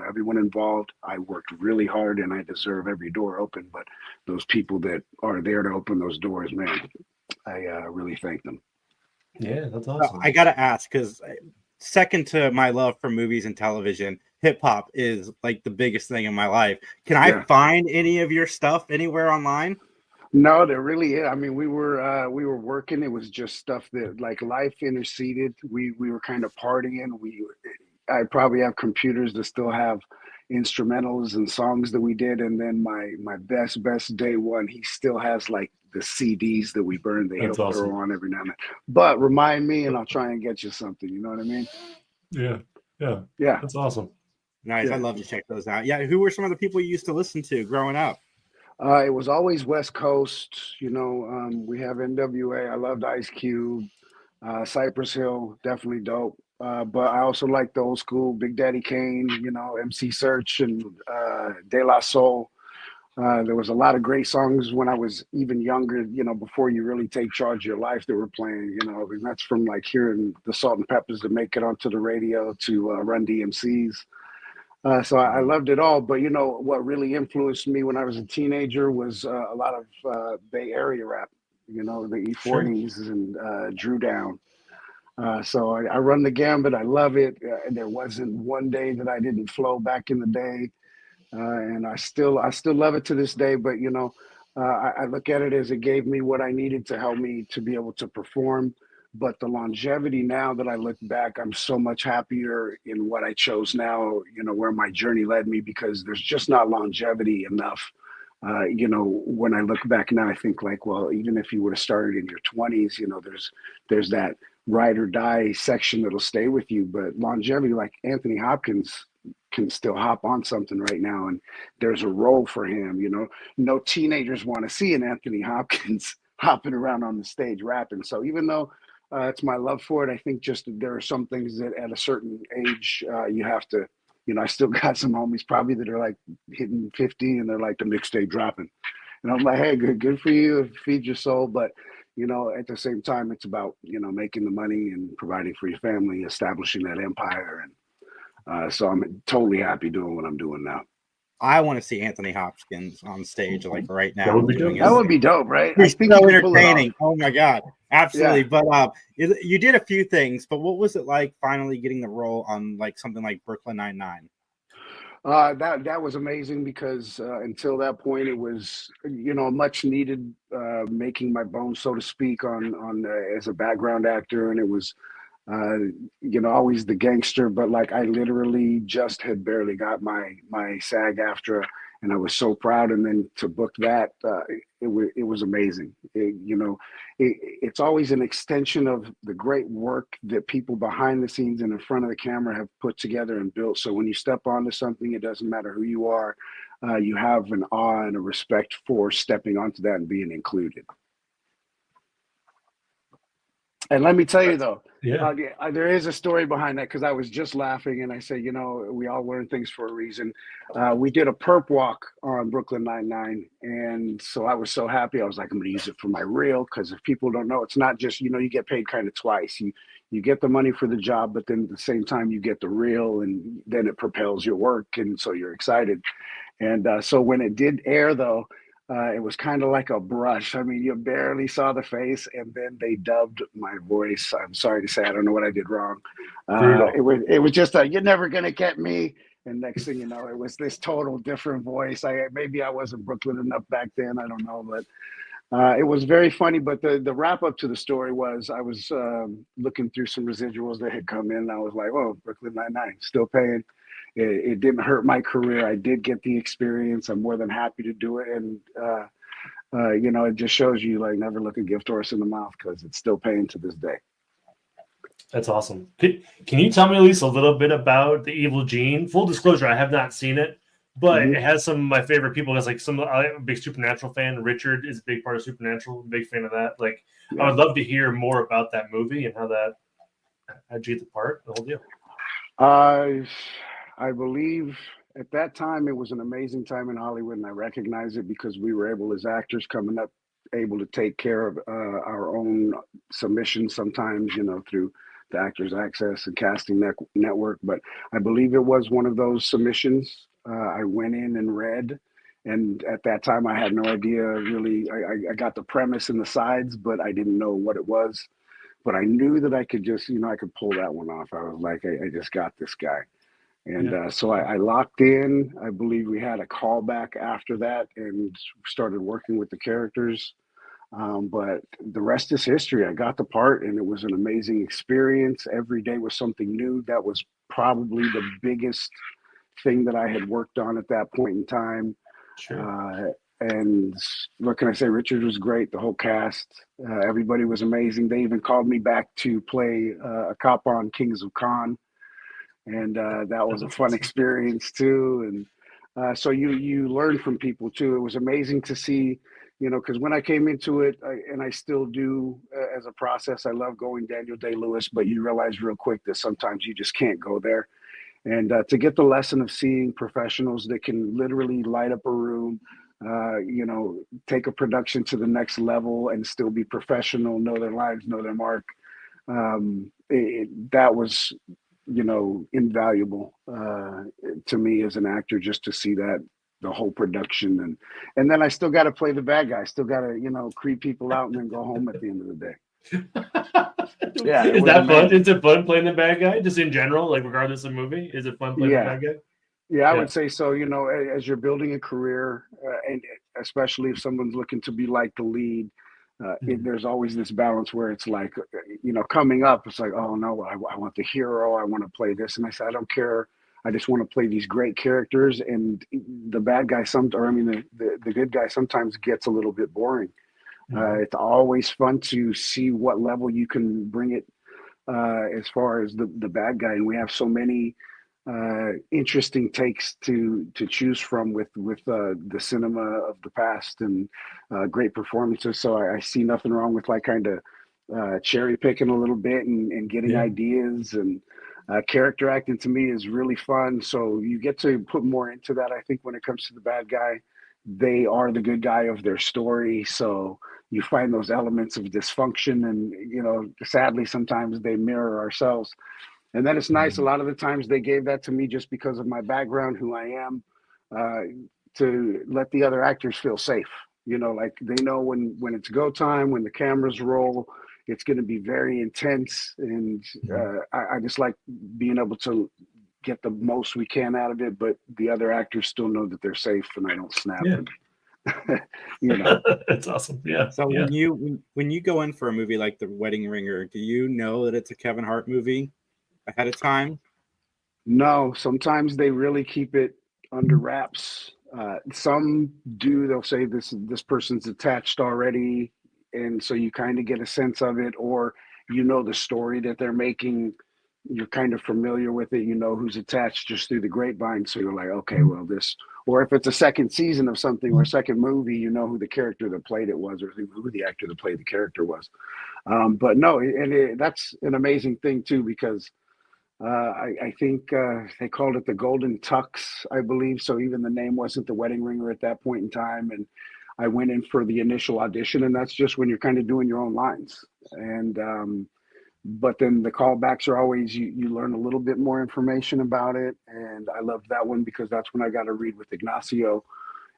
Everyone involved. I worked really hard, and I deserve every door open. But those people that are there to open those doors, man, I really thank them. Yeah, that's awesome. I got to ask, because second to my love for movies and television, hip hop is like the biggest thing in my life. Can I find any of your stuff anywhere online? No, there really is. I mean, we were working. It was just stuff that life interceded. We were kind of partying. I probably have computers that still have instrumentals and songs that we did. And then my best day one, he still has the CDs that we burned that he'll throw on every now and then. But remind me, and I'll try and get you something. You know what I mean? Yeah. That's awesome. Nice. Yeah. I'd love to check those out. Yeah. Who were some of the people you used to listen to growing up? It was always West Coast. We have NWA. I loved Ice Cube. Cypress Hill, definitely dope. But I also like the old school Big Daddy Kane, MC Search and De La Soul. There was a lot of great songs when I was even younger, before you really take charge of your life that were playing, and that's from hearing the Salt and Peppers to make it onto the radio to Run DMCs. So I loved it all. But, what really influenced me when I was a teenager was a lot of Bay Area rap, the E40s and Drew Down. So I run the gambit. I love it. There wasn't one day that I didn't flow back in the day. And I still love it to this day. But, I look at it as it gave me what I needed to help me to be able to perform. But the longevity now that I look back, I'm so much happier in what I chose now, where my journey led me, because there's just not longevity enough. When I look back now, I think like, well, even if you would have started in your 20s, there's that ride or die section that'll stay with you. But longevity, like Anthony Hopkins can still hop on something right now, and there's a role for him. No teenagers want to see an Anthony Hopkins hopping around on the stage rapping. So even though it's my love for it, I think just there are some things that at a certain age you have to, I still got some homies probably that are like hitting 50 and they're like, the mixtape dropping. And I'm like, hey, good for you, feed your soul. But, at the same time, it's about, making the money and providing for your family, establishing that empire. And so I'm totally happy doing what I'm doing now. I want to see Anthony Hopkins on stage like right now. That would be dope, right? He's so entertaining. Oh my God. Absolutely. Yeah. But you did a few things, but what was it like finally getting the role on like something like Brooklyn Nine-Nine? That was amazing because until that point, it was, much needed making my bones, so to speak, on as a background actor. And it was, always the gangster, but like I literally just had barely got my SAG-AFTRA, and I was so proud. And then to book that, it was amazing. It's always an extension of the great work that people behind the scenes and in front of the camera have put together and built. So when you step onto something, it doesn't matter who you are, you have an awe and a respect for stepping onto that and being included. And let me tell you, though, there is a story behind that, because I was just laughing and I said, we all learn things for a reason. We did a perp walk on Brooklyn Nine-Nine. And so I was so happy. I was like, I'm going to use it for my reel, because if people don't know, it's not just, you get paid kind of twice. You get the money for the job, but then at the same time, you get the reel, and then it propels your work. And so you're excited. And so when it did air, though, it was kind of like a brush. I mean, you barely saw the face, and then they dubbed my voice. I'm sorry to say, I don't know what I did wrong. It was just you're never gonna get me. And next thing you know, it was this total different voice. Maybe I wasn't Brooklyn enough back then. I don't know, but it was very funny. But the wrap up to the story was I was looking through some residuals that had come in. And I was like, oh, Brooklyn Nine-Nine, still paying. It didn't hurt my career. I did get the experience. I'm more than happy to do it. And, it just shows you, like, never look a gift horse in the mouth, because it's still paying to this day. That's awesome. Can you tell me at least a little bit about The Evil Gene? Full disclosure, I have not seen it, but it has some of my favorite people. It's like I'm a big Supernatural fan. Richard is a big part of Supernatural. I'm a big fan of that. Like, I would love to hear more about that movie and how'd you get the part, the whole deal. I believe at that time it was an amazing time in Hollywood, and I recognize it because we were able, as actors coming up, able to take care of our own submissions sometimes, through the Actors Access and Casting Network. But I believe it was one of those submissions. I went in and read, and at that time I had no idea really. I got the premise and the sides, but I didn't know what it was. But I knew that I could just, I could pull that one off. I was like, I just got this guy. And so I locked in. I believe we had a callback after that and started working with the characters. But the rest is history. I got the part, and it was an amazing experience. Every day was something new. That was probably the biggest thing that I had worked on at that point in time. Sure. And what can I say? Richard was great. The whole cast, everybody was amazing. They even called me back to play a cop on Kings of Con. And that was a fun experience too. And so you learn from people too. It was amazing to see, because when I came into it, and I still do as a process, I love going Daniel Day-Lewis, but you realize real quick that sometimes you just can't go there. And to get the lesson of seeing professionals that can literally light up a room, take a production to the next level and still be professional, know their lines, know their mark. That was, invaluable to me as an actor, just to see that, the whole production. And then I still got to play the bad guy. Still got to, creep people out and then go home at the end of the day. Yeah. Is that fun? Is it fun playing the bad guy? Just in general, like regardless of movie? Is it fun playing the bad guy? Yeah, I would say so. As you're building a career, and especially if someone's looking to be like the lead, there's always this balance where it's like, coming up, it's like, oh no, I want the hero, I want to play this, and I said, I don't care, I just want to play these great characters, and the bad guy the good guy sometimes gets a little bit boring. It's always fun to see what level you can bring it as far as the bad guy, and we have so many interesting takes to choose from with the cinema of the past, and great performances. So I see nothing wrong with like kind of cherry picking a little bit and getting ideas, and character acting to me is really fun. So you get to put more into that. I think when it comes to the bad guy, they are the good guy of their story. So you find those elements of dysfunction, and sadly sometimes they mirror ourselves. And then it's nice. A lot of the times they gave that to me just because of my background, who I am, to let the other actors feel safe. Like they know when it's go time, when the cameras roll, it's going to be very intense. And I just like being able to get the most we can out of it, but the other actors still know that they're safe and I don't snap. That's awesome. Yeah. So when you go in for a movie like The Wedding Ringer, do you know that it's a Kevin Hart movie ahead of time? No, sometimes they really keep it under wraps. Some do. They'll say this person's attached already, and so you kind of get a sense of it, or the story that they're making. You're kind of familiar with it. Who's attached just through the grapevine. So you're like, okay, well, this. Or if it's a second season of something or a second movie, who the character that played it was, or who the actor that played the character was. But no, that's an amazing thing too, because I think they called it the Golden Tux, I believe. So even the name wasn't The Wedding Ringer at that point in time. And I went in for the initial audition, and that's just when you're kind of doing your own lines. And but then the callbacks are always, you learn a little bit more information about it. And I loved that one because that's when I got to read with Ignacio.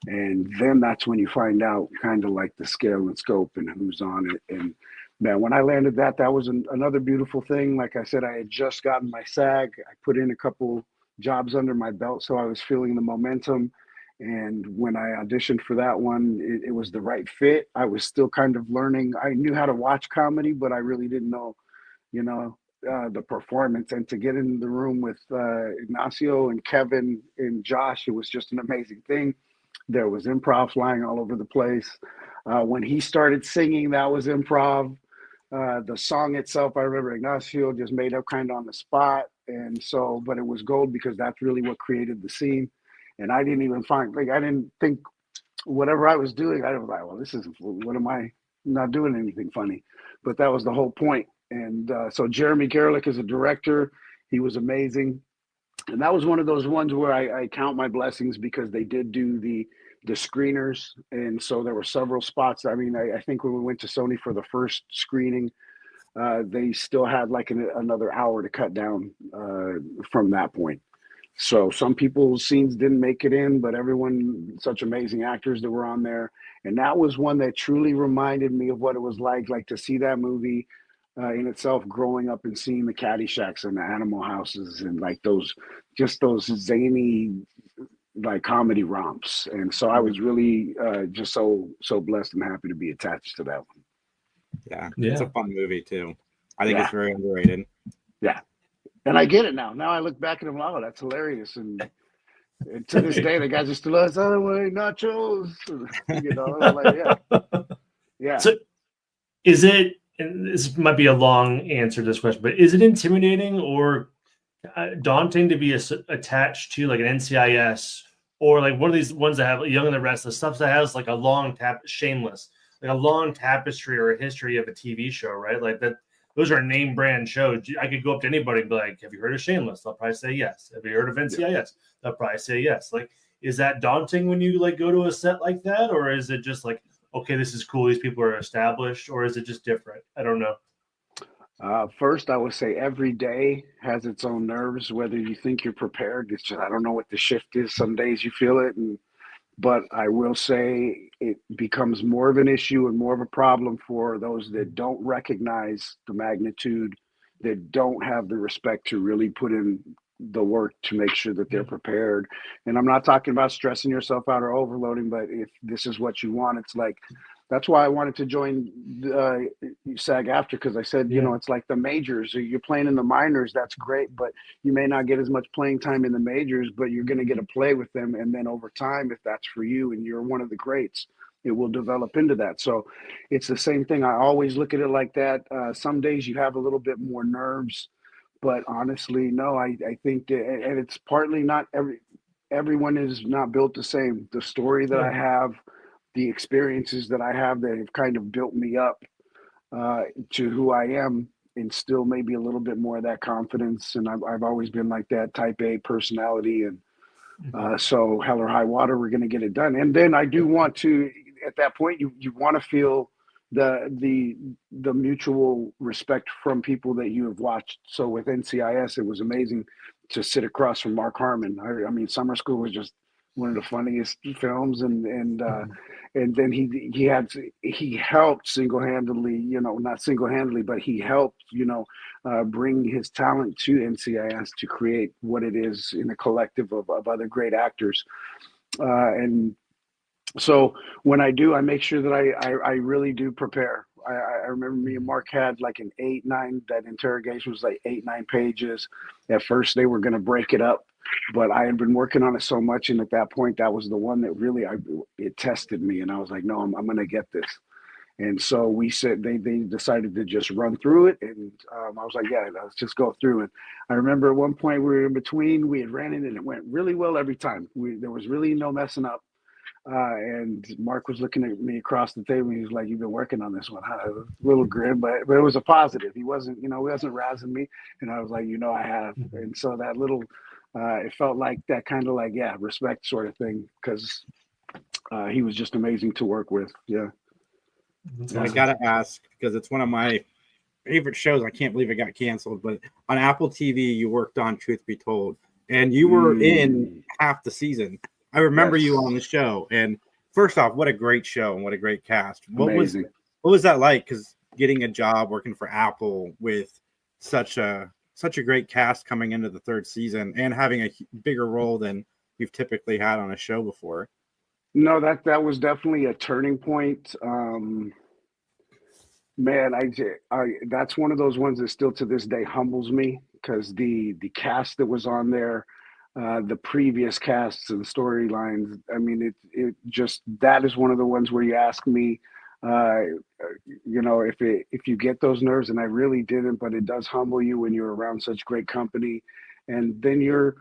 And then that's when you find out kind of like the scale and scope and who's on it. And man, when I landed that was another beautiful thing. Like I said, I had just gotten my SAG. I put in a couple jobs under my belt, so I was feeling the momentum. And when I auditioned for that one, it was the right fit. I was still kind of learning. I knew how to watch comedy, but I really didn't know, the performance. And to get in the room with Ignacio and Kevin and Josh, it was just an amazing thing. There was improv flying all over the place. When he started singing, that was improv. The song itself, I remember Ignacio just made up kind of on the spot. And so, but it was gold because that's really what created the scene. And I didn't even I didn't think whatever I was doing, I was like, well, what am I not doing anything funny? But that was the whole point. And so Jeremy Gerlich is a director. He was amazing. And that was one of those ones where I count my blessings because they did do the screeners. And so there were several spots. I mean, I think when we went to Sony for the first screening, they still had like another hour to cut down from that point. So some people's scenes didn't make it in, but everyone, such amazing actors that were on there. And that was one that truly reminded me of what it was like to see that movie in itself, growing up and seeing the Caddyshacks and the Animal Houses and like those zany like comedy romps. And so I was really just so blessed and happy to be attached to that one. Yeah. It's a fun movie too. I think it's very underrated. Yeah. And I get it now. Now I look back at him, oh, that's hilarious. And to this day, the guys are still like, oh, nachos. Yeah. So is it, and this might be a long answer to this question, but is it intimidating or daunting to be attached to like an NCIS or like one of these ones that have Young and the Restless, stuff that has like a long Shameless, like a long tapestry or a history of a TV show, right? Like that. Those are name brand shows. I could go up to anybody and be like, have you heard of Shameless? They'll probably say yes. Have you heard of NCIS? They'll probably say yes. Like, is that daunting when you like go to a set like that? Or is it just like, okay, this is cool, these people are established, or is it just different? I don't know. First, I would say every day has its own nerves, whether you think you're prepared. It's just, I don't know what the shift is. Some days you feel it. But I will say it becomes more of an issue and more of a problem for those that don't recognize the magnitude, that don't have the respect to really put in the work to make sure that they're prepared. And I'm not talking about stressing yourself out or overloading, but if this is what you want, it's like that's why I wanted to join SAG-AFTRA, because I said, you know, it's like the majors. You're playing in the minors, that's great, but you may not get as much playing time in the majors, but you're going to get to play with them. And then over time, if that's for you and you're one of the greats, it will develop into that. So it's the same thing. I always look at it like that. Some days you have a little bit more nerves, but honestly, no, I think that, and it's partly not everyone is not built the same. The story that I have, the experiences that I have that have kind of built me up to who I am, instill maybe a little bit more of that confidence. And I've always been like that type A personality. And so hell or high water, we're going to get it done. And then I do want to, at that point, you want to feel the mutual respect from people that you have watched. So with NCIS, it was amazing to sit across from Mark Harmon. I mean, Summer School was just one of the funniest films, and then he helped single-handedly, you know, not single-handedly, but he helped, you know, bring his talent to NCIS to create what it is in a collective of other great actors. And so when I do, I make sure that I really do prepare. I remember me and Mark had like an 8-9, that interrogation was like 8-9 pages. At first they were going to break it up, but I had been working on it so much. And at that point, that was the one that really, it tested me. And I was like, no, I'm going to get this. And so we said, they decided to just run through it. And I was like, yeah, let's just go through it. I remember at one point we were in between, we had ran it and it went really well every time. There was really no messing up. And Mark was looking at me across the table. He was like, "You've been working on this one, huh?" A little grin, but it was a positive. He wasn't, you know, he wasn't razzing me. And I was like, you know, I have. And so that little, it felt like that kind of like, yeah, respect sort of thing, because he was just amazing to work with. Yeah. Awesome. I gotta ask, because it's one of my favorite shows. I can't believe it got canceled. But on Apple TV, you worked on Truth Be Told, and you were in half the season. I remember you on the show, and first off, what a great show and what a great cast. What was that like? Because getting a job working for Apple with such a great cast coming into the third season and having a bigger role than you've typically had on a show before. No, that was definitely a turning point. Man, I that's one of those ones that still to this day humbles me, because the cast that was on there. The previous casts and storylines. I mean, it just, that is one of the ones where you ask me, you know, if you get those nerves, and I really didn't, but it does humble you when you're around such great company, and then you're,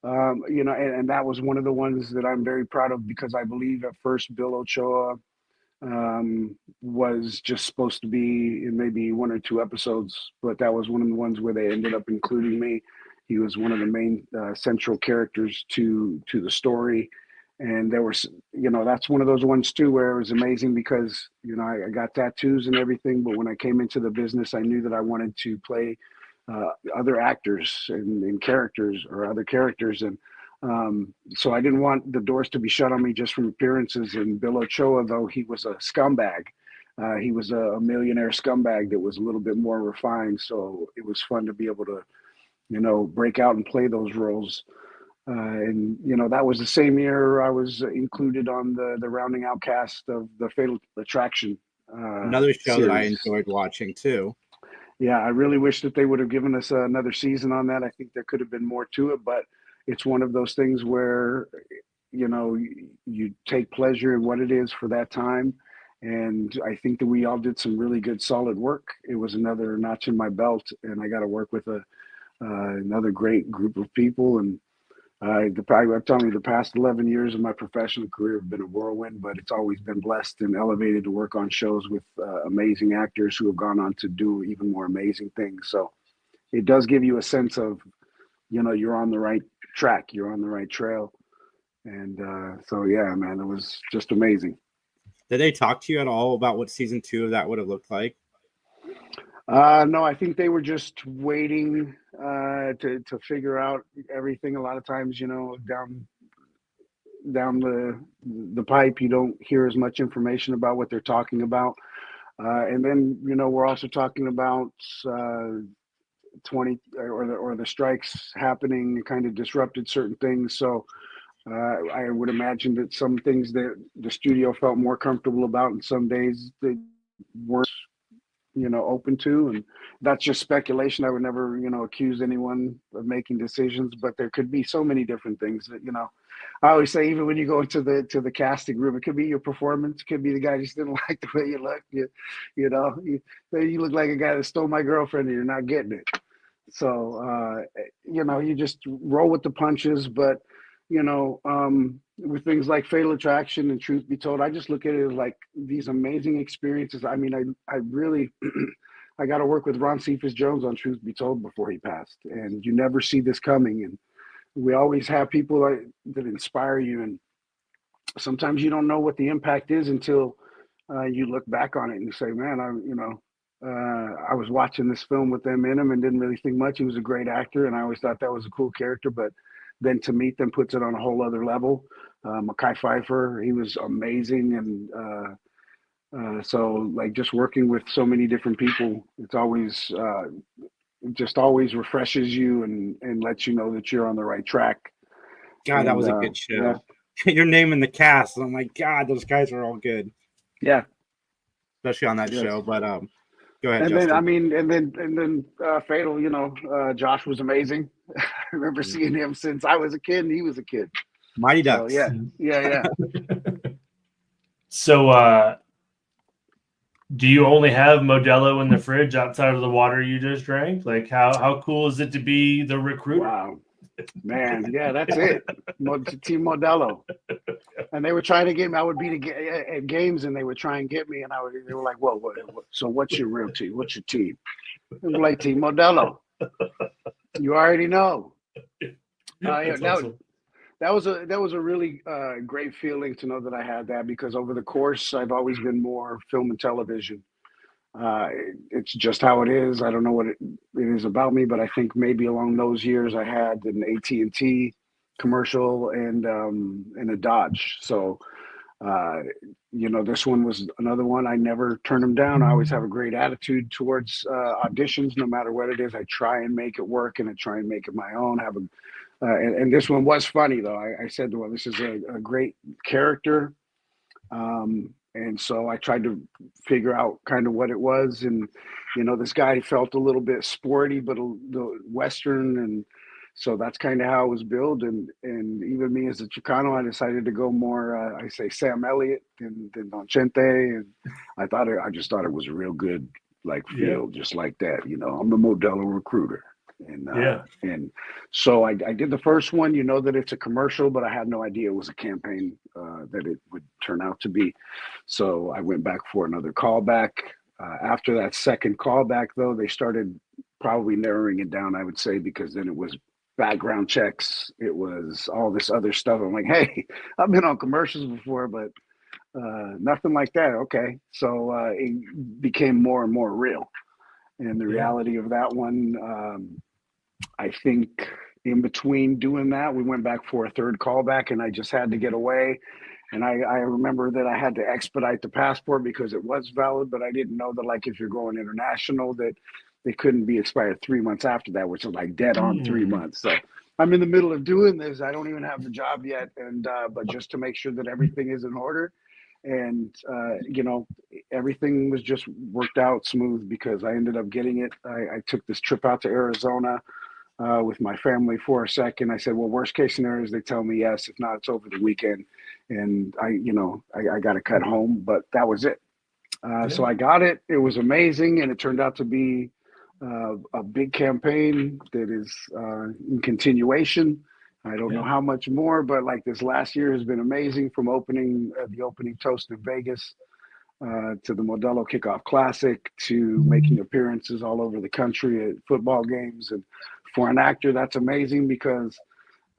you know, and that was one of the ones that I'm very proud of, because I believe at first Bill Ochoa was just supposed to be in maybe 1 or 2 episodes, but that was one of the ones where they ended up including me. He was one of the main central characters to the story. And there was, you know, that's one of those ones too, where it was amazing because, you know, I got tattoos and everything, but when I came into the business, I knew that I wanted to play other actors and characters, or other characters. And so I didn't want the doors to be shut on me just from appearances. And Bill Ochoa, though he was a scumbag, he was a millionaire scumbag that was a little bit more refined. So it was fun to be able to, you know, break out and play those roles. And, you know, that was the same year I was included on the rounding out cast of the Fatal Attraction. Another show series that I enjoyed watching too. Yeah, I really wish that they would have given us another season on that. I think there could have been more to it, but it's one of those things where, you know, you take pleasure in what it is for that time. And I think that we all did some really good, solid work. It was another notch in my belt, and I got to work with another great group of people. And I'm telling you, the past 11 years of my professional career have been a whirlwind, but it's always been blessed and elevated to work on shows with amazing actors who have gone on to do even more amazing things. So it does give you a sense of, you know, you're on the right track, you're on the right trail. And so, yeah, man, it was just amazing. Did they talk to you at all about what season 2 of that would have looked like? No, I think they were just waiting to figure out everything. A lot of times, you know, down the pipe, you don't hear as much information about what they're talking about. And then, you know, we're also talking about 20 or the strikes happening kind of disrupted certain things. So I would imagine that some things that the studio felt more comfortable about, and some days they weren't, open to. And that's just speculation. I would never, accuse anyone of making decisions, but there could be so many different things that, I always say, even when you go into the casting room, it could be your performance, it could be the guy just didn't like the way you look. You look like a guy that stole my girlfriend and you're not getting it. So, you just roll with the punches. But, with things like Fatal Attraction and Truth Be Told, I just look at it as like these amazing experiences. I mean, I really, I got to work with Ron Cephas Jones on Truth Be Told before he passed. And you never see this coming. And we always have people that inspire you. And sometimes you don't know what the impact is until you look back on it and you say, man, I was watching this film with them in him and didn't really think much. He was a great actor, and I always thought that was a cool character. But then to meet them puts it on a whole other level. Mekhi Phifer, he was amazing. And so like just working with so many different people, it's always just always refreshes you and lets you know that you're on the right track. God, that was a good show. Yeah. Your name in the cast. I'm like, God, those guys are all good. Yeah. Especially on that show. But go ahead. And Justin. then, and then Fatal, Josh was amazing. I remember seeing him since I was a kid and he was a kid. Mighty Ducks. So, yeah. So, do you only have Modelo in the fridge outside of the water you just drank? Like, how cool is it to be the recruiter? Wow, man, yeah, that's it. Team Modelo, and they were trying to get me. I would be at games, and they would try and get me, and they were like, "Whoa, so what's your real team? What's your team?" I was like, "Team Modelo." You already know. Awesome. That was a really great feeling to know that I had that, because over the course I've always been more film and television. It's just how it is. I don't know what it is about me, but I think maybe along those years I had an AT&T commercial and a Dodge. So this one was another one. I never turn them down. I always have a great attitude towards auditions, no matter what it is. I try and make it work, and I try and make it my own. And this one was funny, though. I said, well, this is a great character. And so I tried to figure out kind of what it was. And, this guy felt a little bit sporty, but the Western. And so that's kind of how it was built. And even me as a Chicano, I decided to go more, I say Sam Elliott than Don Chente. And I just thought it was a real good, feel, just like that. I'm the Modelo recruiter. And so I did the first one, that it's a commercial, but I had no idea it was a campaign that it would turn out to be. So I went back for another callback. After that second callback, though, they started probably narrowing it down, I would say, because then it was background checks. It was all this other stuff. I'm like, hey, I've been on commercials before, but nothing like that. Okay. So it became more and more real. And the reality of that one, I think in between doing that, we went back for a third callback, and I just had to get away. And I remember that I had to expedite the passport because it was valid, but I didn't know that, if you're going international, that they couldn't be expired 3 months after that, which is dead on 3 months. So I'm in the middle of doing this. I don't even have the job yet. And, but just to make sure that everything is in order. And, everything was just worked out smooth because I ended up getting it. I took this trip out to Arizona with my family for a second. I said, well, worst case scenario is they tell me yes. If not, it's over the weekend. And I got to cut home, but that was it. So I got it. It was amazing. And it turned out to be a big campaign that is in continuation. I don't know how much more, but this last year has been amazing, from the opening toast in Vegas to the Modelo Kickoff Classic to making appearances all over the country at football games. And for an actor, that's amazing because,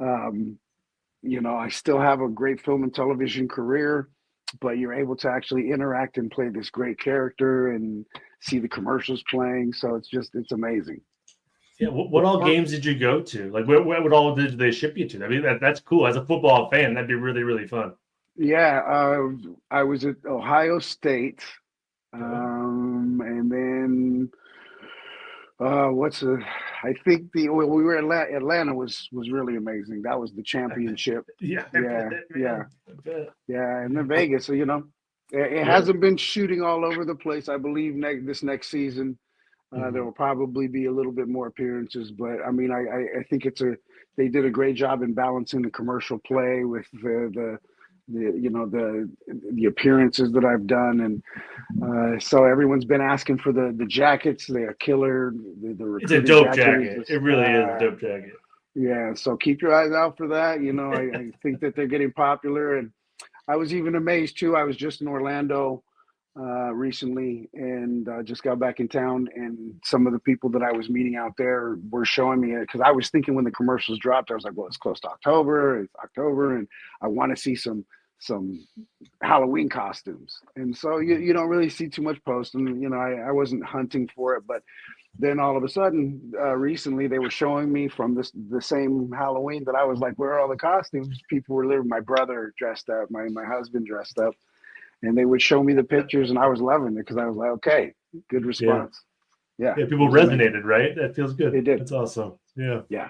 I still have a great film and television career, but you're able to actually interact and play this great character and see the commercials playing. So it's amazing. Yeah, what all games did you go to? What all did they ship you to? I mean, that's cool. As a football fan, that'd be really, really fun. Yeah, I was at Ohio State, and then I think we were Atlanta was really amazing. That was the championship. Yeah, yeah. And then Vegas. So it hasn't been shooting all over the place. I believe this next season there will probably be a little bit more appearances. But I mean, I think they did a great job in balancing the commercial play with the appearances that I've done, and so everyone's been asking for the jackets. They're killer. It's a dope jacket. It really is a dope jacket. Yeah, so keep your eyes out for that. I think that they're getting popular, and I was even amazed too. I was just in Orlando recently, and just got back in town, and some of the people that I was meeting out there were showing me it, because I was thinking when the commercials dropped, I was like, well, it's close to October. It's October, and I want to see some Halloween costumes. And so you don't really see too much posting. I wasn't hunting for it, but then all of a sudden, recently they were showing me from the same Halloween that I was like, where are all the costumes? People were literally, my brother dressed up, my husband dressed up, and they would show me the pictures, and I was loving it because I was like, okay, good response. Yeah, people resonated, right? That feels good. They did. That's awesome. Yeah.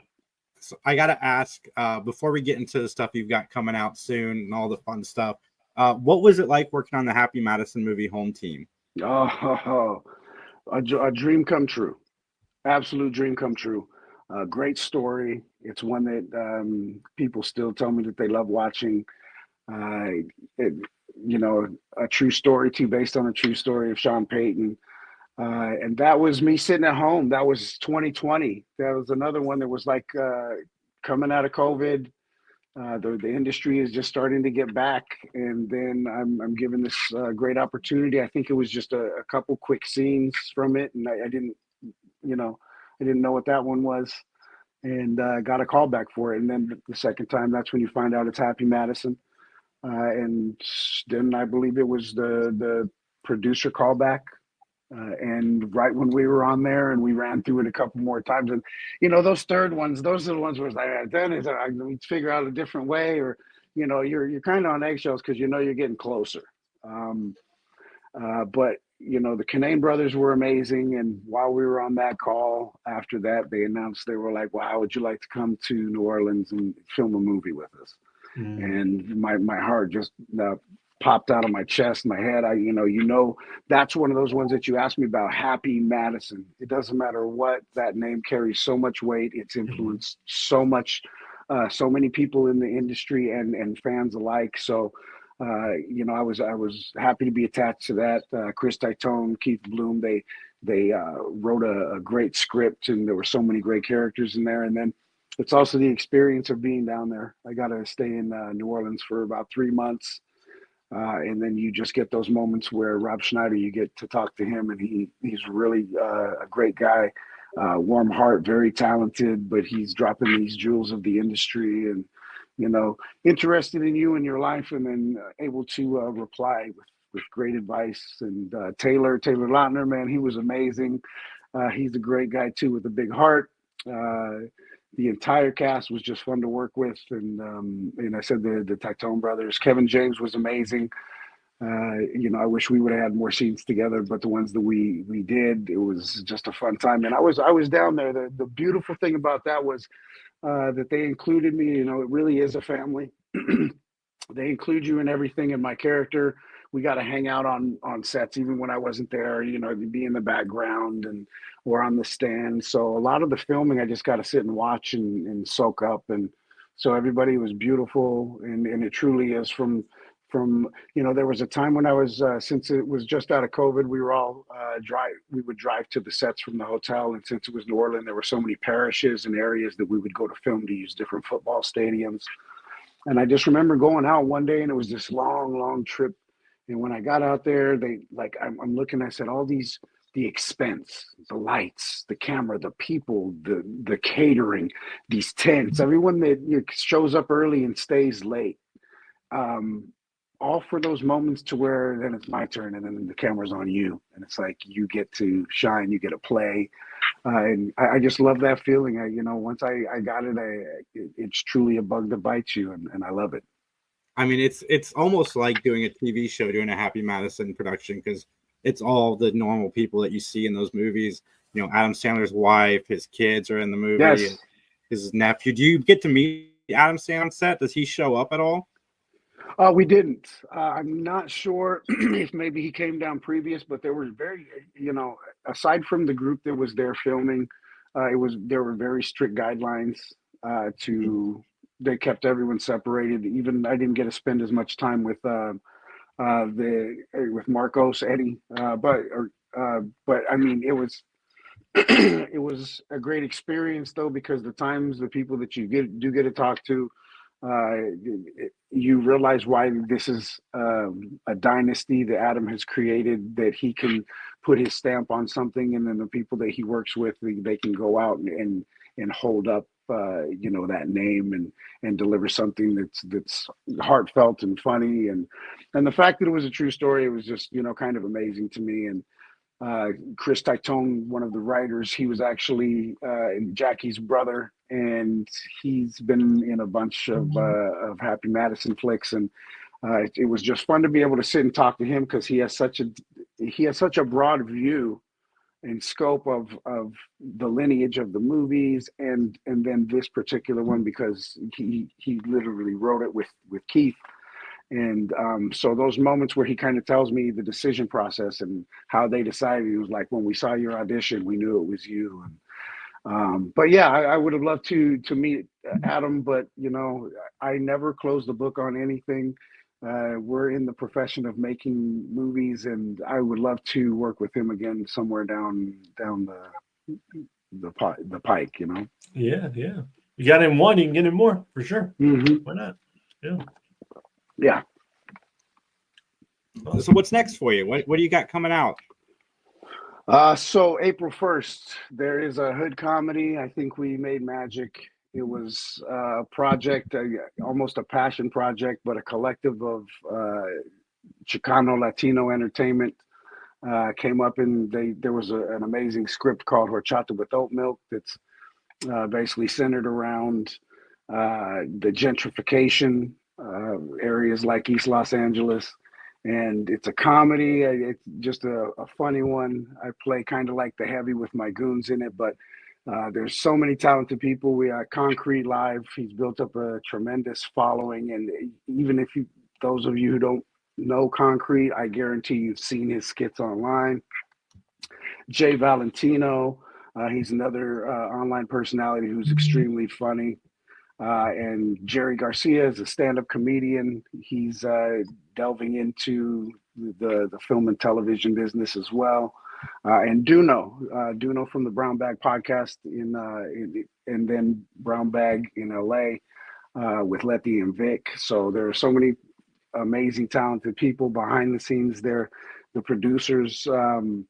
So I got to ask, before we get into the stuff you've got coming out soon and all the fun stuff, what was it like working on the Happy Madison movie home team? Oh, a dream come true. Absolute dream come true. Great story. It's one that people still tell me that they love watching. A true story too, based on a true story of Sean Payton. And that was me sitting at home. That was 2020. That was another one that was like coming out of COVID. The industry is just starting to get back, and then I'm given this great opportunity. I think it was just a couple quick scenes from it, and I didn't know what that one was, and got a call back for it. And then the second time, that's when you find out it's Happy Madison, and then I believe it was the producer callback. And right when we were on there, and we ran through it a couple more times, and those third ones, those are the ones where it's like, then we figure out a different way, or you're kind of on eggshells because you're getting closer. But the Canane brothers were amazing, and while we were on that call, after that, they announced, they were like, "Wow, would you like to come to New Orleans and film a movie with us?" And my heart just popped out of my chest, my head. That's one of those ones that you asked me about, Happy Madison. It doesn't matter what, that name carries so much weight. It's influenced so much, so many people in the industry and fans alike. So, I was happy to be attached to that. Chris Titone, Keith Bloom, they wrote a great script, and there were so many great characters in there. And then it's also the experience of being down there. I got to stay in New Orleans for about 3 months. And then you just get those moments where Rob Schneider, you get to talk to him, and he's really a great guy, warm heart, very talented, but he's dropping these jewels of the industry, and interested in you and your life, and then able to reply with great advice. And Taylor Lautner, man, he was amazing. He's a great guy too, with a big heart. The entire cast was just fun to work with, and I said the Titone brothers. Kevin James was amazing. I wish we would have had more scenes together, but the ones that we did, it was just a fun time. And I was down there. The beautiful thing about that was that they included me. It really is a family. They include you in everything. And my character, we got to hang out on sets, even when I wasn't there. Be in the background or on the stand. So a lot of the filming, I just got to sit and watch and soak up. And so everybody was beautiful, and it truly is from there was a time when I was since it was just out of COVID, we were all we would drive to the sets from the hotel, and since it was New Orleans, there were so many parishes and areas that we would go to film, to use different football stadiums. And I just remember going out one day, and it was this long trip. And when I got out there, I'm looking, I said, all these, the expense, the lights, the camera, the people, the catering, these tents, everyone that shows up early and stays late, all for those moments to where then it's my turn, and then the camera's on you, and it's like you get to shine, you get to play. And I just love that feeling. Once I got it, it's truly a bug that bites you, and I love it. I mean, it's almost like doing a TV show, doing a Happy Madison production, because it's all the normal people that you see in those movies. Adam Sandler's wife, his kids are in the movie, Yes. and his nephew. Do you get to meet Adam Sandler on set? Does he show up at all? We didn't. I'm not sure if maybe he came down previous, but there were aside from the group that was there filming, there were very strict guidelines they kept everyone separated. Even I didn't get to spend as much time with with Marcos Eddie, but I mean it was it was a great experience though, because the people that you do get to talk to, you realize why this is a dynasty that Adam has created, that he can put his stamp on something, and then the people that he works with, they can go out and hold up that name and deliver something that's heartfelt and funny, and the fact that it was a true story, it was just kind of amazing to me. And Chris Titone, one of the writers, he was actually Jackie's brother, and he's been in a bunch of Happy Madison flicks, and it was just fun to be able to sit and talk to him, because he has such a broad view and scope of the lineage of the movies, and then this particular one, because he literally wrote it with Keith. And so those moments where he kind of tells me the decision process and how they decided, he was like, when we saw your audition, we knew it was you. And but yeah, I would have loved to meet Adam, but I never closed the book on anything. We're in the profession of making movies, and I would love to work with him again somewhere down the pike. Yeah. You got him one, you can get him more for sure. Mm-hmm. Why not? Yeah. So what's next for you? What do you got coming out? So April 1st, there is a hood comedy. I think we made magic. It was a project, almost a passion project, but a collective of Chicano Latino entertainment came up, and there was an amazing script called Horchata with Oat Milk that's basically centered around the gentrification areas like East Los Angeles. And it's a comedy. It's just a funny one. I play kind of like the heavy with my goons in it, but there's so many talented people. We are Concrete Live. He's built up a tremendous following. And even if those of you who don't know Concrete, I guarantee you've seen his skits online. Jay Valentino, he's another online personality who's extremely funny. And Jerry Garcia is a stand-up comedian. He's delving into the film and television business as well. And Duno from the Brown Bag podcast and then Brown Bag in LA with Letty and Vic. So there are so many amazing, talented people behind the scenes there. The producers, some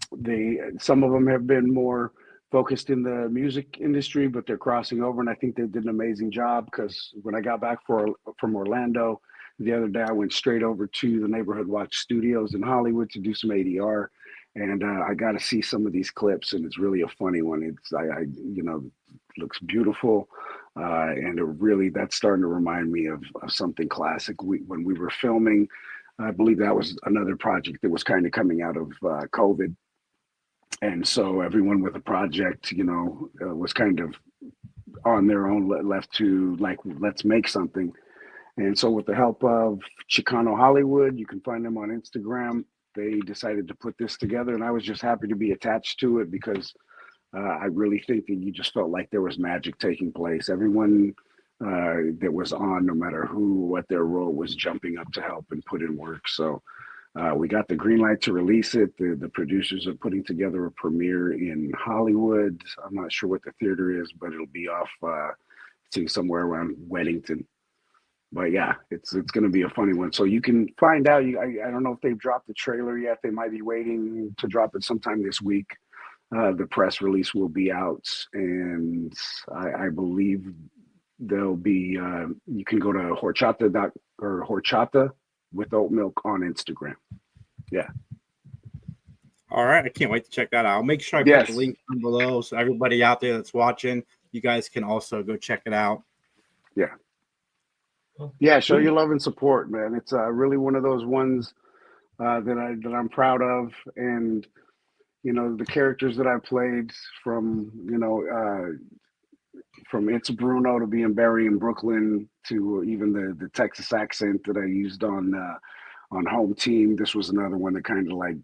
of them have been more focused in the music industry, but they're crossing over, and I think they did an amazing job, because when I got back from Orlando the other day, I went straight over to the Neighborhood Watch Studios in Hollywood to do some ADR, and I got to see some of these clips, and it's really a funny one. Looks beautiful, and that's starting to remind me of something classic. When we were filming, I believe that was another project that was kind of coming out of COVID. And so everyone with a project, was kind of on their own, left to like, let's make something. And so with the help of Chicano Hollywood, you can find them on Instagram. They decided to put this together, and I was just happy to be attached to it, because I really think that you just felt like there was magic taking place. Everyone that was on, no matter what their role, was jumping up to help and put in work. So we got the green light to release it. The producers are putting together a premiere in Hollywood. I'm not sure what the theater is, but it'll be off somewhere around Weddington. But yeah, it's going to be a funny one. So you can find out. I don't know if they've dropped the trailer yet. They might be waiting to drop it sometime this week. The press release will be out, and I believe there'll be. You can go to horchata with oat milk on Instagram. Yeah. All right. I can't wait to check that out. I'll make sure I put the link down below, so everybody out there that's watching, you guys can also go check it out. Yeah. Yeah. Show your love and support, man. It's really one of those ones that I'm proud of. And, the characters that I played from, from It's Bruno to being Barry in Brooklyn to even the Texas accent that I used on Home Team. This was another one that kind of like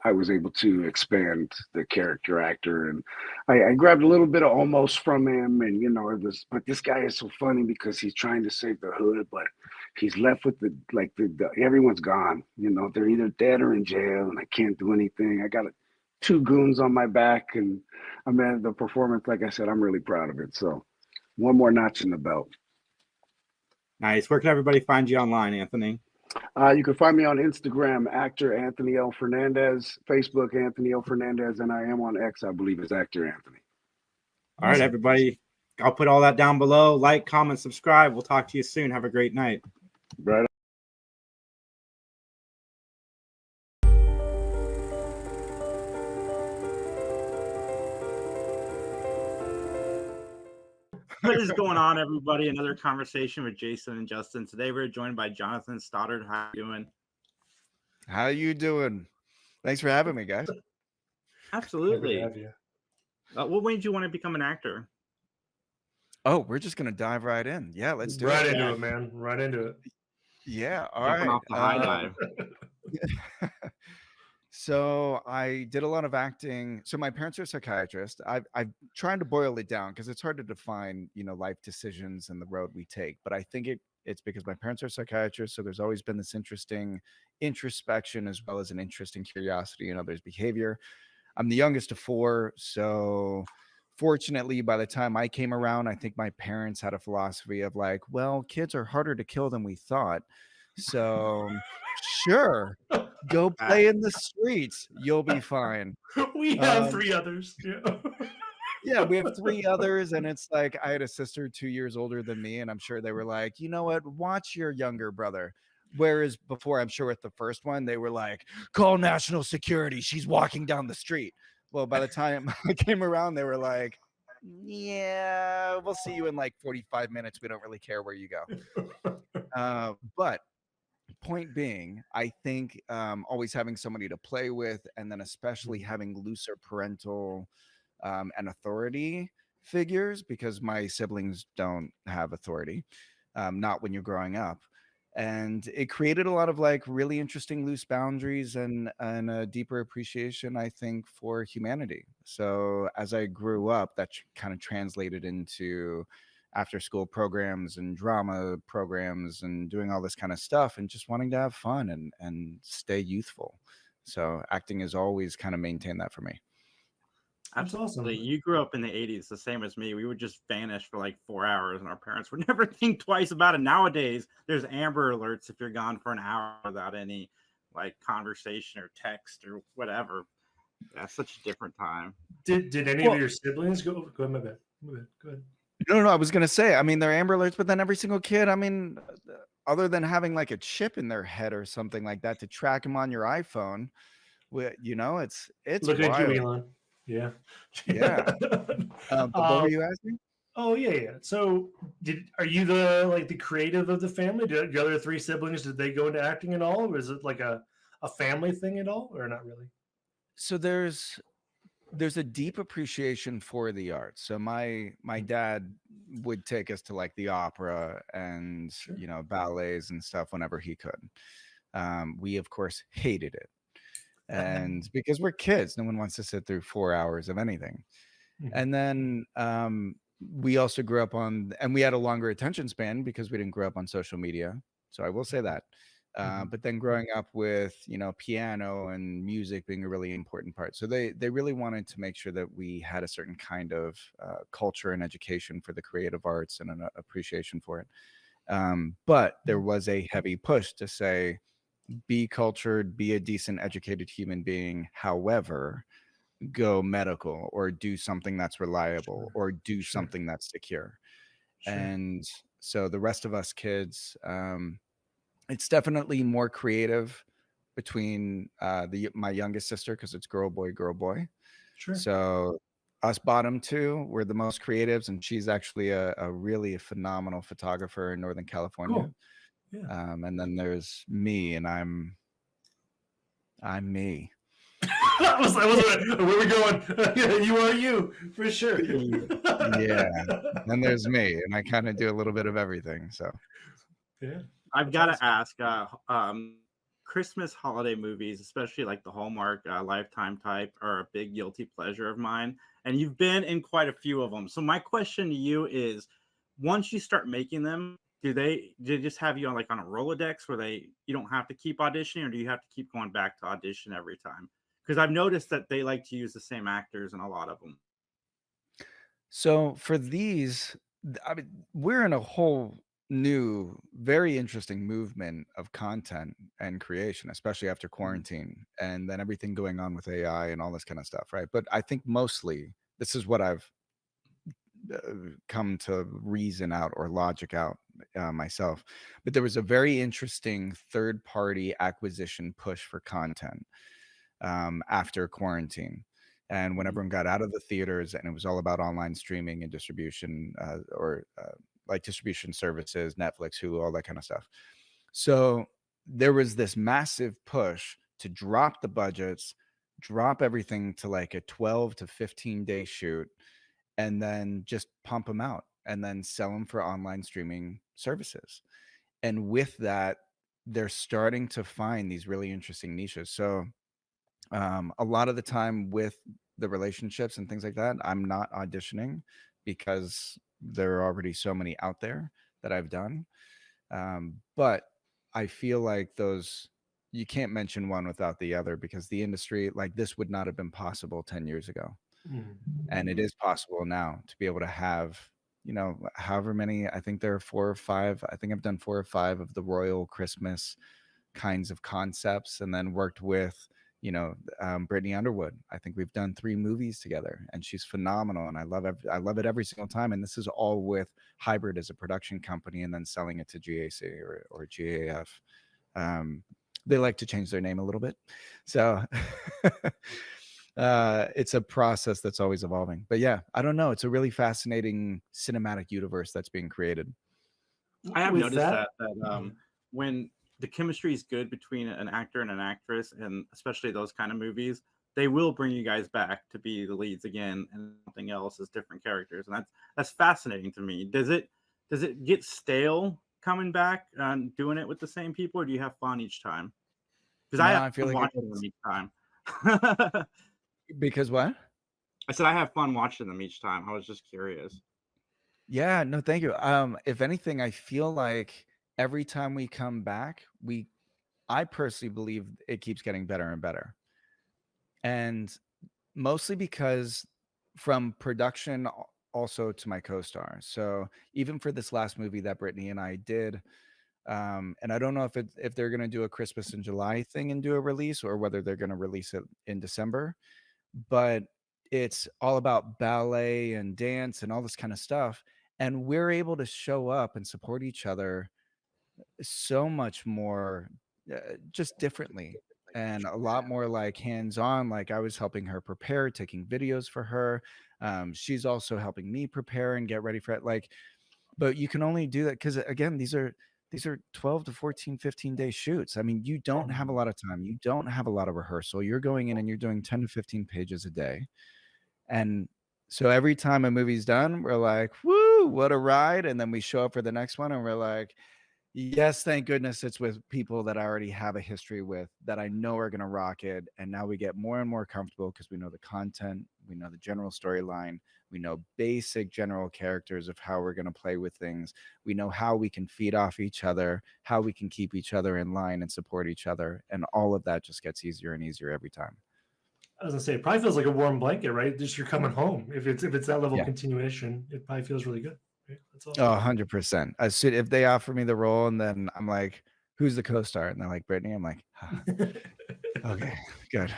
I was able to expand the character actor, and I grabbed a little bit of almost from him, and it was. But this guy is so funny because he's trying to save the hood, but he's left with the everyone's gone. They're either dead or in jail, and I can't do anything. I got two goons on my back, and I mean the performance. Like I said, I'm really proud of it. So one more notch in the belt. Nice. Where can everybody find you online, Anthony? You can find me on Instagram, actor Anthony L. Fernandez, Facebook, Anthony L. Fernandez, and I am on X, I believe, as actor Anthony. All right, everybody. I'll put all that down below. Like, comment, subscribe. We'll talk to you soon. Have a great night. Right. What is going on, everybody? Another conversation with Jason and Justin. Today we're joined by Jonathan Stoddard. How you doing? How you doing? Thanks for having me, guys. Absolutely. What made you want to become an actor? Oh, we're just gonna dive right in. Yeah, let's do right it. Into it, man. Right into it. Yeah. All Jumping right. off the high dive. So I did a lot of acting. So my parents are psychiatrists. I've trying to boil it down because it's hard to define, life decisions and the road we take. But I think it's because my parents are psychiatrists. So there's always been this interesting introspection as well as an interesting curiosity in others' behavior. I'm the youngest of four. So fortunately, by the time I came around, I think my parents had a philosophy of like, well, kids are harder to kill than we thought. So sure, go play in the streets. You'll be fine. We have three others. Yeah. Yeah, we have three others. And it's like, I had a sister 2 years older than me. And I'm sure they were like, you know what? Watch your younger brother. Whereas before, I'm sure with the first one, they were like, call national security. She's walking down the street. Well, by the time I came around, they were like, yeah, we'll see you in like 45 minutes. We don't really care where you go. But point being, I think always having somebody to play with, and then especially having looser parental and authority figures, because my siblings don't have authority, not when you're growing up. And it created a lot of like really interesting loose boundaries and a deeper appreciation, I think, for humanity. So as I grew up, that kind of translated into after school programs and drama programs and doing all this kind of stuff and just wanting to have fun and stay youthful. So acting has always kind of maintained that for me. Absolutely. You grew up in the 80s, the same as me. We would just vanish for like 4 hours and our parents would never think twice about it. Nowadays, there's Amber Alerts if you're gone for an hour without any like conversation or text or whatever. That's such a different time. Did any of your siblings go ahead, my bad. Go ahead. No, I was going to say, I mean, they're Amber Alerts, but then every single kid, I mean, other than having like a chip in their head or something like that to track them on your iPhone, it's Look wild. at you, Elon. Yeah. What were you asking? Oh yeah. So are you the creative of the family? Do the other three siblings, did they go into acting at all? Or is it like a family thing at all, or not really? So there's a deep appreciation for the arts. So my dad would take us to like the opera and ballets and stuff whenever he could. We of course hated it. And because we're kids, no one wants to sit through 4 hours of anything. And then we also grew up on, and we had a longer attention span because we didn't grow up on social media. So I will say that. But then growing up with, piano and music being a really important part. So they really wanted to make sure that we had a certain kind of culture and education for the creative arts and an appreciation for it. But there was a heavy push to say, be cultured, be a decent, educated human being. However, go medical or do something that's reliable or do something that's secure. And so the rest of us kids, it's definitely more creative between my youngest sister, because it's girl, boy. Sure. So us bottom two, we're the most creatives, and she's actually a really phenomenal photographer in Northern California. Cool. Yeah. And then there's me, and I'm me. I was where we going? You are you for sure. Yeah. And there's me, and I kind of do a little bit of everything. So yeah, I've got to ask. Christmas holiday movies, especially like the Hallmark Lifetime type, are a big guilty pleasure of mine. And you've been in quite a few of them. So my question to you is, once you start making them, do they just have you on a Rolodex where you don't have to keep auditioning, or do you have to keep going back to audition every time? Because I've noticed that they like to use the same actors in a lot of them. So for these, I mean, we're in a whole new, very interesting movement of content and creation, especially after quarantine and then everything going on with AI and all this kind of stuff, right? But I think mostly this is what I've come to reason out or logic out myself. But there was a very interesting third-party acquisition push for content after quarantine. And when everyone got out of the theaters and it was all about online streaming and distribution like distribution services, Netflix, Hulu, all that kind of stuff. So there was this massive push to drop the budgets, drop everything to like a 12 to 15 day shoot, and then just pump them out and then sell them for online streaming services. And with that, they're starting to find these really interesting niches. So a lot of the time with the relationships and things like that, I'm not auditioning because there are already so many out there that I've done. But I feel like you can't mention one without the other, because the industry like this would not have been possible 10 years ago. And it is possible now to be able to have, however many, I think there are 4 or 5. I think I've done 4 or 5 of the Royal Christmas kinds of concepts, and then worked with Brittany Underwood. I think we've done 3 movies together, and she's phenomenal, and I love it every single time. And this is all with Hybrid as a production company, and then selling it to GAC or GAF. They like to change their name a little bit, so it's a process that's always evolving. But yeah, I don't know. It's a really fascinating cinematic universe that's being created. I have noticed that when the chemistry is good between an actor and an actress, and especially those kind of movies, they will bring you guys back to be the leads again, and something else as different characters. And that's fascinating to me. Does it get stale coming back and doing it with the same people, or do you have fun each time? Because I feel like watching them each time. Because what? I said I have fun watching them each time. I was just curious. Yeah, no, thank you. If anything, I feel like every time we come back, I personally believe it keeps getting better and better. And mostly because from production also to my co-stars. So even for this last movie that Brittany and I did, and I don't know if they're going to do a Christmas in July thing and do a release, or whether they're going to release it in December, but it's all about ballet and dance and all this kind of stuff. And we're able to show up and support each other so much more just differently, and a lot more like hands-on. Like I was helping her prepare, taking videos for her. She's also helping me prepare and get ready for it. But you can only do that because, again, these are 12 to 14, 15 day shoots. I mean, you don't have a lot of time. You don't have a lot of rehearsal. You're going in and you're doing 10 to 15 pages a day. And so every time a movie's done, we're like, woo, what a ride. And then we show up for the next one and we're like, yes, thank goodness it's with people that I already have a history with, that I know are going to rock it. And now we get more and more comfortable because we know the content, we know the general storyline, we know basic general characters of how we're going to play with things. We know how we can feed off each other, how we can keep each other in line and support each other. And all of that just gets easier and easier every time. I was gonna say, it probably feels like a warm blanket, right? Just you're coming home. If it's that level of continuation, it probably feels really good. Right? That's awesome. Oh, 100%. If they offer me the role and then I'm like, who's the co-star? And they're like, Brittany. I'm like, okay, good.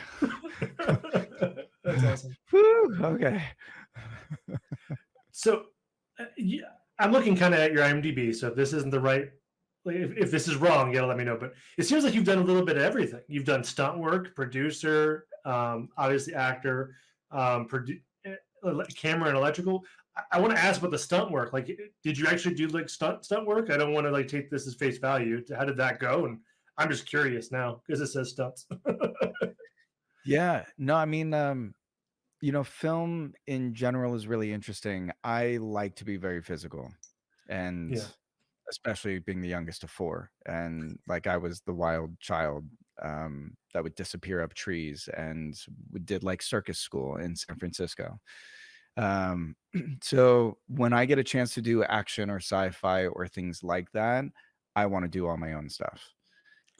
That's awesome. Whew, okay. So I'm looking kind of at your IMDb. So if this isn't the right, like if this is wrong, you gotta let me know. But it seems like you've done a little bit of everything. You've done stunt work, producer, obviously actor, camera and electrical. I want to ask about the stunt work. Like, did you actually do like stunt work? I don't want to like take this as face value. How did that go? And I'm just curious now because it says stunts. Yeah, no, I mean, film in general is really interesting. I like to be very physical, and especially being the youngest of four, and like I was the wild child that would disappear up trees, and we did like circus school in San Francisco. So when I get a chance to do action or sci-fi or things like that, I want to do all my own stuff.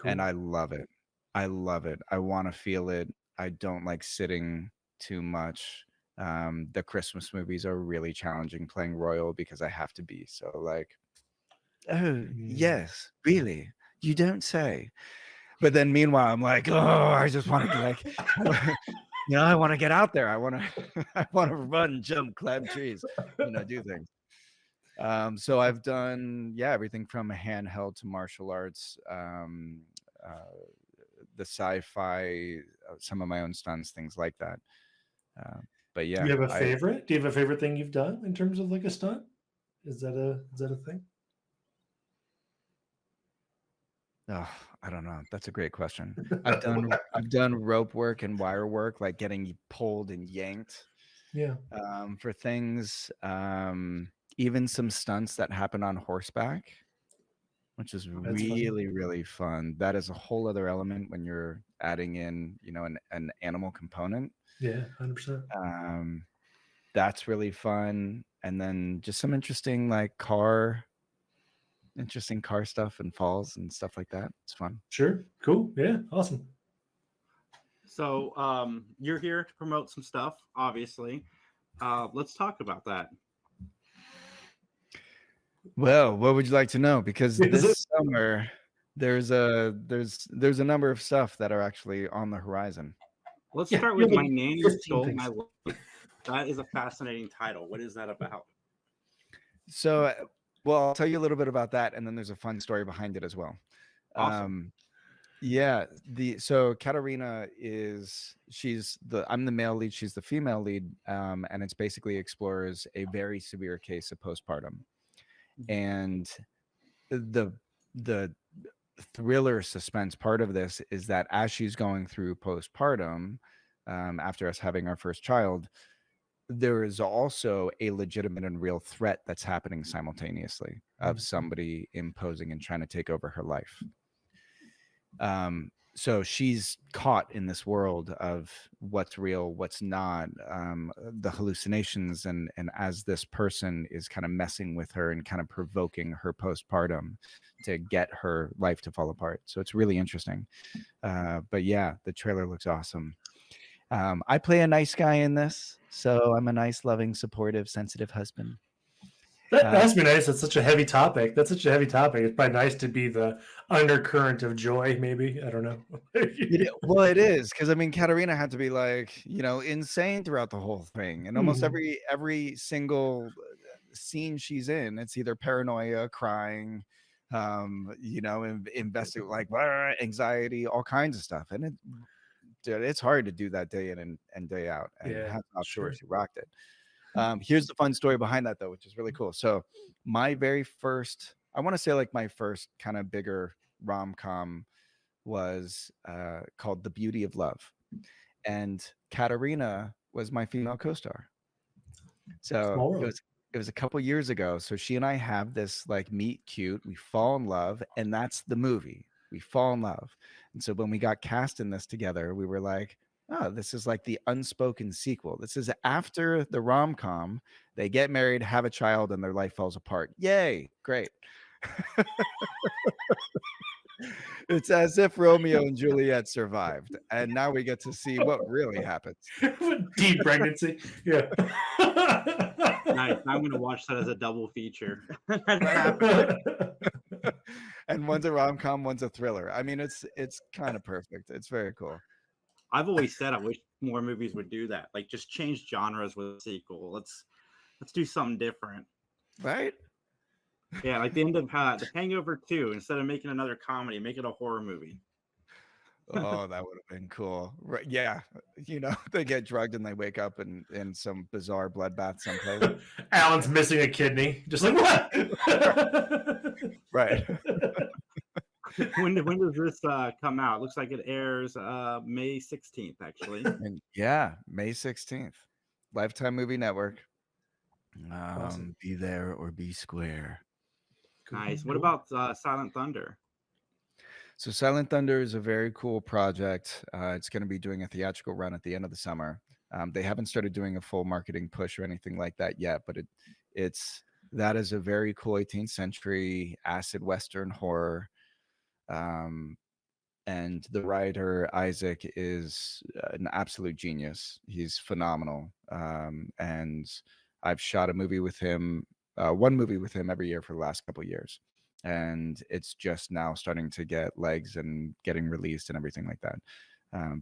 Cool. And I love it. I love it. I want to feel it. I don't like sitting too much. The Christmas movies are really challenging playing Royal because I have to be so like, oh yes, really, you don't say. But then meanwhile I'm like, oh, I just want to like I want to get out there. I want to run, jump, climb trees, do things. So I've done everything from handheld to martial arts, the sci-fi, some of my own stunts, things like that. But yeah, do you have a favorite? Do you have a favorite thing you've done in terms of like a stunt? Is that a thing? Oh, I don't know. That's a great question. I've done rope work and wire work, like getting pulled and yanked. Yeah. For things, even some stunts that happen on horseback, which is really, really fun. That is a whole other element when you're adding in, an animal component. Yeah, 100%. That's really fun. And then just some interesting car stuff and falls and stuff like that. It's fun. Sure. Cool. Yeah. Awesome. So you're here to promote some stuff, obviously. Let's talk about that. Well, what would you like to know? Because this summer there's a number of stuff that are actually on the horizon. Let's start with My Nanny Stole My Life. That is a fascinating title. What is that about? So, well, I'll tell you a little bit about that, and then there's a fun story behind it as well. Awesome. So Katarina I'm the male lead, she's the female lead, and it's basically explores a very severe case of postpartum. And the thriller suspense part of this is that as she's going through postpartum, after us having our first child, there is also a legitimate and real threat that's happening simultaneously of somebody imposing and trying to take over her life. So she's caught in this world of what's real, what's not, the hallucinations, and as this person is kind of messing with her and kind of provoking her postpartum to get her life to fall apart. So it's really interesting. But yeah, the trailer looks awesome. I play a nice guy in this, so I'm a nice, loving, supportive, sensitive husband. That must be nice. It's such a heavy topic. That's such a heavy topic. It's probably nice to be the undercurrent of joy, maybe. I don't know. Well, it is, because I mean, Katarina had to be insane throughout the whole thing, and almost every single scene she's in, it's either paranoia, crying, investing anxiety, all kinds of stuff, and it's hard to do that day in and day out. And sure, she rocked it. Here's the fun story behind that, though, which is really cool. So my very first, I want to say my first kind of bigger rom-com was called The Beauty of Love. And Katarina was my female co-star. So it was a couple years ago. So she and I have this meet cute, we fall in love, and that's the movie. We fall in love. And so when we got cast in this together, we were like, oh, this is like the unspoken sequel. This is after the rom-com. They get married, have a child, and their life falls apart. Yay. Great. It's as if Romeo and Juliet survived. And now we get to see what really happens. Deep pregnancy. Yeah. Nice. I'm going to watch that as a double feature. And one's a rom-com, one's a thriller. I mean, it's kind of perfect. It's very cool. I've always said I wish more movies would do that. Just change genres with a sequel. Let's do something different. Right? Yeah, like the end of The Hangover 2. Instead of making another comedy, make it a horror movie. Oh, that would have been cool. Right? Yeah. They get drugged and they wake up in some bizarre bloodbath someplace. Alan's missing a kidney. Just like, what? Right. when does this come out? Looks like it airs May 16th, actually. And yeah, May 16th. Lifetime Movie Network. Awesome. Be there or be square. Nice. What about Silent Thunder? So Silent Thunder is a very cool project. It's going to be doing a theatrical run at the end of the summer. They haven't started doing a full marketing push or anything like that yet, but that is a very cool 18th century acid Western horror. And the writer, Isaac, is an absolute genius. He's phenomenal. And I've shot a movie with him, one movie with him every year for the last couple of years. And it's just now starting to get legs and getting released and everything like that.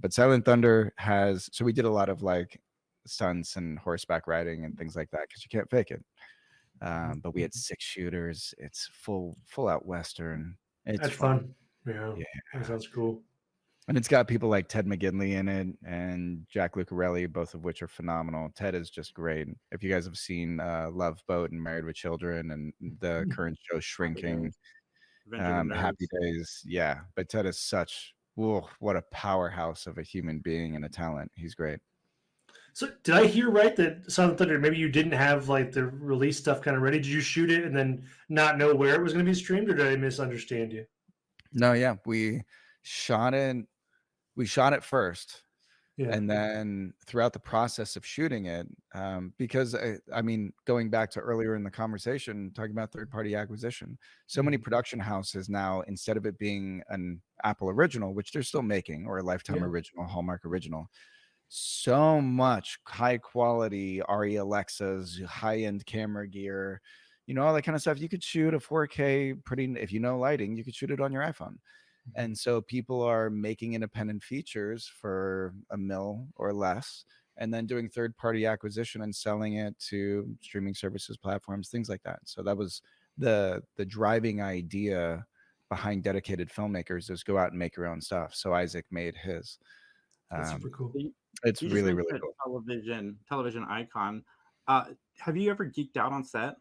But Silent Thunder so we did a lot of like stunts and horseback riding and things like that because you can't fake it. But we had 6 shooters. It's full out Western. That's fun. Yeah, that sounds cool. And it's got people like Ted McGinley in it and Jack Lucarelli, both of which are phenomenal. Ted is just great. If you guys have seen Love Boat and Married with Children and the current show Shrinking, Happy Days, yeah. But Ted is what a powerhouse of a human being and a talent. He's great. So did I hear right that Silent Thunder, maybe you didn't have like the release stuff kind of ready? Did you shoot it and then not know where it was going to be streamed, or did I misunderstand you? No, yeah. We shot it first. Yeah. And then throughout the process of shooting it, because I mean, going back to earlier in the conversation, talking about third-party acquisition, so many production houses now, instead of it being an Apple original, which they're still making, or a Lifetime original, Hallmark original, so much high-quality ARRI Alexas, high-end camera gear, all that kind of stuff. You could shoot a 4K if you know lighting, you could shoot it on your iPhone. And so people are making independent features for $1 million or less, and then doing third-party acquisition and selling it to streaming services, platforms, things like that. So that was the driving idea behind dedicated filmmakers, is go out and make your own stuff. So Isaac made his. That's super cool. It's really, really cool. Television icon. Have you ever geeked out on set?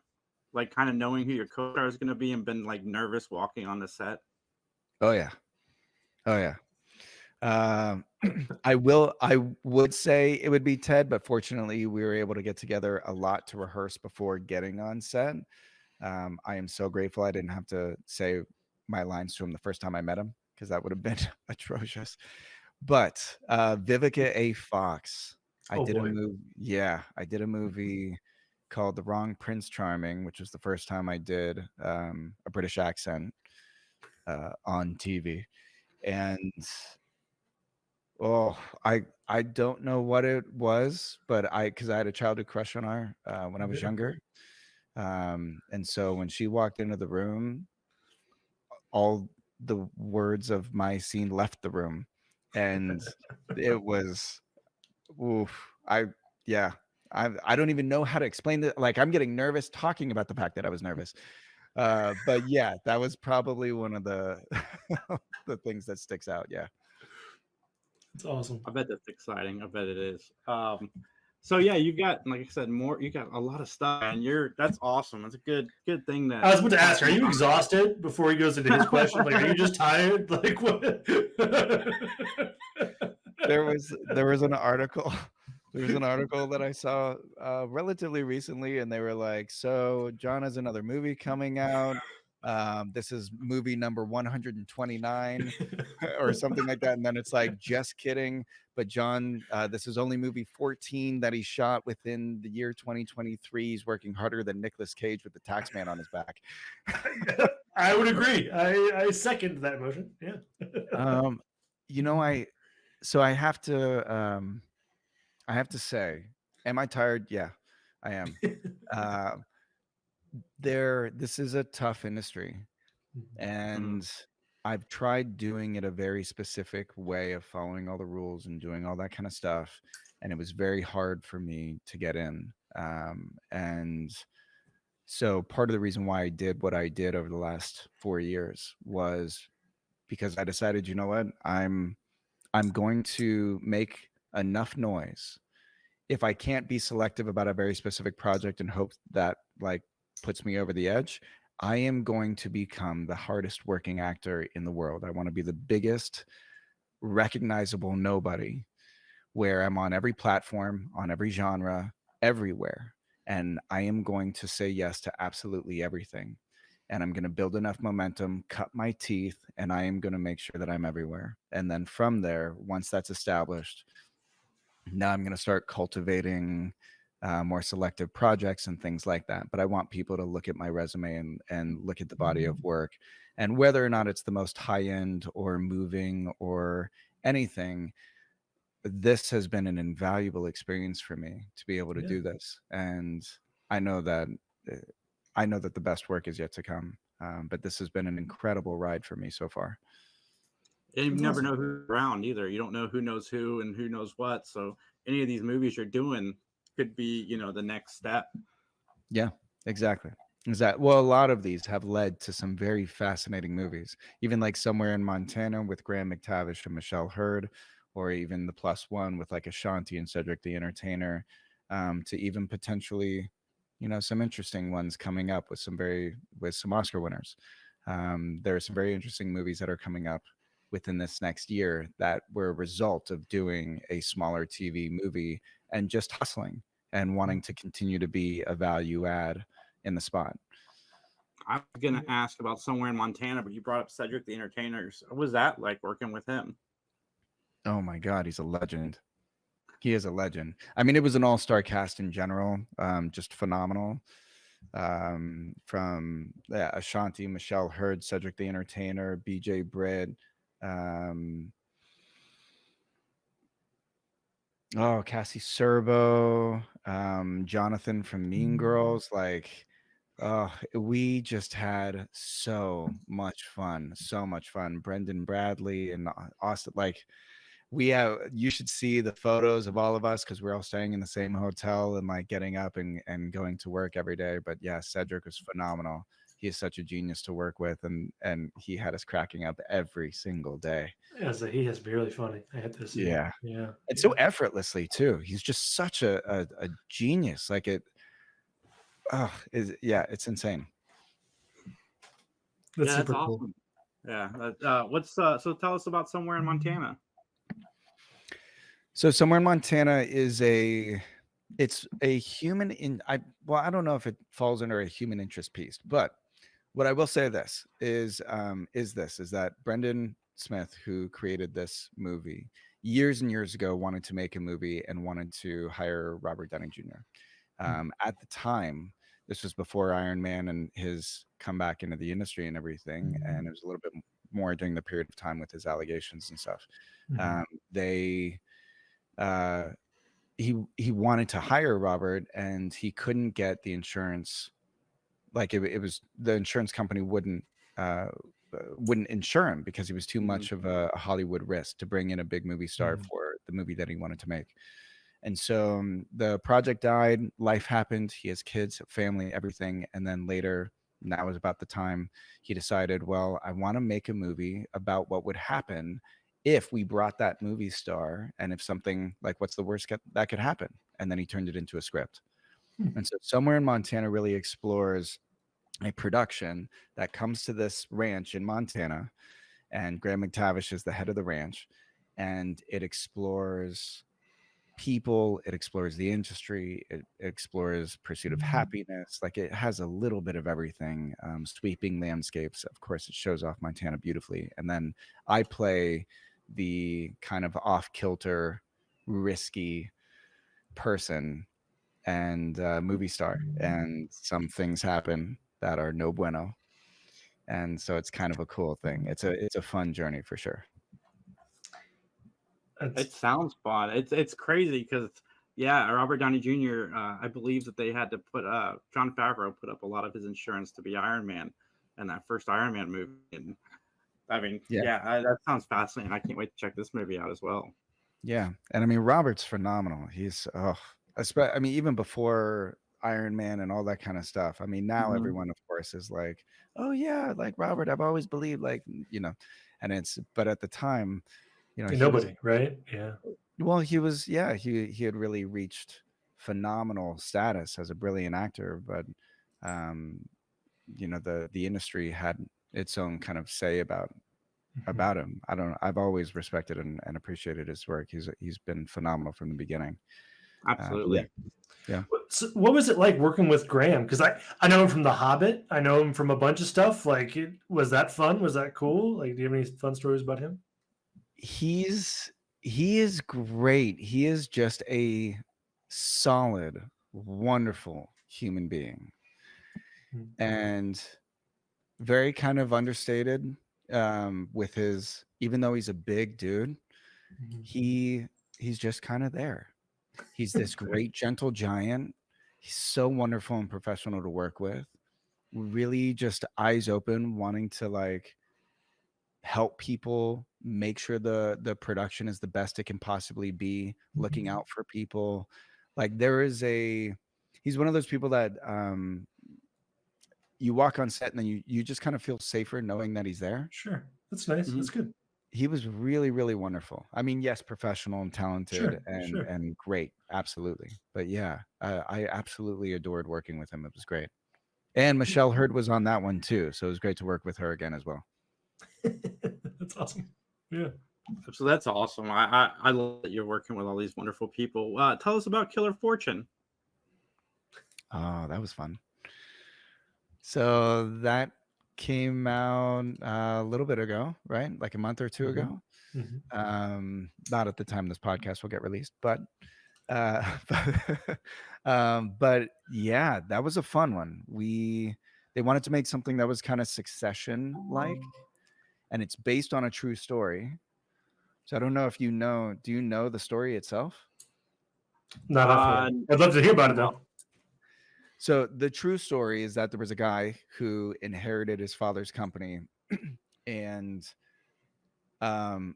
Like kind of knowing who your co-star is going to be and been like nervous walking on the set? Oh yeah. I would say it would be Ted, but fortunately we were able to get together a lot to rehearse before getting on set. I am so grateful I didn't have to say my lines to him the first time I met him, because that would have been atrocious. But Vivica A. Fox, I did a movie called The Wrong Prince Charming, which was the first time I did a British accent on TV. And I don't know what it was, but because I had a childhood crush on her when I was younger. And so when she walked into the room, all the words of my scene left the room. And it was, I don't even know how to explain it. Like, I'm getting nervous talking about the fact that I was nervous. But yeah, that was probably one of the the things that sticks out. Yeah. It's awesome. I bet that's exciting. I bet it is. So yeah, you got, like I said, you got a lot of stuff, and that's awesome. It's a good thing that I was about to ask, are you exhausted before he goes into his question? Like, are you just tired? Like, what? There was an article. There was an article that I saw relatively recently, and they were like, so John has another movie coming out. This is movie number 129 or something like that. And then it's like, just kidding. But John, this is only movie 14 that he shot within the year 2023. He's working harder than Nicolas Cage with the Taxman on his back. I would agree. I second that motion. Yeah. I have to say, am I tired? Yeah, I am. This is a tough industry, and I've tried doing it a very specific way of following all the rules and doing all that kind of stuff, and it was very hard for me to get in. And so part of the reason why I did what I did over the last 4 years was because I decided, you know what, I'm going to make enough noise. If I can't be selective about a very specific project and hope that like puts me over the edge, I am going to become the hardest working actor in the world. I want to be the biggest recognizable nobody, where I'm on every platform, on every genre, everywhere. And I am going to say yes to absolutely everything. And I'm going to build enough momentum, cut my teeth, and I am going to make sure that I'm everywhere. And then from there, once that's established, now I'm going to start cultivating more selective projects and things like that. But I want people to look at my resume and look at the body of work, and whether or not it's the most high end or moving or anything, this has been an invaluable experience for me to be able to do this. And I know that the best work is yet to come. But this has been an incredible ride for me so far. And you never know who's around either. You don't know who knows who and who knows what. So any of these movies you're doing could be, the next step. Yeah, exactly. Well, a lot of these have led to some very fascinating movies, even like Somewhere in Montana with Graham McTavish and Michelle Hurd, or even The Plus One with like Ashanti and Cedric the Entertainer, to even potentially, some interesting ones coming up with some Oscar winners. There are some very interesting movies that are coming up within this next year that were a result of doing a smaller TV movie and just hustling and wanting to continue to be a value add in the spot. I was going to ask about Somewhere in Montana, but you brought up Cedric the Entertainer. What was that like working with him? Oh my God, he's a legend. He is a legend. I mean, it was an all-star cast in general, just phenomenal. From Ashanti, Michelle Hurd, Cedric the Entertainer, BJ Britt, Cassie Serbo, Jonathan from Mean Girls. Like, we just had so much fun. Brendan Bradley and Austin. Like, you should see the photos of all of us, because we're all staying in the same hotel and like getting up and going to work every day. But yeah, Cedric was phenomenal. He is such a genius to work with, and he had us cracking up every single day. Yeah, so he has really funny. I had to see. Yeah. Yeah. And so effortlessly too. He's just such a genius. Like it's insane. That's super awesome. cool. Yeah. So tell us about Somewhere in Montana. So Somewhere in Montana is it's a human I don't know if it falls under a human interest piece, but what I will say is that Brendan Smith, who created this movie years and years ago, wanted to make a movie and wanted to hire Robert Downey Jr. At the time, this was before Iron Man and his comeback into the industry and everything, and it was a little bit more during the period of time with his allegations and stuff. He wanted to hire Robert, and he couldn't get the insurance. Like it was the insurance company wouldn't insure him because he was too much of a Hollywood risk to bring in a big movie star for the movie that he wanted to make. And so the project died, life happened, he has kids, family, everything. And then later, now is about the time he decided, well, I want to make a movie about what would happen if we brought that movie star, and if something like, what's the worst that could happen? And then he turned it into a script. And so Somewhere in Montana really explores a production that comes to this ranch in Montana, and Graham McTavish is the head of the ranch, and it explores people, it explores the industry, it explores pursuit of happiness. Like, it has a little bit of everything. Sweeping landscapes, of course, it shows off Montana beautifully. And then I play the kind of off-kilter, risky person and movie star, and some things happen that are no bueno, and so it's kind of a cool thing. It's a fun journey for sure. It sounds fun. It's crazy because Robert Downey Jr. I believe that they had to put Jon Favreau put up a lot of his insurance to be Iron Man in that first Iron Man movie. And I mean, that sounds fascinating. I can't wait to check this movie out as well. Yeah, and I mean, Robert's phenomenal. He's even before Iron Man and all that kind of stuff. I mean, now everyone, of course, is like, oh yeah, like Robert, I've always believed, like, but at the time, nobody, right? Yeah. Well, he was, he had really reached phenomenal status as a brilliant actor, but you know, the industry had its own kind of say about him. I've always respected and appreciated his work. He's been phenomenal from the beginning. Absolutely. Yeah. So what was it like working with Graham? Because I know him from The Hobbit. I know him from a bunch of stuff. Like, was that fun? Was that cool? Like, do you have any fun stories about him? He is great. He is just a solid, wonderful human being, and very kind of understated with his. Even though he's a big dude, he's just kind of there. He's this great, gentle giant. He's so wonderful and professional to work with. Really just eyes open, wanting to like help people, make sure the production is the best it can possibly be, looking out for people. Like he's one of those people that you walk on set and then you just kind of feel safer knowing that he's there. Sure. That's nice. That's good. He was really, really wonderful. I mean, yes, professional and talented and great. Absolutely. But yeah, I absolutely adored working with him. It was great. And Michelle Hurd was on that one too. So it was great to work with her again as well. That's awesome. Yeah. So that's awesome. I love that you're working with all these wonderful people. Tell us about Killer Fortune. Oh, that was fun. So that came out a little bit ago, right? Like a month or two ago. Not at the time this podcast will get released, but yeah, that was a fun one. They wanted to make something that was kind of Succession like, and it's based on a true story. So I don't know if do you know the story itself? Not often. I'd love to hear about it though. So the true story is that there was a guy who inherited his father's company, and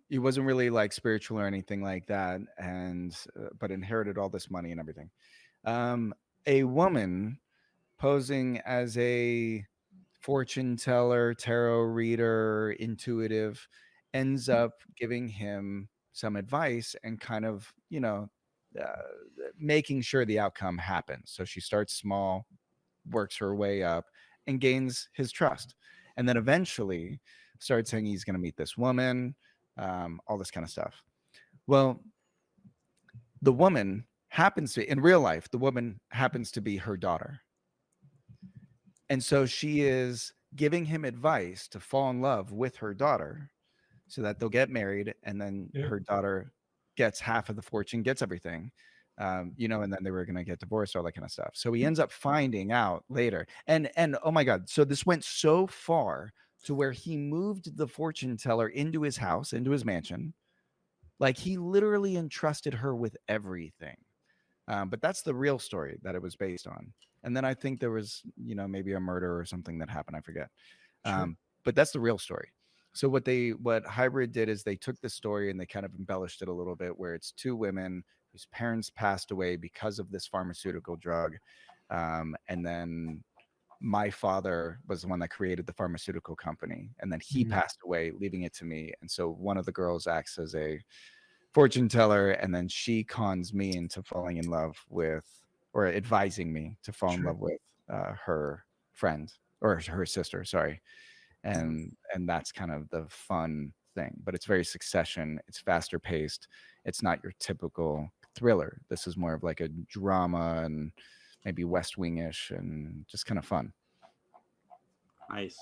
he wasn't really like spiritual or anything like that, and but inherited all this money and everything. A woman posing as a fortune teller, tarot reader, intuitive, ends up giving him some advice and kind of, making sure the outcome happens. So she starts small, works her way up, and gains his trust. And then eventually starts saying he's going to meet this woman, all this kind of stuff. Well, the woman happens to, in real life, the woman happens to be her daughter. And so she is giving him advice to fall in love with her daughter so that they'll get married, and then her daughter gets half of the fortune, gets everything, and then they were going to get divorced, all that kind of stuff. So he ends up finding out later. And oh my God, so this went so far to where he moved the fortune teller into his house, into his mansion. Like he literally entrusted her with everything. But that's the real story that it was based on. And then I think there was, maybe a murder or something that happened. I forget. But that's the real story. So what Hybrid did is they took the story and they kind of embellished it a little bit, where it's two women whose parents passed away because of this pharmaceutical drug. And then my father was the one that created the pharmaceutical company. And then he passed away, leaving it to me. And so one of the girls acts as a fortune teller, and then she cons me into falling in love with, or advising me to fall in love with her friend, or her sister, sorry. And that's kind of the fun thing. But it's very Succession. It's faster paced. It's not your typical thriller. This is more of like a drama and maybe West Wing-ish, and just kind of fun. Nice.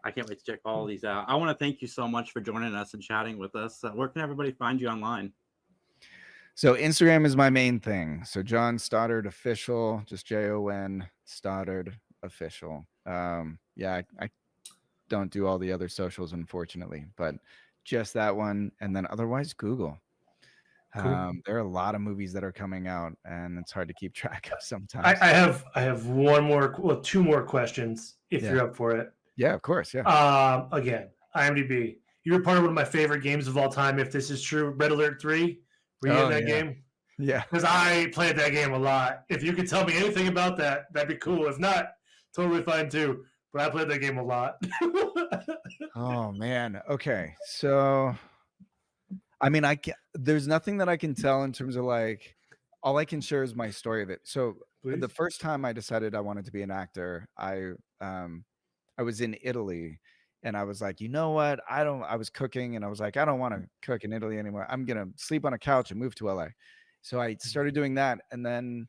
I can't wait to check all these out. I want to thank you so much for joining us and chatting with us. Where can everybody find you online? So Instagram is my main thing. So John Stoddard Official, just Jon Stoddard Official. I don't do all the other socials, unfortunately, but just that one. And then otherwise Google. Cool. There are a lot of movies that are coming out, and it's hard to keep track of sometimes. I have two more questions if you're up for it. Yeah, of course. Yeah. Again, IMDb. You're part of one of my favorite games of all time, if this is true. Red Alert 3. Were you in that game? Yeah. Because I played that game a lot. If you could tell me anything about that, that'd be cool. If not, totally fine too. But I played that game a lot. Oh man. Okay. So I mean, there's nothing that I can tell in terms of like, all I can share is my story of it. So the first time I decided I wanted to be an actor, I I was in Italy, and I was like, you know what? I was cooking, and I was like, I don't want to cook in Italy anymore. I'm going to sleep on a couch and move to LA. So I started doing that. And then,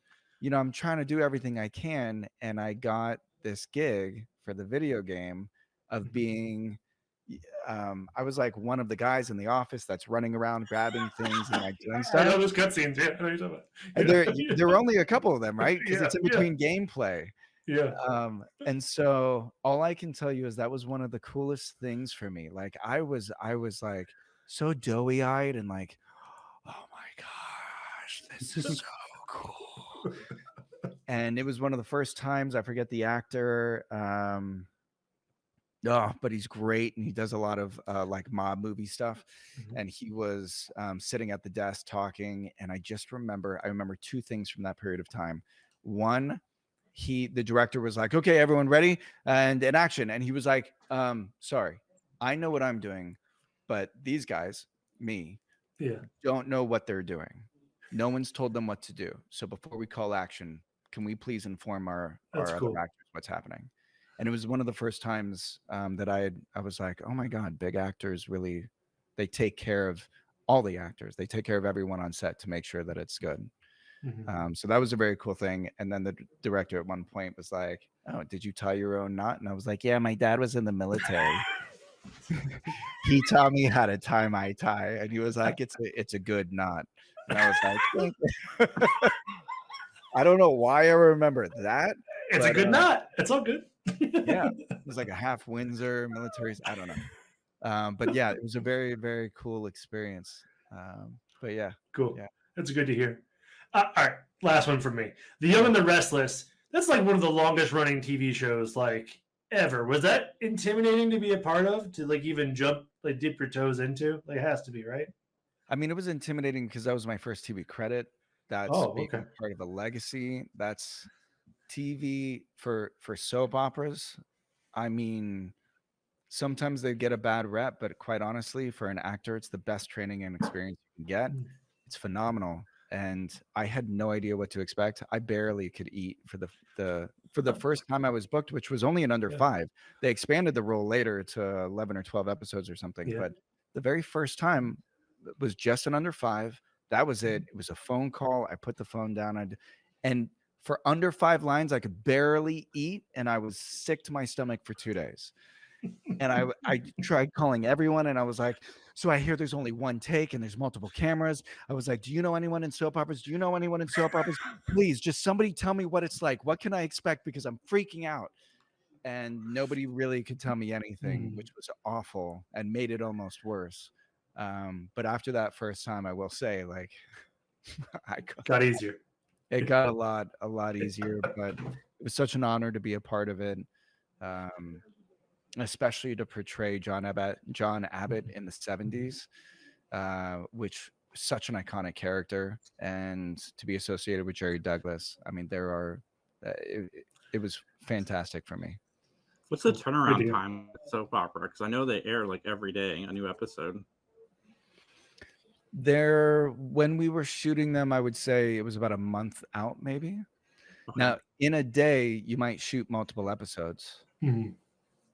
I'm trying to do everything I can. And I got this gig for the video game of being, I was like one of the guys in the office that's running around grabbing things and like doing stuff. I know those cutscenes. Yeah, I know you're talking about. There were only a couple of them, right? Because it's in between gameplay. Yeah. And so all I can tell you is that was one of the coolest things for me. Like I was like so doughy eyed and like, oh my gosh, this is so cool. And it was one of the first times, I forget the actor. But he's great, and he does a lot of like mob movie stuff. And he was sitting at the desk talking, and I remember two things from that period of time. One, the director was like, okay, everyone ready? And in action. And he was like, sorry, I know what I'm doing, but these guys, me, don't know what they're doing. No one's told them what to do. So before we call action, can we please inform our other actors what's happening? And it was one of the first times that I was like, oh my God, big actors really, they take care of all the actors. They take care of everyone on set to make sure that it's good. So that was a very cool thing. And then the director at one point was like, oh, did you tie your own knot? And I was like, yeah, my dad was in the military. He taught me how to tie my tie. And he was like, it's a good knot. And I was like, I don't know why I remember that. It's a good knot. It's all good. Yeah. It was like a half Windsor military. I don't know. But yeah, it was a very, very cool experience. But yeah. Cool. Yeah. That's good to hear. All right, last one from me. The Young and the Restless. That's like one of the longest running TV shows like ever. Was that intimidating to be a part of? To like even jump, like dip your toes into? Like it has to be, right? I mean, it was intimidating because that was my first TV credit. That's being part of a legacy. That's TV for soap operas. I mean, sometimes they get a bad rep, but quite honestly, for an actor, it's the best training and experience you can get. It's phenomenal. And I had no idea what to expect. I barely could eat for the first time I was booked, which was only an under 5. They expanded the role later to 11 or 12 episodes or something. But the very first time was just an under 5. That was it. It was a phone call. I put the phone down. And for under 5 lines, I could barely eat. And I was sick to my stomach for 2 days. And I tried calling everyone, and I was like, so I hear there's only one take and there's multiple cameras. I was like, do you know anyone in soap operas? Do you know anyone in soap operas? Please, just somebody tell me what it's like. What can I expect? Because I'm freaking out. And nobody really could tell me anything, which was awful and made it almost worse. But after that first time, I will say, like, I got easier. It got a lot easier, but it was such an honor to be a part of it. Especially to portray John Abbott in the 70s, which was such an iconic character, and to be associated with Jerry Douglas. I mean, it was fantastic for me. What's the turnaround time with soap opera? Because I know they air like every day a new episode. When we were shooting them, I would say it was about a month out, maybe. Okay. Now, in a day, you might shoot multiple episodes.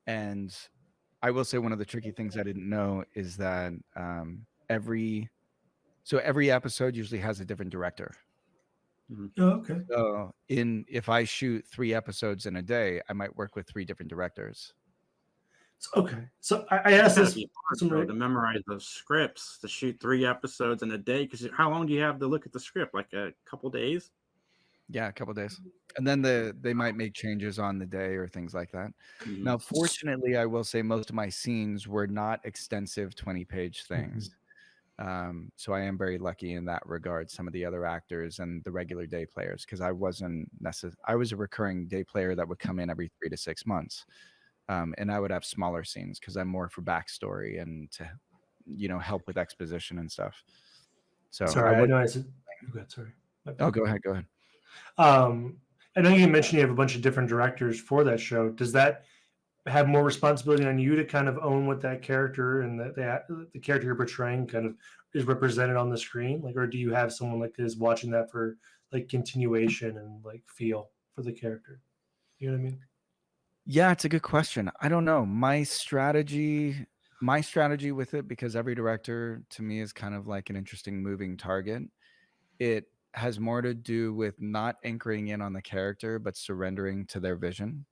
And I will say one of the tricky things I didn't know is that every episode usually has a different director. Oh, okay. So if I shoot 3 episodes in a day, I might work with 3 different directors. Okay. So I asked this to memorize those scripts to shoot 3 episodes in a day. Because how long do you have to look at the script? Like a couple days? Yeah, a couple days. And then they might make changes on the day or things like that. Now, fortunately, I will say most of my scenes were not extensive 20-page things. So I am very lucky in that regard. Some of the other actors and the regular day players, because I was a recurring day player that would come in every 3 to 6 months. And I would have smaller scenes because I'm more for backstory and to, help with exposition and stuff. So sorry, I know I said. Sorry. Oh, go ahead. Go ahead. I know you mentioned you have a bunch of different directors for that show. Does that have more responsibility on you to kind of own what that character and the character you're portraying kind of is represented on the screen? Like, or do you have someone like is watching that for like continuation and like feel for the character? You know what I mean? Yeah, it's a good question. I don't know. My strategy with it, because every director to me is kind of like an interesting moving target. It has more to do with not anchoring in on the character, but surrendering to their vision.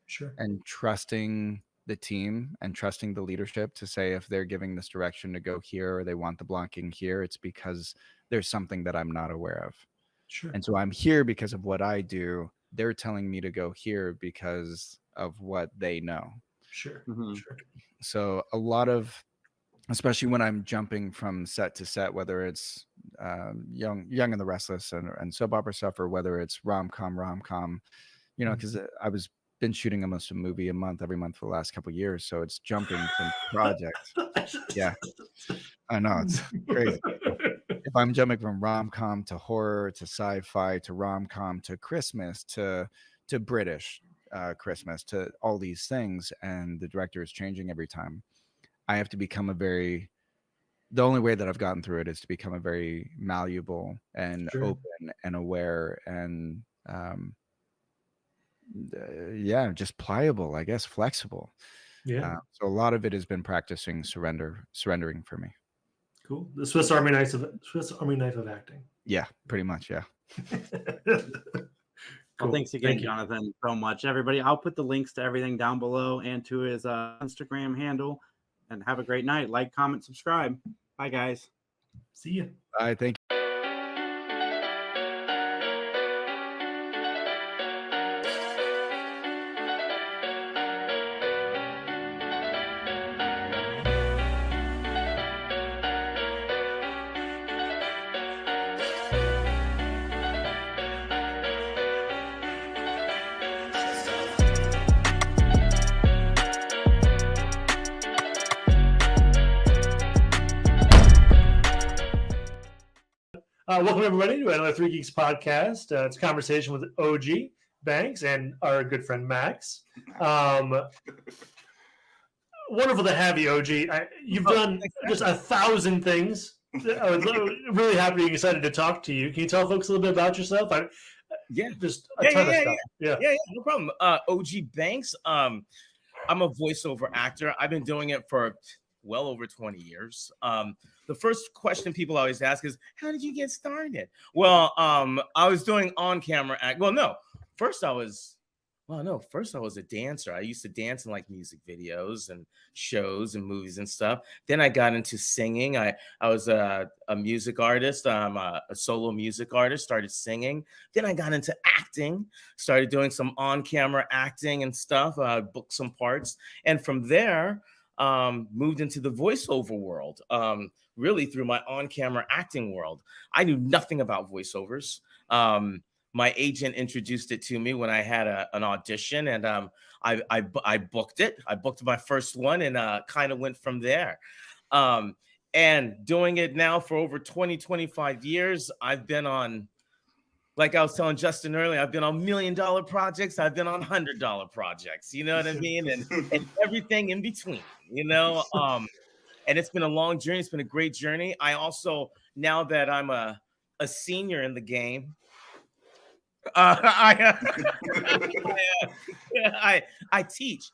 Sure. And trusting the team and trusting the leadership to say if they're giving this direction to go here or they want the blocking here, it's because there's something that I'm not aware of. Sure. And so I'm here because of what I do. They're telling me to go here because of what they know. Sure. Sure. So a lot of, especially when I'm jumping from set to set, whether it's Young and the Restless and soap opera stuff, or whether it's rom-com, you know, because I was been shooting almost a movie a month every month for the last couple of years, so it's jumping from project. Yeah, I know, it's crazy. If I'm jumping from rom-com to horror to sci-fi to rom-com to Christmas to British Christmas to all these things, and the director is changing every time, I have to become the only way that I've gotten through it is to become a very malleable and open and aware and just pliable, I guess, flexible. Yeah. So a lot of it has been practicing surrendering for me. Cool. The Swiss Army knife of acting. Yeah, pretty much. Yeah. Well, thanks again, Jonathan, so much. Everybody, I'll put the links to everything down below and to his Instagram handle. And have a great night. Like, comment, subscribe. Bye, guys. See you. Bye. Thank you. Welcome, everybody, to another Three Geeks podcast. It's a conversation with Ogie Banks and our good friend Max. Wonderful to have you, Ogie. You've done just 1,000 things. I was really happy and excited to talk to you. Can you tell folks a little bit about yourself? Just a ton of stuff. Yeah, no problem. Ogie Banks. I'm a voiceover actor. I've been doing it for well over 20 years. The first question people always ask is, how did you get started? Well, I was doing on-camera act. First I was a dancer. I used to dance in like music videos and shows and movies and stuff. Then I got into singing. I was a music artist. I'm a solo music artist, started singing. Then I got into acting, started doing some on-camera acting and stuff, booked some parts. And from there, moved into the voiceover world, really through my on-camera acting world. I knew nothing about voiceovers. My agent introduced it to me when I had an audition, and I booked it. I booked my first one and kind of went from there. And doing it now for over 25 years, I've been on, like I was telling Justin earlier, I've been on $1 million projects. I've been on $100 projects, you know what I mean? And everything in between, you know? And it's been a long journey. It's been a great journey. I also, now that I'm a senior in the game, I teach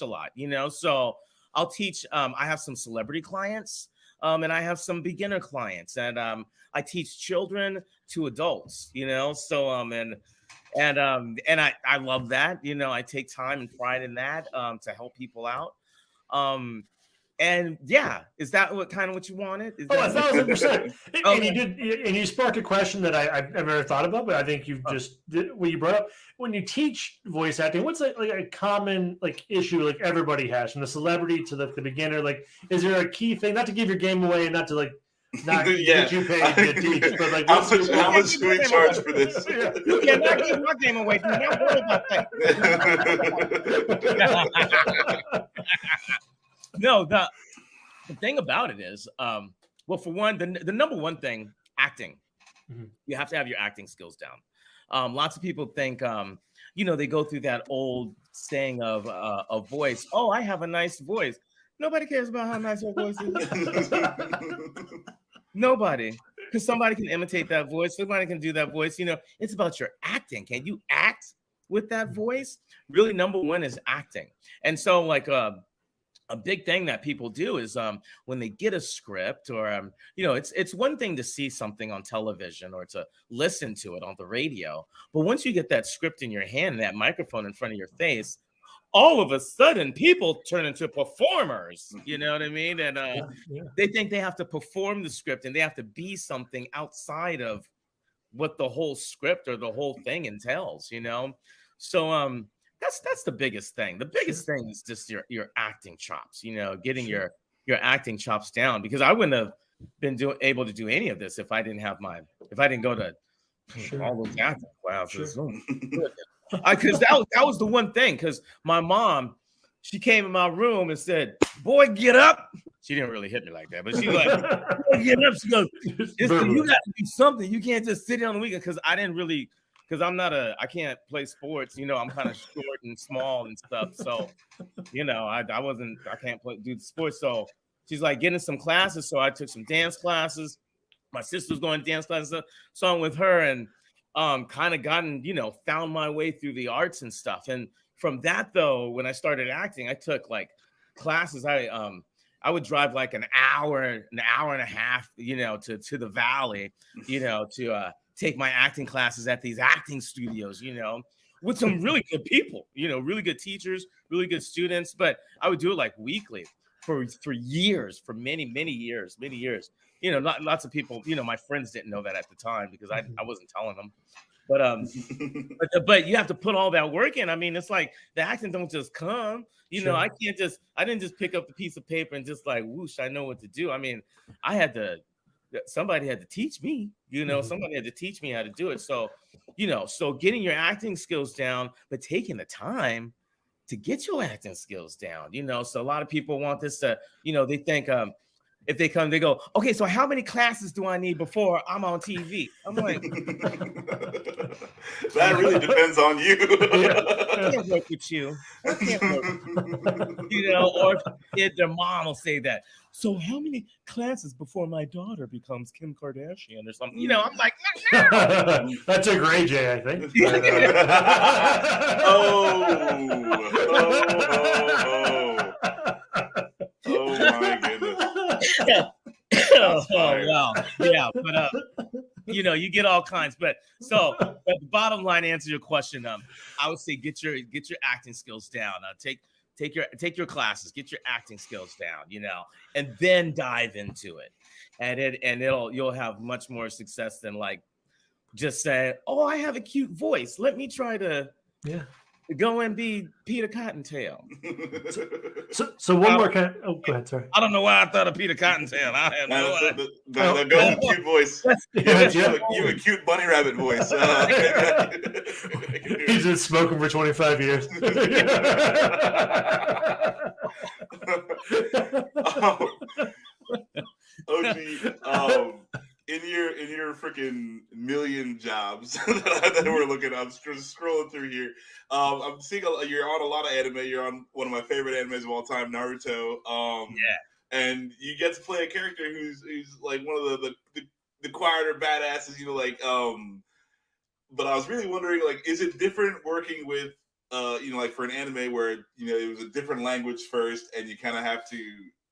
a lot, you know? So I'll teach, I have some celebrity clients, and I have some beginner clients, and I teach children to adults, you know? So, and I love that, you know, I take time and pride in that, to help people out. And yeah, is that what you wanted? 1,000%. And you sparked a question that I've never thought about, but I think you've just what you brought up. When you teach voice acting, what's like a common issue like everybody has, from the celebrity to the beginner? Like, is there a key thing? Not to give your game away, and not to not get you paid to teach, but like, how much do we charge for this? You cannot give my game away. Do not worry about that. No, the thing about it is, well, for one, the number one thing, acting. Mm-hmm. You have to have your acting skills down. Lots of people think, you know, they go through that old saying of a voice. Oh, I have a nice voice. Nobody cares about how nice your voice is. Nobody, because somebody can imitate that voice. Somebody can do that voice. You know, it's about your acting. Can you act? with that voice, really number one is acting. And so like a big thing that people do is when they get a script or it's one thing to see something on television or to listen to it on the radio, but once you get that script in your hand and that microphone in front of your face, all of a sudden people turn into performers, you know what I mean? And they think they have to perform the script and they have to be something outside of what the whole script or the whole thing entails, So that's the biggest thing. The biggest thing is just your acting chops, getting your acting chops down, because I wouldn't have been able to do any of this if I didn't go to all those acting classes. Because that was the one thing, because my mom, she came in my room and said, "Boy, get up." She didn't really hit me like that, but she like, "Boy, get up." She goes, "You got to do something. You can't just sit here on the weekend." Because I can't play sports. I'm kind of short and small and stuff. So, I can't do sports. So she's like, getting some classes. So I took some dance classes. My sister's going to dance classes. So I'm with her and kind of found my way through the arts and stuff. And from that, though, when I started acting, I took like classes. I would drive like an hour and a half, to the valley, to take my acting classes at these acting studios, with some really good people, really good teachers, really good students. But I would do it like weekly for years, for many years. Lots of people, my friends didn't know that at the time because I wasn't telling them. But you have to put all that work in. I mean, it's like the acting don't just come. I didn't just pick up the piece of paper and just like whoosh, I know what to do. I mean, somebody had to teach me. Somebody had to teach me how to do it. So, so getting your acting skills down, but taking the time to get your acting skills down. So a lot of people want this to, they think if they come, they go, "Okay, so how many classes do I need before I'm on TV?" I'm like, that really depends on you. I can't work with you. I can't work. Or if their mom will say that. "So how many classes before my daughter becomes Kim Kardashian or something?" I'm like, no. That took Ray J, I think. Oh my goodness. Wow. Yeah, but you get all kinds. But the bottom line, answer your question. I would say get your acting skills down. Take your classes, get your acting skills down, and then dive into it. And you'll have much more success than like just saying, "Oh, I have a cute voice. Let me try to go and be Peter Cottontail." So one more kind. Oh, go ahead. Sorry. I don't know why I thought of Peter Cottontail. I have no idea. The golden cute voice. You have a cute bunny rabbit voice. He's been smoking for 25 years. Ogie, in your freaking million jobs that we're looking at, I'm just scrolling through here. I'm seeing you're on a lot of anime. You're on one of my favorite animes of all time, Naruto. And you get to play a character who's like one of the quieter badasses, But I was really wondering, like, is it different working with, like for an anime where it was a different language first, and you kind of have to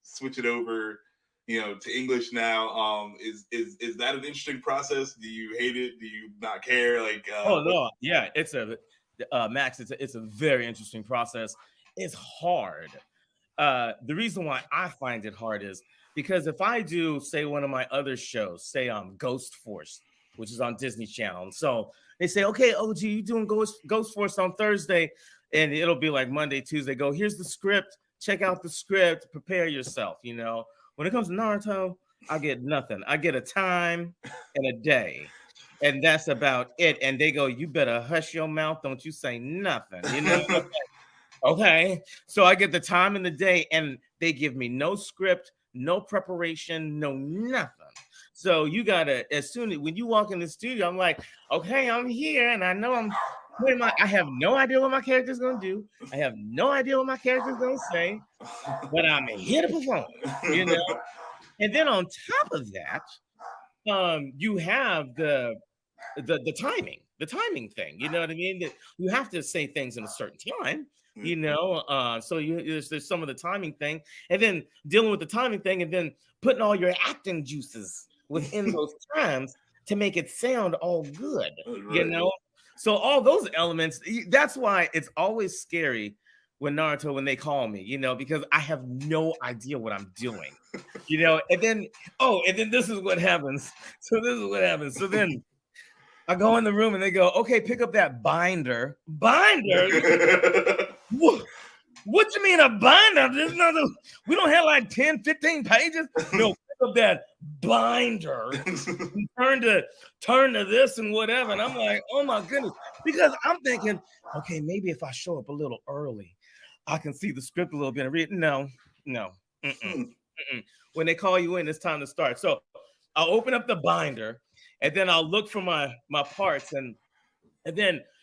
switch it over, to English now? Is that an interesting process? Do you hate it? Do you not care? Like, oh no, yeah, it's Max. It's a very interesting process. It's hard. The reason why I find it hard is because if I do, say, one of my other shows, say Ghost Force, which is on Disney Channel, and so they say, "Okay, OG, you doing Ghost Force on Thursday," and it'll be like Monday, Tuesday. Go, here's the script. Check out the script. Prepare yourself. When it comes to Naruto, I get nothing. I get a time and a day, and that's about it. And they go, "You better hush your mouth. Don't you say nothing." Okay. So I get the time and the day, and they give me no script, no preparation, no nothing. So you gotta, when you walk in the studio, I'm like, "Okay, I'm here, and I know I have no idea what my character's gonna do. I have no idea what my character's gonna say, but I'm here to perform." And then on top of that, you have the timing. the timing thing. You know what I mean? That you have to say things in a certain time. You know, so there's some of the timing thing, and then dealing with the timing thing, and then putting all your acting juices within those times to make it sound all good. You know, so all those elements. That's why it's always scary when they call me. You know, because I have no idea what I'm doing. You know, and then this is what happens. So then I go in the room and they go, okay, pick up that binder. Binder? What you mean a binder? We don't have like 10, 15 pages. No, pick up that binder. turn to this and whatever. And I'm like, oh my goodness. Because I'm thinking, okay, maybe if I show up a little early, I can see the script a little bit and read. No. When they call you in, it's time to start. So I'll open up the binder and then I'll look for my parts and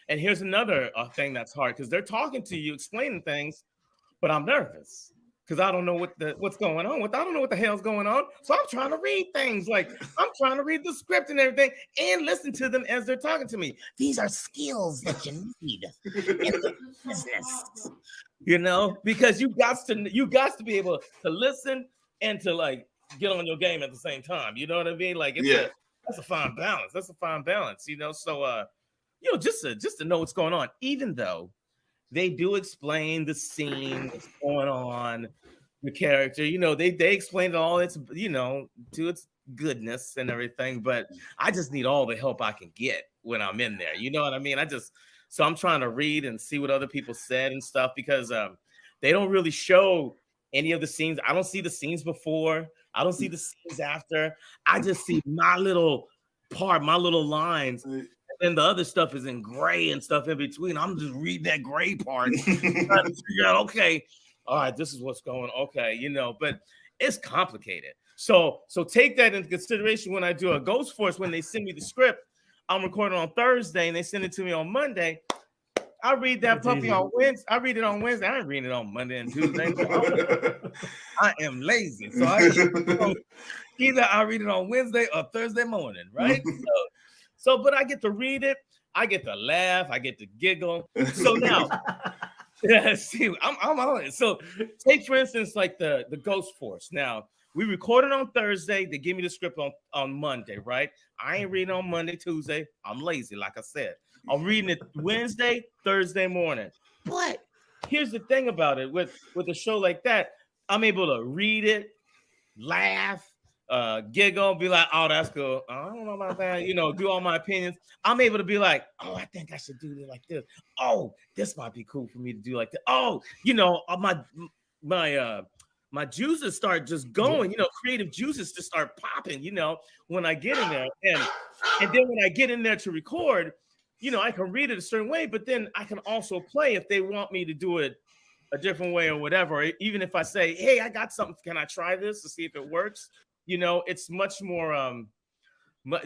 here's another thing that's hard because they're talking to you, explaining things, but I'm nervous because I don't know what's going on. I don't know what the hell's going on. So I'm trying to read things, like I'm trying to read the script and everything and listen to them as they're talking to me. These are skills that you need in the business, you know, because you got to be able to listen and to like get on your game at the same time. You know what I mean? Like that's a fine balance. That's a fine balance, you know. So you know, just to know what's going on, even though they do explain the scene, what's going on, the character, you know, they explain it all its, you know, to its goodness and everything. But I just need all the help I can get when I'm in there. You know what I mean? So I'm trying to read and see what other people said and stuff because they don't really show any of the scenes. I don't see the scenes before. I don't see the scenes after. I just see my little part, my little lines. And the other stuff is in gray and stuff in between. I'm just reading that gray part. Trying to figure out, okay, all right, this is what's going on. Okay, you know, but it's complicated. So take that into consideration when I do a Ghost Force. When they send me the script, I'm recording on Thursday and they send it to me on Monday. I read that puppy on Wednesday. I read it on Wednesday. I ain't reading it on Monday and Tuesday. I am lazy. So either I read it on Wednesday or Thursday morning, right? So, but I get to read it. I get to laugh. I get to giggle. So now, see, I'm on it. So take, for instance, like the Ghost Force. Now, we recorded on Thursday. They give me the script on Monday, right? I ain't reading on Monday, Tuesday. I'm lazy, like I said. I'm reading it Wednesday, Thursday morning. But here's the thing about it. With a show like that, I'm able to read it, laugh, giggle, be like, oh, that's cool. I don't know about that. You know, do all my opinions. I'm able to be like, oh, I think I should do it like this. Oh, this might be cool for me to do like that. Oh, you know, my juices start just going, you know, creative juices just start popping, you know, when I get in there. And then when I get in there to record, you know, I can read it a certain way, but then I can also play if they want me to do it a different way or whatever. Even if I say, hey, I got something, can I try this to see if it works? You know, it's much more,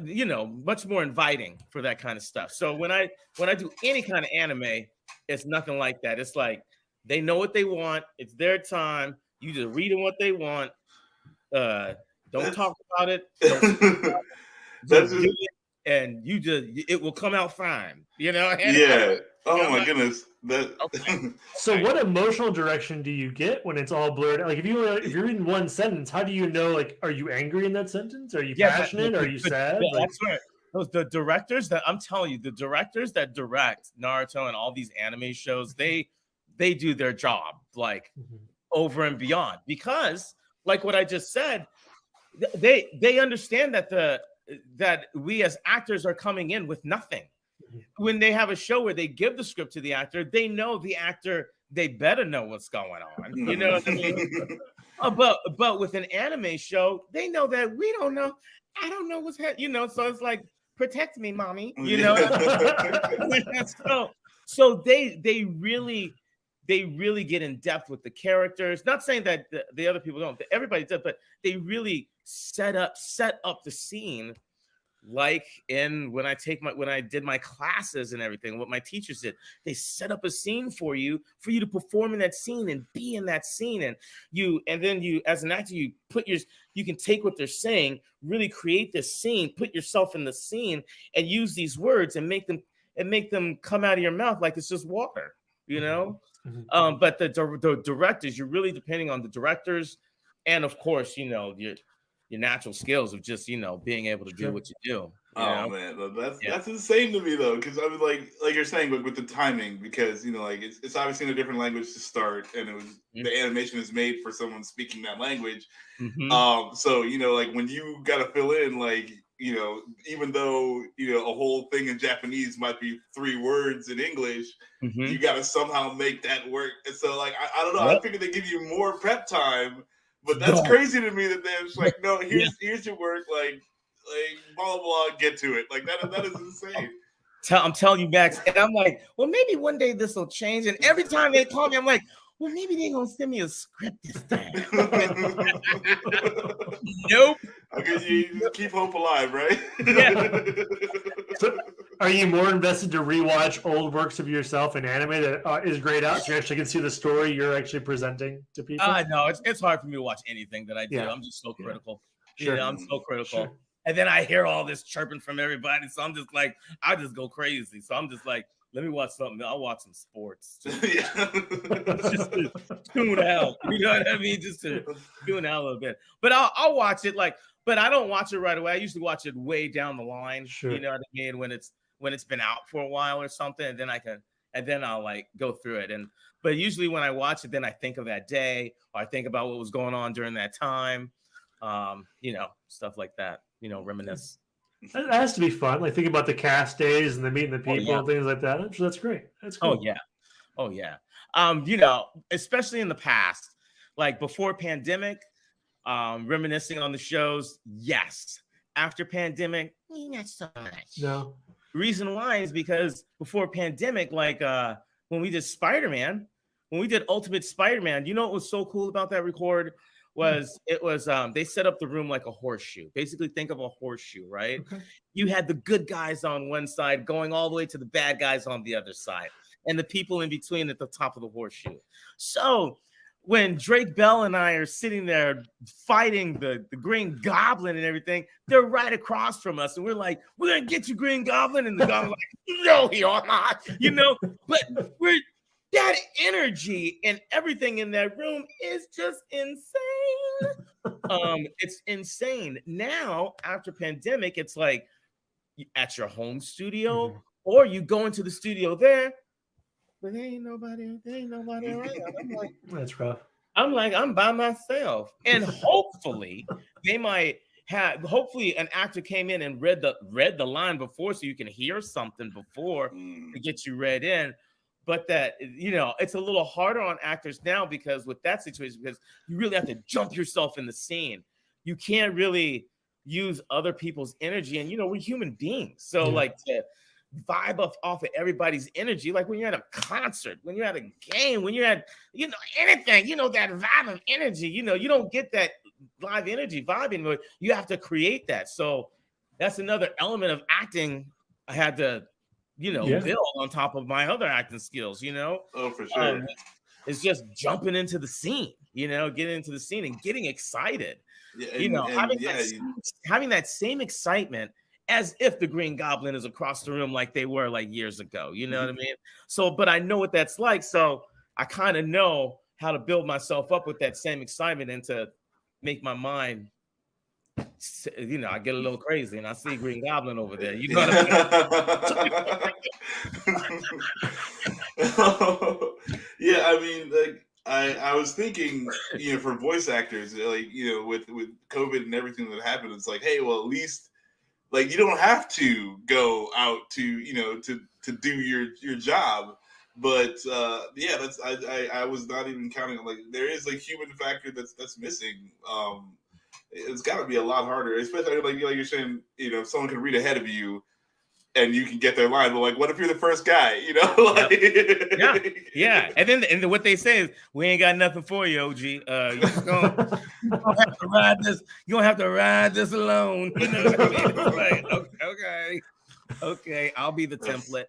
you know, much more inviting for that kind of stuff. So when I do any kind of anime, it's nothing like that. It's like they know what they want. It's their time. You just read them what they want. Don't talk about it. Just do it, and it will come out fine. You know? Yeah. Oh my goodness. So what emotional direction do you get when it's all blurred? Like if you're reading one sentence, how do you know, like, are you angry in that sentence? Are you passionate? Are you sad? That's right. The directors that I'm telling you, the directors that direct Naruto and all these anime shows, they do their job like over and beyond, because like what I just said, they understand that we as actors are coming in with nothing. When they have a show where they give the script to the actor, they know the actor, they better know what's going on. You know what I mean? But with an anime show, they know that we don't know. I don't know what's happening, you know, so it's like, protect me, mommy, you know? so they really get in depth with the characters. Not saying that the other people don't, everybody does, but they really set up the scene. Like when I did my classes and everything, what my teachers did, they set up a scene for you to perform in that scene and be in that scene. And then you, as an actor, you can take what they're saying, really create this scene, put yourself in the scene and use these words and make them and make them come out of your mouth like it's just water, you know. But the directors, you're really depending on the directors, and of course, you know, your natural skills of just, you know, being able to do what you do. Oh man, that's insane to me though, because I was like you're saying, with the timing, because, you know, like it's obviously in a different language to start, and it was the animation is made for someone speaking that language. So, you know, like when you got to fill in, like, you know, even though, you know, a whole thing in Japanese might be 3 words in English, you got to somehow make that work. And so, like, I don't know. I figured they give you more prep time, but that's crazy to me that they're just like, no, here's your work, like blah blah blah, get to it. Like that is insane. I'm telling you, Max, and I'm like, well, maybe one day this will change. And every time they call me, I'm like, well, maybe they're gonna send me a script this time. Nope. Okay, you keep hope alive, right? Yeah. So are you more invested to rewatch old works of yourself in anime that is grayed out, so you actually can see the story you're actually presenting to people? No, it's hard for me to watch anything that I do. I'm just so critical. Sure. You know, I'm so critical. Sure. And then I hear all this chirping from everybody, so I'm just like, I just go crazy. So I'm just like, let me watch something. I'll watch some sports. Just to tune out. You know what I mean? Just to tune out a little bit. But I'll watch it, like, but I don't watch it right away. I usually watch it way down the line. Sure. You know what I mean? When it's been out for a while or something, and then I'll like go through it. But usually when I watch it, then I think of that day, or I think about what was going on during that time. You know, stuff like that. You know, reminisce. It has to be fun. Like think about the cast days and the meeting the people and things like that. That's great. That's cool. Oh yeah. You know, especially in the past, like before pandemic, reminiscing on the shows. Yes. After pandemic, not so much. No. Reason why is because before pandemic, like when we did Spider-Man, when we did Ultimate Spider-Man, you know what was so cool about that record? They set up the room like a horseshoe. Basically, think of a horseshoe, right? Okay. You had the good guys on one side going all the way to the bad guys on the other side, and the people in between at the top of the horseshoe. So when Drake Bell and I are sitting there fighting the Green Goblin and everything, they're right across from us, and we're like, "We're gonna get you, Green Goblin," and the Goblin's like, "No, you're not," you know. But that energy and everything in that room is just insane. It's insane. Now, after pandemic, it's like at your home studio, or you go into the studio there, but there ain't nobody around. I'm like, that's rough. I'm by myself. And hopefully hopefully an actor came in and read the line before, so you can hear something before to get you read in. But that, you know, it's a little harder on actors now because with that situation, because you really have to jump yourself in the scene. You can't really use other people's energy. And, you know, we're human beings. So like to vibe off of everybody's energy, like when you're at a concert, when you're at a game, when you're at, you know, anything, you know, that vibe of energy, you know, you don't get that live energy vibe anymore. You have to create that. So that's another element of acting I had to, you know, build on top of my other acting skills, you know? Oh, for sure. It's just jumping into the scene, you know, getting into the scene and getting excited. Yeah, you know, having that same excitement as if the Green Goblin is across the room like they were like years ago, you know what I mean? So, but I know what that's like. So I kind of know how to build myself up with that same excitement and to make my mind, you know, I get a little crazy and I see Green Goblin over there. You know what I mean? Yeah, I mean, like I was thinking, you know, for voice actors, like, you know, with COVID and everything that happened, it's like, hey, well, at least like you don't have to go out to, you know, to do your job. But yeah, that's I was not even counting on, like, there is a human factor that's missing. It's got to be a lot harder, especially like you're saying, you know, if someone can read ahead of you and you can get their line, but like, what if you're the first guy, you know? Like, yeah. And then what they say is, we ain't got nothing for you, OG. You're gonna have to ride this. You're gonna have to ride this alone. You know what I mean? It's like, okay, I'll be the template.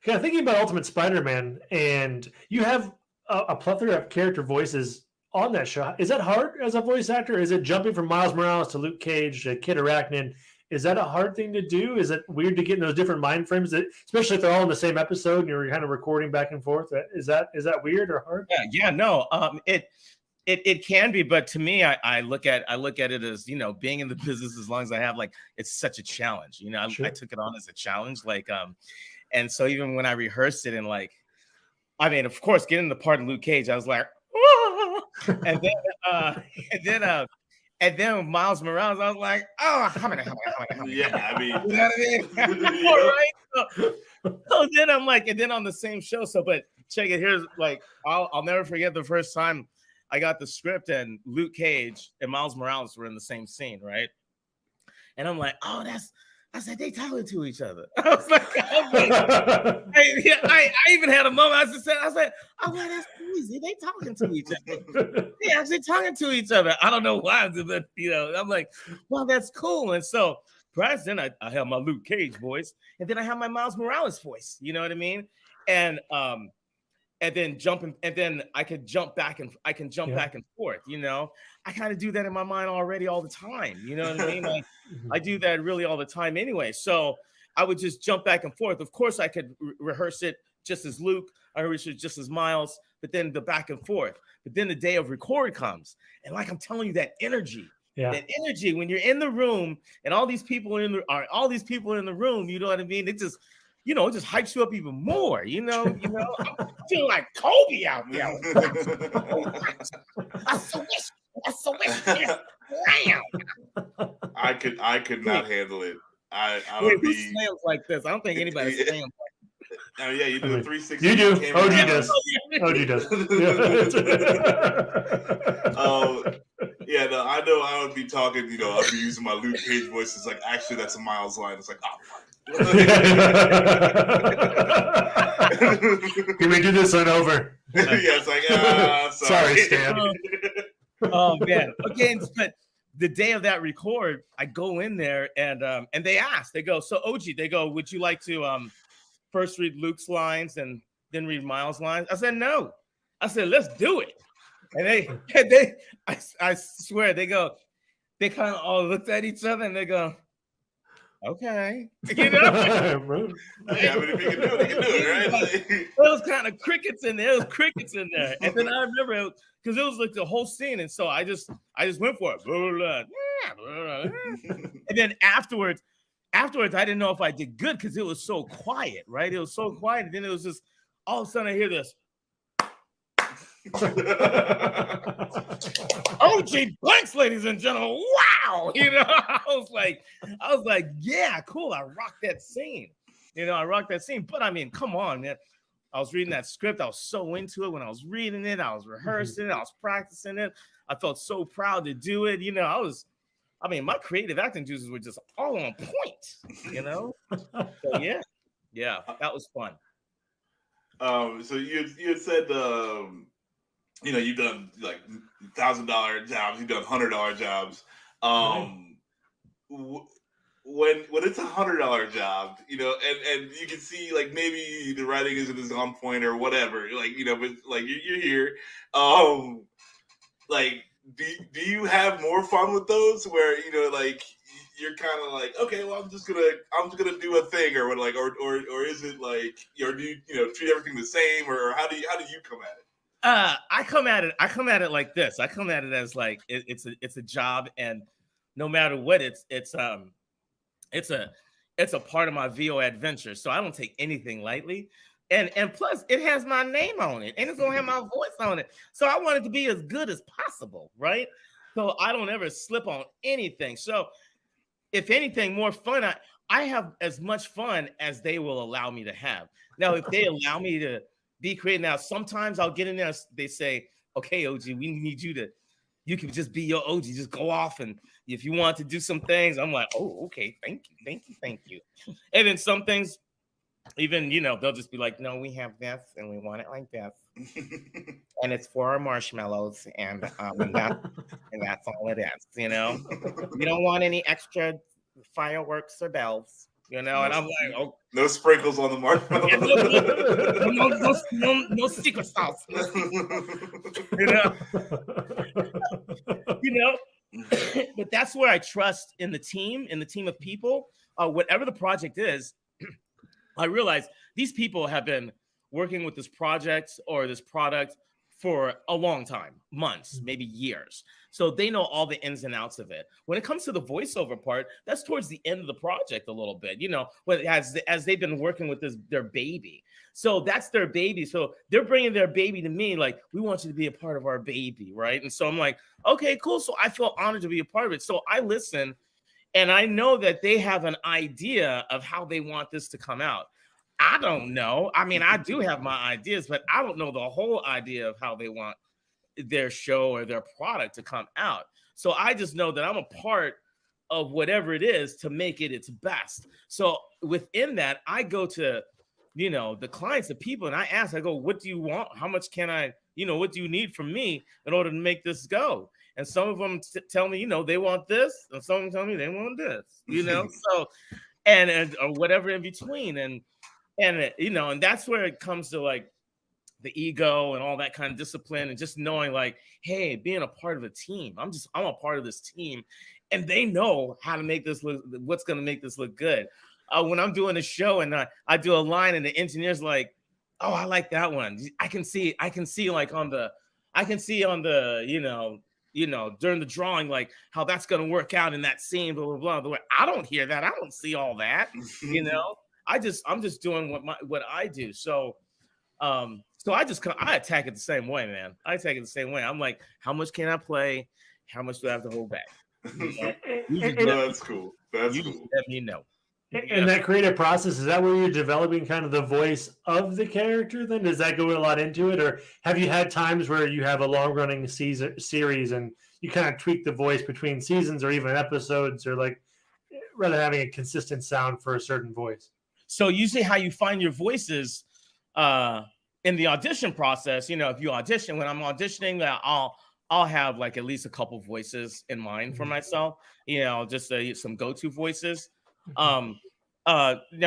Yeah, thinking about Ultimate Spider-Man, and you have a plethora of character voices on that show. Is that hard as a voice actor? Is it jumping from Miles Morales to Luke Cage to Kid Arachnid Is that a hard thing to do? Is it weird to get in those different mind frames, especially if they're all in the same episode and you're kind of recording back and forth? Is that weird or hard? No. It can be, but to me, I look at it as, being in the business as long as I have, like, it's such a challenge. Sure. I took it on as a challenge, and so even when I rehearsed it and of course, getting the part of Luke Cage, I was like, and then Miles Morales, I was like, oh, how many? Yeah, I mean, you know what I mean? All right. So then I'm like, and then on the same show. So, but check it. Here's I'll never forget the first time I got the script and Luke Cage and Miles Morales were in the same scene, right? And I'm like, oh, I said, they talking to each other. I was like, I even had a moment. I said, oh, wow, that's crazy. They talking to each other. They actually talking to each other. I don't know why, but I'm like, well, that's cool. And so, perhaps then I have my Luke Cage voice, and then I have my Miles Morales voice. You know what I mean? And then I could jump back and back and forth. I kind of do that in my mind already all the time. You know what I mean? I do that really all the time anyway. So I would just jump back and forth. Of course, I could rehearse it just as Luke. I rehearse it just as Miles. But then the back and forth. But then the day of record comes, and I'm telling you, that energy. Yeah. That energy when you're in the room and all these people are in the room. You know what I mean? It just. It just hypes you up even more. I feel like Kobe out there. I could not handle it. I would be snails like this. I don't think anybody's snails like this. Oh yeah, you do a 360. You do. Ogie does. Ogie does. Yeah, no, I know I would be talking, I'd be using my Luke Cage voice. It's like, actually, that's a Miles line. It's like, oh, can we do this one over? Yeah, it's like, sorry, Stan. Oh man. Okay, but the day of that record, I go in there and they ask, they go, so Ogie, they go, would you like to first read Luke's lines and then read Miles' lines? I said no. I said, let's do it. And I swear, they kind of all looked at each other and they go, okay. Yeah, I mean, if you can do it, you can do it, right? There was kind of crickets in there. And then I remember, because it was like the whole scene. And so I just went for it. And then afterwards, I didn't know if I did good because it was so quiet, right? It was so quiet. And then it was just, all of a sudden I hear this. Ogie Banks, ladies and gentlemen. Wow. I was like, yeah, cool. I rocked that scene. But I mean, come on, man. I was reading that script. I was so into it when I was reading it. I was rehearsing it. I was practicing it. I felt so proud to do it. My creative acting juices were just all on point, So yeah, that was fun. So you had said, you've done like $1,000 jobs, you've done $100 jobs. When it's $100 job, and you can see like maybe the writing isn't as on point or whatever, but like you're here. Do you have more fun with those where you're kind of like, okay, well, I'm just gonna do a thing or what, or is it like, or do you treat everything the same, or how do you come at it? I come at it like this. I come at it as like it's a job, and no matter what, it's a part of my VO adventure. So I don't take anything lightly. And plus it has my name on it and it's gonna have my voice on it. So I want it to be as good as possible, right? So I don't ever slip on anything. So if anything, more fun, I have as much fun as they will allow me to have. Now, if they allow me to be creative, now sometimes I'll get in there, they say, okay, Ogie, we need you can just be your Ogie, just go off, and if you want to do some things, I'm like, oh, okay, thank you. And then some things, even, they'll just be like, no, we have this and we want it like this. And it's for our marshmallows, and that's all it is, We don't want any extra fireworks or bells, and I'm like, oh, no sprinkles on the marshmallows. no secret sauce. But that's where I trust in the team of people. Whatever the project is, I realize these people have been working with this project or this product for a long time, months, maybe years. So they know all the ins and outs of it. When it comes to the voiceover part, that's towards the end of the project a little bit, as they've been working with their baby. So that's their baby. So they're bringing their baby to me, like, we want you to be a part of our baby, right? And so I'm like, okay, cool. So I feel honored to be a part of it. So I listen, and I know that they have an idea of how they want this to come out. I don't know. I mean, I do have my ideas, but I don't know the whole idea of how they want their show or their product to come out. So I just know that I'm a part of whatever it is to make it its best. So within that, I go to, the clients, the people, and I ask, I go, what do you want? How much can I, what do you need from me in order to make this go? And some of them tell me, they want this, and some of them tell me they want this, so, and or whatever in between. And that's where it comes to like the ego and all that kind of discipline and just knowing like, hey, being a part of a team, I'm a part of this team, and they know how to make this look, what's going to make this look good. When I'm doing a show and I do a line and the engineer's like, oh, I like that one. I can see like on the, during the drawing, like how that's going to work out in that scene, blah, blah, blah. I don't hear that. I don't see all that, I'm just doing what I do. So I attack it the same way, man. I attack it the same way. I'm like, how much can I play? How much do I have to hold back? That's cool. That's cool. Let me know. And that creative process, is that where you're developing kind of the voice of the character then? Does that go a lot into it? Or have you had times where you have a long-running series and you kind of tweak the voice between seasons or even episodes, or like rather having a consistent sound for a certain voice? So usually how you find your voices in the audition process, if you audition, when I'm auditioning, I'll have like at least a couple voices in mind for myself, just some go-to voices. Now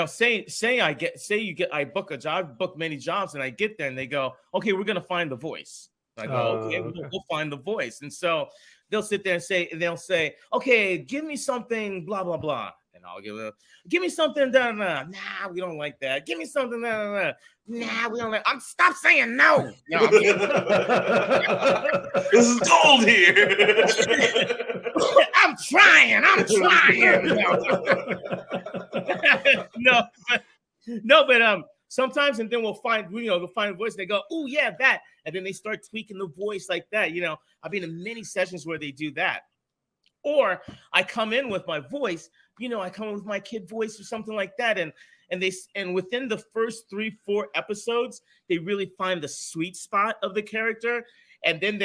say I book a job, book many jobs, and I get there and they go, okay, we're going to find the voice. I go, okay, we'll find the voice. And so they'll sit there and they'll say, okay, give me something, blah, blah, blah. And I'll give me something, da, da, da. Nah, we don't like that. Give me something, da, da, da. Nah, we don't like. Stop saying no. This is cold here. I'm trying. No, but sometimes, and then we'll find a voice. They go, oh yeah, that, and then they start tweaking the voice like that. I've been in many sessions where they do that. Or I come in with my voice, I come in with my kid voice or something like that. And within the first 3-4 episodes, they really find the sweet spot of the character. And then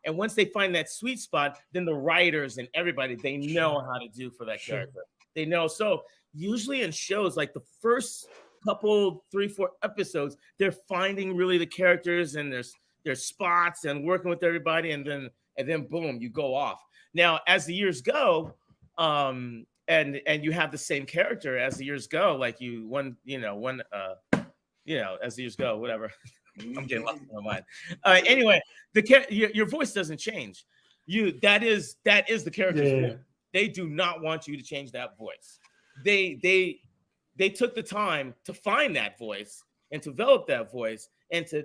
once they find that sweet spot, then the writers and everybody, they know how to do for that character. They know. So usually in shows, like the first couple, 3-4 episodes, they're finding really the characters and their spots and working with everybody. And then boom, you go off. Now, as the years go, and you have the same character as the years go, like as the years go, whatever. I'm getting lost in my mind. Anyway, your voice doesn't change. That is the character's voice. They do not want you to change that voice. They took the time to find that voice and develop that voice and to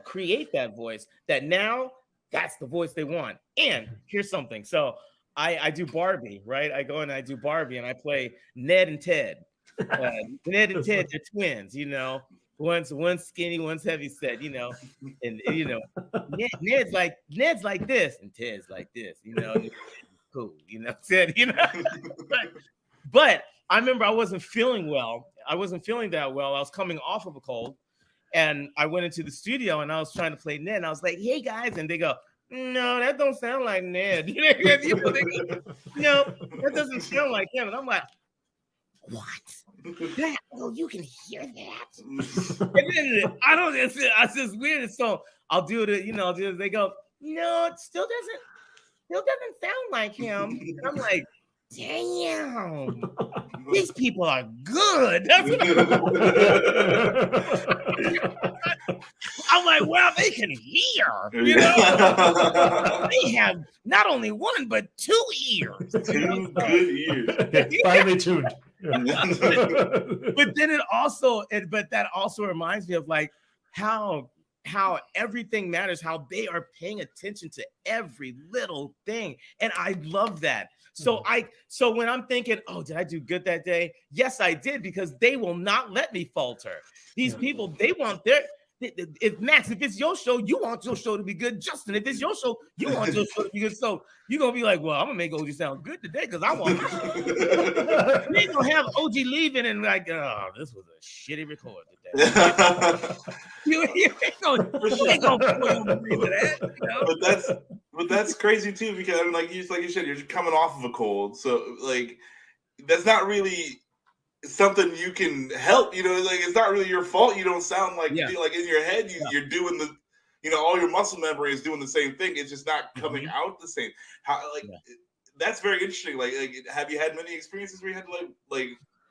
create that voice that now that's the voice they want. And here's something. So I do Barbie, right? I go and I do Barbie and I play Ned and Ted. Ned and Ted, they're twins, One's skinny, one's heavy set, and Ned's like this and Ted's like this, cool, said, but I remember I wasn't feeling well. I wasn't feeling that well. I was coming off of a cold. And I went into the studio and I was trying to play Ned. And I was like, hey, guys. And they go, no, that don't sound like Ned. No, that doesn't sound like him. And I'm like, what? You can hear that? And then it's just weird. So I'll do it, they go, no, it still doesn't sound like him. And I'm like, damn, these people are good. I'm like, well, they can hear, They have not only one but 2 ears. 2 good ears. Finely tuned. But then that also reminds me of like how everything matters, how they are paying attention to every little thing, and I love that. So when I'm thinking, oh, did I do good that day? Yes, I did, because they will not let me falter. These people, they want if Max, if it's your show, you want your show to be good. Justin, if it's your show, you want your show to be good. So you're gonna be like, well, I'm gonna make OG sound good today because I want it. We ain't gonna have OG leaving and like, oh, this was a shitty record today. you ain't gonna put on that, you know? But that's crazy too, because I mean, like you said, you're coming off of a cold, so like that's not really something you can help, you know, like it's not really your fault. You don't sound like like in your head you're doing the, you know, all your muscle memory is doing the same thing. It's just not coming out the same. How that's very interesting. Like have you had many experiences where you had to like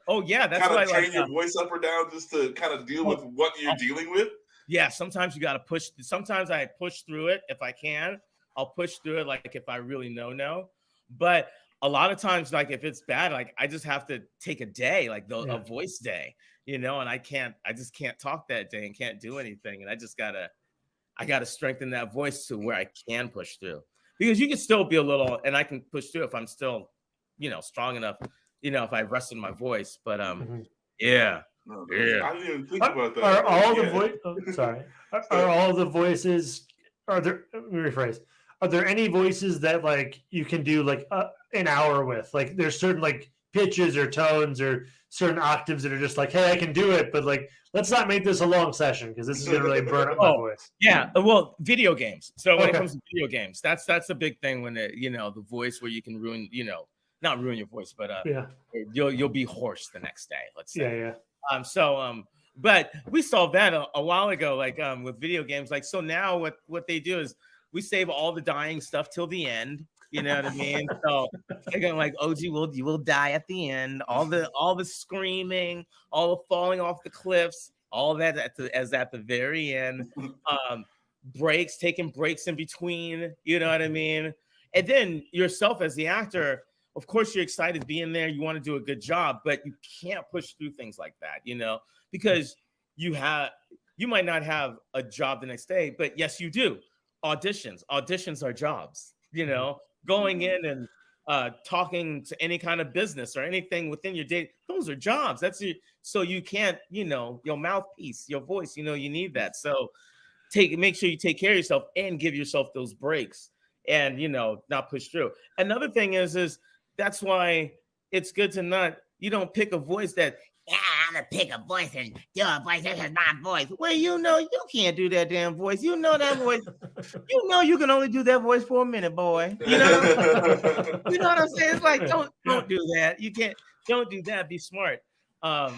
oh yeah, that's kind of why train your voice up or down just to kind of deal with what you're dealing with? Yeah, sometimes you got to push. Sometimes I push through it if I can. I'll push through it like if I really know. But a lot of times, like if it's bad, like I just have to take a day, like a voice day, you know, and I just can't talk that day and can't do anything. And I gotta strengthen that voice to where I can push through, because you can still be a little, and I can push through if I'm still, you know, strong enough, you know, if I rest in my voice. But yeah. I didn't even think about that. Are all Are all the voices? Are there? Let me rephrase. Are there any voices that like you can do like an hour with? Like there's certain like pitches or tones or certain octaves that are just like, hey, I can do it, but like let's not make this a long session because this is gonna really burn up my voice. Yeah, well, video games. So when it comes to video games, that's a big thing when you know, the voice where you can ruin, you know, not ruin your voice, but you'll be hoarse the next day. Let's say. But we solved that a while ago, like with video games. Like so now what they do is we save all the dying stuff till the end. You know what I mean? So they're going like, OG, you will die at the end. All the screaming, all the falling off the cliffs, all that at the very end. Taking breaks in between. You know what I mean? And then yourself as the actor, of course, you're excited being there. You want to do a good job, but you can't push through things like that, you know, because you might not have a job the next day, but yes, you do. Auditions are jobs, you know, going in and talking to any kind of business or anything within your day. Those are jobs. So you can't, you know, your mouthpiece, your voice, you know, you need that. So make sure you take care of yourself and give yourself those breaks and, you know, not push through. Another thing is that's why it's good to you don't pick a voice that, I'm gonna pick a voice and do a voice. This is my voice. Well, you know, you can't do that damn voice. You know that voice. You know you can only do that voice for a minute, boy. You know, you know what I'm saying? It's like don't do that. You can't. Don't do that. Be smart. But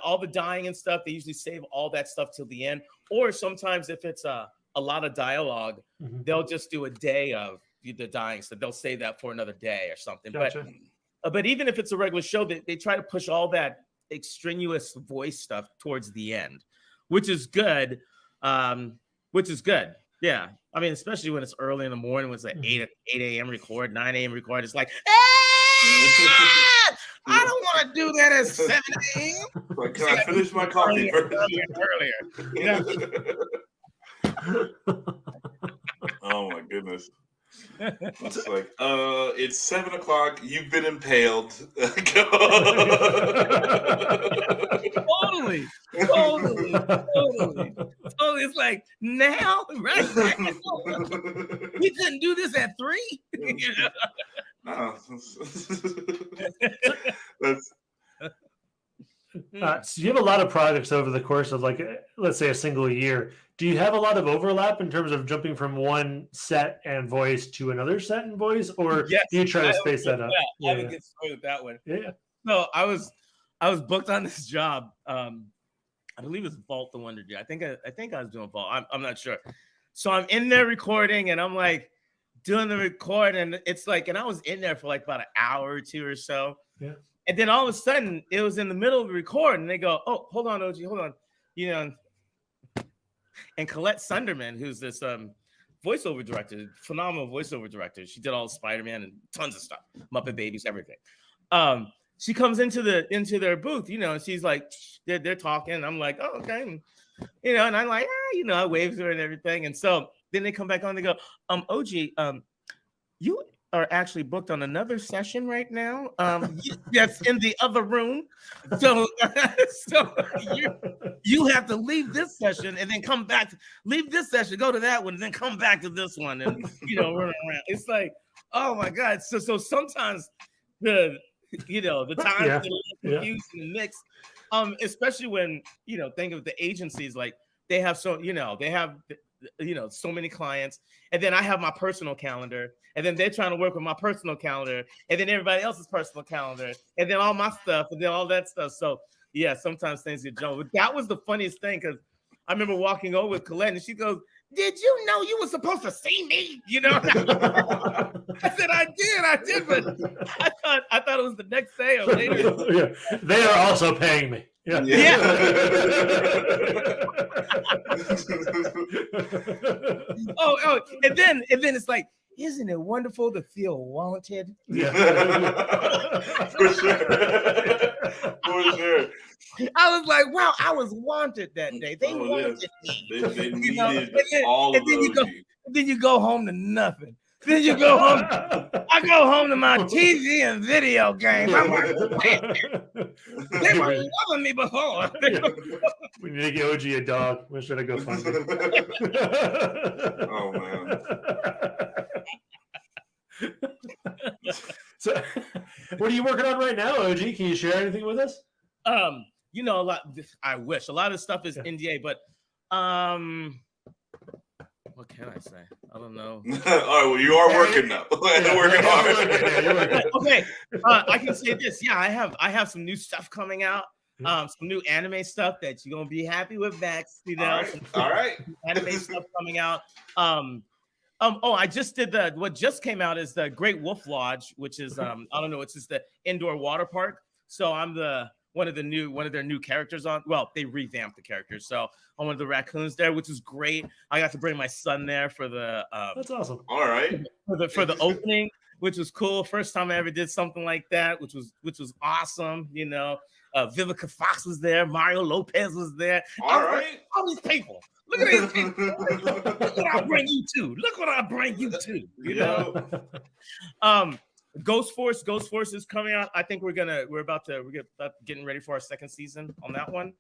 all the dying and stuff. They usually save all that stuff till the end. Or sometimes if it's a lot of dialogue, they'll just do a day of the dying stuff. They'll save that for another day or something. Gotcha. But even if it's a regular show, they try to push all that extraneous voice stuff towards the end, which is good. Yeah. I mean, especially when it's early in the morning, when it's like 8 a.m. record, 9 a.m. record. It's like, I don't want to do that at 7 a.m. Like, can I finish my coffee earlier? You know? Oh my goodness. It's like, it's 7 o'clock. You've been impaled. Totally. It's like now, right? We couldn't do this at 3. You know? No. So you have a lot of projects over the course of like, let's say a single year. Do you have a lot of overlap in terms of jumping from one set and voice to another set and voice, or do you try to space that up? I have a good story with that one. Yeah. No, I was booked on this job. I believe it's Vault the Wonder Jet. I think I was doing Vault. I'm not sure. So I'm in there recording, and I'm like doing the record, and it's like, and I was in there for like about an hour or two or so. Yeah. And then all of a sudden, it was in the middle of the record, and they go, "Oh, hold on, OG, hold on," you know. And Colette Sunderman, who's this voiceover director, phenomenal voiceover director. She did all Spider-Man and tons of stuff, Muppet Babies, everything. She comes into their booth, you know, and she's like, they're talking. I'm like, oh, okay. You know, and I'm like, you know, I wave to her and everything. And so then they come back on, they go, Ogie, you are actually booked on another session right now. That's in the other room. So, you have to leave this session and then come back, leave this session, go to that one, and then come back to this one, and you know, run around. It's like, oh my God. So sometimes the times confused and mixed. Especially when, you know, think of the agencies, like they have so many clients, and then I have my personal calendar, and then they're trying to work with my personal calendar, and then everybody else's personal calendar, and then all my stuff, and then all that stuff. So yeah, sometimes things get jumbled. But that was the funniest thing, because I remember walking over with Colette, and she goes, "Did you know you were supposed to see me?" You know, I said, I did, but I thought it was the next day or later. Yeah. They are also paying me. Yeah. Oh, and then it's like, isn't it wonderful to feel wanted? Yeah. For sure. I was like, wow, I was wanted that day. They wanted me. They needed all of those. Then you go home to nothing. Then you go home. I go home to my TV and video games. I'm like, they were loving me before. We need to get Ogie a dog. Where should I go find him? Oh man. So, what are you working on right now, Ogie? Can you share anything with us? You know, a lot. I wish a lot of stuff is NDA, but what can I say? I don't know. All right, well, you are working now. Working hard. Okay, I can say this. Yeah, I have some new stuff coming out. Some new anime stuff that you're gonna be happy with. Max, you know. All right. Anime stuff coming out. I just did what just came out is the Great Wolf Lodge, which is I don't know, it's just the indoor water park. So I'm one of their new characters on. Well, they revamped the characters, so I'm one of the raccoons there, which is great. I got to bring my son there for the that's awesome. All right, for the opening, which was cool. First time I ever did something like that, which was awesome. You know, Vivica Fox was there, Mario Lopez was there. All right, all these people. Look at these people. Look what I bring you to. Look what I bring you to. You know. Ghost Force is coming out. I think we're getting ready for our second season on that one.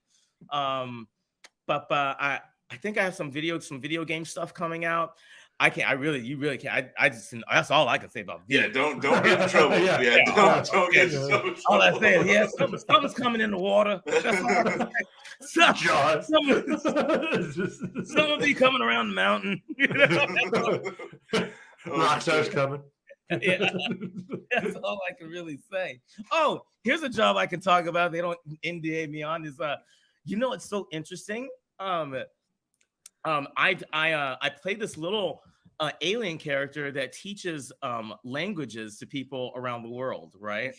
But I think I have some video game stuff coming out. You really can't. I just that's all I can say about video. Yeah, don't get in trouble. Don't get in trouble. All I say is something's coming in the water. That's all I can say. Some will be coming around the mountain. You know? Rockstar's coming. Yeah, that's all I can really say. Oh, here's a job I can talk about. They don't NDA me on. Is you know, it's so interesting. I play this little alien character that teaches languages to people around the world, right?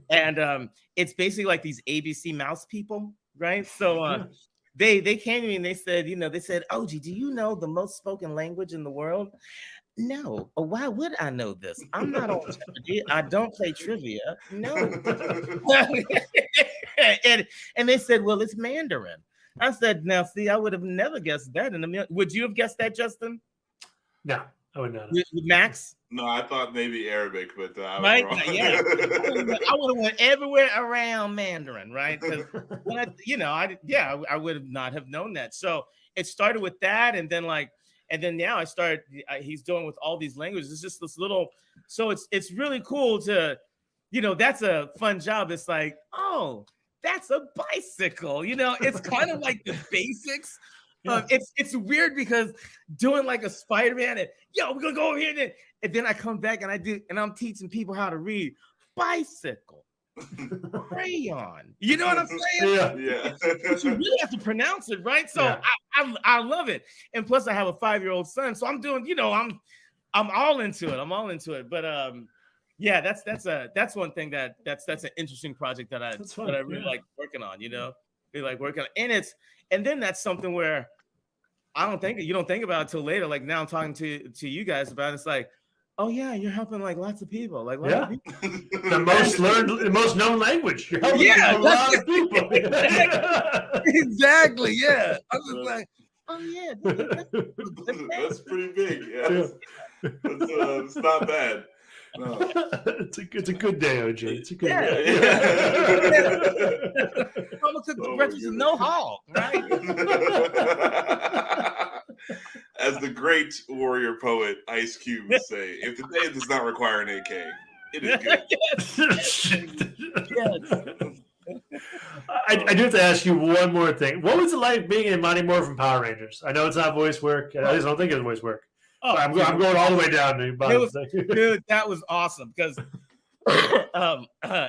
And it's basically like these ABC mouse people, right? So they came to me and they said, Ogie, do you know the most spoken language in the world? No. Why would I know this? I'm not on Jeopardy. I don't play trivia. No. and they said, well, it's Mandarin. I said, now, see, I would have never guessed that in a million. Would you have guessed that, Justin? No, I would not. With Max? No, I thought maybe Arabic, but I was right? wrong. Yeah. I would have went everywhere around Mandarin, right? Because I would have not have known that. So it started with that, and then now he's doing with all these languages. It's just this little, so it's really cool to, that's a fun job. It's like, oh, that's a bicycle. It's kind of like the basics. Yeah. It's weird because doing like a Spider-Man and we're gonna go over here and then I come back and I'm teaching people how to read bicycle, crayon. You know what I'm saying? Yeah. But you really have to pronounce it right. So I love it. And plus I have a 5-year-old son, so I'm doing. I'm all into it. But that's one thing that's an interesting project that I really like working on. And then that's something where you don't think about it till later. Like now I'm talking to you guys about it. It's like, oh yeah, you're helping like lots of people. Like lots of people. the most known language. You're helping a lot of people. Exactly. Yeah. I was like, oh yeah, that's pretty big. Yeah. It's not bad. No. It's a good day, OG. It's a good day. Mama cooked the breakfast with no hog, right? As the great warrior poet Ice Cube would say, if the day does not require an AK, it is good. I do have to ask you one more thing. What was it like being in Mighty Morphin Power Rangers? I know it's not voice work. I just don't think it's voice work. Oh, I'm going all the way down to dude, that was awesome because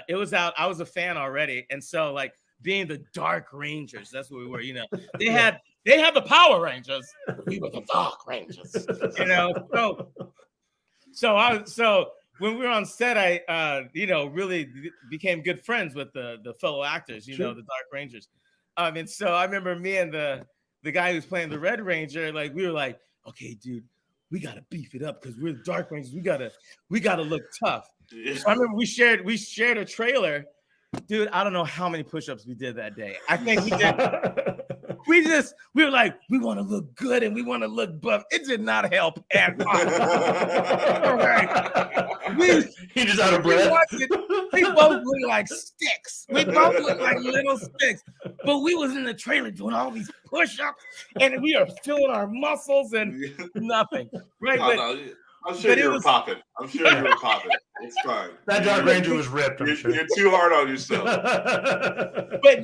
it was out. I was a fan already, and so like being the Dark Rangers, that's what we were. You know, they had the Power Rangers. We were the Dark Rangers. You know, so when we were on set, I really became good friends with the fellow actors. You know, the Dark Rangers. And so I remember me and the guy who's playing the Red Ranger, like we were like, okay, dude. We gotta beef it up because we're the Dark Rangers. We gotta look tough. Yeah. So I remember we shared a trailer, dude. I don't know how many push-ups we did that day. I think we did. we were like, we want to look good and we want to look buff. It did not help at all. He just out of breath. We both look like sticks. We both look like little sticks. But we was in the trailer doing all these push-ups and we are feeling our muscles and nothing. Right? I'm sure you were popping. I'm sure you were popping. It's fine. That Dark Ranger was ripped. You're too hard on yourself. But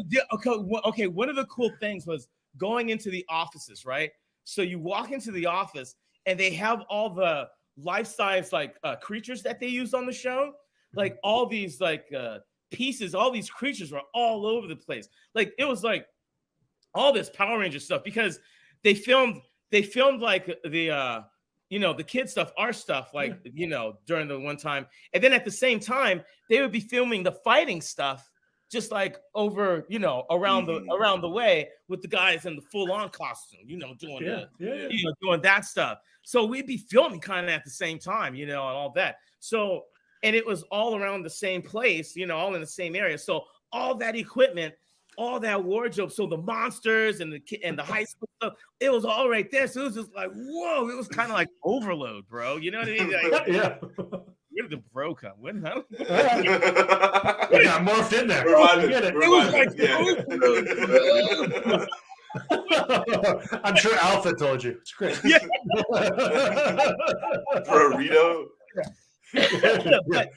okay. One of the cool things was going into the offices, right? So you walk into the office and they have all the life-size creatures that they used on the show, like all these pieces. All these creatures were all over the place. Like it was like all this Power Ranger stuff because they filmed like the the kid stuff, our stuff, like, during the one time. And then at the same time, they would be filming the fighting stuff just like over, around the way with the guys in the full-on costume, doing doing that stuff. So we'd be filming kind of at the same time, and all that. So, and it was all around the same place, all in the same area. So all that equipment, all that wardrobe, so the monsters and the high school stuff, it was all right there. So it was just like, whoa, it was kind of like overload, bro. You know what I mean? Like, yeah. Where did the bro come? When? We got morphed in there. It was like, I'm sure Alpha told you. It's great. Yeah. Burrito. But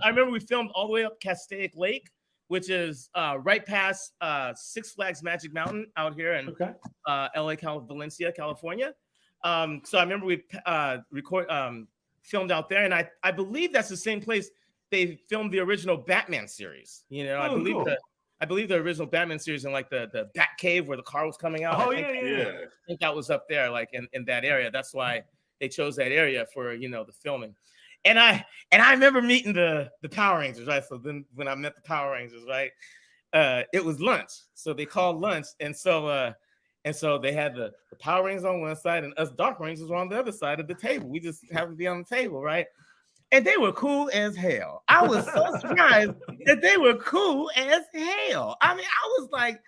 I remember we filmed all the way up Castaic Lake, which is right past Six Flags Magic Mountain out here in Valencia, California. So I remember we filmed out there, and I believe that's the same place they filmed the original Batman series. I believe the original Batman series in like the Bat Cave where the car was coming out. I think that was up there, like in that area. That's why they chose that area for the filming. And I remember meeting the Power Rangers, right? So then when I met the Power Rangers, right, it was lunch. So they called lunch, and so they had the Power Rangers on one side, and us Dark Rangers were on the other side of the table. We just happened to be on the table, right? And they were cool as hell. I was so surprised that they were cool as hell. I mean, I was like,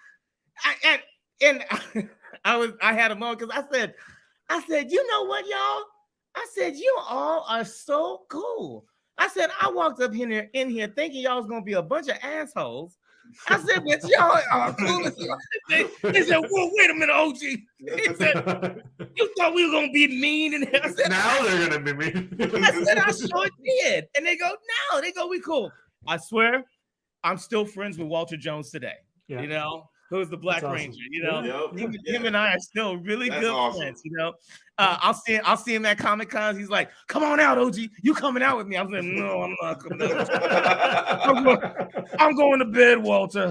I had a moment because I said, you know what, y'all? I said, you all are so cool. I said, I walked up in here thinking y'all was gonna be a bunch of assholes. I said, but y'all are cool as hell. They said, well, wait a minute, OG. He said, you thought we were gonna be mean? And I said, now they're gonna be mean. I said, I sure did. And they go, no, we cool. I swear, I'm still friends with Walter Jones today. Yeah. Who's the Black Ranger? Him and I are still really good friends. I'll see him at Comic Cons. He's like, "Come on out, OG. You coming out with me?" I'm like, "No, I'm not coming out. I'm going to bed, Walter.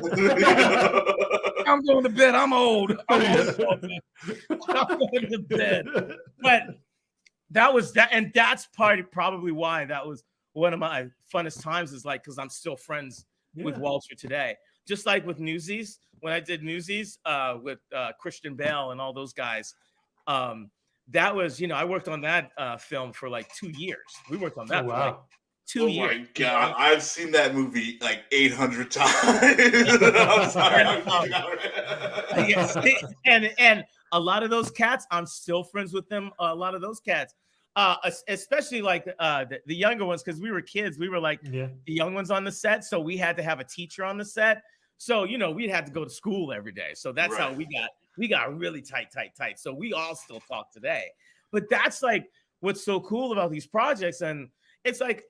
I'm going to bed. I'm old. I'm going to bed." But that was that, and that's probably why that was one of my funnest times. Is like because I'm still friends with Walter today. just like with Newsies, when I did Newsies with Christian Bale and all those guys, that was, I worked on that film for like 2 years. We worked on that for like 2 years. Oh my God, I've seen that movie like 800 times. I'm sorry. Yes. And a lot of those cats, I'm still friends with them. A lot of those cats, especially like the younger ones, because we were kids. We were like the young ones on the set, so we had to have a teacher on the set. So we'd have to go to school every day. So that's how we got really tight. So we all still talk today. But that's like what's so cool about these projects, and it's like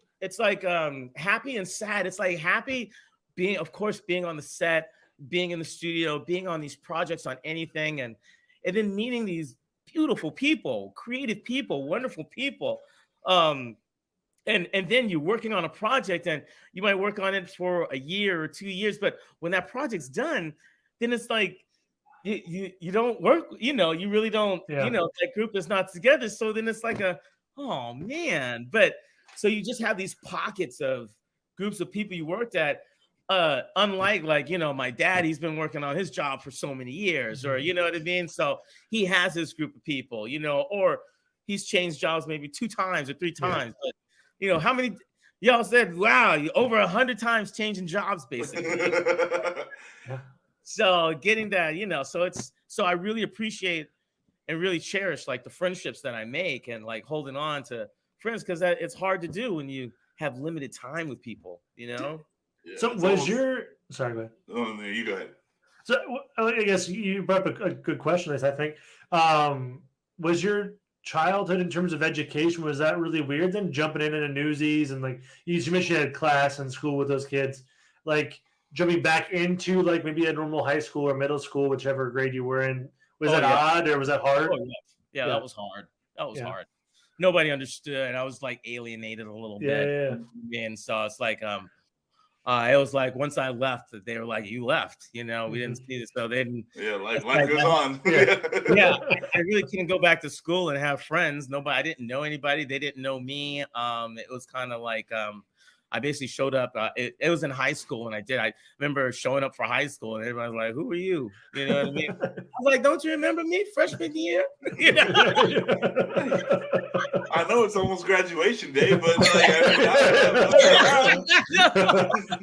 happy and sad. It's like happy being on the set, being in the studio, being on these projects, on anything, and then meeting these beautiful people, creative people, wonderful people. And then you're working on a project, and you might work on it for a year or 2 years, but when that project's done, then it's like you don't work, you really don't, that group is not together. So then it's like oh man. But so you just have these pockets of groups of people you worked at, unlike my dad, he's been working on his job for so many years, or you know what I mean? So he has his group of people, or he's changed jobs maybe 2 times or 3 times. But how many y'all said, wow, you over 100 times changing jobs, basically. So getting that, so I really appreciate and really cherish like the friendships that I make, and like holding on to friends, because it's hard to do when you have limited time with people, Yeah, So sorry, go ahead. Oh, no, you go ahead. So I guess you brought up a good question, I think. Was your childhood in terms of education, was that really weird then, jumping into Newsies, and like you mentioned you had class in school with those kids, like jumping back into like maybe a normal high school or middle school, whichever grade you were in? Was that odd, or was that hard? Yeah, that was hard. Hard. Nobody understood. I was like alienated a little bit. And so it's like it was like once I left, they were like, you left, we didn't see this, so they didn't. Life goes on. I really couldn't go back to school and have friends. I didn't know anybody. They didn't know me. It was kind of like I basically showed up. It was in high school when I did. I remember showing up for high school, and everybody was like, "Who are you?" You know what I mean? I was like, "Don't you remember me, freshman year?" I know it's almost graduation day, but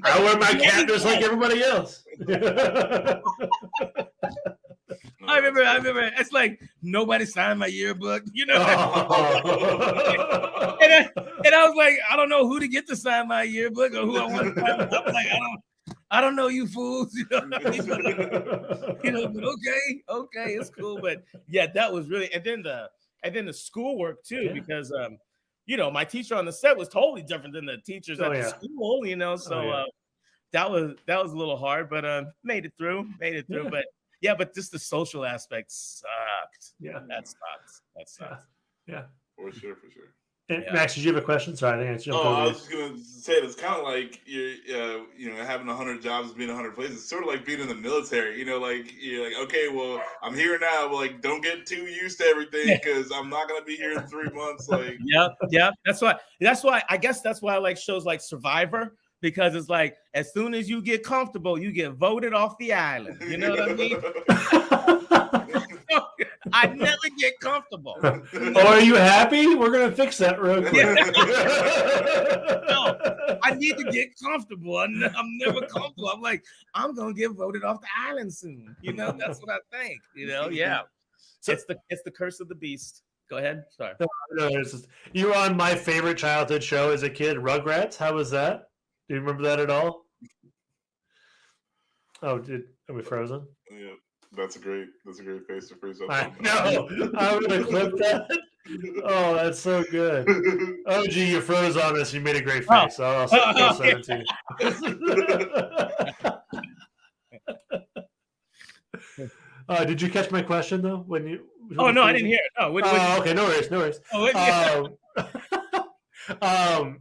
I wear my cap just like everybody else. I remember. It's like nobody signed my yearbook, And I was like, I don't know who to get to sign my yearbook or who I want to sign. I'm like, I don't know you fools, But okay, it's cool. But yeah, that was really, and then the schoolwork too, because my teacher on the set was totally different than the teachers at the school, So that was a little hard, but made it through. But yeah, but just the social aspect sucked. Yeah, that sucks. Yeah, for sure. Max, did you have a question? Sorry, I think I was just gonna say it's kind of like you're, having 100 jobs, being 100 places. It's sort of like being in the military. Like you're like, okay, well, I'm here now. But like, don't get too used to everything, because I'm not gonna be here in 3 months. Like, yeah. That's why. I guess that's why I like shows like Survivor. Because it's like, as soon as you get comfortable, you get voted off the island. You know what I mean? I never get comfortable. Oh, are you happy? We're going to fix that real quick. No, I need to get comfortable. I'm never comfortable. I'm like, I'm going to get voted off the island soon. That's what I think. Yeah. So it's the curse of the beast. Go ahead. Sorry. No, you were on my favorite childhood show as a kid, Rugrats. How was that? Do you remember that at all? Oh, are we frozen? Yeah, that's a great face to freeze up. No, I'm gonna clip that. Oh, that's so good. Oh, gee, you froze on us. You made a great face. I'll send it to you. Did you catch my question though? When you? Oh no, I didn't hear it. Oh, okay, no worries.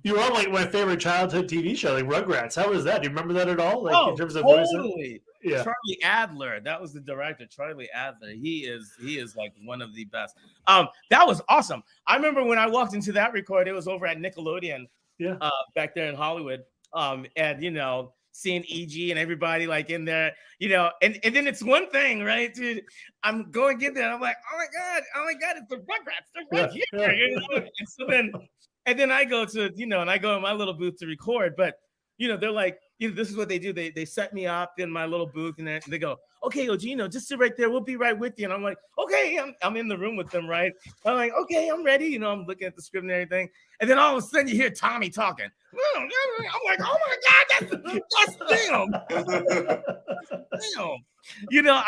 You were on like my favorite childhood TV show, like Rugrats. How was that? Do you remember that at all? Like in terms of totally. Yeah. Charlie Adler, that was the director. Charlie Adler, he is like one of the best. That was awesome. I remember when I walked into that record, it was over at Nickelodeon. Yeah. Back there in Hollywood. And seeing EG and everybody like in there, you know, and then it's one thing, right, dude? I'm going in there, and I'm like, oh my god, it's the Rugrats, they're right here, you know? And so then I go to, you know, and I go in my little booth to record, but you know, they're like, you know, this is what they do. They set me up in my little booth, and they go, okay, Ogie, you know, just sit right there. We'll be right with you. And I'm like, okay, I'm in the room with them, right? I'm like, okay, I'm ready. You know, I'm looking at the script and everything. And then all of a sudden you hear Tommy talking. I'm like, oh my God, that's them. Damn. You know,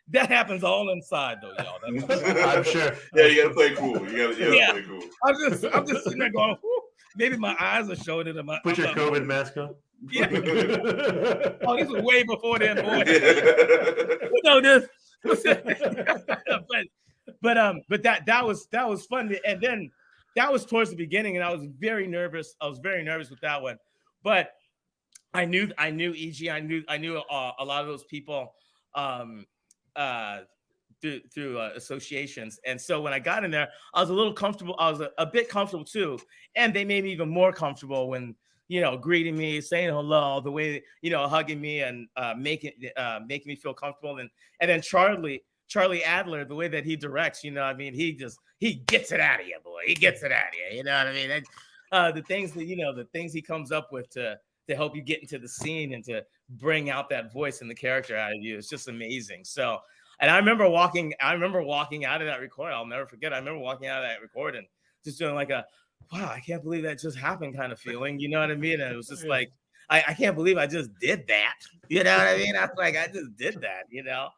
that happens all inside though, y'all. I'm sure. Yeah, you gotta play cool. You gotta play cool. I'm just sitting there going, whew. Maybe my eyes are showing it. Put your COVID mask on. Yeah. Oh, this was way before then, boy. You know this. but that was fun. And then that was towards the beginning, and I was very nervous. I was very nervous with that one. But I knew EG. I knew a lot of those people through associations. And so when I got in there, I was a little comfortable. I was a bit comfortable too. And they made me even more comfortable when, you know, greeting me, saying hello, the way, you know, hugging me and making me feel comfortable. And then Charlie Adler, the way that he directs, you know, I mean, he gets it out of you, boy. He gets it out of you. You know what I mean? And, the things he comes up with to help you get into the scene and to bring out that voice and the character out of you. It's just amazing. So, and I remember walking out of that recording. I'll never forget. I remember walking out of that recording, just doing like a, wow, I can't believe that just happened kind of feeling. You know what I mean? And it was just like, I can't believe I just did that. You know what I mean? I was like, I just did that, you know?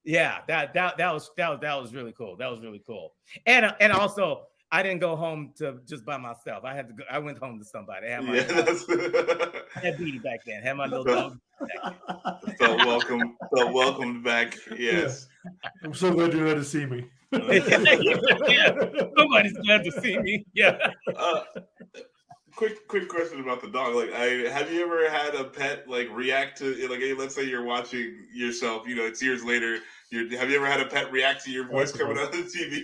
Yeah, that was really cool. That was really cool. And also, I didn't go home to just by myself. I went home to somebody. I had Beatty back then. Had my little dog back then. Felt welcomed back. Yes. Yeah. I'm so glad you're glad to see me. Yeah. Somebody's glad to see me. Yeah. Quick question about the dog. Like, have you ever had a pet like react to, like, let's say you're watching yourself, you know, it's years later. Have you ever had a pet react to your voice coming out of the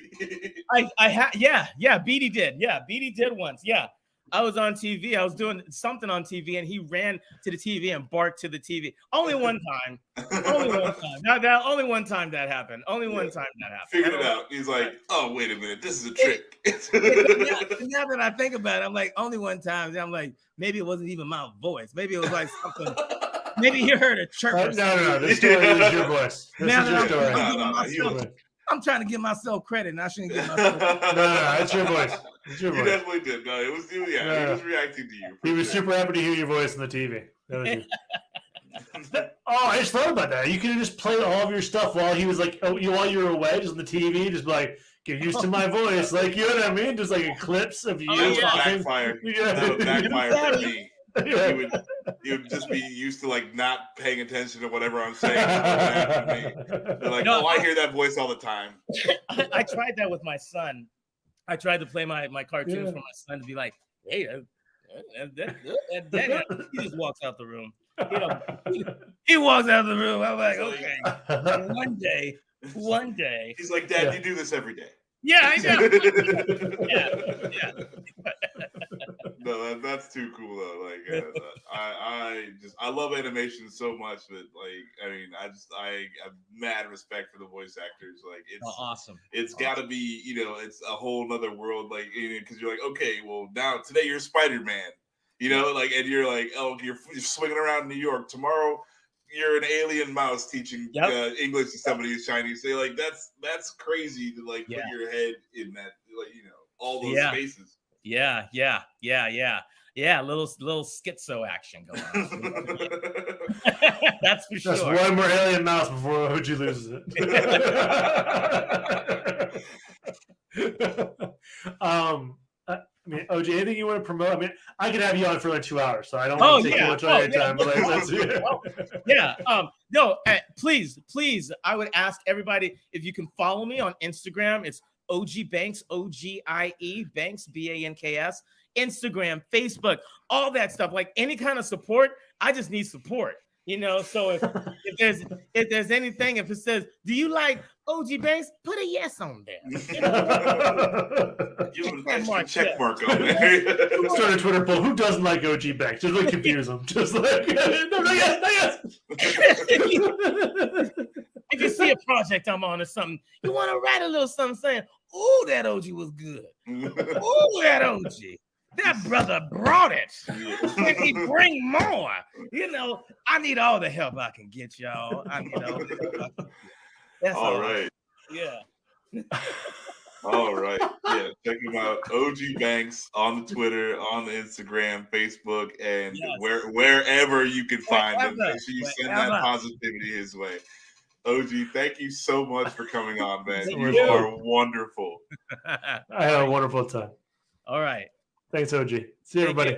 TV? I had, yeah. Beatty did. Yeah, Beatty did once. Yeah. I was on TV. I was doing something on TV, and he ran to the TV and barked to the TV. Only one time. Only one time. Only one time that happened. Only one time that happened. Figured it out. He's like, oh, wait a minute. This is a trick. Now that I think about it, I'm like, only one time. I'm like, maybe it wasn't even my voice. Maybe it was like something. Maybe you heard a chirp. No. This story is your voice. This is your story. I'm trying to give myself credit, and I shouldn't give myself credit. No, it's your voice. It's your voice. You definitely did. No, it was you. Yeah, he was reacting to you. He was super happy to hear your voice on the TV. That was you. Oh, I just thought about that. You could have just played all of your stuff while he was like, while you were away, just on the TV, just be like, get used to my voice. Like, you know what I mean? Just like clips of you talking. That would backfire for me. He would just be used to like not paying attention to whatever I'm saying. They're like, no, I hear that voice all the time. I tried that with my son. I tried to play my cartoons for my son to be like, hey, he just walks out the room. You know, he walks out of the room. I'm like, okay. And one day. He's like, Dad, you do this every day. Yeah, I know. Yeah. No, that's too cool though. Like, I love animation so much that, like, I mean, I have mad respect for the voice actors. Like, it's awesome. It's got to be, you know, it's a whole nother world. Like, because you're like, okay, well, now today you're Spider-Man, you know, like, and you're like, oh, you're swinging around New York. Tomorrow you're an alien mouse teaching English to somebody who's Chinese. So, like, that's crazy to like put your head in that, like, you know, all those spaces. Yeah. Little schizo action going on. That's for sure. Just one more alien mouse before Ogie loses it. I mean, Ogie, anything you want to promote? I mean, I could have you on for like 2 hours, so I don't want to take too much of your time. But like, let's no, please, I would ask everybody if you can follow me on Instagram. It's Ogie Banks, O-G-I-E, Banks, B-A-N-K-S, Instagram, Facebook, all that stuff. Like any kind of support, I just need support. You know, so if there's anything, if it says, "Do you like Ogie Banks?" Put a yes on there. You know? Give him an check mark on there. Start a Twitter poll. Who doesn't like Ogie Banks? Just like confuse them. Just like no, yes. If you see a project I'm on or something, you want to write a little something saying, "Oh, that OG was good. Oh, that OG. That brother brought it. Can he bring more?" You know, I need all the help I can get, y'all. I need all the help I can get. That's all right. Yeah. All right. Yeah. Check him out. OG Banks on the Twitter, on the Instagram, Facebook, and wherever you can find him. Make sure you send that positivity his way. OG, thank you so much for coming on, man. You are wonderful. I had a wonderful time. All right. Thanks, OG. See you, everybody.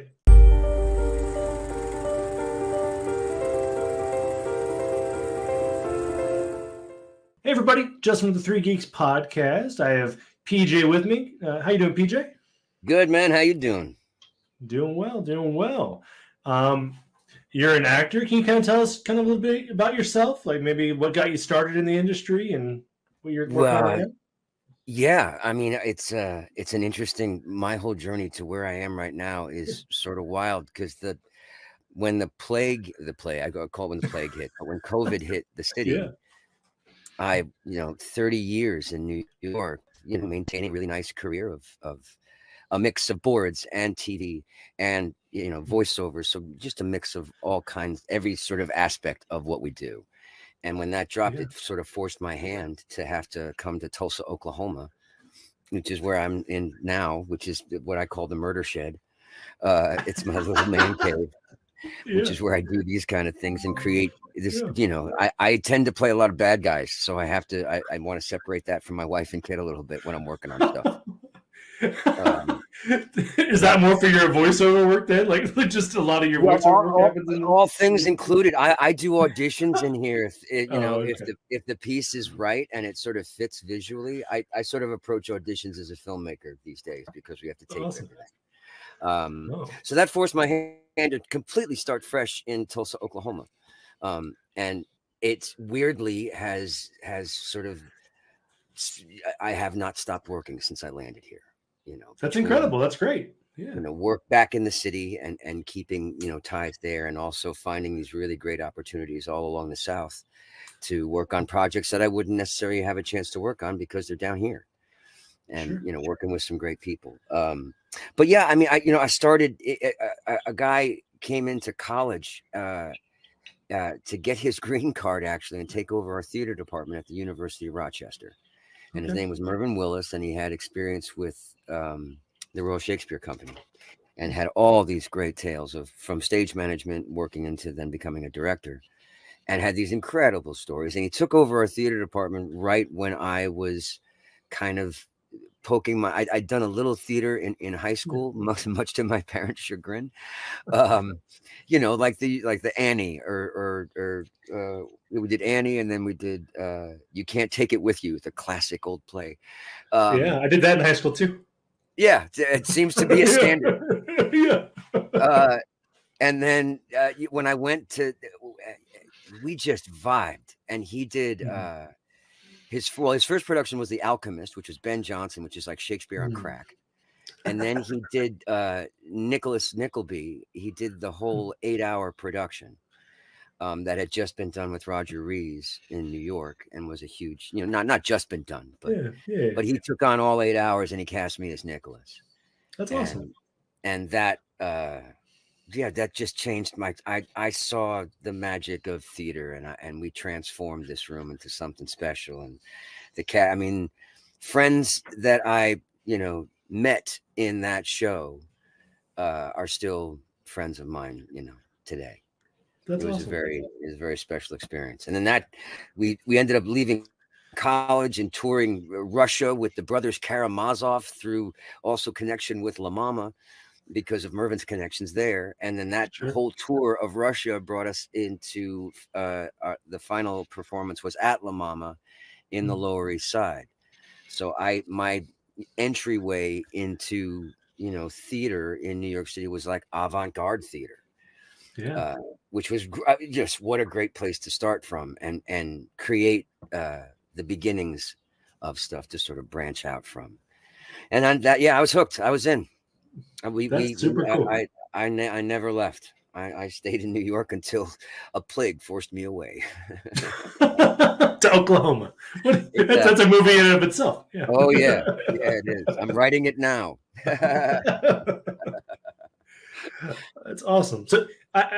Hey, everybody. Justin with the Three Geeks podcast. I have PJ with me. How you doing, PJ? Good, man. How you doing? Doing well. You're an actor. Can you kind of tell us a little bit about yourself? Like maybe what got you started in the industry and what you're working on right now? Yeah, I mean, it's an interesting. My whole journey to where I am right now is sort of wild because when the plague, I call it when the plague hit, but when COVID hit the city, I 30 years in New York, maintaining a really nice career of a mix of boards and TV and voiceover, so just a mix of all kinds, every sort of aspect of what we do. And when that dropped, it sort of forced my hand to have to come to Tulsa, Oklahoma, which is where I'm in now, which is what I call the murder shed. It's my little man cave, which is where I do these kind of things and create this. I tend to play a lot of bad guys, so I want to separate that from my wife and kid a little bit when I'm working on stuff. Is that more for your voiceover work then? Like just a lot of your voiceover work happens in all things included. I do auditions in here if the piece is right and it sort of fits visually. I sort of approach auditions as a filmmaker these days because we have to tape everything. So that forced my hand to completely start fresh in Tulsa, Oklahoma. And it's weirdly has sort of, I have not stopped working since I landed here. That's incredible. That's great. Yeah. Work back in the city and keeping, ties there, and also finding these really great opportunities all along the South to work on projects that I wouldn't necessarily have a chance to work on because they're down here, and, working with some great people. But yeah, I mean, I started, a guy came into college to get his green card actually and take over our theater department at the University of Rochester. And his name was Mervyn Willis, and he had experience with the Royal Shakespeare Company and had all these great tales from stage management working into then becoming a director, and had these incredible stories. And he took over our theater department right when I was kind of poking I'd done a little theater in high school, much to my parents' chagrin. Like the Annie or we did Annie, and then we did You Can't Take It With You, the classic old play. I did that in high school too. Yeah, it seems to be a standard. And then when I went to, we just vibed, and he did. His first production was The Alchemist, which was Ben Jonson, which is like Shakespeare on crack. And then he did Nicholas Nickleby. He did the whole 8-hour production that had just been done with Roger Rees in New York, and was a huge, not just been done, but he took on all 8 hours and he cast me as Nicholas. That's awesome. And that, that just changed I saw the magic of theater, and we transformed this room into something special. And friends that I, met in that show are still friends of mine, today. That's it was awesome. It was a very special experience. And then that we ended up leaving college and touring Russia with the brothers Karamazov through also connection with La Mama, because of Mervyn's connections there. And then that whole tour of Russia brought us into the final performance was at La Mama in the Lower East Side. So my entryway into, theater in New York City was like avant-garde theater. which was just what a great place to start from and create the beginnings of stuff to sort of branch out from. And on that, I was hooked. I was in. That's super cool. I never left. I stayed in New York until a plague forced me away to Oklahoma. That's a movie in and of itself. Yeah. Oh yeah, it is. I'm writing it now. That's awesome. So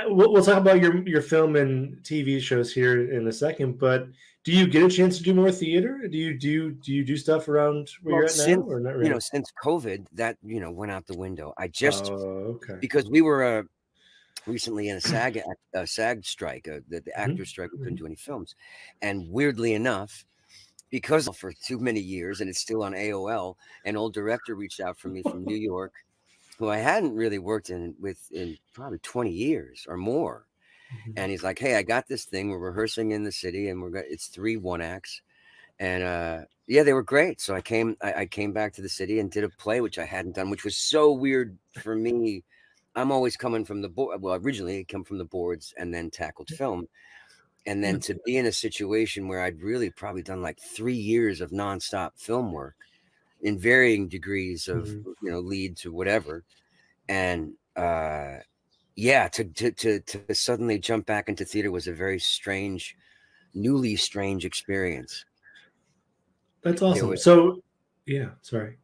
we'll talk about your film and TV shows here in a second. But do you get a chance to do more theater? Do you do stuff around where you're at now, or not really? Since COVID, that went out the window. I just because we were recently in a SAG strike, the actors strike. We couldn't do any films, and weirdly enough, because for too many years, and it's still on AOL, an old director reached out for me from New York, who I hadn't really worked with in probably 20 years or more. And he's like, "Hey, I got this thing. We're rehearsing in the city, and it's 3 1-acts." And they were great. So I came back to the city and did a play, which I hadn't done, which was so weird for me. I'm always coming from the board. Well, originally I come from the boards and then tackled film. And then to be in a situation where I'd really probably done like 3 years of nonstop film work in varying degrees of, lead to whatever. And, to suddenly jump back into theater was a very newly strange experience. That's awesome. Sorry.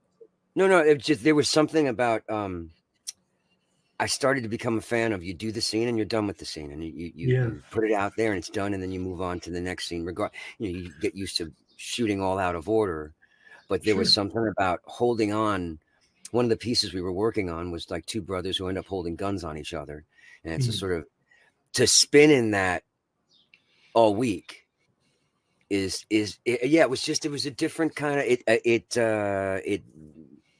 No, it just, there was something about, I started to become a fan of, you do the scene and you're done with the scene, and you put it out there and it's done, and then you move on to the next scene. You get used to shooting all out of order, but there was something about holding on. One of the pieces we were working on was like 2 brothers who end up holding guns on each other, and it's a sort of to spin in that all week it was a different kind of it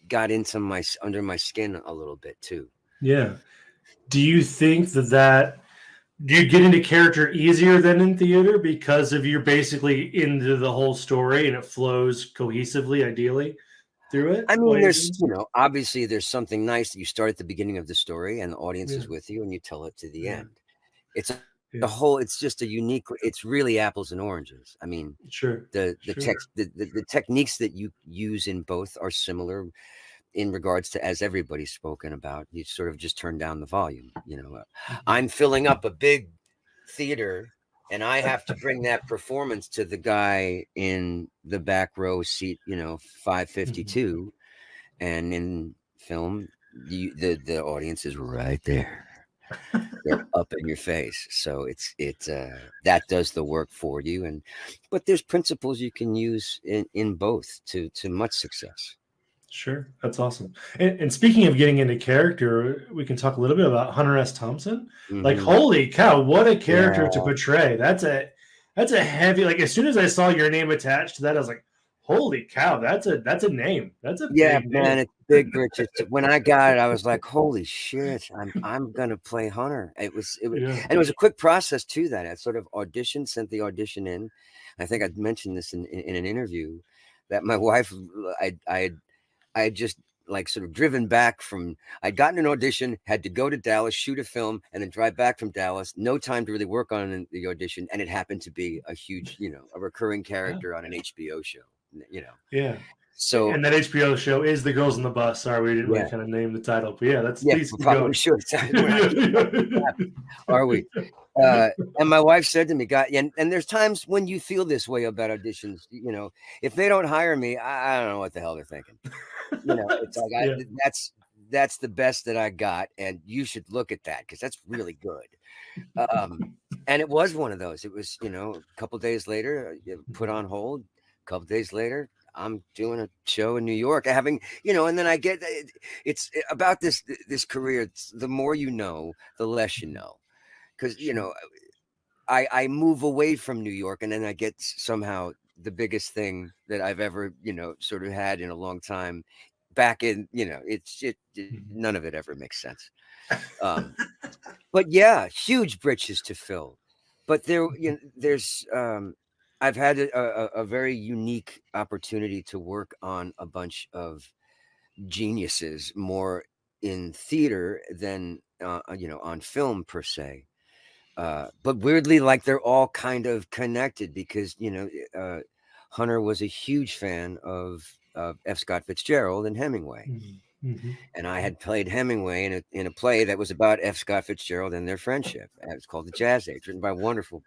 got into under my skin a little bit too. Yeah. Do you think that do you get into character easier than in theater because of you're basically into the whole story and it flows cohesively, ideally through it? I mean, there's, obviously there's something nice that you start at the beginning of the story and the audience is with you and you tell it to the end. It's the whole, it's just a unique, it's really apples and oranges. I mean, the techniques that you use in both are similar in regards to, as everybody's spoken about, you sort of just turn down the volume. I'm filling up a big theater and I have to bring that performance to the guy in the back row seat, 552. And in film, the audience is right there. They're up in your face. So that does the work for you. But there's principles you can use in both to much success. Sure. That's awesome. And speaking of getting into character, we can talk a little bit about Hunter S. Thompson. Like, holy cow, what a character to portray. That's a heavy, like, as soon as I saw your name attached to that, I was like, holy cow, that's a name. That's a big man, name. it's big, Rich. When I got it, I was like, holy shit, I'm gonna play Hunter. It was and it was a quick process to that. I sort of auditioned, sent the audition in. I think I'd mentioned this in an interview that my wife, I had just like sort of driven back from, I'd gotten an audition, had to go to Dallas, shoot a film, and then drive back from Dallas. No time to really work on the audition. And it happened to be a huge, a recurring character on an HBO show, Yeah. So, and that HBO show is The Girls on the Bus. Sorry, we didn't really kind of name the title, but that's we probably should. Are we? And my wife said to me, "God," and there's times when you feel this way about auditions. If they don't hire me, I don't know what the hell they're thinking. It's like that's the best that I got, and you should look at that because that's really good. And it was one of those. It was, a couple days later, put on hold. A couple days later, I'm doing a show in New York, having, and then I get, it's about this career. It's the more you know, the less you know. Because, I move away from New York and then I get somehow the biggest thing that I've ever, sort of had in a long time back in, none of it ever makes sense. But yeah, huge britches to fill. But there's, I've had a very unique opportunity to work on a bunch of geniuses more in theater than on film per se. But weirdly, like they're all kind of connected because Hunter was a huge fan of F. Scott Fitzgerald and Hemingway. Mm-hmm. And I had played Hemingway in a play that was about F. Scott Fitzgerald and their friendship. It was called The Jazz Age, written by a wonderful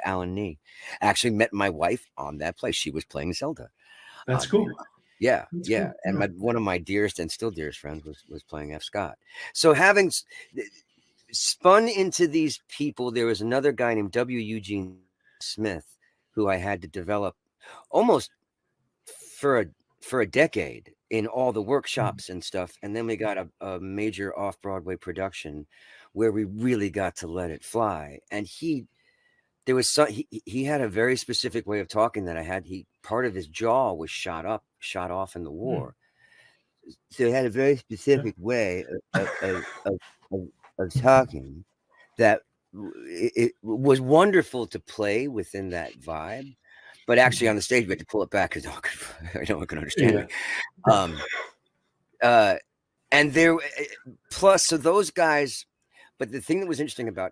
Alan Nee. Actually met my wife on that play. She was playing Zelda. That's cool. Yeah, That's yeah. cool. And one of my dearest and still dearest friends was playing F. Scott. So having spun into these people, there was another guy named W. Eugene Smith who I had to develop almost for a decade in all the workshops and stuff. And then we got a major off-Broadway production where we really got to let it fly. And he had a very specific way of talking that I had. Part of his jaw was shot off in the war. So he had a very specific way of talking that it was wonderful to play within that vibe. But actually on the stage, we had to pull it back because no one can understand me. And there, plus, so those guys, but the thing that was interesting about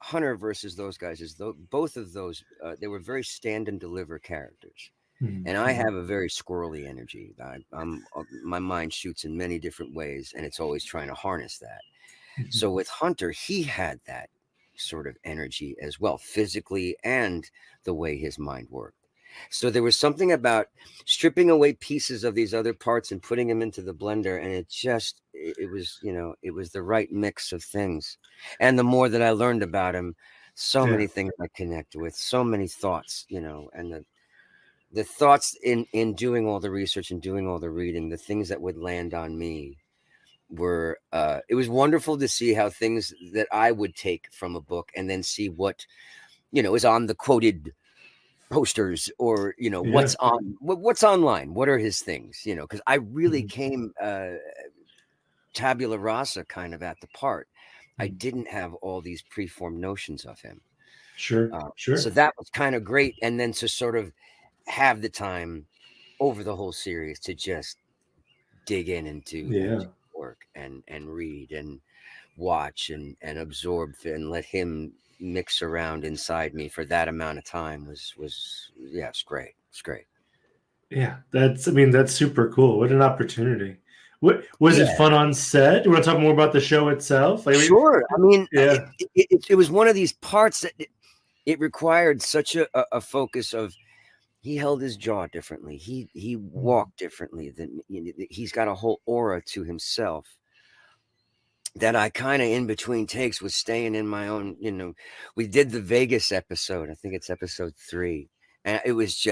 Hunter versus those guys is both of those, they were very stand and deliver characters. Mm-hmm. And I have a very squirrely energy. My mind shoots in many different ways, and it's always trying to harness that. Mm-hmm. So with Hunter, he had that sort of energy as well, physically and the way his mind worked. So there was something about stripping away pieces of these other parts and putting them into the blender, and it was the right mix of things. And the more that I learned about him, many things I connected with, so many thoughts, and the thoughts in doing all the research and doing all the reading, the things that would land on me were it was wonderful to see how things that I would take from a book and then see what is on the quoted posters or what's online, what are his things, because I really came tabula rasa kind of at the part. I didn't have all these preformed notions of him. Sure. So that was kind of great, and then to sort of have the time over the whole series to just dig into work and read and watch and absorb and let him mix around inside me for that amount of time was it's great. It's great. Yeah, that's super cool. What an opportunity. What was it fun on set? Do you want to talk more about the show itself? Sure. It was one of these parts that it required such a focus of. He held his jaw differently. He walked differently. He's got a whole aura to himself that I kind of in between takes was staying in my own. We did the Vegas episode. I think it's episode 3, and it was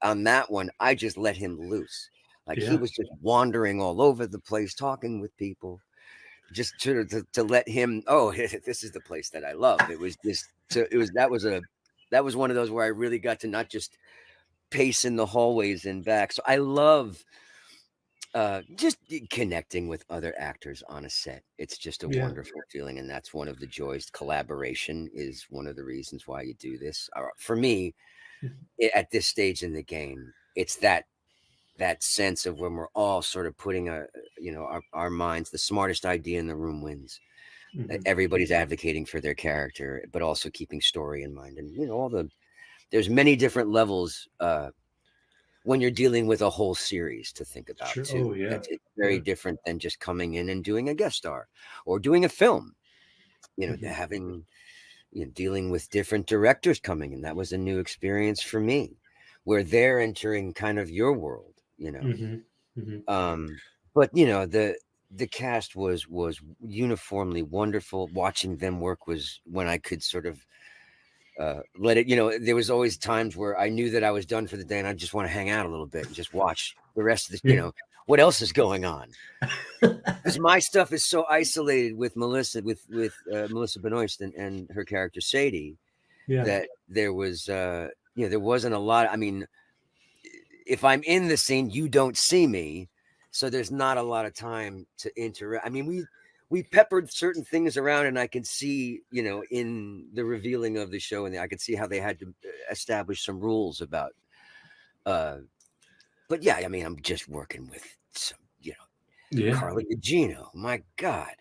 on that one. I just let him loose. He was just wandering all over the place, talking with people, just to let him. Oh, this is the place that I love. It was just. That was one of those where I really got to not just pace in the hallways and back. So I love just connecting with other actors on a set. It's just a wonderful feeling. And that's one of the joys. Collaboration is one of the reasons why you do this. For me, at this stage in the game, it's that sense of when we're all sort of putting our minds, the smartest idea in the room wins. Mm-hmm. Everybody's advocating for their character, but also keeping story in mind. And there's many different levels when you're dealing with a whole series to think about too. It's very different than just coming in and doing a guest star or doing a film. Having dealing with different directors coming in. That was a new experience for me, where they're entering kind of your world. But the cast was uniformly wonderful. Watching them work was when I could sort of let it, there was always times where I knew that I was done for the day and I just want to hang out a little bit and just watch the rest of the, what else is going on. Because my stuff is so isolated with Melissa, with Melissa Benoist and her character Sadie, that there was, there wasn't a lot. I mean, if I'm in the scene, you don't see me. So there's not a lot of time to interact. I mean, we peppered certain things around, and I can see, in the revealing of the show, and I could see how they had to establish some rules about. But yeah, I mean, I'm just working with some, Carla Gugino, my God,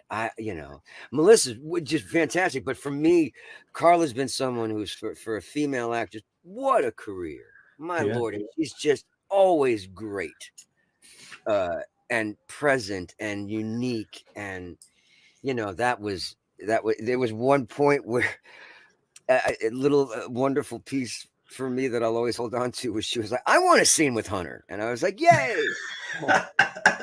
Melissa was just fantastic. But for me, Carla's been someone who's for a female actress, what a career, my Lord. And she's just always great, and present and unique. And, there was one point where a little wonderful piece for me that I'll always hold on to was she was like, I want a scene with Hunter. And I was like, yay.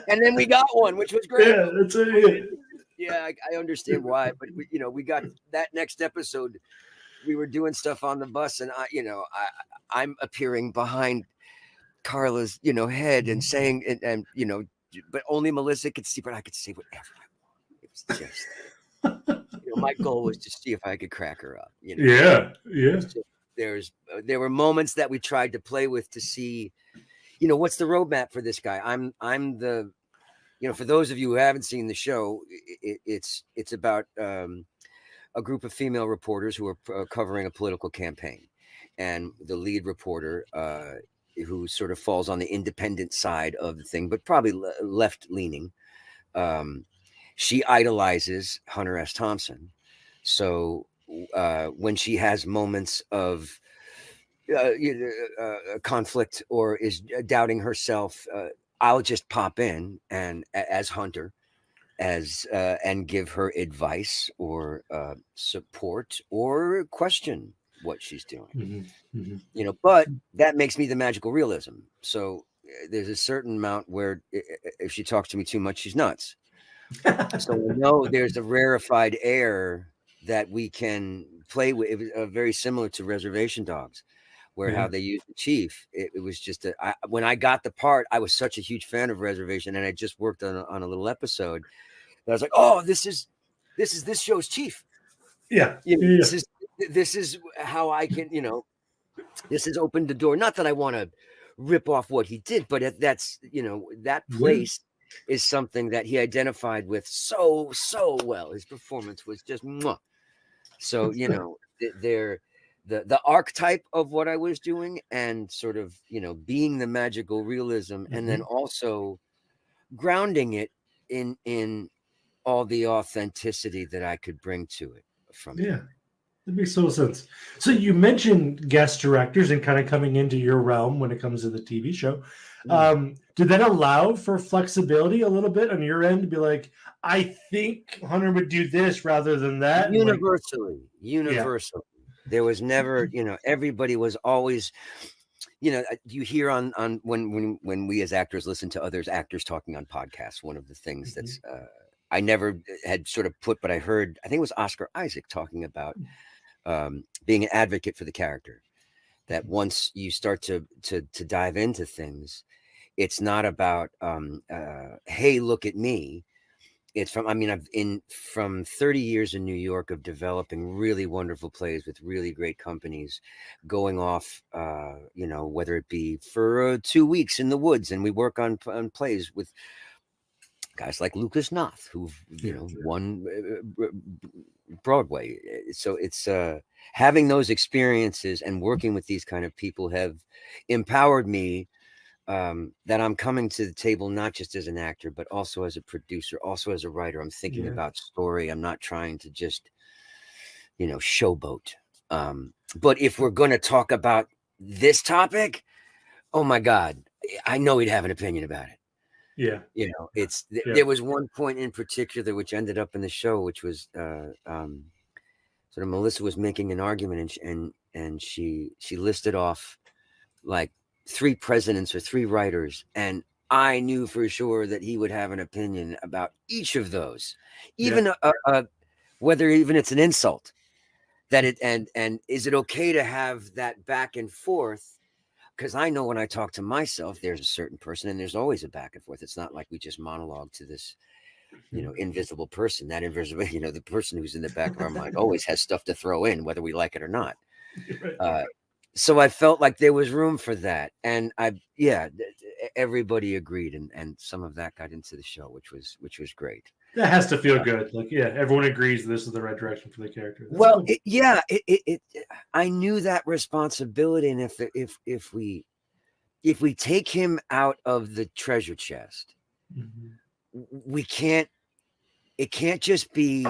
And then we got one, which was great. Yeah, that's it. Yeah, I understand why. But, we got that next episode. We were doing stuff on the bus, and I'm appearing behind Carla's, head and saying, and but only Melissa could see, but I could say whatever I want. It was just, my goal was to see if I could crack her up. Yeah. There were moments that we tried to play with to see, what's the roadmap for this guy. I'm the, for those of you who haven't seen the show, it's about a group of female reporters who are covering a political campaign, and the lead reporter, who sort of falls on the independent side of the thing, but probably left leaning. She idolizes Hunter S. Thompson. So when she has moments of conflict or is doubting herself, I'll just pop in and as Hunter, and give her advice or support or question what she's doing. But that makes me the magical realism. So there's a certain amount where if she talks to me too much, she's nuts. So we know there's a rarefied air that we can play with. It was very similar to Reservation Dogs, where how they used the chief. It was just when I got the part, I was such a huge fan of Reservation, and I just worked on a little episode. I was like, oh, this is this show's chief. This is how I can, this has opened the door. Not that I want to rip off what he did, but that's, that place is something that he identified with so well. His performance was just mwah. So, the archetype of what I was doing, and sort of, being the magical realism, and then also grounding it in all the authenticity that I could bring to it from it. That makes total sense. So you mentioned guest directors and kind of coming into your realm when it comes to the TV show. Did that allow for flexibility a little bit on your end to be like, I think Hunter would do this rather than that? Universally. There was never, everybody was always, you hear on when we as actors listen to others actors talking on podcasts, one of the things that's I never had sort of put, but I heard, I think it was Oscar Isaac talking about being an advocate for the character. That once you start to dive into things, it's not about hey, look at me. It's from 30 years in New York of developing really wonderful plays with really great companies, going off, whether it be for 2 weeks in the woods, and we work on plays with guys like Lucas Knopf, who've won Broadway. So it's having those experiences and working with these kind of people have empowered me, that I'm coming to the table not just as an actor, but also as a producer, also as a writer. I'm thinking about story. I'm not trying to just showboat. But if we're going to talk about this topic, oh my God, I know he'd have an opinion about it. There was one point in particular which ended up in the show, which was sort of Melissa was making an argument, and she listed off like 3 presidents or 3 writers, and I knew for sure that he would have an opinion about each of those, even whether even it's an insult. That it and is it okay to have that back and forth? Because I know when I talk to myself, there's a certain person, and there's always a back and forth. It's not like we just monologue to this, invisible person. That invisible, the person who's in the back of our mind always has stuff to throw in, whether we like it or not. So I felt like there was room for that, and everybody agreed, and some of that got into the show, which was great. That has to feel good. Like, everyone agrees this is the right direction for the character. That's well, cool. I knew that responsibility, and if we take him out of the treasure chest, we can't. It can't just be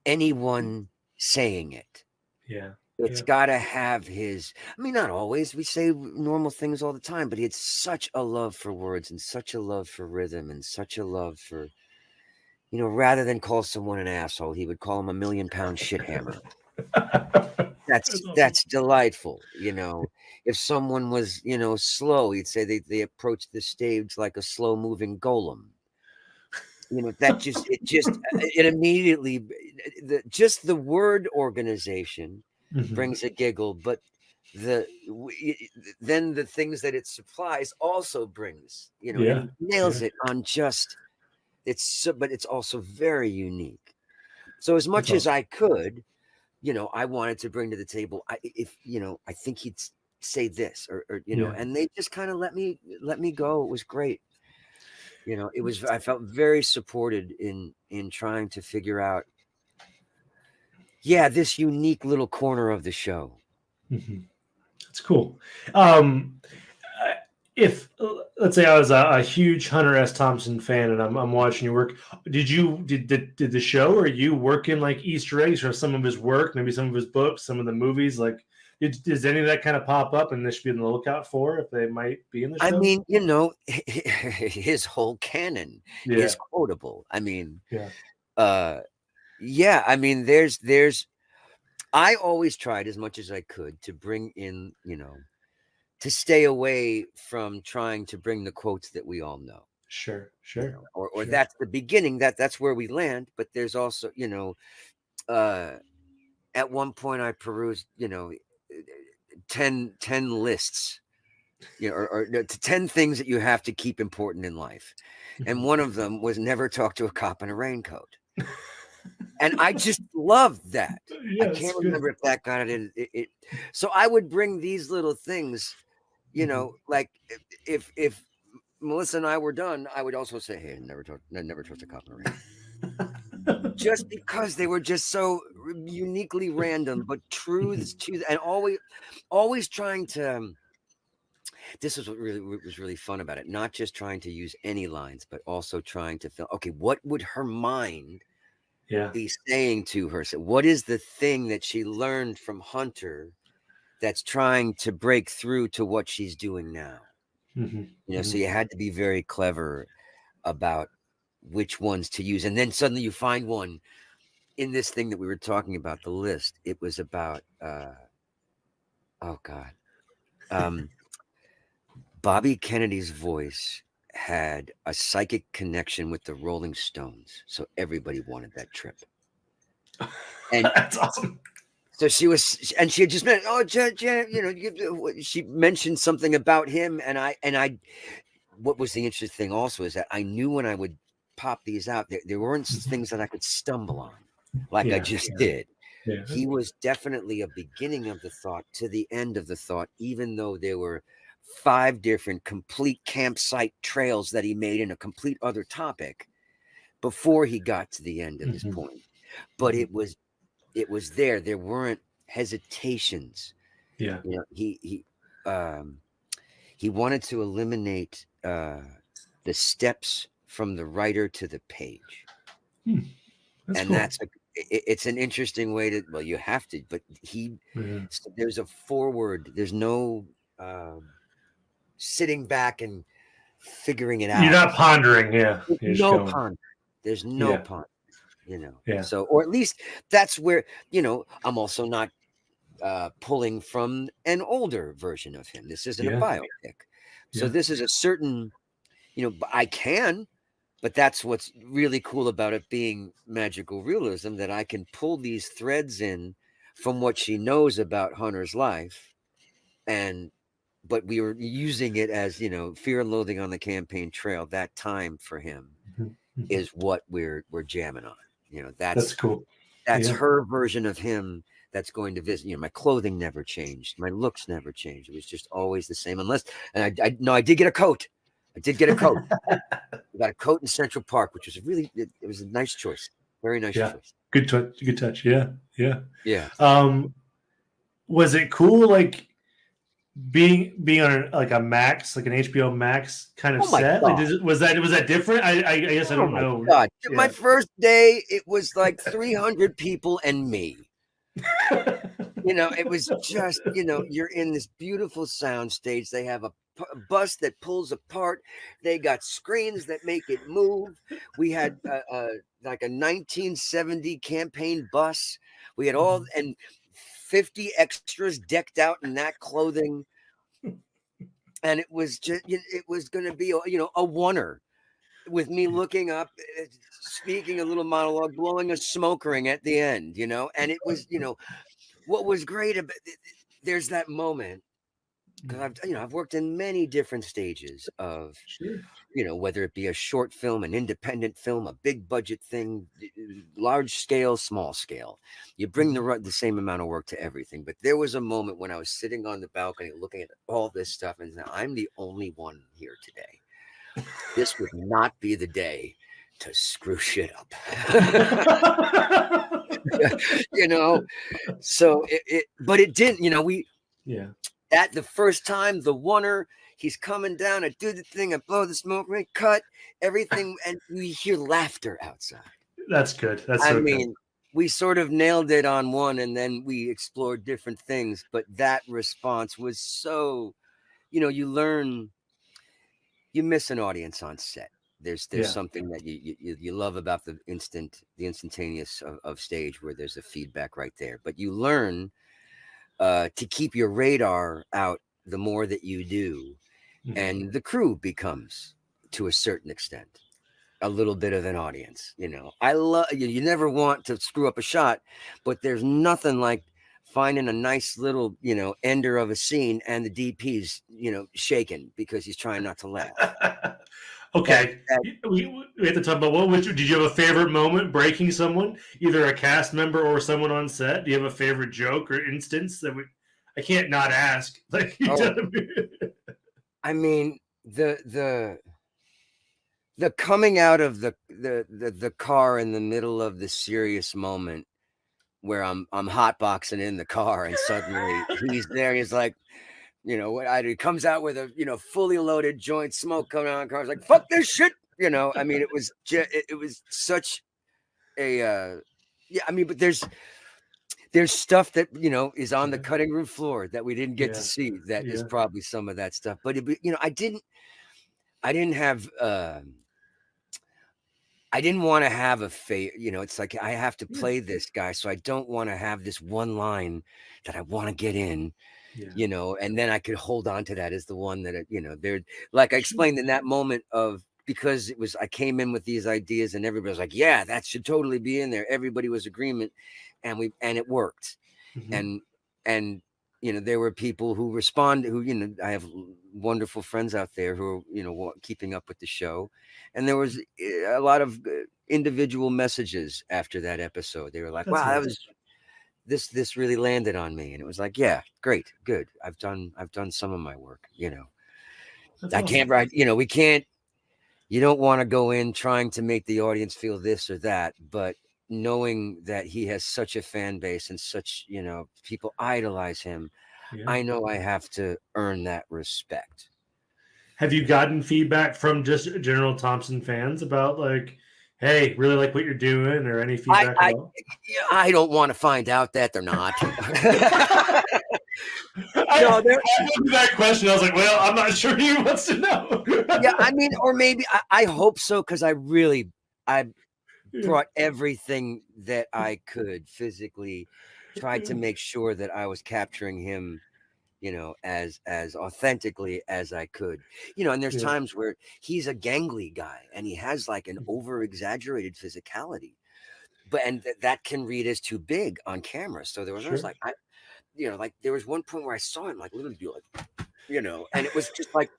anyone saying it. Yeah. It's got to have his. I mean, not always. We say normal things all the time, but it's such a love for words and such a love for rhythm and such a love for, rather than call someone an asshole, he would call him a 1,000,000-pound shit hammer. That's delightful. If someone was, slow, he'd say they approached the stage like a slow moving golem. It immediately, just the word organization brings a giggle, but then the things that it supplies also brings, and he nails it on just, but it's also very unique. So as much as I could, I wanted to bring to the table, I think he'd say this or and they just kind of let me go. It was great. I felt very supported in trying to figure out, this unique little corner of the show. That's cool. If let's say I was a huge Hunter S. Thompson fan and I'm watching your work, did the show or you work in like Easter eggs or some of his work, maybe some of his books, some of the movies? Like, does any of that kind of pop up and they should be on the lookout for if they might be in the show? I mean, his whole canon is quotable. I mean, I mean, there's I always tried as much as I could to bring in, to stay away from trying to bring the quotes that we all know. Sure. Or that's the beginning, that's where we land. But there's also, at one point I perused, 10 lists, or 10 things that you have to keep important in life. And one of them was never talk to a cop in a raincoat. And I just loved that. I can't remember if that got it in. So I would bring these little things, like if Melissa and I were done, I would also say, hey, never talk to a cop in a raincoat. Just because they were just so uniquely random, but truths to, and always trying to. This is what was really fun about it. Not just trying to use any lines, but also trying to feel, okay, what would her mind be saying to her? So what is the thing that she learned from Hunter that's trying to break through to what she's doing now? So you had to be very clever about which ones to use. And then suddenly you find one in this thing that we were talking about, the list. It was about, Bobby Kennedy's voice had a psychic connection with the Rolling Stones. So everybody wanted that trip. And that's awesome. So she had just met, she mentioned something about him. And I, what was the interesting thing also is that I knew when I would pop these out, there weren't things that I could stumble on like I just did. Yeah. He was definitely a beginning of the thought to the end of the thought, even though there were 5 different complete campsite trails that he made in a complete other topic before he got to the end of his point. But it was there. There weren't hesitations. Yeah. He wanted to eliminate the steps from the writer to the page. That's cool. It's an interesting way to, well, you have to, but there's a forward, there's no sitting back and figuring it out. You're not pondering, There's no pondering. There's no pondering, So, or at least that's where, I'm also not pulling from an older version of him. This isn't a biopic. So this is a certain, I can, but that's what's really cool about it being magical realism, that I can pull these threads in from what she knows about Hunter's life. But we were using it as, Fear and Loathing on the Campaign Trail. That time for him is what we're jamming on. That's cool. That's her version of him that's going to visit. My clothing never changed. My looks never changed. It was just always the same. I did get a coat. I got a coat in Central Park, which was it was a nice choice. Very nice choice. Good touch. Yeah. Yeah. Was it cool? Like, being on like a Max, like an HBO Max kind of Oh my set? God. Like, was that different? I guess I Oh don't my know. God. Yeah. My first day, it was like 300 people and me. It was just, you're in this beautiful sound stage. They have a bus that pulls apart. They got screens that make it move. We had like a 1970 campaign bus. We had all and 50 extras decked out in that clothing. And it was just, it was going to be, a oneer with me looking up, speaking a little monologue, blowing a smoke ring at the end, and it was, what was great about there's that moment because I've worked in many different stages of, whether it be a short film, an independent film, a big budget thing, large scale, small scale, you bring the same amount of work to everything. But there was a moment when I was sitting on the balcony looking at all this stuff and I'm the only one here today. This would not be the day to screw shit up. So but it didn't, at the first time, the oneer, he's coming down, I do the thing, I blow the smoke ring, cut everything, and we hear laughter outside. That's good. That's so good. We sort of nailed it on one, and then we explored different things, but that response was so, you learn, you miss an audience on set. There's something that you love about the instantaneous of stage where there's a feedback right there. But you learn to keep your radar out the more that you do, and the crew becomes, to a certain extent, a little bit of an audience. I love you never want to screw up a shot, but there's nothing like finding a nice little, ender of a scene and the DP's, shaking because he's trying not to laugh. Okay, we have to talk about did you have a favorite moment breaking someone, either a cast member or someone on set? Do you have a favorite joke or instance that I can't not ask? Like, I mean, the coming out of the car in the middle of the serious moment where I'm hotboxing in the car and suddenly he's there. He's like, he comes out with a, fully loaded joint, smoke coming out of the car. It's like, fuck this shit. I mean, it was such a, but there's stuff that, is on the cutting room floor that we didn't get to see. That is probably some of that stuff, but I didn't have, I didn't want to have a it's like, I have to play this guy. So I don't want to have this one line that I want to get in. And then I could hold on to that as the one that, they're like I explained in that moment of, because I came in with these ideas and everybody was like, yeah, that should totally be in there. Everybody was agreement and it worked. And there were people who responded, who, I have wonderful friends out there who are, keeping up with the show. And there was a lot of individual messages after that episode. They were like, wow, that was, this really landed on me. And it was like, yeah, great, good. I've done some of my work, I can't write, we can't, you don't want to go in trying to make the audience feel this or that, but knowing that he has such a fan base and such, people idolize him. I know I have to earn that respect. Have you gotten feedback from just General Thompson fans about like, hey, really like what you're doing, or any feedback at all? I don't want to find out that they're not. I looked at that question. I was like, well, I'm not sure he wants to know. Yeah, I mean, or maybe I hope so, because I brought everything that I could physically, tried to make sure that I was capturing him, as authentically as I could, and there's times where he's a gangly guy and he has like an over exaggerated physicality, and that can read as too big on camera. So there was always like, like there was one point where I saw him like literally do like, and it was just like,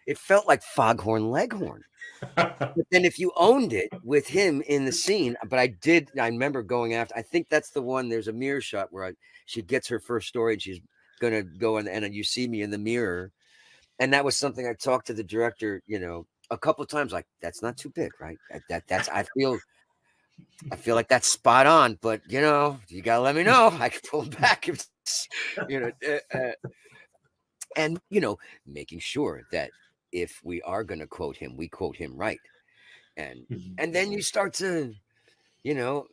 it felt like Foghorn Leghorn. But then if you owned it with him in the scene, but I remember going after, I think that's the one, there's a mirror shot where she gets her first story and she's going to go in, and you see me in the mirror. And that was something I talked to the director, a couple of times, like, that's not too big, right? That's, I feel like that's spot on, but you gotta let me know. I can pull back if, and making sure that if we are going to quote him, we quote him right. And then you start to, it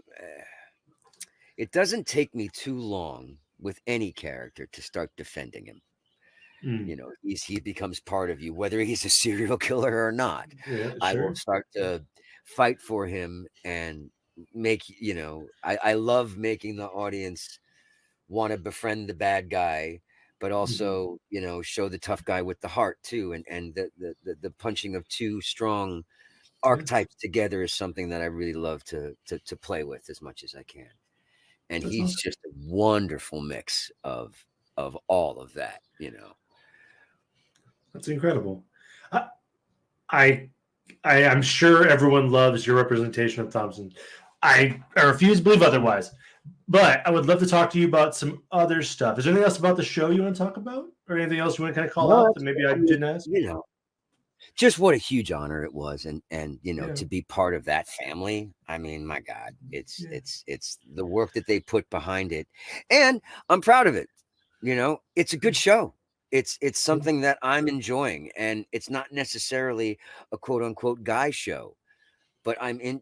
doesn't take me too long with any character to start defending him. He becomes part of you, whether he's a serial killer or not. I will start to fight for him and make, I love making the audience want to befriend the bad guy, but also, show the tough guy with the heart too. And the punching of two strong archetypes together is something that I really love to play with as much as I can. And That's he's awesome. just a wonderful mix of all of that, That's incredible. I'm sure everyone loves your representation of Thompson. I refuse to believe otherwise. But I would love to talk to you about some other stuff. Is there anything else about the show you want to talk about? Or anything else you want to kind of call out that maybe I didn't ask? Just what a huge honor it was. And to be part of that family. I mean, my God, it's the work that they put behind it. And I'm proud of it. It's a good show. It's something that I'm enjoying. And it's not necessarily a quote unquote guy show. But I'm in,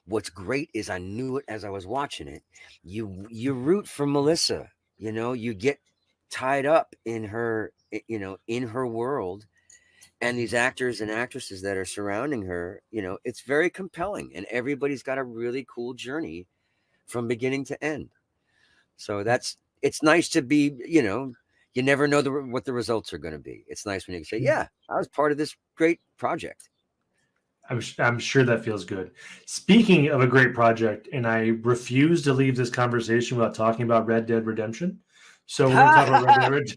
what's great is I knew it as I was watching it. You root for Melissa, you get tied up in her, in her world, and these actors and actresses that are surrounding her, it's very compelling, and everybody's got a really cool journey from beginning to end. So it's nice to be, you never know what the results are going to be. It's nice when you can say, yeah, I was part of this great project. I'm sure that feels good. Speaking of a great project, and I refuse to leave this conversation without talking about Red Dead Redemption. So we're going to talk about Red Dead Redemption.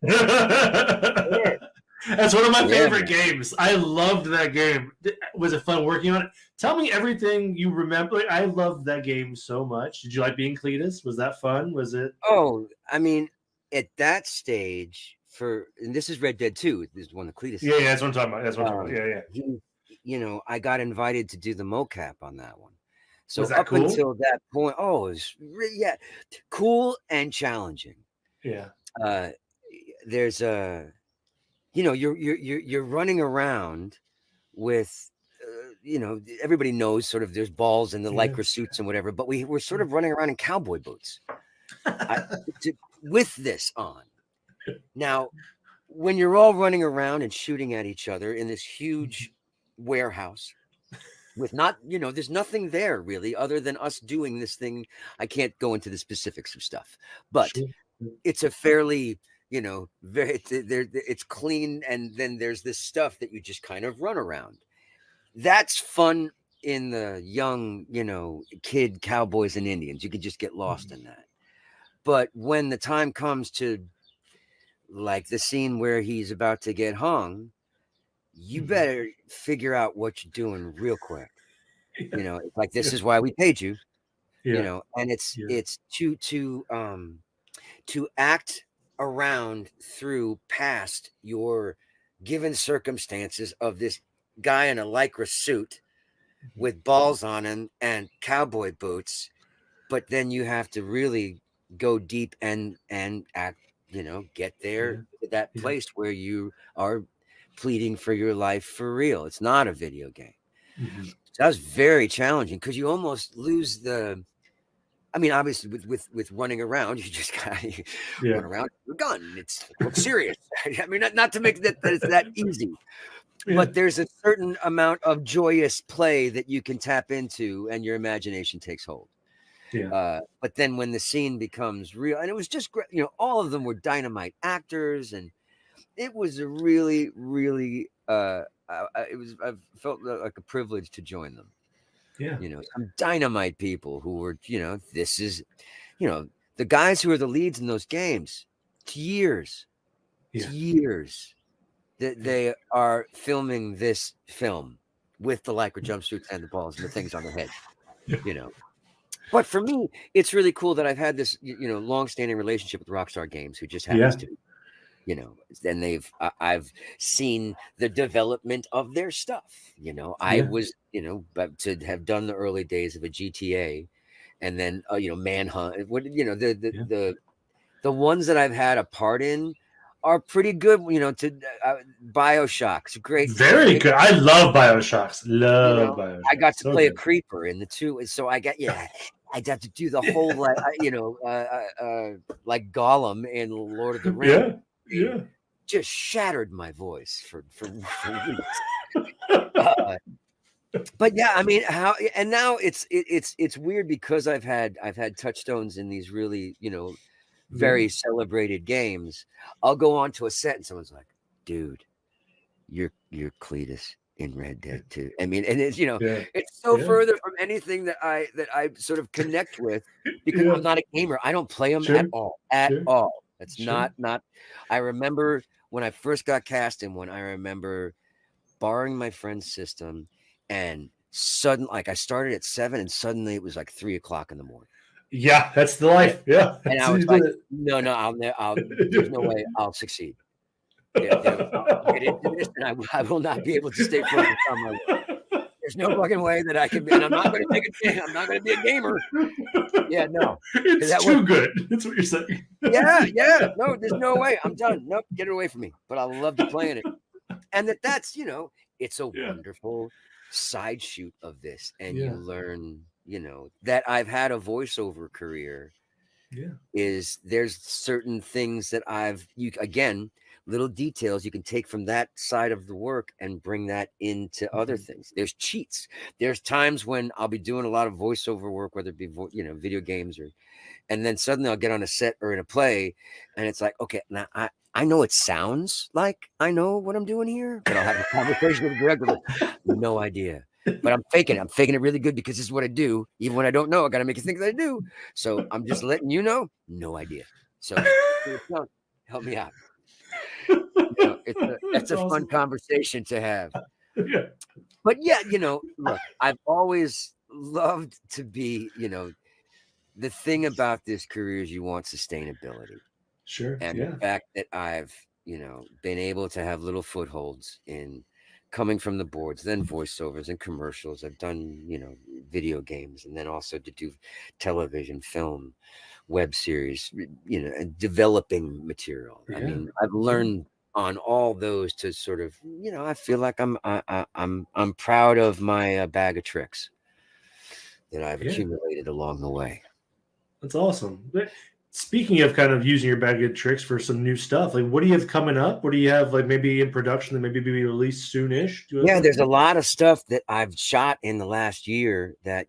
That's one of my favorite games. I loved that game. Was it fun working on it? Tell me everything you remember. I loved that game so much. Did you like being Cletus? Was that fun? Was it? Oh, I mean, at that stage, and this is Red Dead 2. This is one of Cletus. Yeah, that's what I'm talking about. That's what I'm talking about. Yeah. I got invited to do the mocap on that one. So Was that up cool? until that point, it was cool and challenging. Yeah. There's you're running around with, everybody knows sort of there's balls in the lycra suits and whatever, but we're sort of running around in cowboy boots with this on. Now, when you're all running around and shooting at each other in this huge warehouse with there's nothing there really other than us doing this thing. I can't go into the specifics of stuff, but it's a fairly, it's clean. And then there's this stuff that you just kind of run around. That's fun in the young, kid cowboys and Indians. You could just get lost in that. But when the time comes to like the scene where he's about to get hung, you better figure out what you're doing real quick. It's like, this is why we paid you, and it's to act around through past your given circumstances of this guy in a lycra suit with balls on him and cowboy boots. But then you have to really go deep and act, get there to that place where you are pleading for your life for real. It's not a video game. So that was very challenging because you almost lose obviously with running around, you just gotta run around with a gun. It's serious. I mean, not to make that it's that easy, but there's a certain amount of joyous play that you can tap into and your imagination takes hold. But then when the scene becomes real, and it was just great, all of them were dynamite actors, and it was a really, really, I felt like a privilege to join them. Some dynamite people who were, this is, the guys who are the leads in those games, years that they are filming this film with the lycra jumpsuits and the balls and the things on their head, But for me, it's really cool that I've had this, long-standing relationship with Rockstar Games, who just happens to, and I've seen the development of their stuff. I was, to have done the early days of a GTA, and then, Manhunt. The ones that I've had a part in, are pretty good. To BioShock. It's great. Very good. I love BioShocks. Love BioShock. I got to So play good. a creeper in the 2, so I got I got to do the whole like Gollum in Lord of the Rings. Yeah. Just shattered my voice for weeks. But yeah, I mean, and now it's weird because I've had touchstones in these really very celebrated games. I'll go on to a set and someone's like, "Dude, you're Cletus in Red Dead 2." I mean, and it's it's so further from anything that I sort of connect with because I'm not a gamer. I don't play them at all. That's not. I remember when I first got cast in one. I remember borrowing my friend's system, and suddenly, I started at 7, and suddenly it was like 3:00 in the morning. Yeah, that's the life. Yeah, and I was like, no, there's no way I'll succeed. I'll get into this, and I will not be able to stay focused on my work. There's no fucking way that I can be, and I'm not going to I'm not going to be a gamer. Yeah, no, it's too good. That's what you're saying. Yeah. No, there's no way. I'm done. Nope, get it away from me. But I love to play in it, and that's it's a wonderful side shoot of this, and you learn, that I've had a voiceover career. Is there's certain things that again, little details you can take from that side of the work and bring that into other things. There's cheats. There's times when I'll be doing a lot of voiceover work, whether it be video games and then suddenly I'll get on a set or in a play, and it's like, okay, now I know it sounds like I know what I'm doing here, but I'll have a conversation with the director. Like, no idea. But I'm faking it. I'm faking it really good because this is what I do. Even when I don't know, I got to make you think that I do. So I'm just letting you know, no idea. So help me out. It's a awesome. Fun conversation to have. But yeah, look, I've always loved to be, the thing about this career is you want sustainability. Sure. And the fact that I've, been able to have little footholds in coming from the boards, then voiceovers and commercials. I've done, video games, and then also to do television, film, web series, and developing material. I mean, I've learned on all those to sort of, I feel like I'm proud of my bag of tricks that I've accumulated along the way. That's awesome. But speaking of kind of using your bag of tricks for some new stuff, like what do you have coming up? What do you have maybe in production that maybe be released soonish? There's a lot of stuff that I've shot in the last year that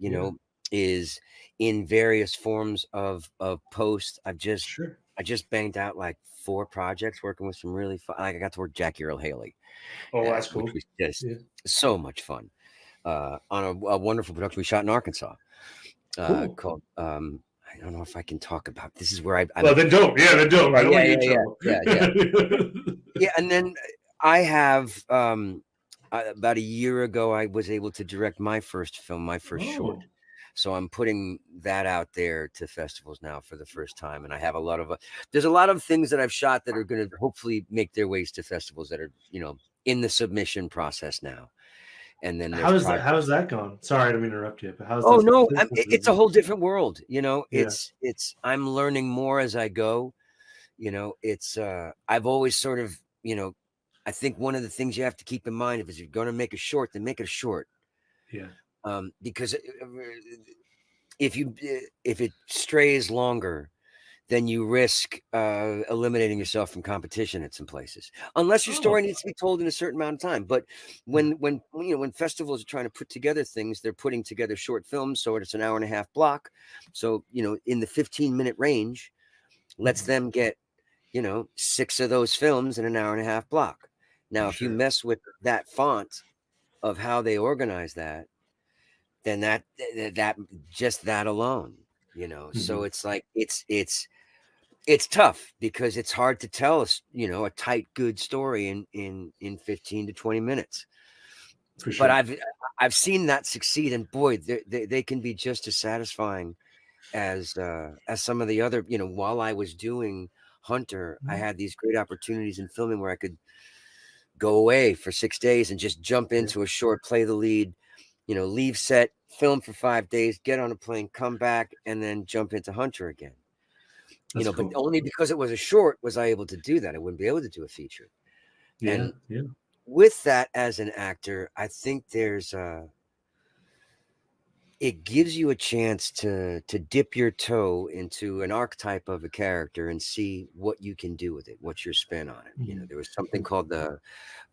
is in various forms of post. I just banged out like 4 projects working with some really fun. I got to work Jackie Earl Haley. Oh, that's cool. Which was just so much fun. On a wonderful production we shot in Arkansas called I don't know if I can talk about. This is where I. Well, then don't. Yeah, then don't. I don't want to get in trouble. And then I have about a year ago, I was able to direct my first film, my first short. So I'm putting that out there to festivals now for the first time, and I have a lot of. There's a lot of things that I've shot that are going to hopefully make their ways to festivals that are in the submission process now. And then how's that gone? Sorry, I didn't interrupt you. But how's it's a whole different world. It's I'm learning more as I go. It's I've always sort of I think one of the things you have to keep in mind if you're going to make a short, then make it a short. Because if it strays longer, then you risk eliminating yourself from competition at some places, unless your story needs to be told in a certain amount of time. But when festivals are trying to put together things, they're putting together short films, so it's an hour-and-a-half block. So in the 15-minute range, lets them get 6 of those films in an hour-and-a-half block. Now, if you mess with that font of how they organize that, then that just that alone, So it's like it's tough because it's hard to tell a tight, good story in 15 to 20 minutes. But I've seen that succeed, and boy, they can be just as satisfying as some of the other. While I was doing Hunter, I had these great opportunities in filming where I could go away for 6 days and just jump into a short, play the lead, leave set, film for 5 days, get on a plane, come back, and then jump into Hunter again. you know, but only because it was a short was I able to do that. I wouldn't be able to do a feature. And with that, as an actor, I think there's it gives you a chance to dip your toe into an archetype of a character and see what you can do with it, what's your spin on it. You know, there was something called the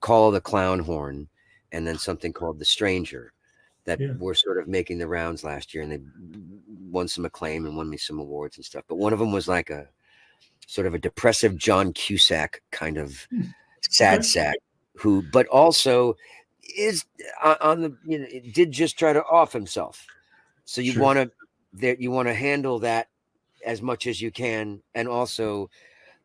Call of the Clown Horn, and then something called The Stranger that were sort of making the rounds last year, and they won some acclaim and won me some awards and stuff. But one of them was like a sort of a depressive John Cusack kind of sad sack, who, but also is on the, you know, did just try to off himself. So you want to handle that as much as you can, and also,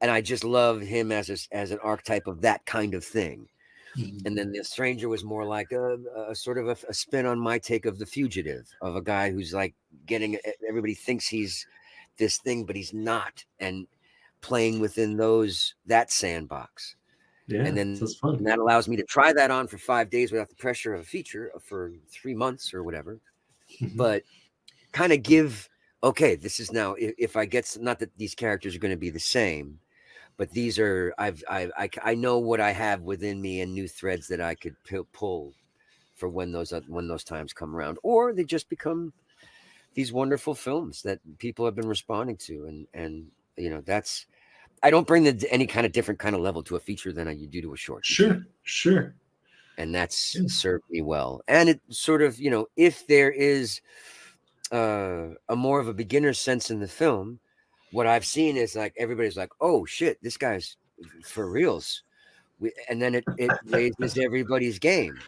and I just love him as an archetype of that kind of thing. And then The Stranger was more like a sort of a spin on my take of The Fugitive, of a guy who's like getting, everybody thinks he's this thing, but he's not, and playing within that sandbox. Yeah, and then and that allows me to try that on for 5 days without the pressure of a feature for 3 months or whatever. But kind of give, okay, this is now, if I get, not that these characters are going to be the same, but these are, I know what I have within me and new threads that I could pull for when those times come around, or they just become these wonderful films that people have been responding to. And you know, that's, I don't bring any kind of different kind of level to a feature than you do to a short. Sure. And that's served me well. And it sort of, you know, if there is a more of a beginner sense in the film, what I've seen is like, everybody's like, oh shit, this guy's for reals. And then it raises everybody's game,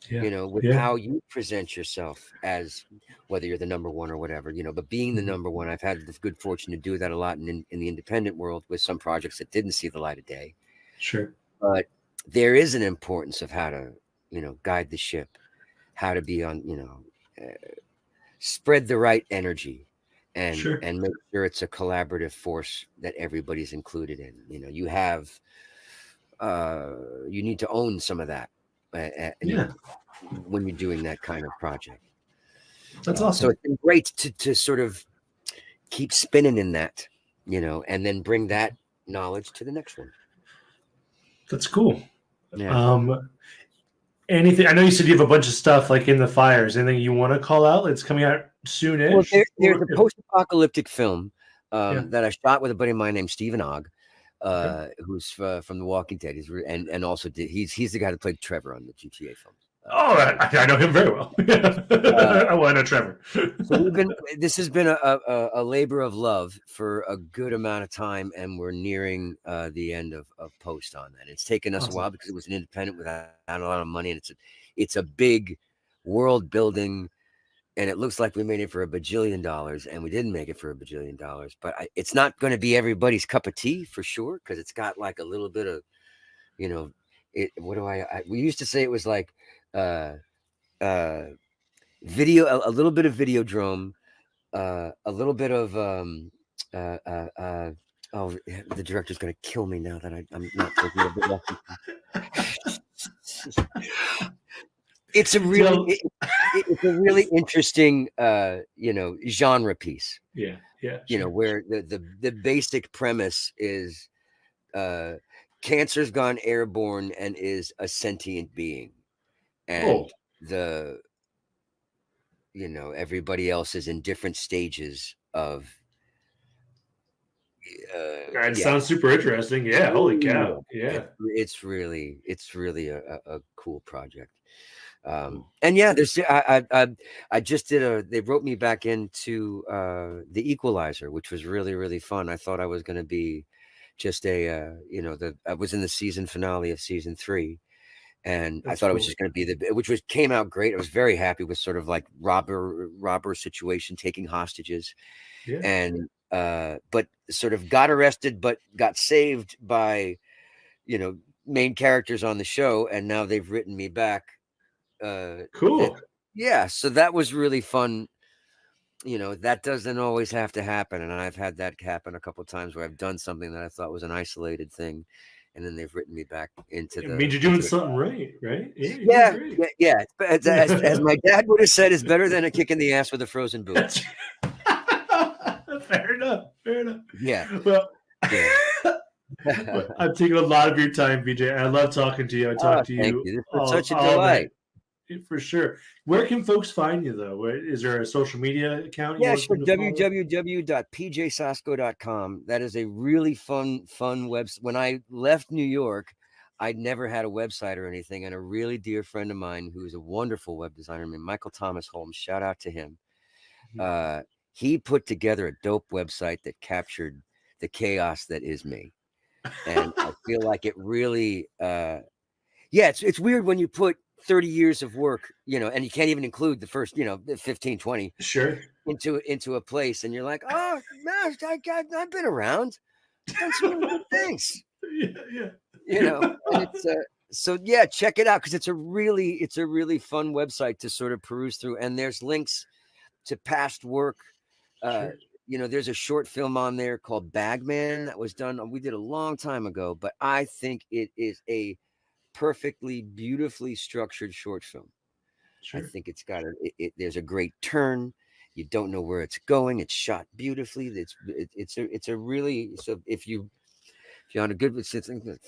you know, with how you present yourself as, whether you're the number one or whatever, you know, but being the number one, I've had the good fortune to do that a lot in the independent world with some projects that didn't see the light of day. Sure. But there is an importance of how to, you know, guide the ship, how to be on, you know, spread the right energy and make sure it's a collaborative force that everybody's included in. You know, you have, you need to own some of that you know, when you're doing that kind of project. That's awesome. So it's been great to sort of keep spinning in that, you know, and then bring that knowledge to the next one. That's cool. Yeah. Anything? I know you said you have a bunch of stuff like in the fires. Anything you want to call out? It's coming out soonish. Well, there's a post-apocalyptic film that I shot with a buddy of mine named Stephen Ogg, who's from The Walking Dead. And also he's the guy that played Trevor on the GTA film. I know him very well. I want to know Trevor. So this has been a labor of love for a good amount of time, and we're nearing the end of post on that. It's taken us a while because it was an independent without a lot of money, and it's a big world building, and it looks like we made it for $1 bajillion, and we didn't make it for $1 bajillion. But it's not going to be everybody's cup of tea for sure, because it's got like a little bit of, you know, we used to say it was like video, a little bit of Videodrome, a little bit of oh, the director's gonna kill me now that I'm not so good at it's a really interesting you know, genre piece. Yeah. You know, where the basic premise is cancer's gone airborne and is a sentient being. And you know, everybody else is in different stages of it sounds super interesting. Yeah, holy cow. Yeah. It's really a cool project. And yeah, there's I just did they wrote me back into The Equalizer, which was really, really fun. I thought I was going to be just I was in the season finale of season 3. And I thought it was just going to be which came out great. I was very happy with sort of like robber situation, taking hostages, and but sort of got arrested, but got saved by, you know, main characters on the show, and now they've written me back. Cool. So that was really fun. You know, that doesn't always have to happen, and I've had that happen a couple of times where I've done something that I thought was an isolated thing, and then they've written me back into it means you're doing something right? Yeah. As my dad would have said, it's better than a kick in the ass with a frozen boot. Fair enough. Yeah. Well, yeah. I'm taking a lot of your time, BJ. I love talking to you. I talk to thank you. you. It's such a delight. For sure. Where can folks find you, though? Is there a social media account? Yeah, sure. www.pjsosko.com. That is a really fun website. When I left New York, I'd never had a website or anything. And a really dear friend of mine who is a wonderful web designer named Michael Thomas Holmes, shout out to him. He put together a dope website that captured the chaos that is me. And I feel like it really, it's weird when you put 30 years of work, and you can't even include the first, 15, 20 into a place. And you're like, oh, man, I've been around. I've done some really good things. And it's, check it out. Cause it's a really fun website to sort of peruse through. And there's links to past work. There's a short film on there called Bagman that was done. We did a long time ago, but I think it is a perfectly, beautifully structured short film. I think it's got there's a great turn. You don't know where it's going. It's shot beautifully. It's a really, so if you're on a good, it's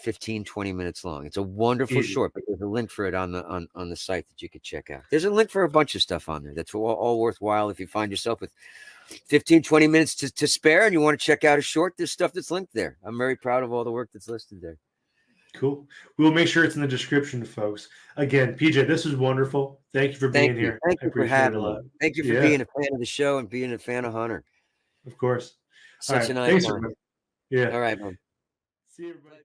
15, 20 minutes long. It's a wonderful short, but there's a link for it on the site that you could check out. There's a link for a bunch of stuff on there. That's all worthwhile. If you find yourself with 15, 20 minutes to spare and you want to check out a short, there's stuff that's linked there. I'm very proud of all the work that's listed there. Cool. We'll make sure it's in the description, folks. Again, PJ, this is wonderful. Thank you for being here. Thank you for having me. Thank you for being a fan of the show and being a fan of Hunter. Of course. Such an icon. All right, man. See you, everybody.